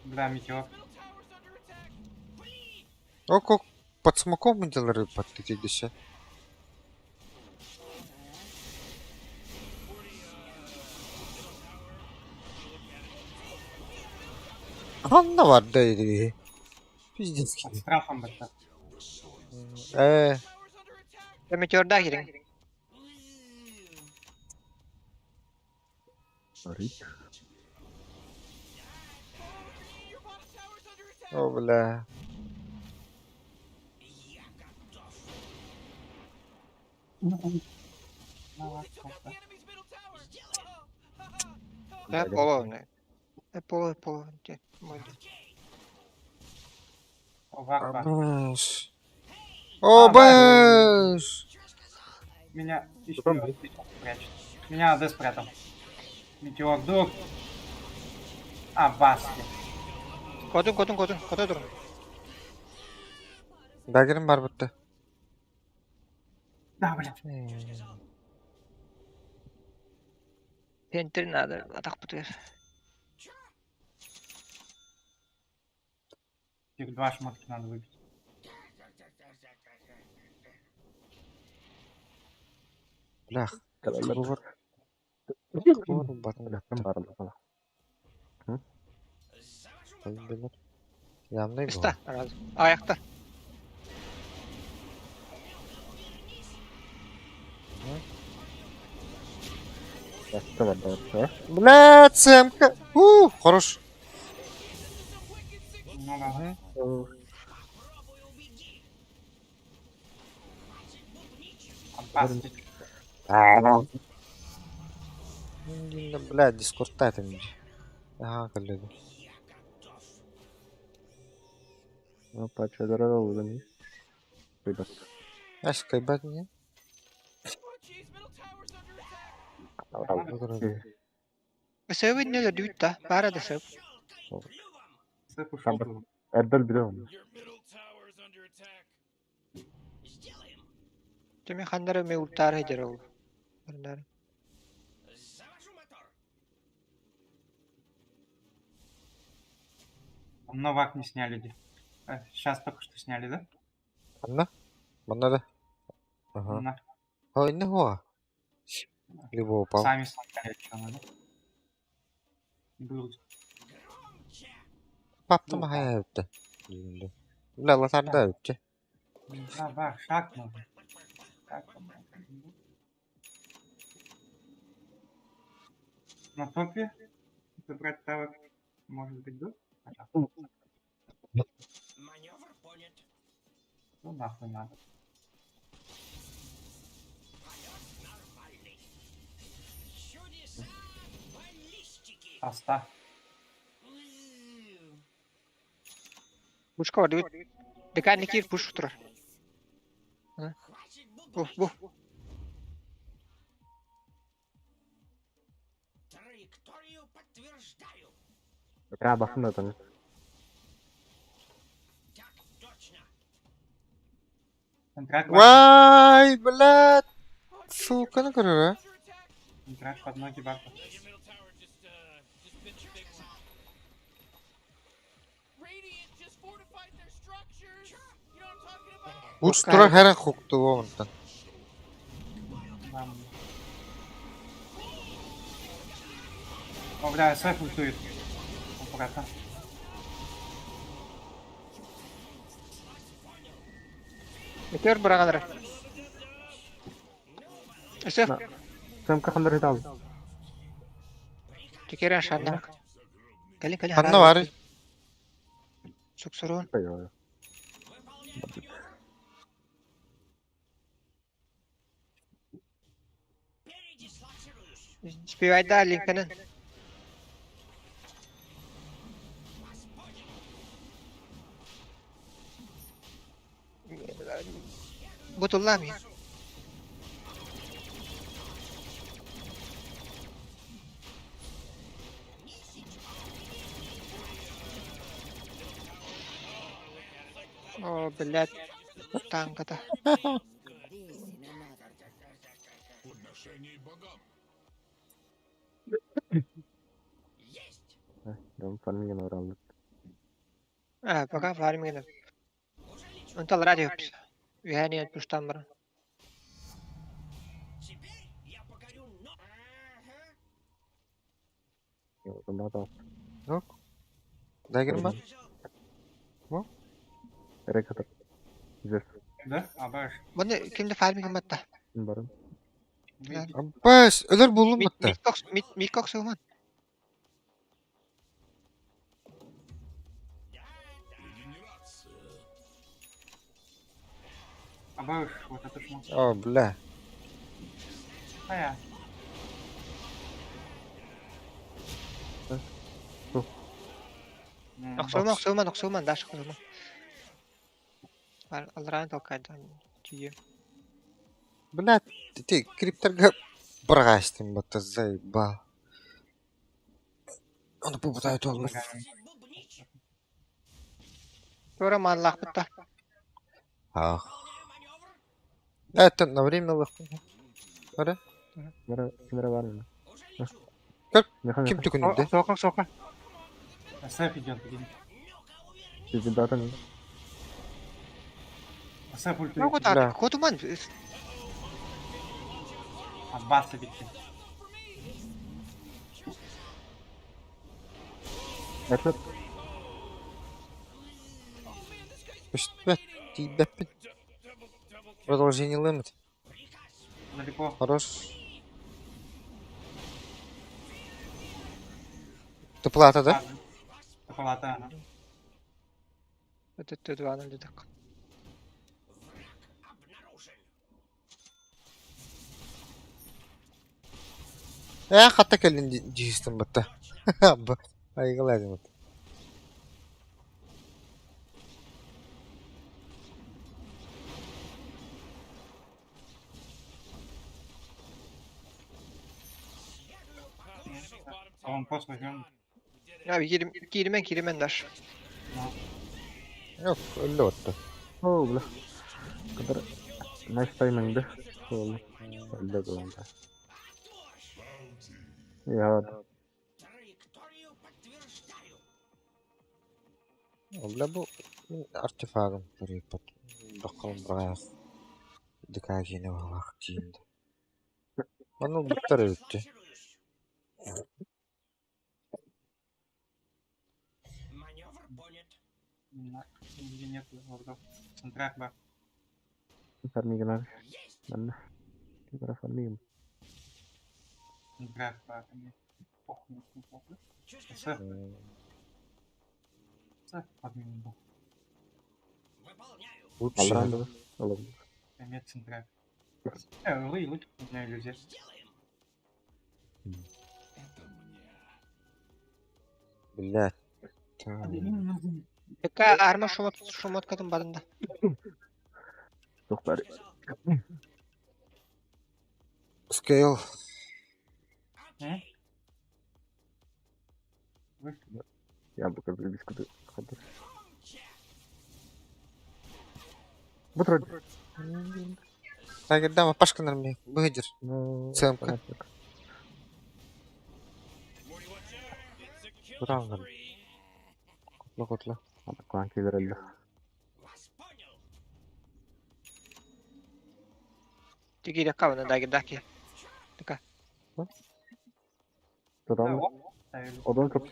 Бля, метеор. О, как под смоком мы делали потта десь. Анна var da. Пиздец. Под страхом бачат. Ve meteorda girin. Рик. О, бля. Ne polo ne? Ne polo. Вак, вак. Обэш. Обэш. Меня еще прячет. Меня АД спрятал. Метеор дух. А, баски. Kodun durun. Дагерим бар бутта. Да, блядь. Pentir надо, атак бутер. Их 2 шмотки надо выбить. Блях. Калалар. Кого батың Кем барлы бала. Yanındayım bu. Üsta, razı. Ayakta. Başta var da var. Блядь, Сэмка. Хорош. Ну да. Баски. Блядь, дискордта это не. Ага, коллега. Ну, parçalara da olur. Bak. Аж кайбат не. Söv ne de düğütta. Para da söv. Сэп ушел. Erdal bir de onu. Tümü kanları mevuttar eder ol. Новак не сняли. Сейчас только что сняли, да? Анна? Бана да. Ага. На. Ой, не го. Либо упал. Сами сняли, что надо. Будут. Папта махая öptü. Бля, латарда öptü. Да, бах, шаг нужно. Шаг нужно. На топе Забрать тавер, может быть, да? Хотя, Маневр понят. ну нахуй надо. Нормальный. Чудеса баллистики. Оста. Пушка бар, дебит. Деканный кир пуш тұрар. Хватит Бу. Траекторию подтверждаю. Прям басында таны. Так точно. Контракт, Вай, блядь. Сука, ну короче. контракт под ноги бака. Radiant just fortified their structures. You know what I'm talking about? Уч тура herен хукты онтан. Нам. О, бля, СФ ультует. Аккуратно. Метеор барағаныр. Өсі, Сәмка қандар еді алды. текерен шарнақ. Кәлін Ханна бар. Сұқ-сұруын. Ой. Спевайда линкінің. Бұтылла мен. О, блядь. Танката. Дам фармиген оралды. Пока фармингені. Онтал радио. Вяне пуштан бұрын. Теперь я покорю но... Сонда да. Yok. Dagger бар. Керек атыр. Жүз. Да? Абаш. Бұны кімді фарминген бәтті? Барын. Аббас, ölür buldum bitti. Микок сығыман. Абаш, вот это шмот. О, бля. А я. Оқсығыман, даш қылыман. Алрайын толқайды. Түйе. Блядь, ты криптерга брастым, бата заебал. Оны попытают olmaz. Тура манлақ бұтта. Ах. Это на время лоху. Ара? Кімдері бар мені? Kim tükünüldü? Соқын. СФ идет, блин. Бізді датын. СФ ультует. Много так, котуман. Отбаться битки. Әтліп. Пусть, ты Продолжение лимит. Далеко. Хорош. Ты плата, да? Палата, ага. Это ты два на дедок. Hatta kellin diyistim batta. Aygılaydım batta. Он пост возьмем. Abi kirimen dar. Yok, öyle oldu. О, бля. Kadar nice timing'di. Oldu. Öyle de oldu. Ya Траекторию подтверждаю. Бля, bu артефагым перепад. Bakalım buraya. Dikkat yine bak diyeyim. Onu bitter öttü. Маневр понят. Нигде нет вордов. Контракт бар. farming abi. Ben de. Kimdere farming. Контракт бар. Сэр. Сэр, подмигнул. Алар анда. Алар. Конец центра. Вы, у меня иллюзия. Блядь. Пека арма шомоткадын бадында. Жоқ бәрі. Скейл. Я бы как бы без куда ходил. Вот вроде. Так, дама, пашканар мне. Выгодер. Ну, Цемка. понятно. Бравнер. Котла. Ана клан келерелді. Тиги да кавана даки. Така. Содан одан көп.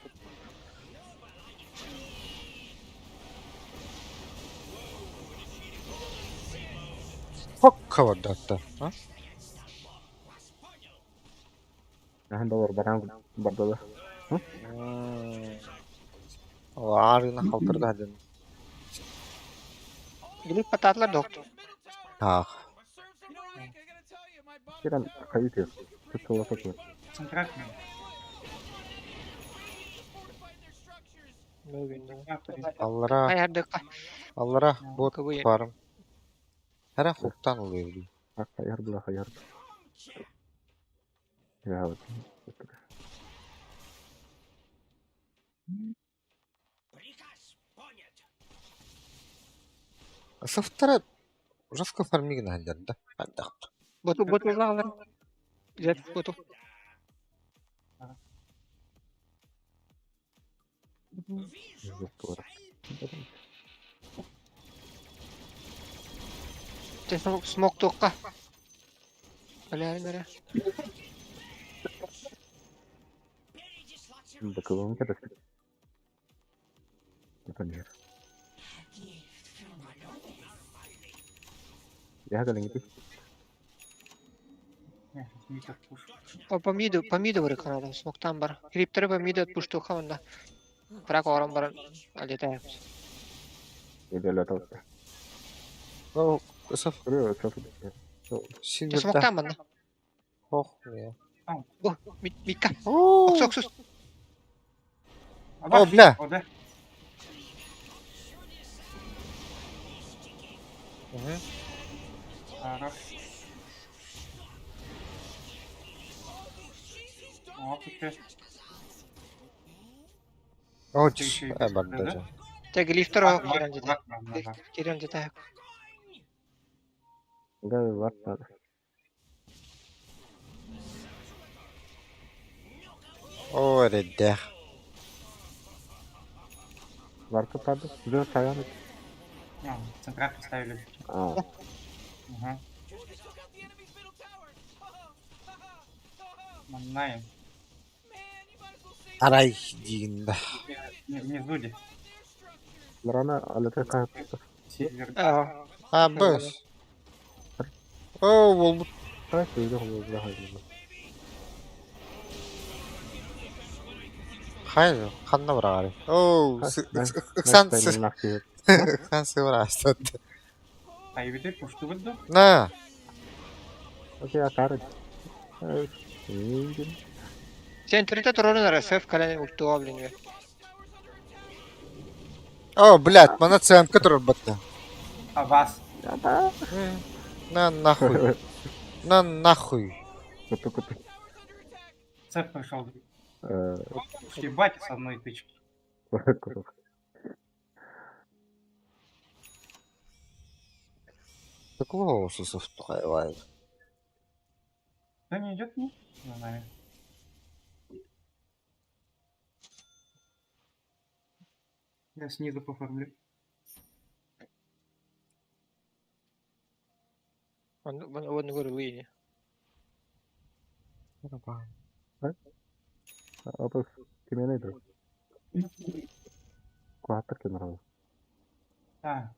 Хокка вадатта. Яхын доллар баран барды да. Арына халтырды аден. Гилip пататлар доктор. Ах. Керен кайыт ес. Тұтылы сатылы. Центрак. Аллара. Каярдыкка. Аллара. Вот Кабы. барым. Хара хуктан улuydu. Хайыр бұла хайыр. Я вот. Софтара жаска фармигін хандерді. Хандақ. Боту залар. Зет боту. Те смок тоққа. Аляринара. Бакылым керек. Это не. Я галин gitu. Помиды бар канада, смоктан бар. Криптері помиды пушту қамында. Бірақ орын бар алетай. Идеально так. О, Соф. Смоктан банда. Ох, я. О, митка. О, Оксус. О, бля. Хорош. О, тиш. Бар даже. Те глифтер о керен дете. Да, ладно. О, редде. Варка падает. Да, стояли. Центрак поставили. Ага. Маннаем. Арай дегенді. Внизу де. Рана, алетай кайып. Север. А, бөс. О, ол. Кайып, үйде қолы хайды. Хайыр, қанна бір ағары. О, ықсан сывыр астады. Кайбеде пушту бұлды? На. Окей, акары. Сен түрінде тұрғын арасып кәләне ұлттуға білінге. О, блядь, мана цемка тұрыр бұтты. А вас? На нахуй. На нахуй. Куту-куту. Цеп пришел. Ебать с одной тычки. Такого усусов тухайвай. Да не идет ни? За нами. Я снизу поформлю. Он говорю, лыни. Apa gimana itu? Kuatir kenapa? А.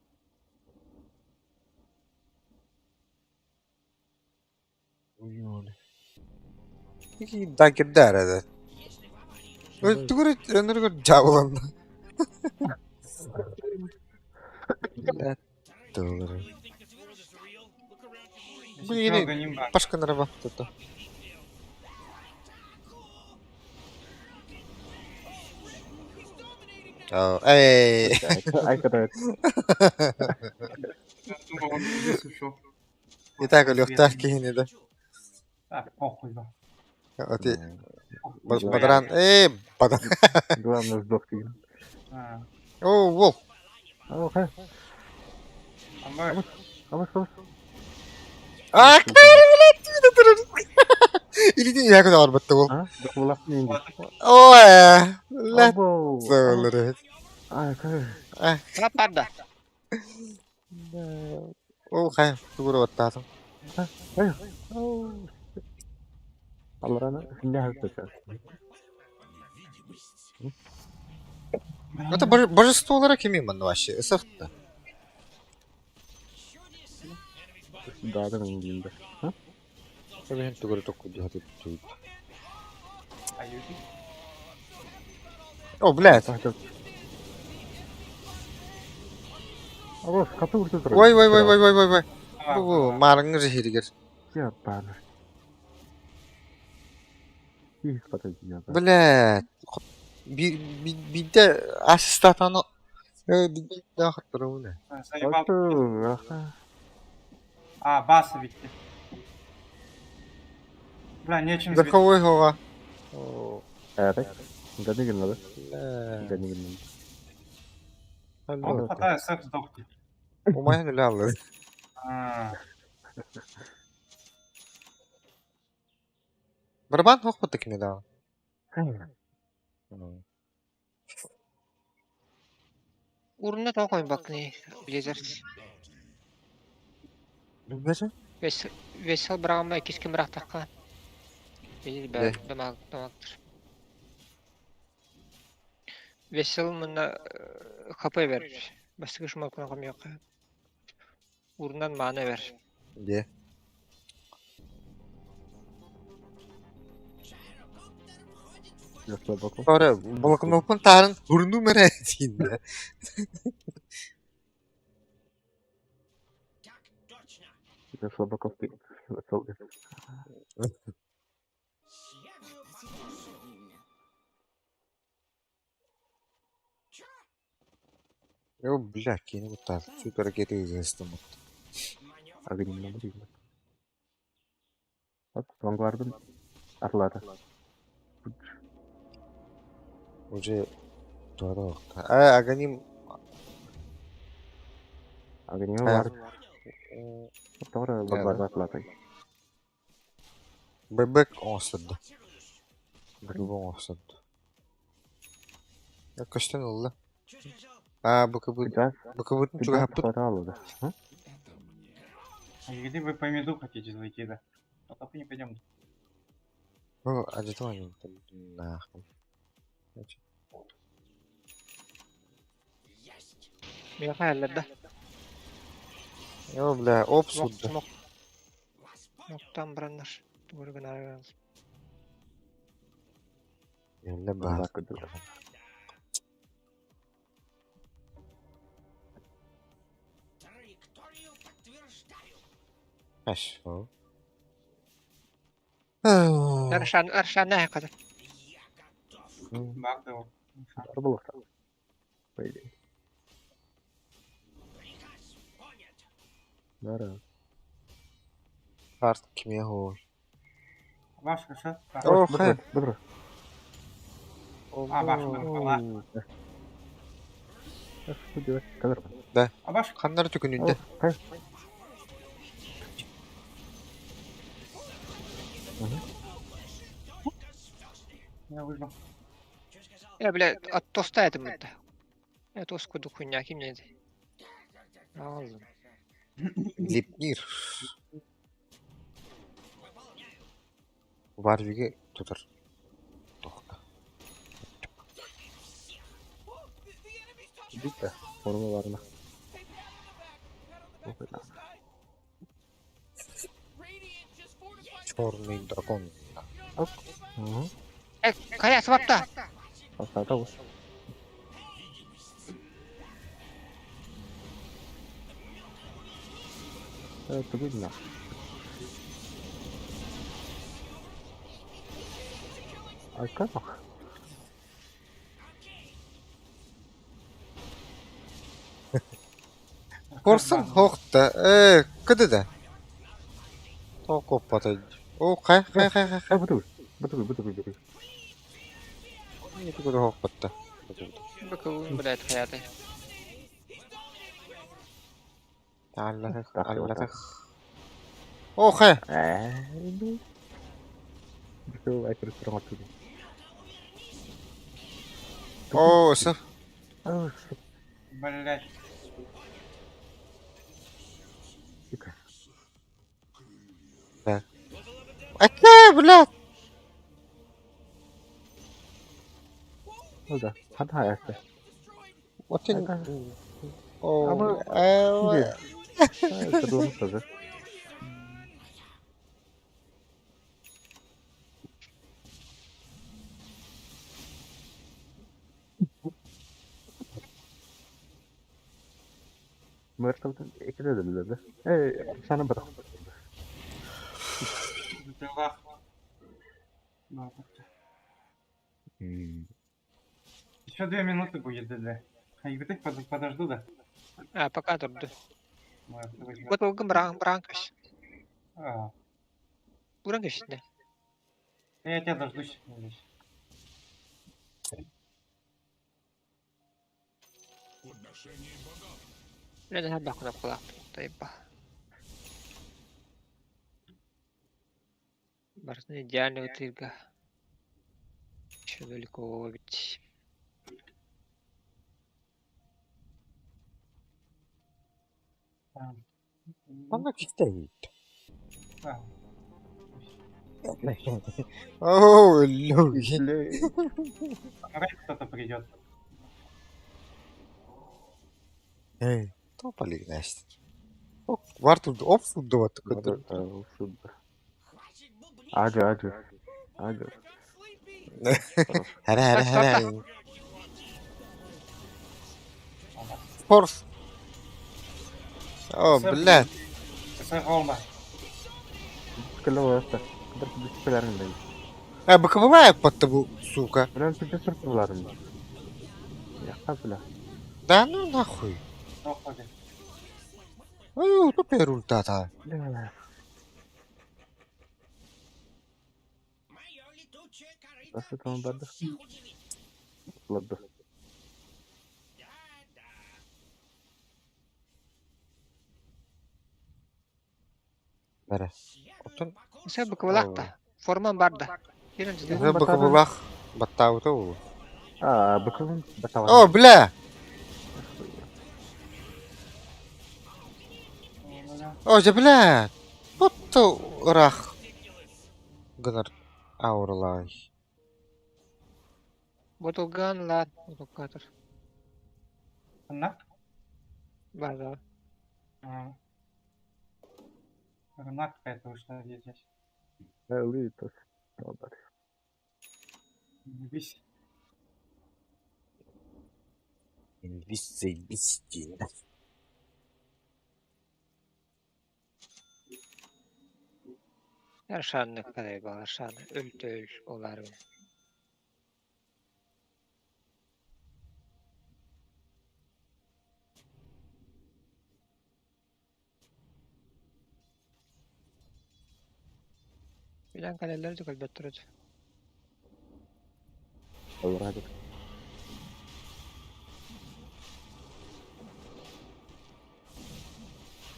Dagger där är det. Öttügür önürgür jabılandı. Doğru. Bu Еще yine Аганим бар. başkanlara baktı da. Ey. Айкада Я думал, он здесь ушел. И так лёгтар кийини да. Так, похуй, да. Оти Похуй. бадран. Бадран. главное сдох ты. А, О, вол. О, хэ. Амбар. Алыс. А, кайры билет үйде турur. Илидин яғы да арбатты бол. А? Дохлап не инди. Ой, лат Або. сылыр. Ай, кай. Траппарда. О, кай, тугур оттасың. Ай. Алрана синде хасташа. Это божестволары кем именно вообще? Ысықты. Да, да, инди. А? Мен тугур току дихаты туйт. А Юки? О, блядь. Алыс, кату урту. Ой. Бу марыңы жихиригер. Я пар. Их подойди. Блядь. Бидде ассистатаны да хаттыры уна. Заебал. Аха. А, баса видите. Бля, нечем сбить. Верховой хога. Это. Да не надо. Да. Да не надо. Он хватает секс сдохнет. Умайны лялы. А, Барабан хохпы такими да. Урынна тоқойын бақны білезерсіз. Bilmece? Весел бірағыма кескен бірақ таққан. Бейді бәрі дамақтыр. Весел мұнда қапай бер. Бастығы шумал күні қам еқі. Урыннан мағына бер. Де. Я слабаку. Sonra balkonun tarın burnu merezinde. Я слабаку. Yo, блядь, yeni bu tarz. Süper hareketi izledim. Агним на бригу. Вот, Вангарден. Атлата. Уже doğru oldu. Aganim Агним var. Sonra Вангарден Атлата. bebek olsaydı. Bebek olsaydı. Ya kaçtan oldu? Bu kabul. Bu kabul çok hapı. Хватало, да. Или вы по меду хотите зайти, да? А то не пойдем. O acıdı mı? Nahım. Меха әлләді. Yo, bля, op suddu. Ноқтан бірандар. Көрген арағыз. Yende bağır. Aş, o. Аршан не қадыр. Баг его. Было. По идее. Да. Artık kime hoş. Ваш хорошо? О, хай. Добро. А, ваш, ладно. Что делать? Кадр. А ваш? Kanları tükününde. Хай. Я выжил. Бля, от тоста это мұнда. Тоску ду хуйня, кем не еді. Ağzım. Lipnir. Warwick'i tutar. Tohta. Bitti. Formu var mı? Черный дракон. Hı. Kaya asbapta. Pasada bu. Evet, bugün ya. Arka bak. Korsun hoqta. Kıdı da. Tok kopata. O kay. Ha, betul. Itu kudu hoqpatta. بكون بداية حياتي. Allatık. O kay. Ini. Betul, aku terus terang waktu. O sır. Oh, Блять. сука. Atla блядь. Udah, hata ya. Otin. O. Ama Eee. sebelum saja. Mertaba'dan ikide de bilirdi. Sana bırak. Бутылах. Ну, еще 2 минуты будет, ДД. Игры подожду, да? Пока durdu. Ну, это возьмет. Botolgun bırakmış. А, Bırakmış şimdi. я тебя дождусь здесь. Öyle her bakına kulak tutayım bak. Барсны идеальный утырка. Еще далеко ведь. Bana kitleyin. А, Oo, no. опять кто-то придет. Ey, topali güneşti. Var turdu, op turdu vatı kıdır. Acı. Hele. Force. О, блядь. Ровно. Kalau wasta. Kadar disiplinlerin değil. Bıkıbıma yapmadı bu suka. Bilen bir sırtlarım. Ya kabla. Да ну нахуй. Проходит. Ой, тупая рультата. Ne? Nasıl tamam barda? Ladı. Bere. Otun. Sen bıkıvılak da. Forman barda. Birinci de. Ze bıkıbılak. Battağı tu. Bakalım. Bakalım. О, бля. О, же, бля. Вот то рах. Гынар. Аурлай. Botolgan lan. Botolgatır. Она? Barda. Рына какая-то вышла здесь. Litos. Tamam barda. Вись. Висти. Her şanlı kadar bağır şanlı. Öl olar mı? Bilen kaleler de kalbet duruyor. Olur hadi.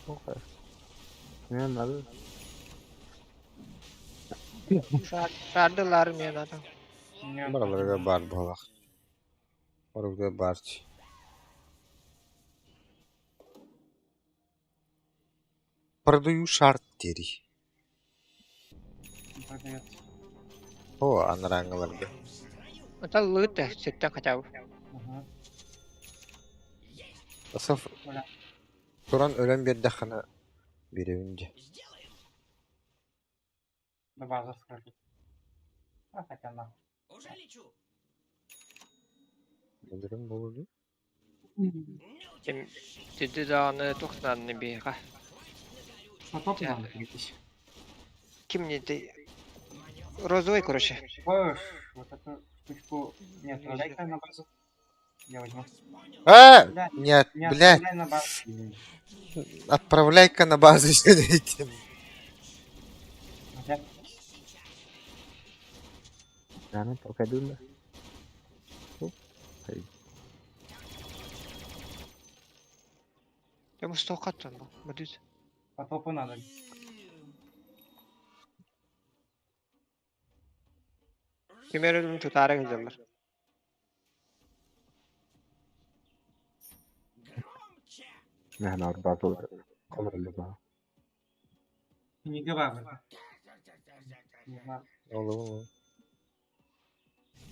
Okay. Ne nalı? Şardılar mı ya adam? Нет. Buralara bar balak. Orada barç. Продаю шартери. Продает. О, анраңыларды. Ata lığıt da sütten kaçav. Ага. Sırf Öyle. Turan ölen bir dakika önce. До базы скажи. А хотя на. Bilirim boldu. Kim dedi dağını toxtanını bir ha. Потоп надо перетащить. Kim dedi? Розовый, короче. Ой, вот эту штучку не отправляй на базу. Я возьму. Бля, Нет, не блядь. отправляй на базу. Отправляй-ка на базу этим. Бля, Yani pakai dulu lah. Я ему стол каттан бу. Будет. потопу надо. Kimler ölümü tutara geldiler. Nah, nah, baru kamar lupa. Не говори. Не знаю. Oğlum.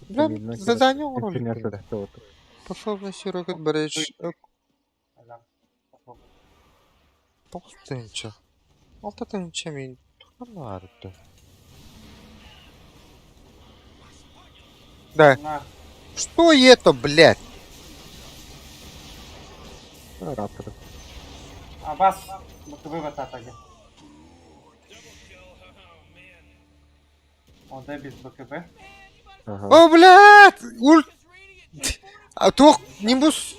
Видно, Бля, задание уролик. Интернет это что-то. Способность рокет берешь. Ага, потоп. 9 тынча. 6 тынча мен. Туханна арыпты. Да. На, Что это, блядь? Раптор. а вас боковой в атаке. О, да, без БКБ. Ага. О, блядь! Ульт! А то нимбус.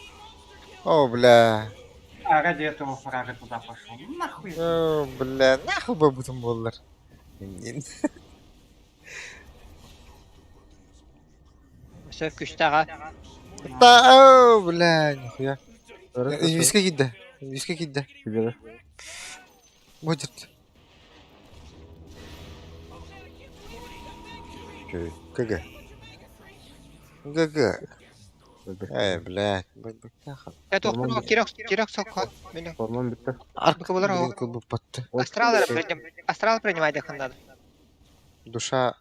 О, бля. А ради этого фрага туда пошел. Нахуй. О, бля. Нахуй бы бутым болдыр. Mesela küçtağa. О, бля, нихуя. Инвиска кидді. Инвиска кидді. Где? Будет. ГГ. ГГ. Блядь. Ya toxtun kirok sokka. Beni. Форман bitti. Арка Бұлар о- кылбып батты. Астрал принимай дехандады. Душа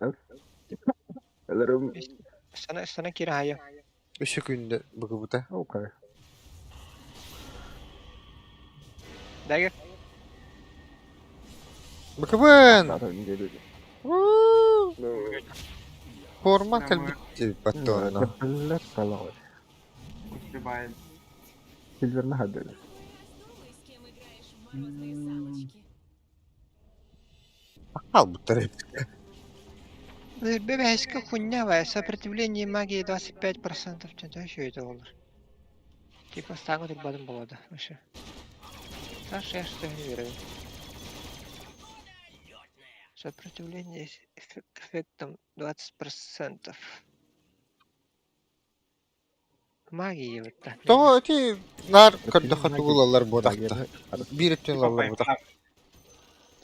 Элерим. Sana kira hayır. 3 күндө бүгүбүтэ. Окей. Дагер. Быкыбын. Надо гелиyor. Форма калбитти баттоно. Ler kalıyor. Успевает. Silver ne hadi? Попробуй, с кем играешь в морозные салочки. Ал буттары. Бебеська хуйня, сопротивление магии 25%. Да еще это olur. Типа стану так бадым болады. Вообще. Саша, я что не верю. Сопротивление эффектом 20%. Магия вот так. То эти нар кырдахаты булалар бодакта. Бириттен лалар бодак.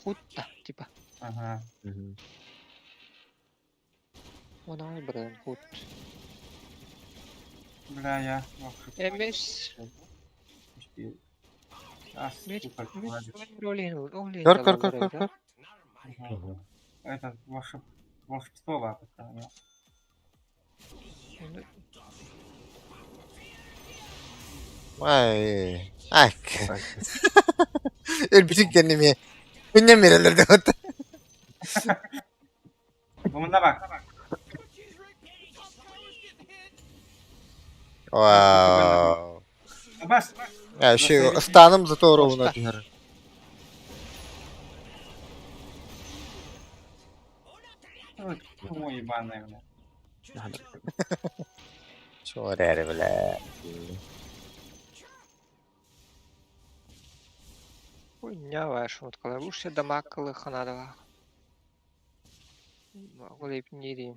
Хутта, типа. Ага. Ona bırakın hut. Бля, я вообще Эмес. почти... А, супер, молодец. Кар. Ага. Это волшебство ладно, понял. Ay. Ay. Ölbütün kendimi. Gündem verirlerdi hatta. Бумна бак. Вау. Бас. Я ще станом зато ровно тігр. Ой, ебаная, бля. Чорери, бля. Хуйня ваша, вот когда лучше дамаг колыханадова. Голубь не иди.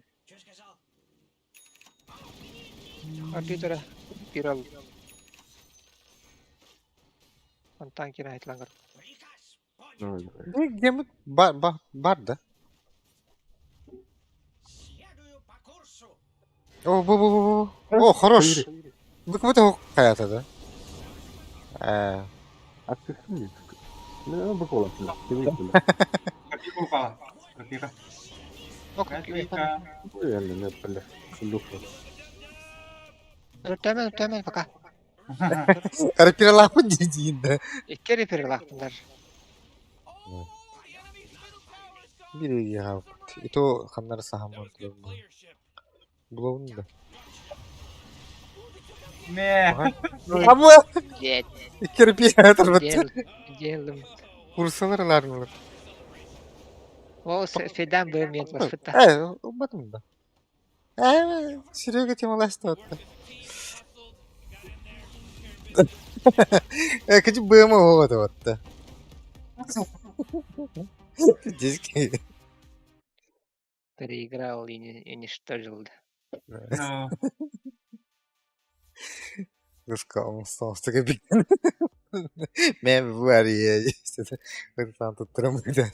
Арбитра пирал. Антан кирайт лангар. Ne gemi var da. О, бу. О, хорош. Вы как будто какая-то, да? Aktifsin mi? Ne bak olasın. Крапива упала. Крапива. Крапивка. Bu yani ne böyle. Lufa. Темен пока. Рапиралаху дейін. İki перелахтындар. Биреге қалып. И то ханнары сахаман тұрып. Бұлауын да. Ме. Ama Jet. kirpi atar Gel. Geldim. Kursalar alarmlar. O Fedan bölüm yetmez fıtta. Olmadım da. Серега темалашты отты. Качы БМ болады отты. Диски. Переиграл и уничтожил. Ну, Кыскалым сонстыгы бикен. Мен var ya. İşte ben sana tutturamıyorum.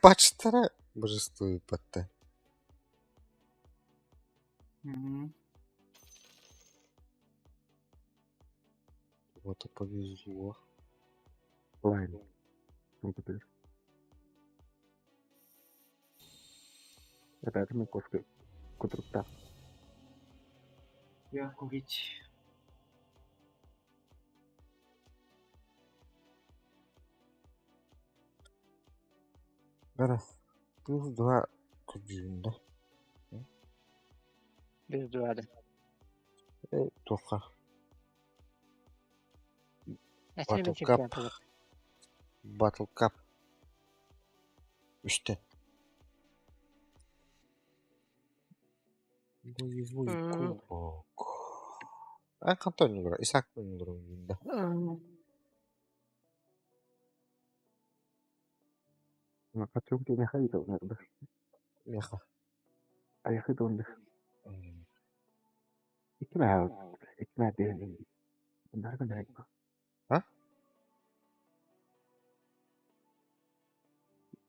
Почтара божествует потта. м, Вот и повезло. Лайн. Ну, теперь. Это мы кофе. Кутрута. я курить. Бәрі. Плюс 2 күрдеймді. Без дуада. Тоқа. А сені Battle ben Cup. çempiyon olur. Battle Cup. 3'te. Боевой кубок. Антон не играл. Исаак не играл. Да. Ну, а чё ты не ходил, наверное? Меха. А я ходил, да. İkna değil. Nereden direkt bak?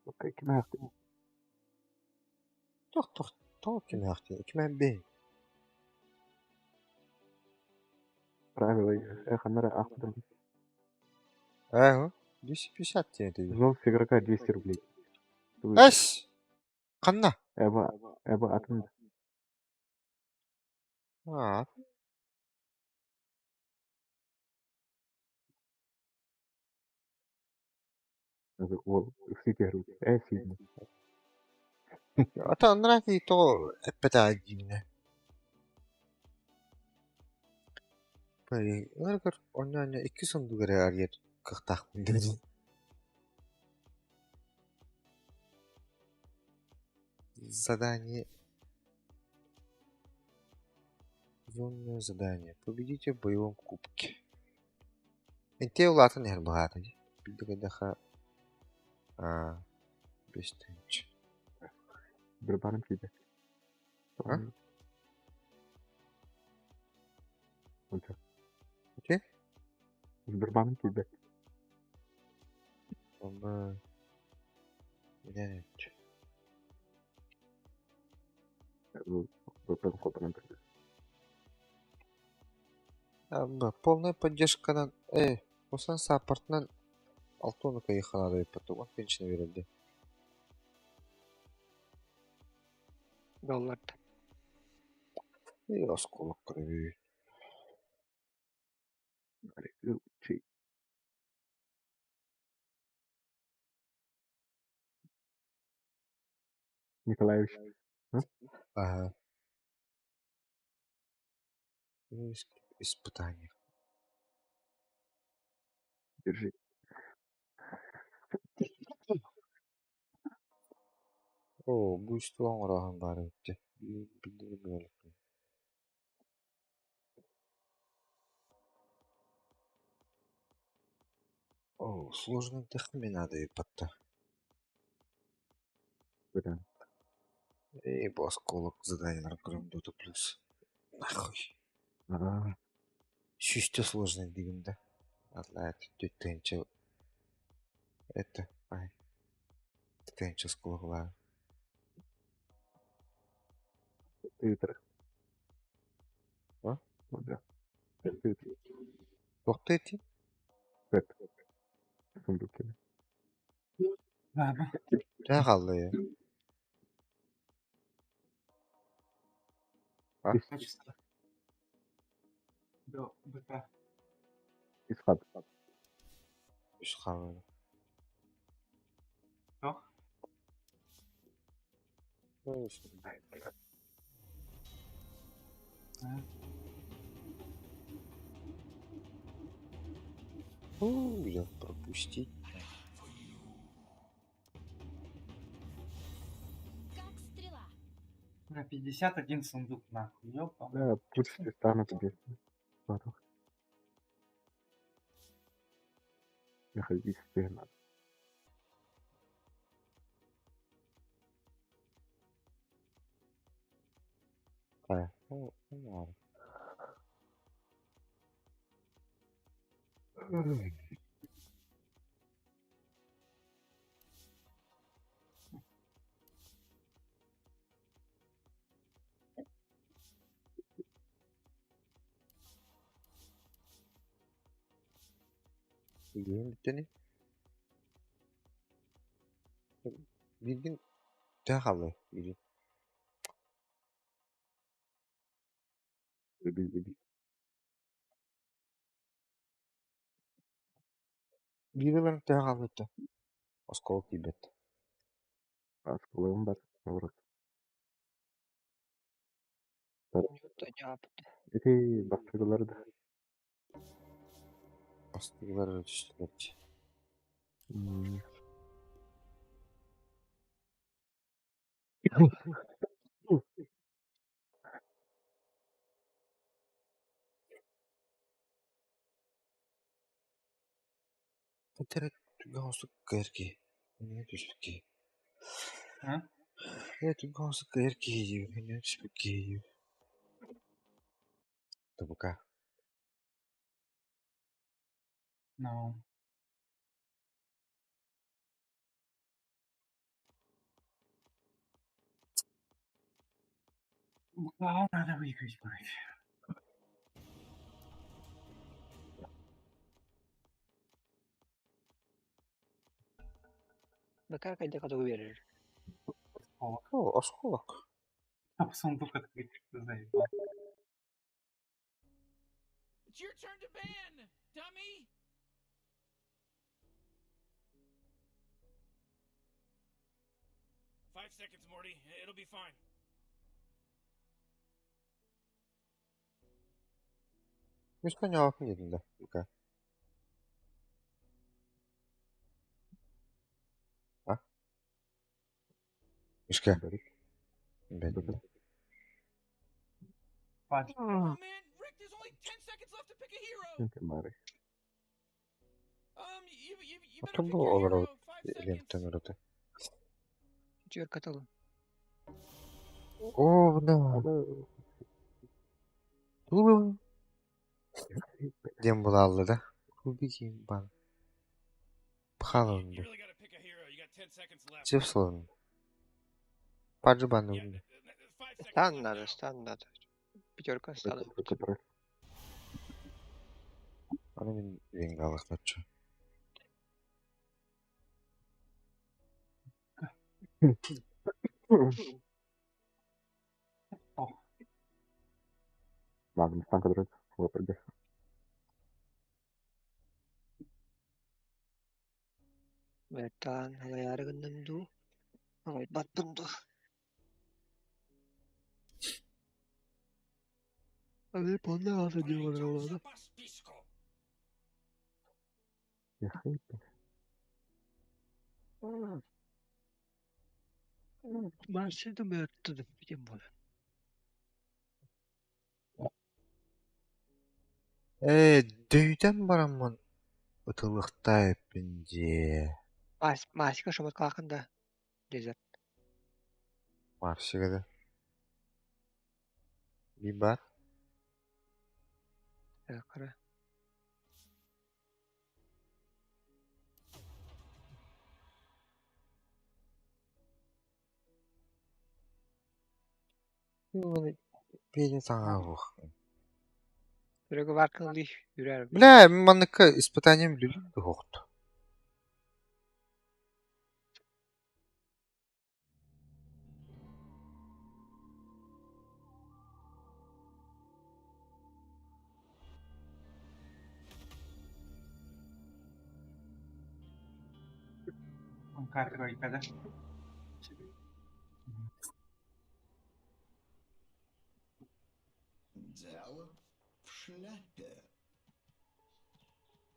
Bak ikna yaptı. Toch kim yaptı? 2001. Правила, я ханара ахтам. 250 теңге. Взнос с игрока 200 рублей. Эш! Қанна? Эба атында. Ол сигару. Сильно. Ата нраки то эппетагине. Пай, наргар оняня 2 сондугары арьер кахтах мындыр. Задание. Зонное задание. Победите в боевом кубке. Инте улатын ер багаты. Билдиге даха 5 тынч. Bir barım kıydı. Ha? Okey? Bir barım kıydı. Onda ne? Bu kopanın. Полная поддержка. Осан саппортнан Алтоныка ехала да потом он пенсия verildi. Доллар. И осколок крови. Şey. Николаевич. Ага. Испытание. Держи. Bu işte oңыраған бары өтті. Білдірмелік. Сложный дыхание надо и потта. И по осколок задание на Грандота плюс. Нахуй. Шүшті сложный дегенде. Атлайт төттенче. Это. Төттенче осколоклар. Твиттер. А? Да. Твиттер. Тоқты ети? Сундуки. Ne kaldı ya? Качество. До БК. İspat. Üst kaldı. Я пропустить. Как стрела. На 51 сундук нахуй, ёпта. Да, пусть станут тебе. Находись сына. Yeni bir gün dağılı. Bir yılın dağılı da. Осколок ебет. Асколым бар. Урод. Жутто жаапты. Эти бактырыларды. Астыгылар өтüştürüp. Это галстук кэрки. Не пишки. А? Это галстук кэрки. Не пишки. Табука. Ну. Буквально надо выиграть кровь. Бака кайда катуу берер. О, осколок. А сундук открыть, что заебал. It's your turn to ban, dummy! Five seconds, Morty. It'll be fine. Мишка не алып едім да. Бука. А? Мишка. Бедім. Пач. Oh man, Rick, there's only 10 seconds left to pick a hero. Бары. You better Это pick было your олар hero. 5 seconds. лентен ұрыты. Жер каталым. О, да. Тулым. Дем бұл алды да. Убегим бан. You Пхалынды. really gotta pick a hero. You got 10 seconds left. Чепсылын. Паджы банды Yeah, ұлды. 5 seconds Стан left надо, now. стан надо. Пятерка стана. Который. Аны мен венгалық татчы. Магнустан, который выпрыгнет. Бертан, алаяр гыннымду. Ой, батпынду. Али понда алса диван олады. По списку. Я хайпен. Марсиді мөрттіді. Бітем болды. Дөйден барамын. Ұтылықта өпінде. Масика шомат қалқында. Дезерт. Марсиға да. Bir бар. Қара. Бейден саңа бұқ. Бүрегі варкын лиш үрер. Бля, манныка испытанием люлі бұқты. Тройка, да?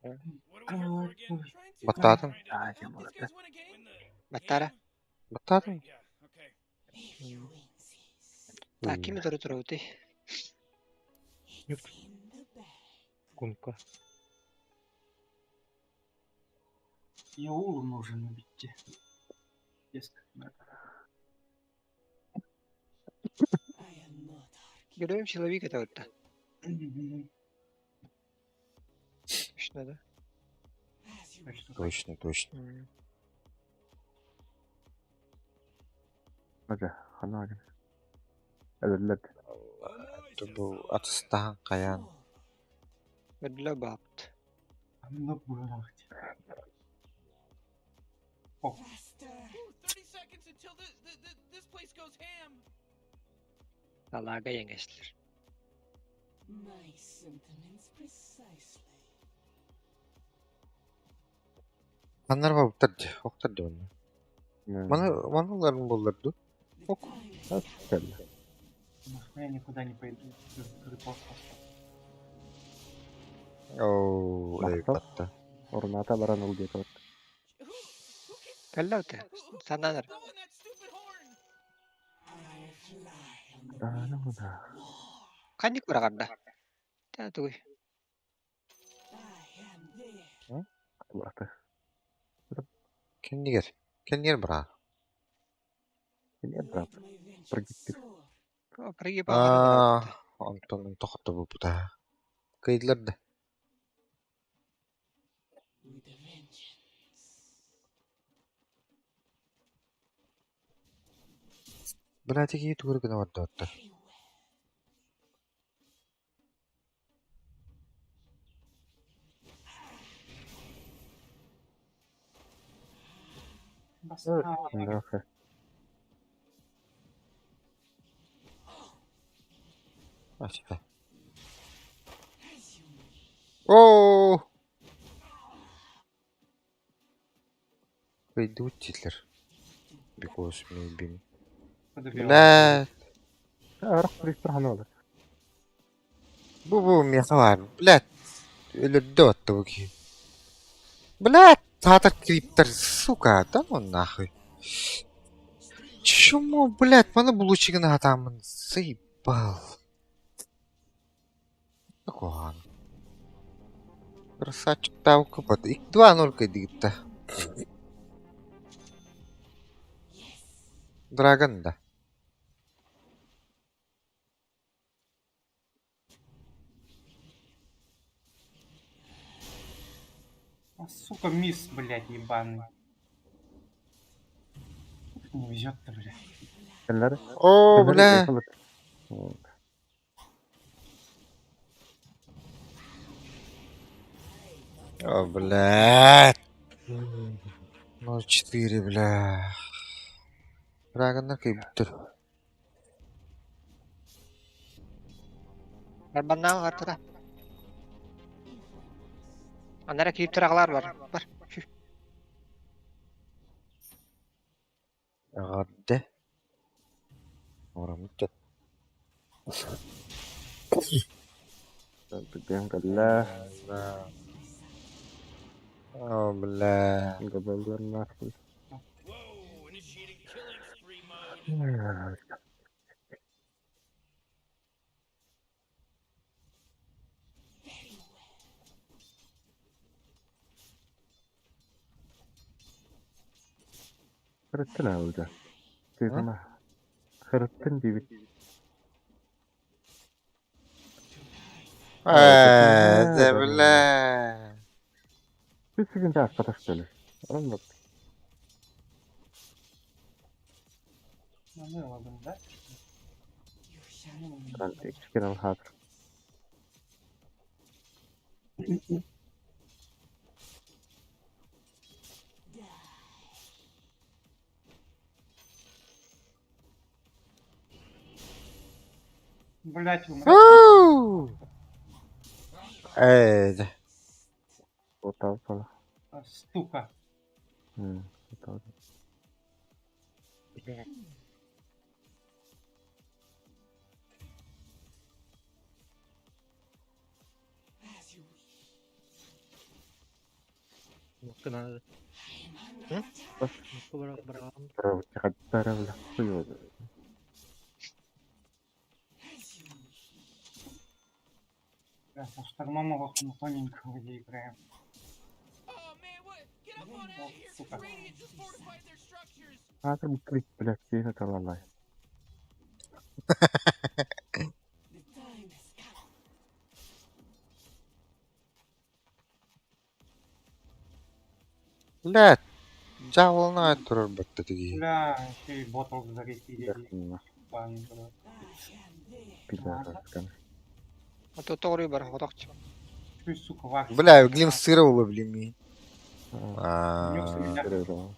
What are we here for again? Trying to Батадым. help these guys win a game? Баттара. Батадым. Yeah, okay. Так, кими дөрөв дөрөв тий. Кунка. И Улу нужен убить. Если надо. Görüyorum человек это вот. Что да? Точно. Точно. Aja, hana aja. Öldürdü. Bu atıstan kayan. Ödüle bapt. Ну, блядь. О, 30 seconds until this place goes ham. Alaga yengeçler. My sentiments precisely. Anlar var oktardı onu. Manaların bollardı. нахуй я никуда не пойду. Репост поставь. Oo, Baktı. eyvallah. Ornata baran oldu diye kapattı. Kalla öte. Sandanır. Blowing that stupid horn. Ana bu da. Kandik bırakanda. Ta tuh. Bıraktı. Kendi yer bırak. Ini bıraktı. Pergi. Oh, pergi pak. Anton'un tokadı bu da. Kayıtlarda. Berarti gitu gue kena wadot. Neyse. Aşağı. Oo. Пойдут титлер. Because maybe. Блядь. Araq bir hana olur. Bu мехвар. Блядь. Ölürdü attı bu ki. Блядь. Татар криптор, сука. Да ну нахуй. Чему, блядь, mana булочигін атамын. Заебал. Такого. Красавчик да укыпат. 2-0 кайдыгыпта. Драгон да. Сука, мисс, блядь, ебаный. Не везет-то, блядь. Eller? Oo, блядь. О, блядь. 0-4, бля. Драгонlar кайбыттыр. Barbandan kartıra. Anlara kirip tıraklar var. Var. Гадде. Орамтет. Ben kalla. О, бля. Gaballar nasıl? Whoa, initiating killing spree mode. Kırıttın ha orada. Gözüme. Kırıttın gibi. De bля. Bir sıkıntı arkadaş böyle. Anladın. Намыловым, да? Ben eksik al hatır. Блять, умрет. Ey. Otağı falan. Стука. Otağı. Tarafta suyu. Да, со штормом тоненького где играем. Oh man, what? Get up on out of here! Сука. Radiant just fortified their structures! Hadi bu klik blok şeyine talalay. Блядь, жабылына тұрыр бітті тіге. Бля, еще и ботл зарядили. Yakınına. Бан, бля. Pidaraskan. Ото тоғрый бар, одақчы. Чуй, сука, вак. Бля, глим сыра улы блеми. Görüyorum.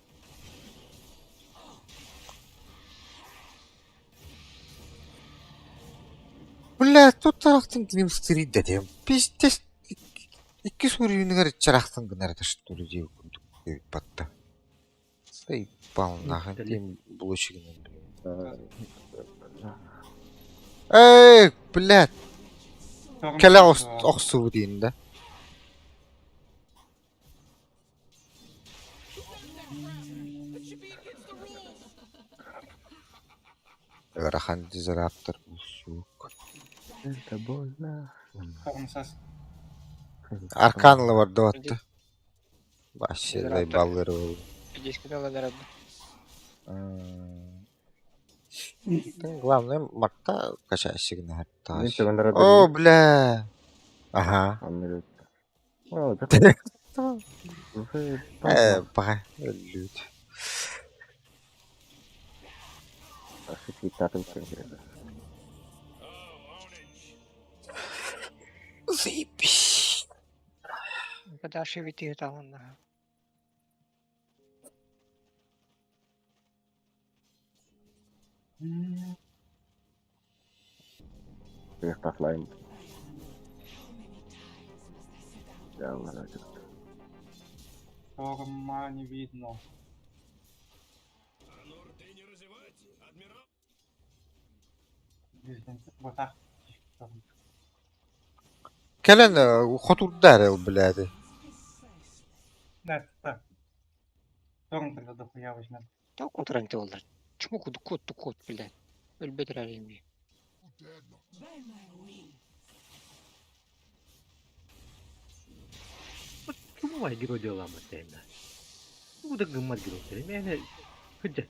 Бля, тут тарақтың глим сыры дедем. Пиздец. Iki сурюнігер чарақтың гынарда что ли деу күндік батта. Заебал нахуй тем блочигінің. Эй, блядь. Кәлі оқсу дейін да. That should be against the rules! Рахан дизраптор бұл суық. Это больно. Тормсас. Арканлы бар доватты. Вообще заебаллары ол. 50 доллар дәрәді. Главное, марта качайщик на Мен төгіндірі О, бля. Ага. О, Пага, люд. Заебись. Когда шевити там на. Taşlayın. Ya Allah razı olsun. Шторма не видно. Вот так. Kelen xotur daril biladi. Да, да. Шторм тогда дохуя возьмет. Та контранты олар. Чему код, блядь. Өлбетір әлемде. Почему я герой дела материально? Ну, да гаммат герой. Меня хыджат.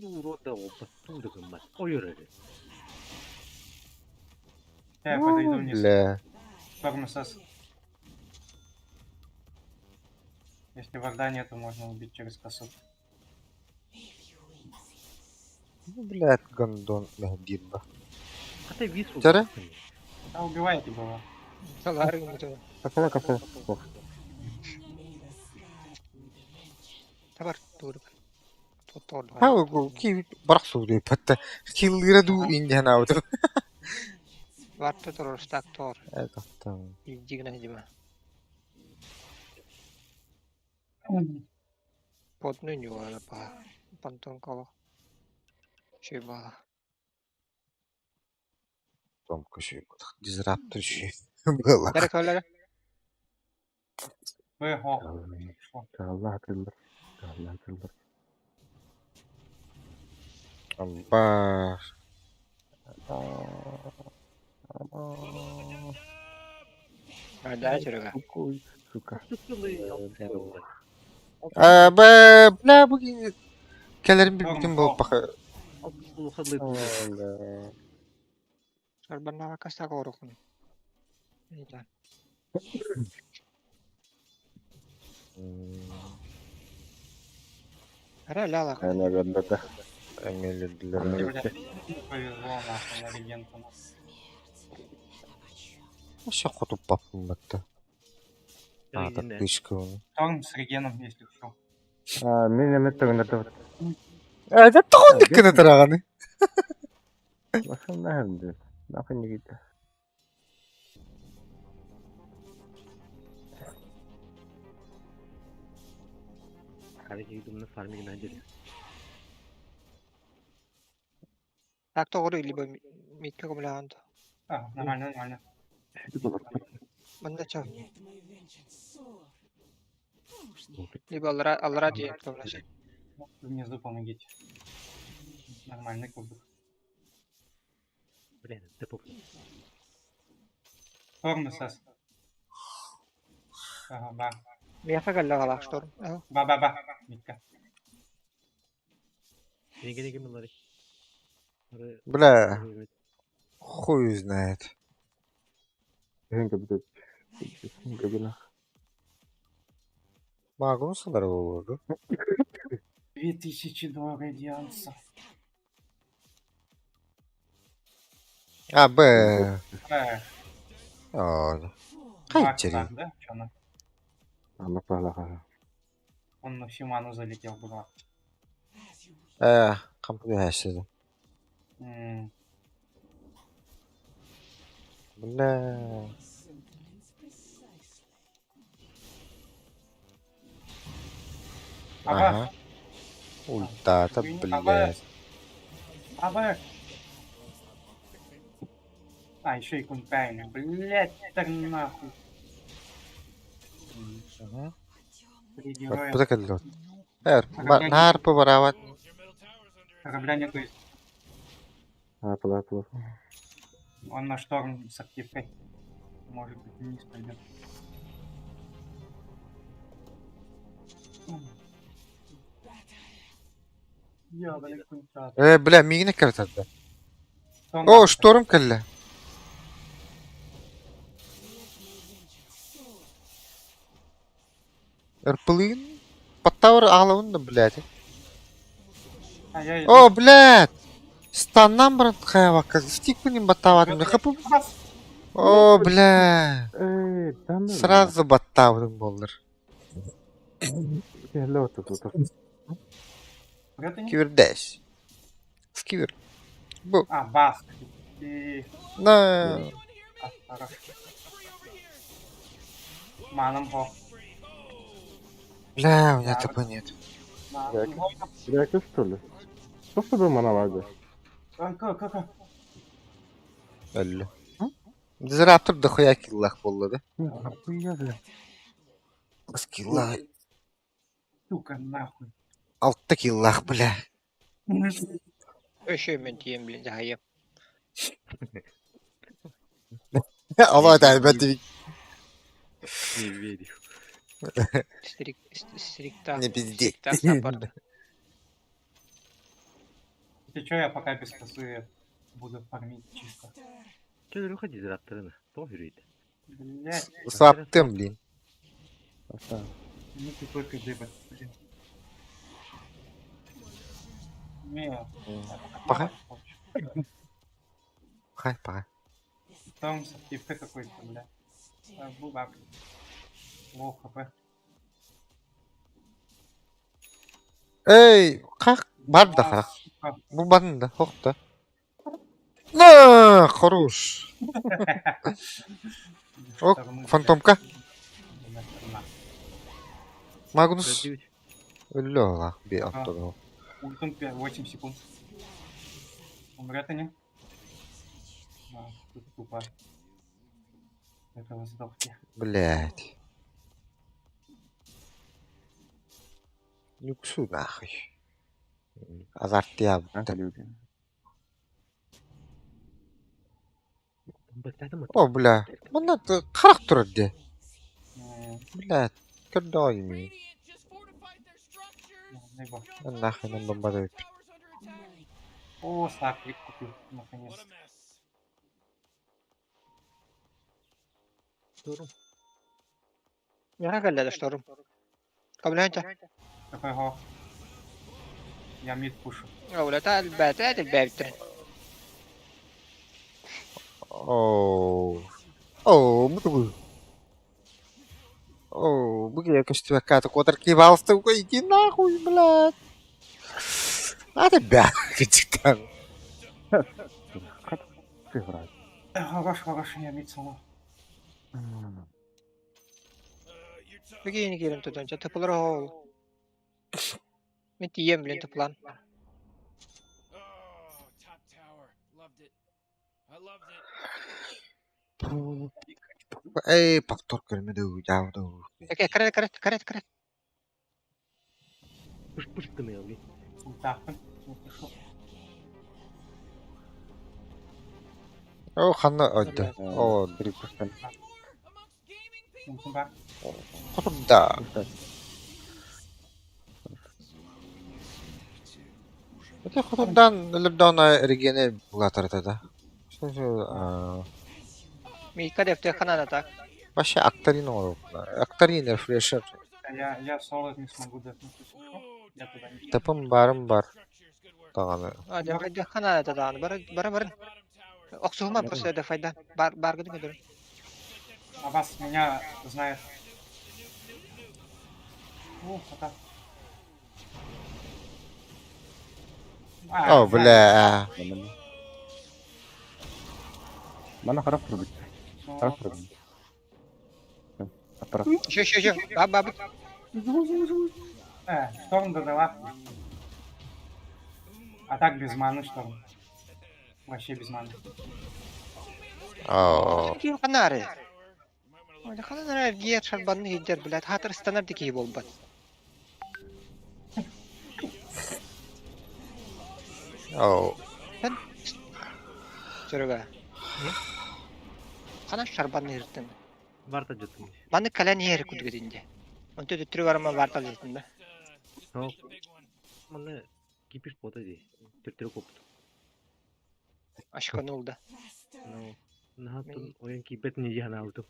Урода опа, туда гаммат. Ойрали. Я подойду вниз. Бля. Тормсас. Если варда нету, можно убить через косу. Блядь, гондон мехдирба. А ты вису. Тара? А убивайте было. Салары ұмыту. Kapalı kapalı. Табар, турик. Тоторды. Ха, ки барақ суды патта. Киллира ду инди ханауды. Варты тұрыр, стак тор. Это там. Иддигна дема. Подны не вала па. Пантон кало. Şey bağla. Там кошек. Дизраптор еще. Было. Gerek öyle. Вы, о, Allah hatırlar. Allah hatırlar. Бар. Hadi açırıga. Сука. Бля, бүгін кәлерім білбейтін болып бақа. Sarbanna kasta korukun. Niitä. Ära lala. Ana gandata. Әмеледілер. повезло нахуй на регенту. Вообще құтып баппын бәтті. Так, тышка оны. Шторм с регеном, если что. Мен emet tөгіндірді. Әдә тұғын деккені тұрағаны. Başım ne hem Nafın gitti. Hareket edimini farming nadir. Так то говорю, либо митка гумлянд. А, нормально, нормально. Банда чав. Либо аллара диет повнажать. Внизу помогите. Нормальный кубик. Блин, ты поп. Шторм СС. Ага, ба. Мияка галла гала шторм. Ба. Митка. Неге мындай. Бля, хуй знает. Генка будет. Габина. Магнус'lar olurdu. 2002 радианса. А, Б. О, Oldu. Кайчери. да? Чё она? Она пала. Он на всю ману залетел, брат. Kampı yaşadı. Bля. Ага. Ульта-то, блядь. Абе. А, еще и кунтайна. Блять, так нахуй. Три героя. Bu da kaldı. Evet, harpı var ama. Корабля нету. Пала. Он на шторм с активкой. Может быть, вниз пойдет. Я, блядь, кунта. Бля, мигне картады. Шторм О, шторм kaldı. Эрплын. Подтавр алауын да, блядь. А, я О, блядь. Станнан бұрын қаява, как стик күнен баттавадым. Қапым. О, бля. Сразу баттавдың болдыр. Кивердәш. Скивер. Бу. А, баск. И... На. Хорошо. Маном хо. Бля, у меня ТП нет. Реактор, что ли? Что с тобой манаваги? Как? Öldü. Dizraptor da koya killah bolladı. Нахуя, бля. Kız killah. Сука, нахуй. Altta killah, bля. Öşüyorum diyeyim bile daha iyi. Allah da ben de Не верю. Стрикта. не пизди. Стрикта саппорт. Ты чё, я пока без косы буду фармить чисто. Че Илюха дизрапторына? Кто йөрөйт? Блять, Sattım блин. ну ты только дыбать, блин. Не, Пока. Пока. там с активкой какой-то, бля. Бубак. Лоу хп. Ey, kalk. Var da kalk. Bu bana da, hok da. На, хорош. Ок, фантомка. Магнус. Лёла, би оттуда. Ультом 8 секунд. Умрет они? А, тут тупо. Этого сдохни. Блять. Юксу нахуй. Азарт я. О, бля. Мына қырық тұр де. Блядь, кірдойми. Нахуй нам бомбардует. О, сакрик купил, наконец. Мияка галла шторм. Каблянча. Какой го? Я мид пушу. Öyle الباب Оу. Оу, bu. Оу, бля, качество какая-то квадр кивался, иди нахуй, блядь. А тебя, как Хорош, я мид сама. Bugün girelim tutunca tıpıları ol. Ben diyeyim bile tıpılan. Oh, top tower. Loved it. I loved it. Эй, повтор көрмеді жауды. Карет. Пуш демей алги. Ультахпын. Ультахпын. О, ханна өйді. О, 3%. Ультым бар. құтымда. Өте құтымдан үлімді она эргене бұлатырды да. Мика дефте ханана так. Вообще Акторин ол. Акторин рефрешер. Я соло не смогу дефнуть, если что. Я туда не... Тапым барым бар. Тағаны. А, дефте ханана тадан. Бар. Оксума просто дефайда. Бар гыды гыды. А вас меня знает. Так. О, бля. Mana harap turdu. Harap turdu. Аппарат. Еще. Баб. Шторм додала. А так без маны шторм. Вообще без маны. О. Какие ханары? Ой, да ханары гер шарбанны идер, блядь. Хатыр станар дикие болбат. О. Сөрөга. Хана шарбанны иртен. Варта жеттім. Маны калан ери кудгединде. Онто дүтрү барама варта жеттин да. Маны кипиш бота дей. Түртірі көпті. Ашканы олда. Нахаттын ойын кипетін еге хана алдым.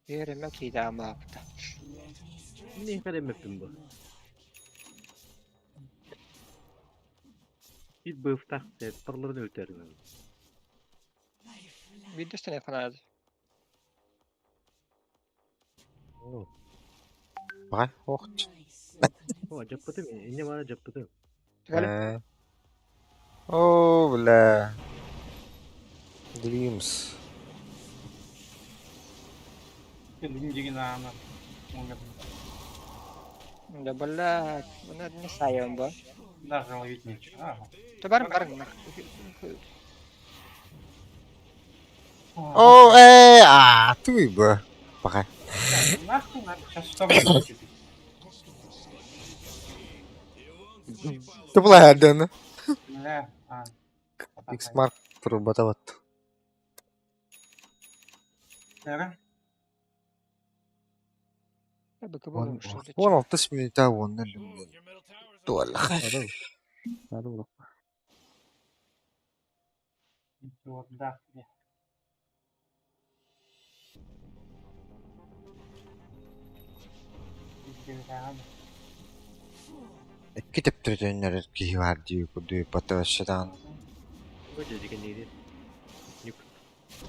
Ереме кейді ама апта. Не қаремеппін бұл. Ит бұйыфтақ дед, парларын өлтерін. Видостане ханады. Бай, оқты. О, жаппытым, ине бара жаппытым. О, бля. Dreams. Да, блядь. Она не саем, ба. Даже ловить нечего. Да бар. О, ты бы. Пока. Нахуй надо. Сейчас что будет? Ты была одна. Бля. X-Mark проботоват. Вон 6 минута вон на люмин. Туалла. Надо. Да. Kitap türünler ki var diyor kudu patavaşadan. Ой, дядя, не идет.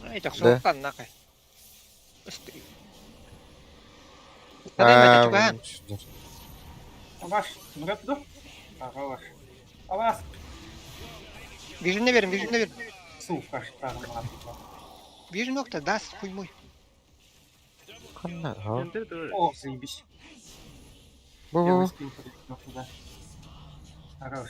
Ай, так соққан нақай. Быстрее. Кадай мә чуган. Аваш, нұрат ду? Аваш. Аваш. Виженне берем. Сука, штағын атты. Вижен нокта, дас, хуй мой. Қанна, ха? О, заебись. Бу. Хорош.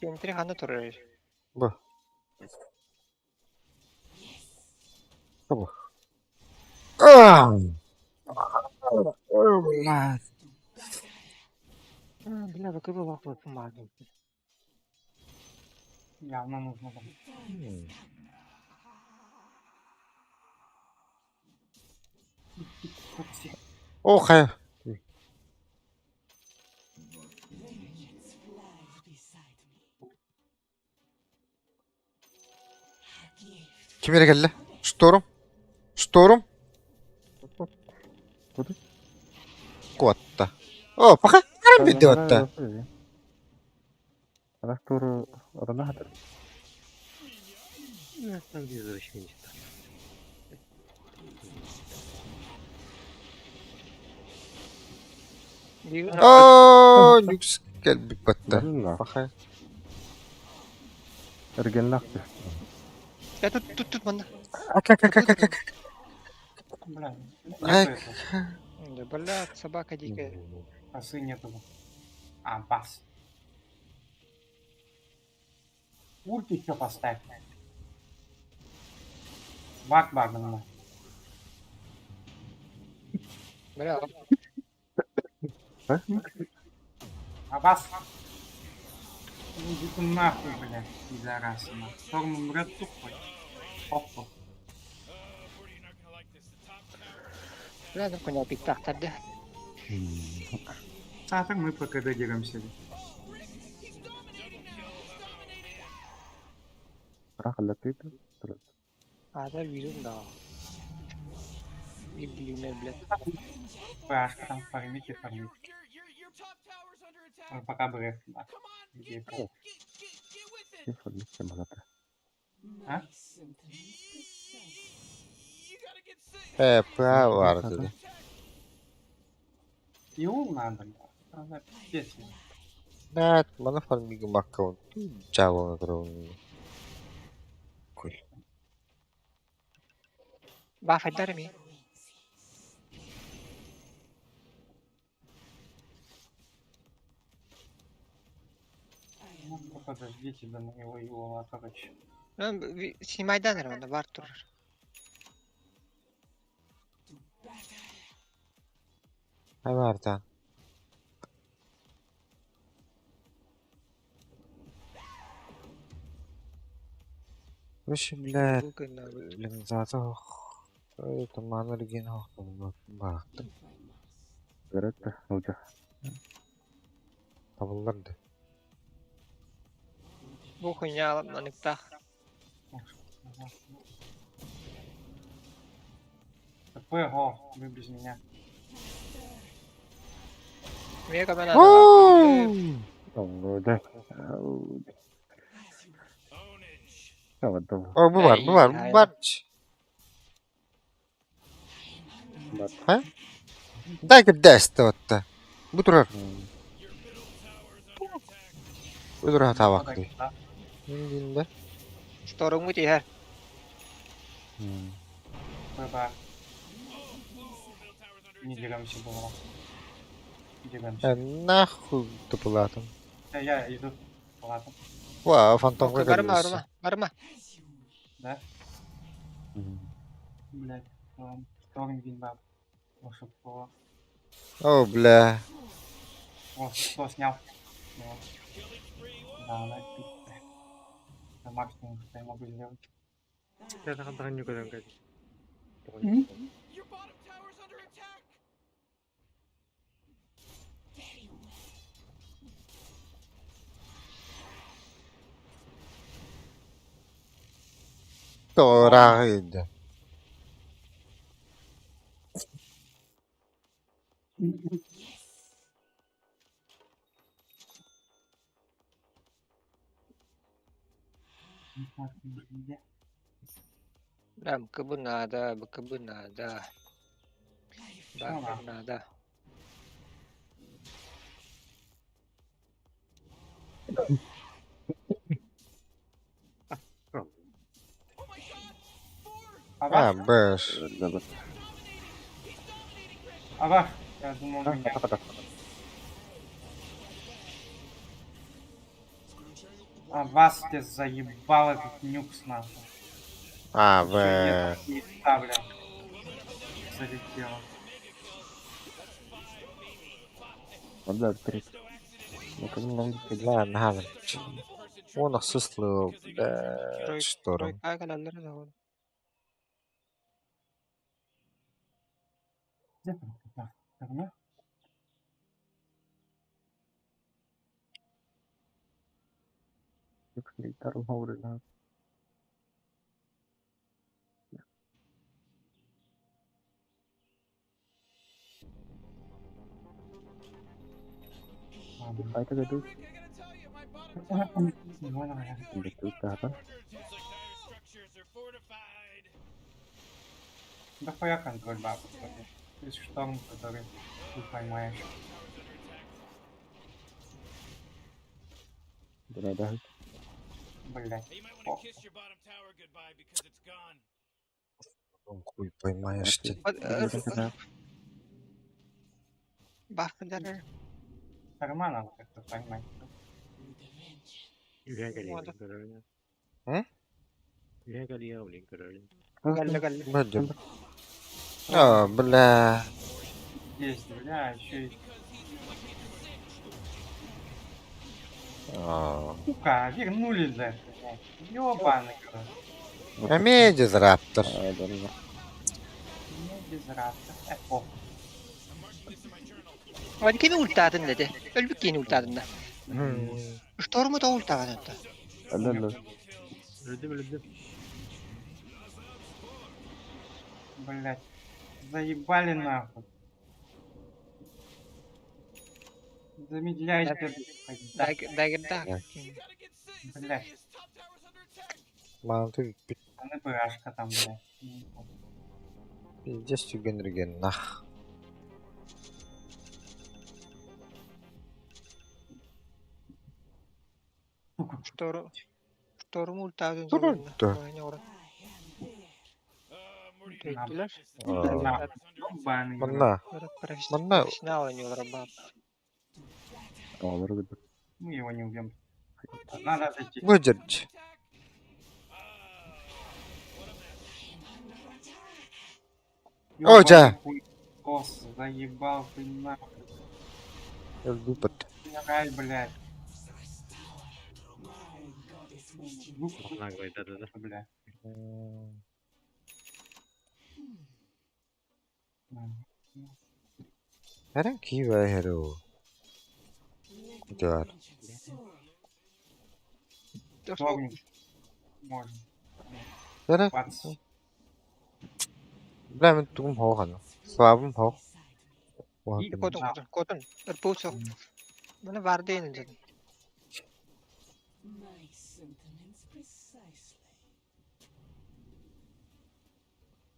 Кентри ханы тұрыр. Бу. Бу. Ой, блядь. Бля, ВКБ вахлы помогу. Явно нужно там. О, хай. Kimere geldi? Шторм? Куди? Котта. О, пока. Арам биде отта. Растур орона хатыр. Там без возвращения. О, люкс geldi batta. Пока. Эргенлак. Я тут манда. Ак. Бля. Да, блядь, собака дикая. Косы нету. А, бас. Ульт еще поставь. Баг багом. Бля, А? А бас. Ну, иди ты нахуй, блядь, пидорасы, нахуй. Шторм умрет тупой. Хоп-хоп. бля, ну коня пиктақтарды. А так мы пока додеремся. Бірақ аллатыйды. Ада вирус да. Иблиме, блядь. Пашка там фармите, фармите. Your top tower's under attack. Ой, пока бреф, да. Come on, Где get это? with it. Не фармите, малата. А? You gotta get sick. ПА var dedi. Иул надо, да. Она песня. Evet, bana farming makkaun. Java terus. Cool. Баф айдар ми. Ну, подождите до моего Иула, короче. Снимайданыр онда бар тұрыр. Haberden. Выши, блядь, линзата. Это манерген бақтым. Беретті, ұлжа. Табылдырды. Бұл хуйня алып наныктақ. Такое, го, вы без меня. Мега мен адам. Ұлжа. Кавадым. О, bu var. Ha? Дай-ка дэс-то вот-то. Bu durur. Bu durur hata vakti. Şimdi. Сторон мұти әр. ПБ. Не деремся было. Деремся. Нахуй тупылатым. Я иду. Ладно. Вау, фантомға Барма, кірмесі. барма, барма. Да? Блядь. Шторм винбаб. Волшебство. О, бля. Волшебство снял. Вот. Да, она пи***. Это максимум, что я могу сделать. Я тағандаған не көрген қазір. Your bottom tower's under attack. Doğraydı. Да, бкб надо, бкб надо. Баф надо. Ha, beş. Ага, я думал, меня. А вас ты заебал этот нюкс нахуй. Ha, be. Да, бля. Залетело. Onlar direkt. Bakalım lan gitmedi. Lan halen. O nasıl ştorum. Тройка калалар да ол. Где там? Да, давно? Gitarım havurlar. Ayta gedus. Betul tahan. Да хуя контроль бабу. То есть шторм, который ты поймаешь. Burada. Блять. Хуй поймаешь ты. Bak der. Карман надо как-то поймать. Üye geliyor Olmadı. görüyorum. Hı? Üye geliyor olayım görüyorum. Galle. Бәдем. А, бля. Есть, бля, еще и... А. Сука, вернулись за это, блядь. Ёбаный, короче. Амедис раптор. Не без раптор. Похуй. Hadi kimi ultadın dedi. Ölbük yeni ultadın da. Storm'u da ultadın da. Öldüm. Блядь. Заебали нахуй. Замедляйте, блядь. Dagger'da. Блядь. Mantık Она пырашка там, блядь. пиздец тюгенерген нах. Storm'u ultadın. Durdu. Döktüler. Ёбаный. Мана. Мана. Profesyonel oynuyorlar bab. Мы его не убьем. Надо зайти. Выдержь. Оджа. Кос, заебал ты нахуй. Выпад. Рай, блядь. Ona koydu dedi. Блядь. Herang kiva hero. Jar. Огнем. Можно. Herang. 20. Bля men tugum ho kan. Swabum ho. Wah. И Kodun. Irpuğu sok. Bana vardı yenildi.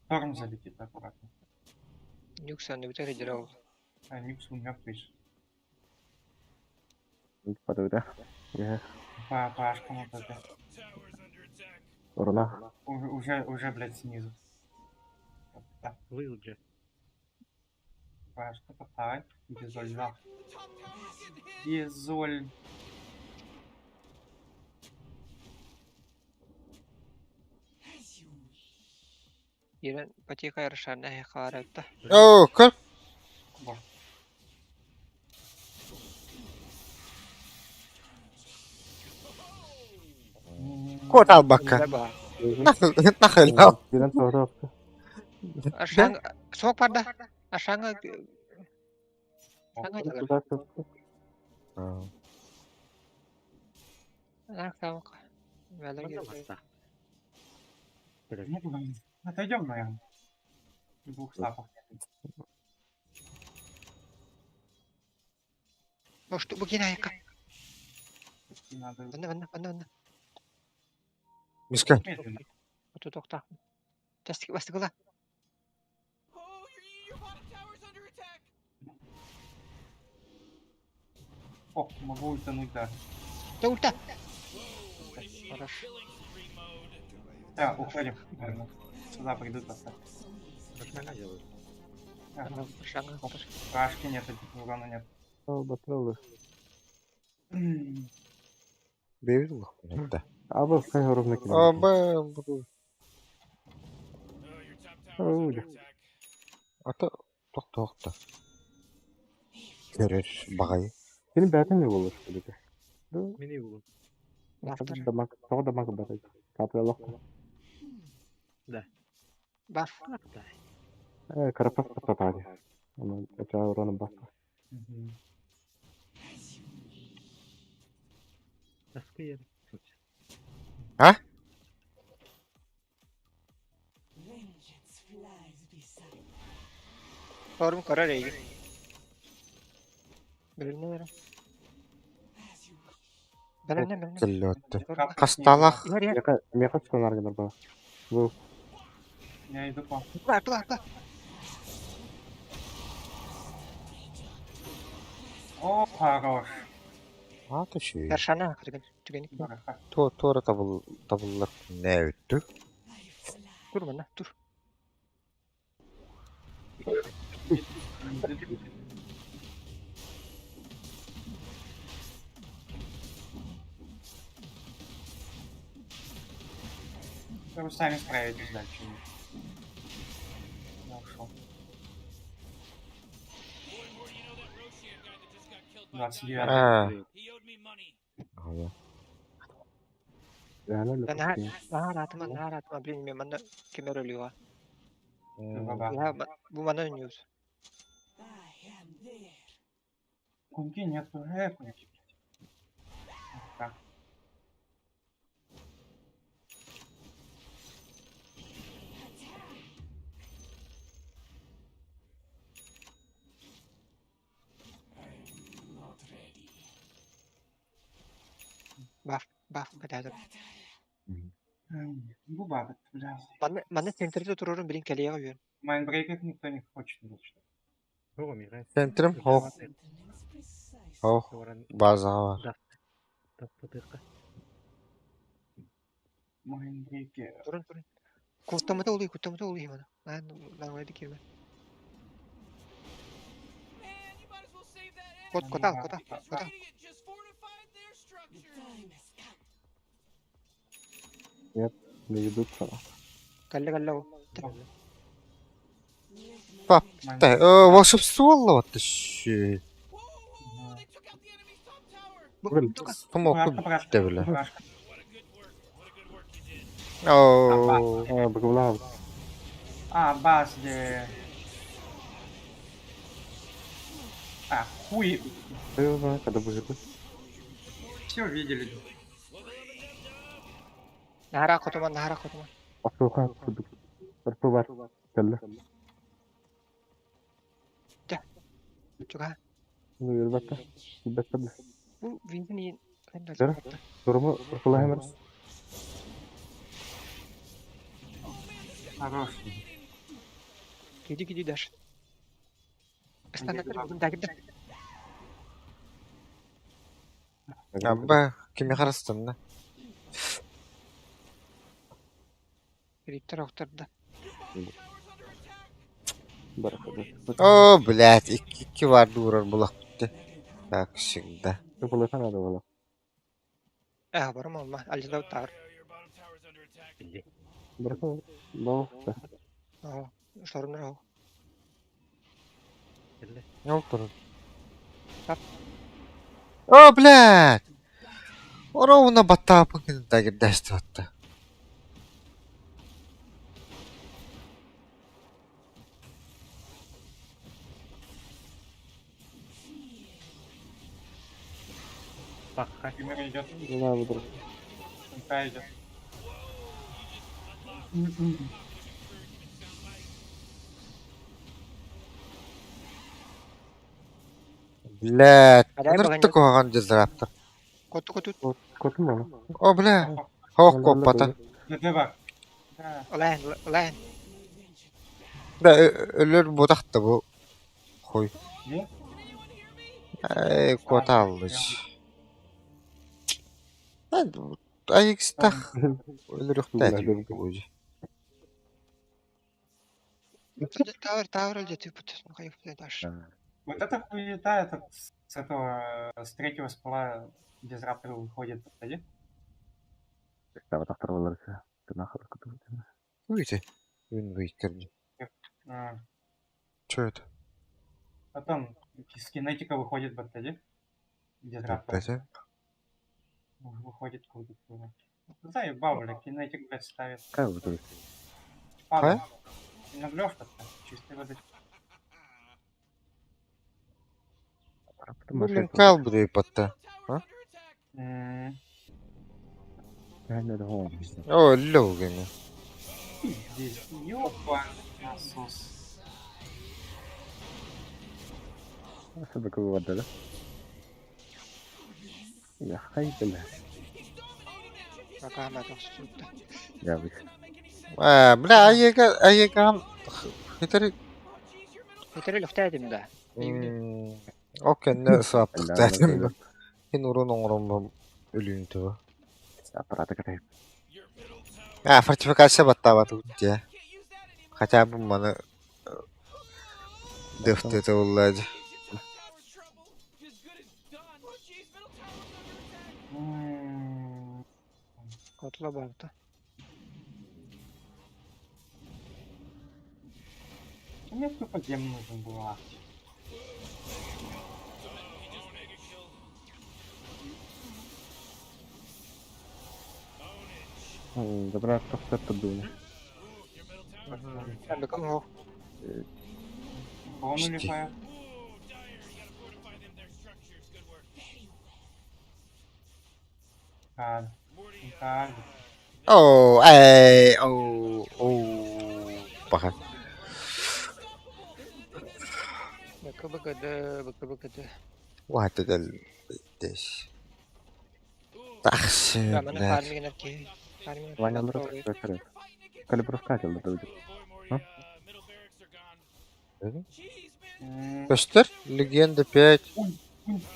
Торм залетит аккуратно. Nüksen de bir tane cidra А Нюкс умер, видишь. По ашкам вот это. Уже, блядь, снизу. Так, Вылже. пашка, попай. Дизоль, на. Дизоль. Yeren patika yarışlarına hakaretle. Oh, kal. Вот. Kod al bakka. Bak. Nakıl al. Aşağı soğuk parda. Aşağı gelir. Tamam. Böyle Bana gelir. basta. Ну, блин, отойдем, наверное. В двух стапах. Boştu bu yine ayakkabı. И надо Bana. Miska. медленно. Otu dokta. Tasdik bastık ulan. Oh, your bottom tower's under attack. О, могу утянуть даже. Da ulta. Хорошо. Уходим. Наверное. Сюда придут поставь. Başka ne olur? Aşağı. Пашки нет, урона нет. Bevil mi? Nerede? Abi kay horumna ki. Aba. Ata tok da. Görür bagayı. Senin beytin ne olur böyle? Mini bulun. Laftır. Çok da bak böyle. Kapıya lok. Baf. Karapas da hadi. Ama aşağı oranın bak. Baskı yeri. Ha? Form karar eği. Birini verin. Ben. Kellotti. Hastalık. Meka çıkanlar kadar bak. Bu. Я иду по. Atla. О, хорош. Ata şey. Yarşana tükenik. Дурака. Tora tabullar ne öttü? Dur bana dur. Вы сами справитесь дальше. Я ушел. 29. Ha. Allah. Yani Ben narahatıma bilmiyorum. Bana kimler ölüyor? Baba. Ya bu bana oynuyoruz. Кунги нету. Кунги. Так. Bak kadar. Bu бабы, блядь. Bana center'da dururum bilin kaleye koyuyorum. Майнбрейкер никто не хочет. Значит. Yok mi? Ben Centrum hoch. Hoch. Bazağı var. tapta tırka. Майнбрейкер. Durun. Kutlamada oluyor bana. Ben oraya dikeyim. Man, you might as well save that enemy. Kota. Idiot just fortified their structure. ne yuduk sana. Galle o. Bak. Да, волшебство вот еще. Whoa, they took out the enemy's top tower. Böyle. Помог işte böyle. Флешка. Oo. Aa bakıbla. Бас, где... Хуй. Eyvallah kada buyurdu. Все видели. Nahara kotoman. Asuha kuduk. Terpu var. Kalla. Çok ha. Bunu yürü bakta. Bakta. Bu Win'in iyi. Ben de Gel. Durumu kula hemen. Хорош. Gidiyor der. Standartları bugün takipte. Abi kimi karıştın lan? Birlikte roktarda. Barakada. Oo блядь, iki vardı vurur bulak bitti. Bak şimdi. Kula sana da valla. Haberim olma. Ali Davut Tağır. Barakada. Bawa. Sorunlar o. Ne oldu? О, блядь! Ровно батапа когда гидест вот. Bak kaç. Пример идет. Ne abi dur. Инфа идет. Блядь, Адай ныр баган такого дизраптор. Kotu. Kotun mu? О, бля. Хох копата. ДД бak. Да. Ulan. Да, ölür budak da bu. Koy. Ne? Ey, kota alış. Hadi, ayık stak. Ölür yok da etmiyor bu ucu. Тауэр летит. Ну, кайф, дашь. Вот эта хуета, этот с этого, с третьего ствола дизраптор выходит, подходи. Estaba tahtar olarak ya. Kena kadar kutu. Выйти. Вин выкерни. Чё это? Потом с кинетика выходит, подходи. Дизраптор Опять? выходит куда-то. Заебал, бля, кинетик, блядь, ставит. Kaya bu. Падал. Наглёшка-то, чистой воды. Блин, кал буду пота. Yani de o. О, лёгами. Здесь ёбаный насос. Nasıl bakıyor bu adada? Ya haydi. Bak Ahmet olsun. Ya bir. Бля, аегам. Хитари. Yeter lüfteydim de. Окей, не саптык дәдім. Кен урон ölüyün tuğu. Aparata kadar. Фортификация баттабаты үтте. Хотя бы маны дефт это улады. Kotula baktı. Мне тупо гем нужен был. Забрать просто это было. Ben bakalım o. Он Почти. улетает. Кад. Кад. Oo, ay, oo. Bakın. Bıkı bıkıdı. Wahda dal bittes. Тахшы, Ben bana блядь. farming ki. Farming Ваня Лорак, Калибров катил до того. Пэштер? Легенда 5.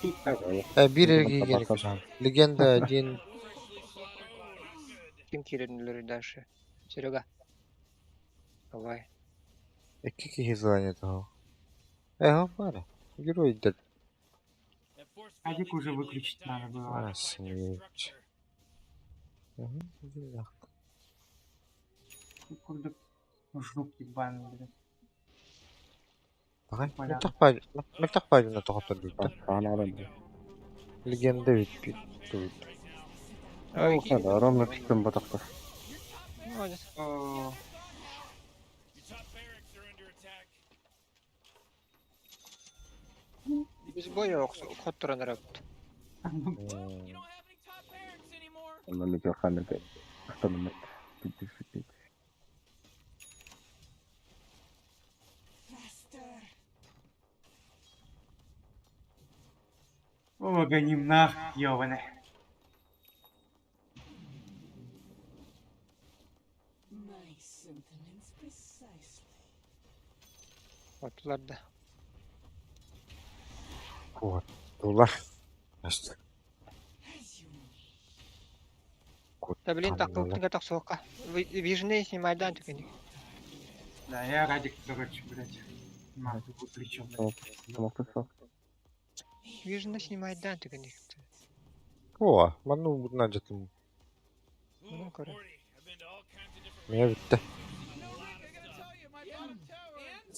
Bir Tamam, erkeğe tamam. gerek. Легенда 1. Kim kirlenirleri дальше? Серега. Давай. İki kişi звонит его. Ага, пара. Герой идет. Адик уже выключить надо было. Смерть. Ага, Куда жук ебаный, блядь. Bakın. Mektak payına toxutur büyük. Sana alalım. Legenda 3. هذا ровно تكون بطاقته. Молодец. Biz boya kod turanlar yaptı. والله اللي جا خلنا احسن منك. О, гоним нах, ёбаный. Ortalarda. Вот. Ular. İşte. Да блин, так толкнуга так сока. Вижны снимайдан тükeni. Да, я Радик, короче, блядь. На, выключил. Вижны снимайдан тükeni. O, bana bundan acıtım. Ну, короче. Меня bitti.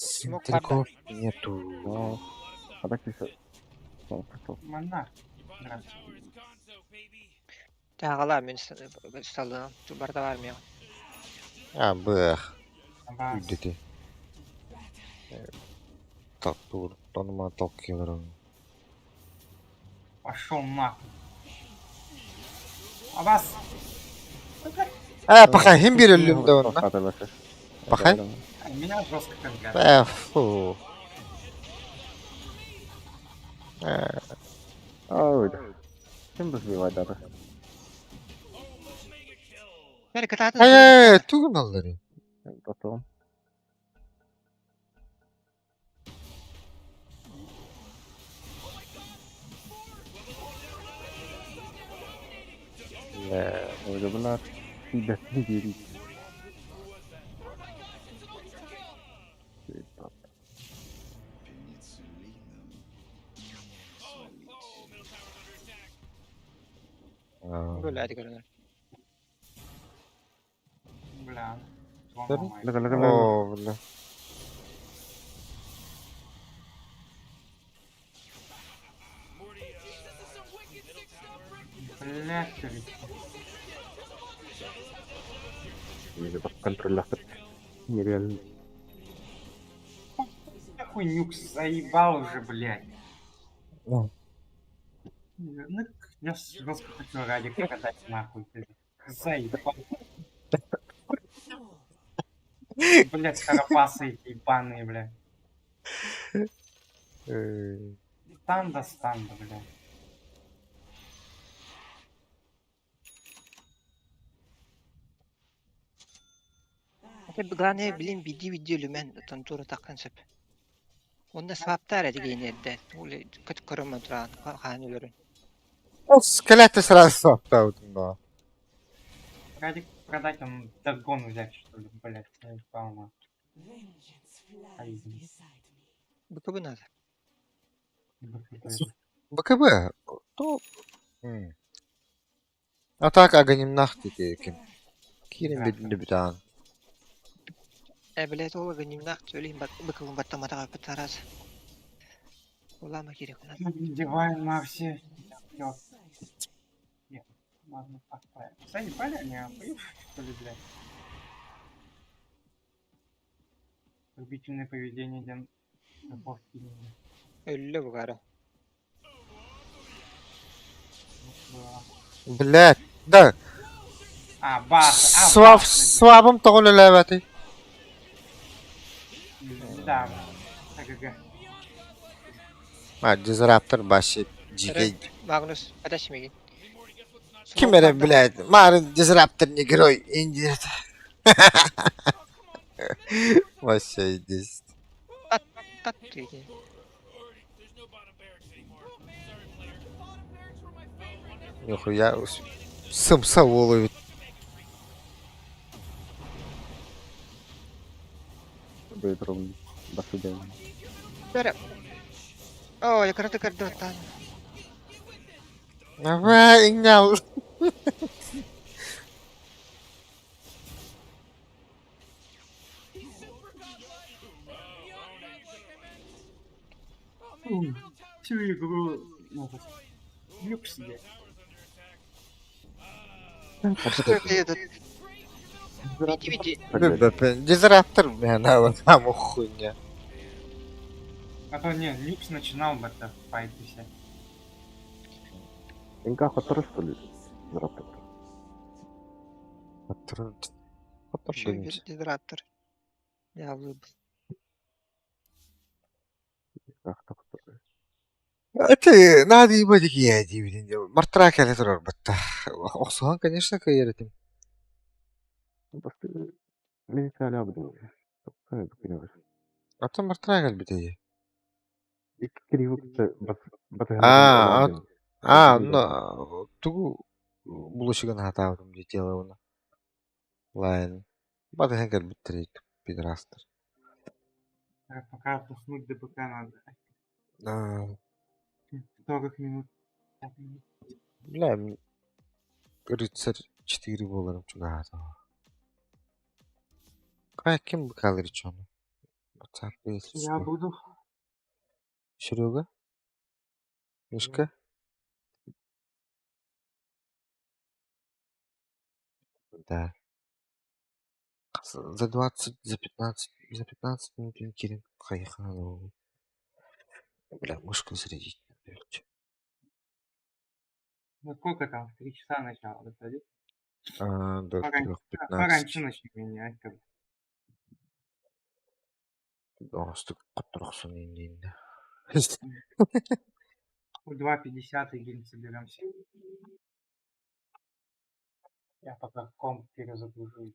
Смог Далеко нету. А так еще. Монах. Здравствуйте. Tağala men saldım. Barda var mı ya? Ha, bıh. Абас. Üddeti. Так, тут танıma толкуyorlar. Пошел нахуй. Абас. Bakayım bir ölümde onunla. Bakayım. Меня жестко конкретно. Фу. Ой. Kim разбивает даже? Yani kıtatın. Tugun alları. Потом. Öyle bunlar şiddetli geri. Böyle hadi görünür. Бля. О, бля. Блядь, ты ведь. Или под контроль нереально. Какой нюкс заебал уже, блядь. Ну. Ну, я жестко хочу Радик продать нахуй, блядь. Заебал. Блядь, скоропасы эти ебаные, блядь. Станда, блядь. Главное, блин, видео люмен тантура такkan sep. Onda swaptar edi giyinerde. Ule kötü koruma duran hanelerin. O скелеты сразу соптаудым да. Радик продать, он догон взять, что ли, блядь. Заебал нахуй. Bıkı надо. БКБ. То. А так агоним нахты kim. Kirin bir tane. Блядь, олага немнах söyleyeyim bak bıkılın battamada kapı taraz. Olama gerek ona. Девайн Марси. Всё. Нет, ладно, отправим. Заебали они, что ли, блядь? Любительное поведение ден Портфилина. Öllü bu gara. Блядь, да. Бас. Свабым тогын өләбәти. Да. АГГ. Дизраптор башы жиге. Magnus, adaş mı git? Kim ere блядь? Марын дизраптор не герой. Инди. Вообще здесь. Tat diye. Нихуя. Сымса оловит. Бейтром басыден. Böyle. Oo, yakarı tıkar dörtten. Давай, игнял. Всю игру, ну, люкс себе. Види. Дизраптор, блядь, вот там хуйня. А то не, люкс начинал бы это файт и все. Инка хотор, что ли? Драптор. Şu bir dizrattır. Yavru. Как-то хотор. Это надо ебать я дивиденды. Мартрака это рорбатта. Оксухан, конечно, кайретим. Басты медицали абдым. Как понимаешь? А то мартрака битeye. İki kривыкты А, батыгын. ну, тугу булышыгын хатаудым детела уна. Лайн. Бады хэнкер биттерейт, пидорастер. Пока уснуть до БК надо. А, 40 минут. бля, рыцарь 4 боларым чуга хата. Кая ким быкалыр чону? Бацар Я буду. Серега? Мишка? Да. За 20, за 15 минут Кирин Хайхану. Бля, мышку зарядить надо. Ну сколько там? 3 часа начала выходить? До Пораньше 3:15. начни менять. Как бы. Доступ к трохсон инде. В 2:50 и гель соберемся. Я пока комп перезагружу.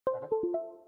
Хорошо?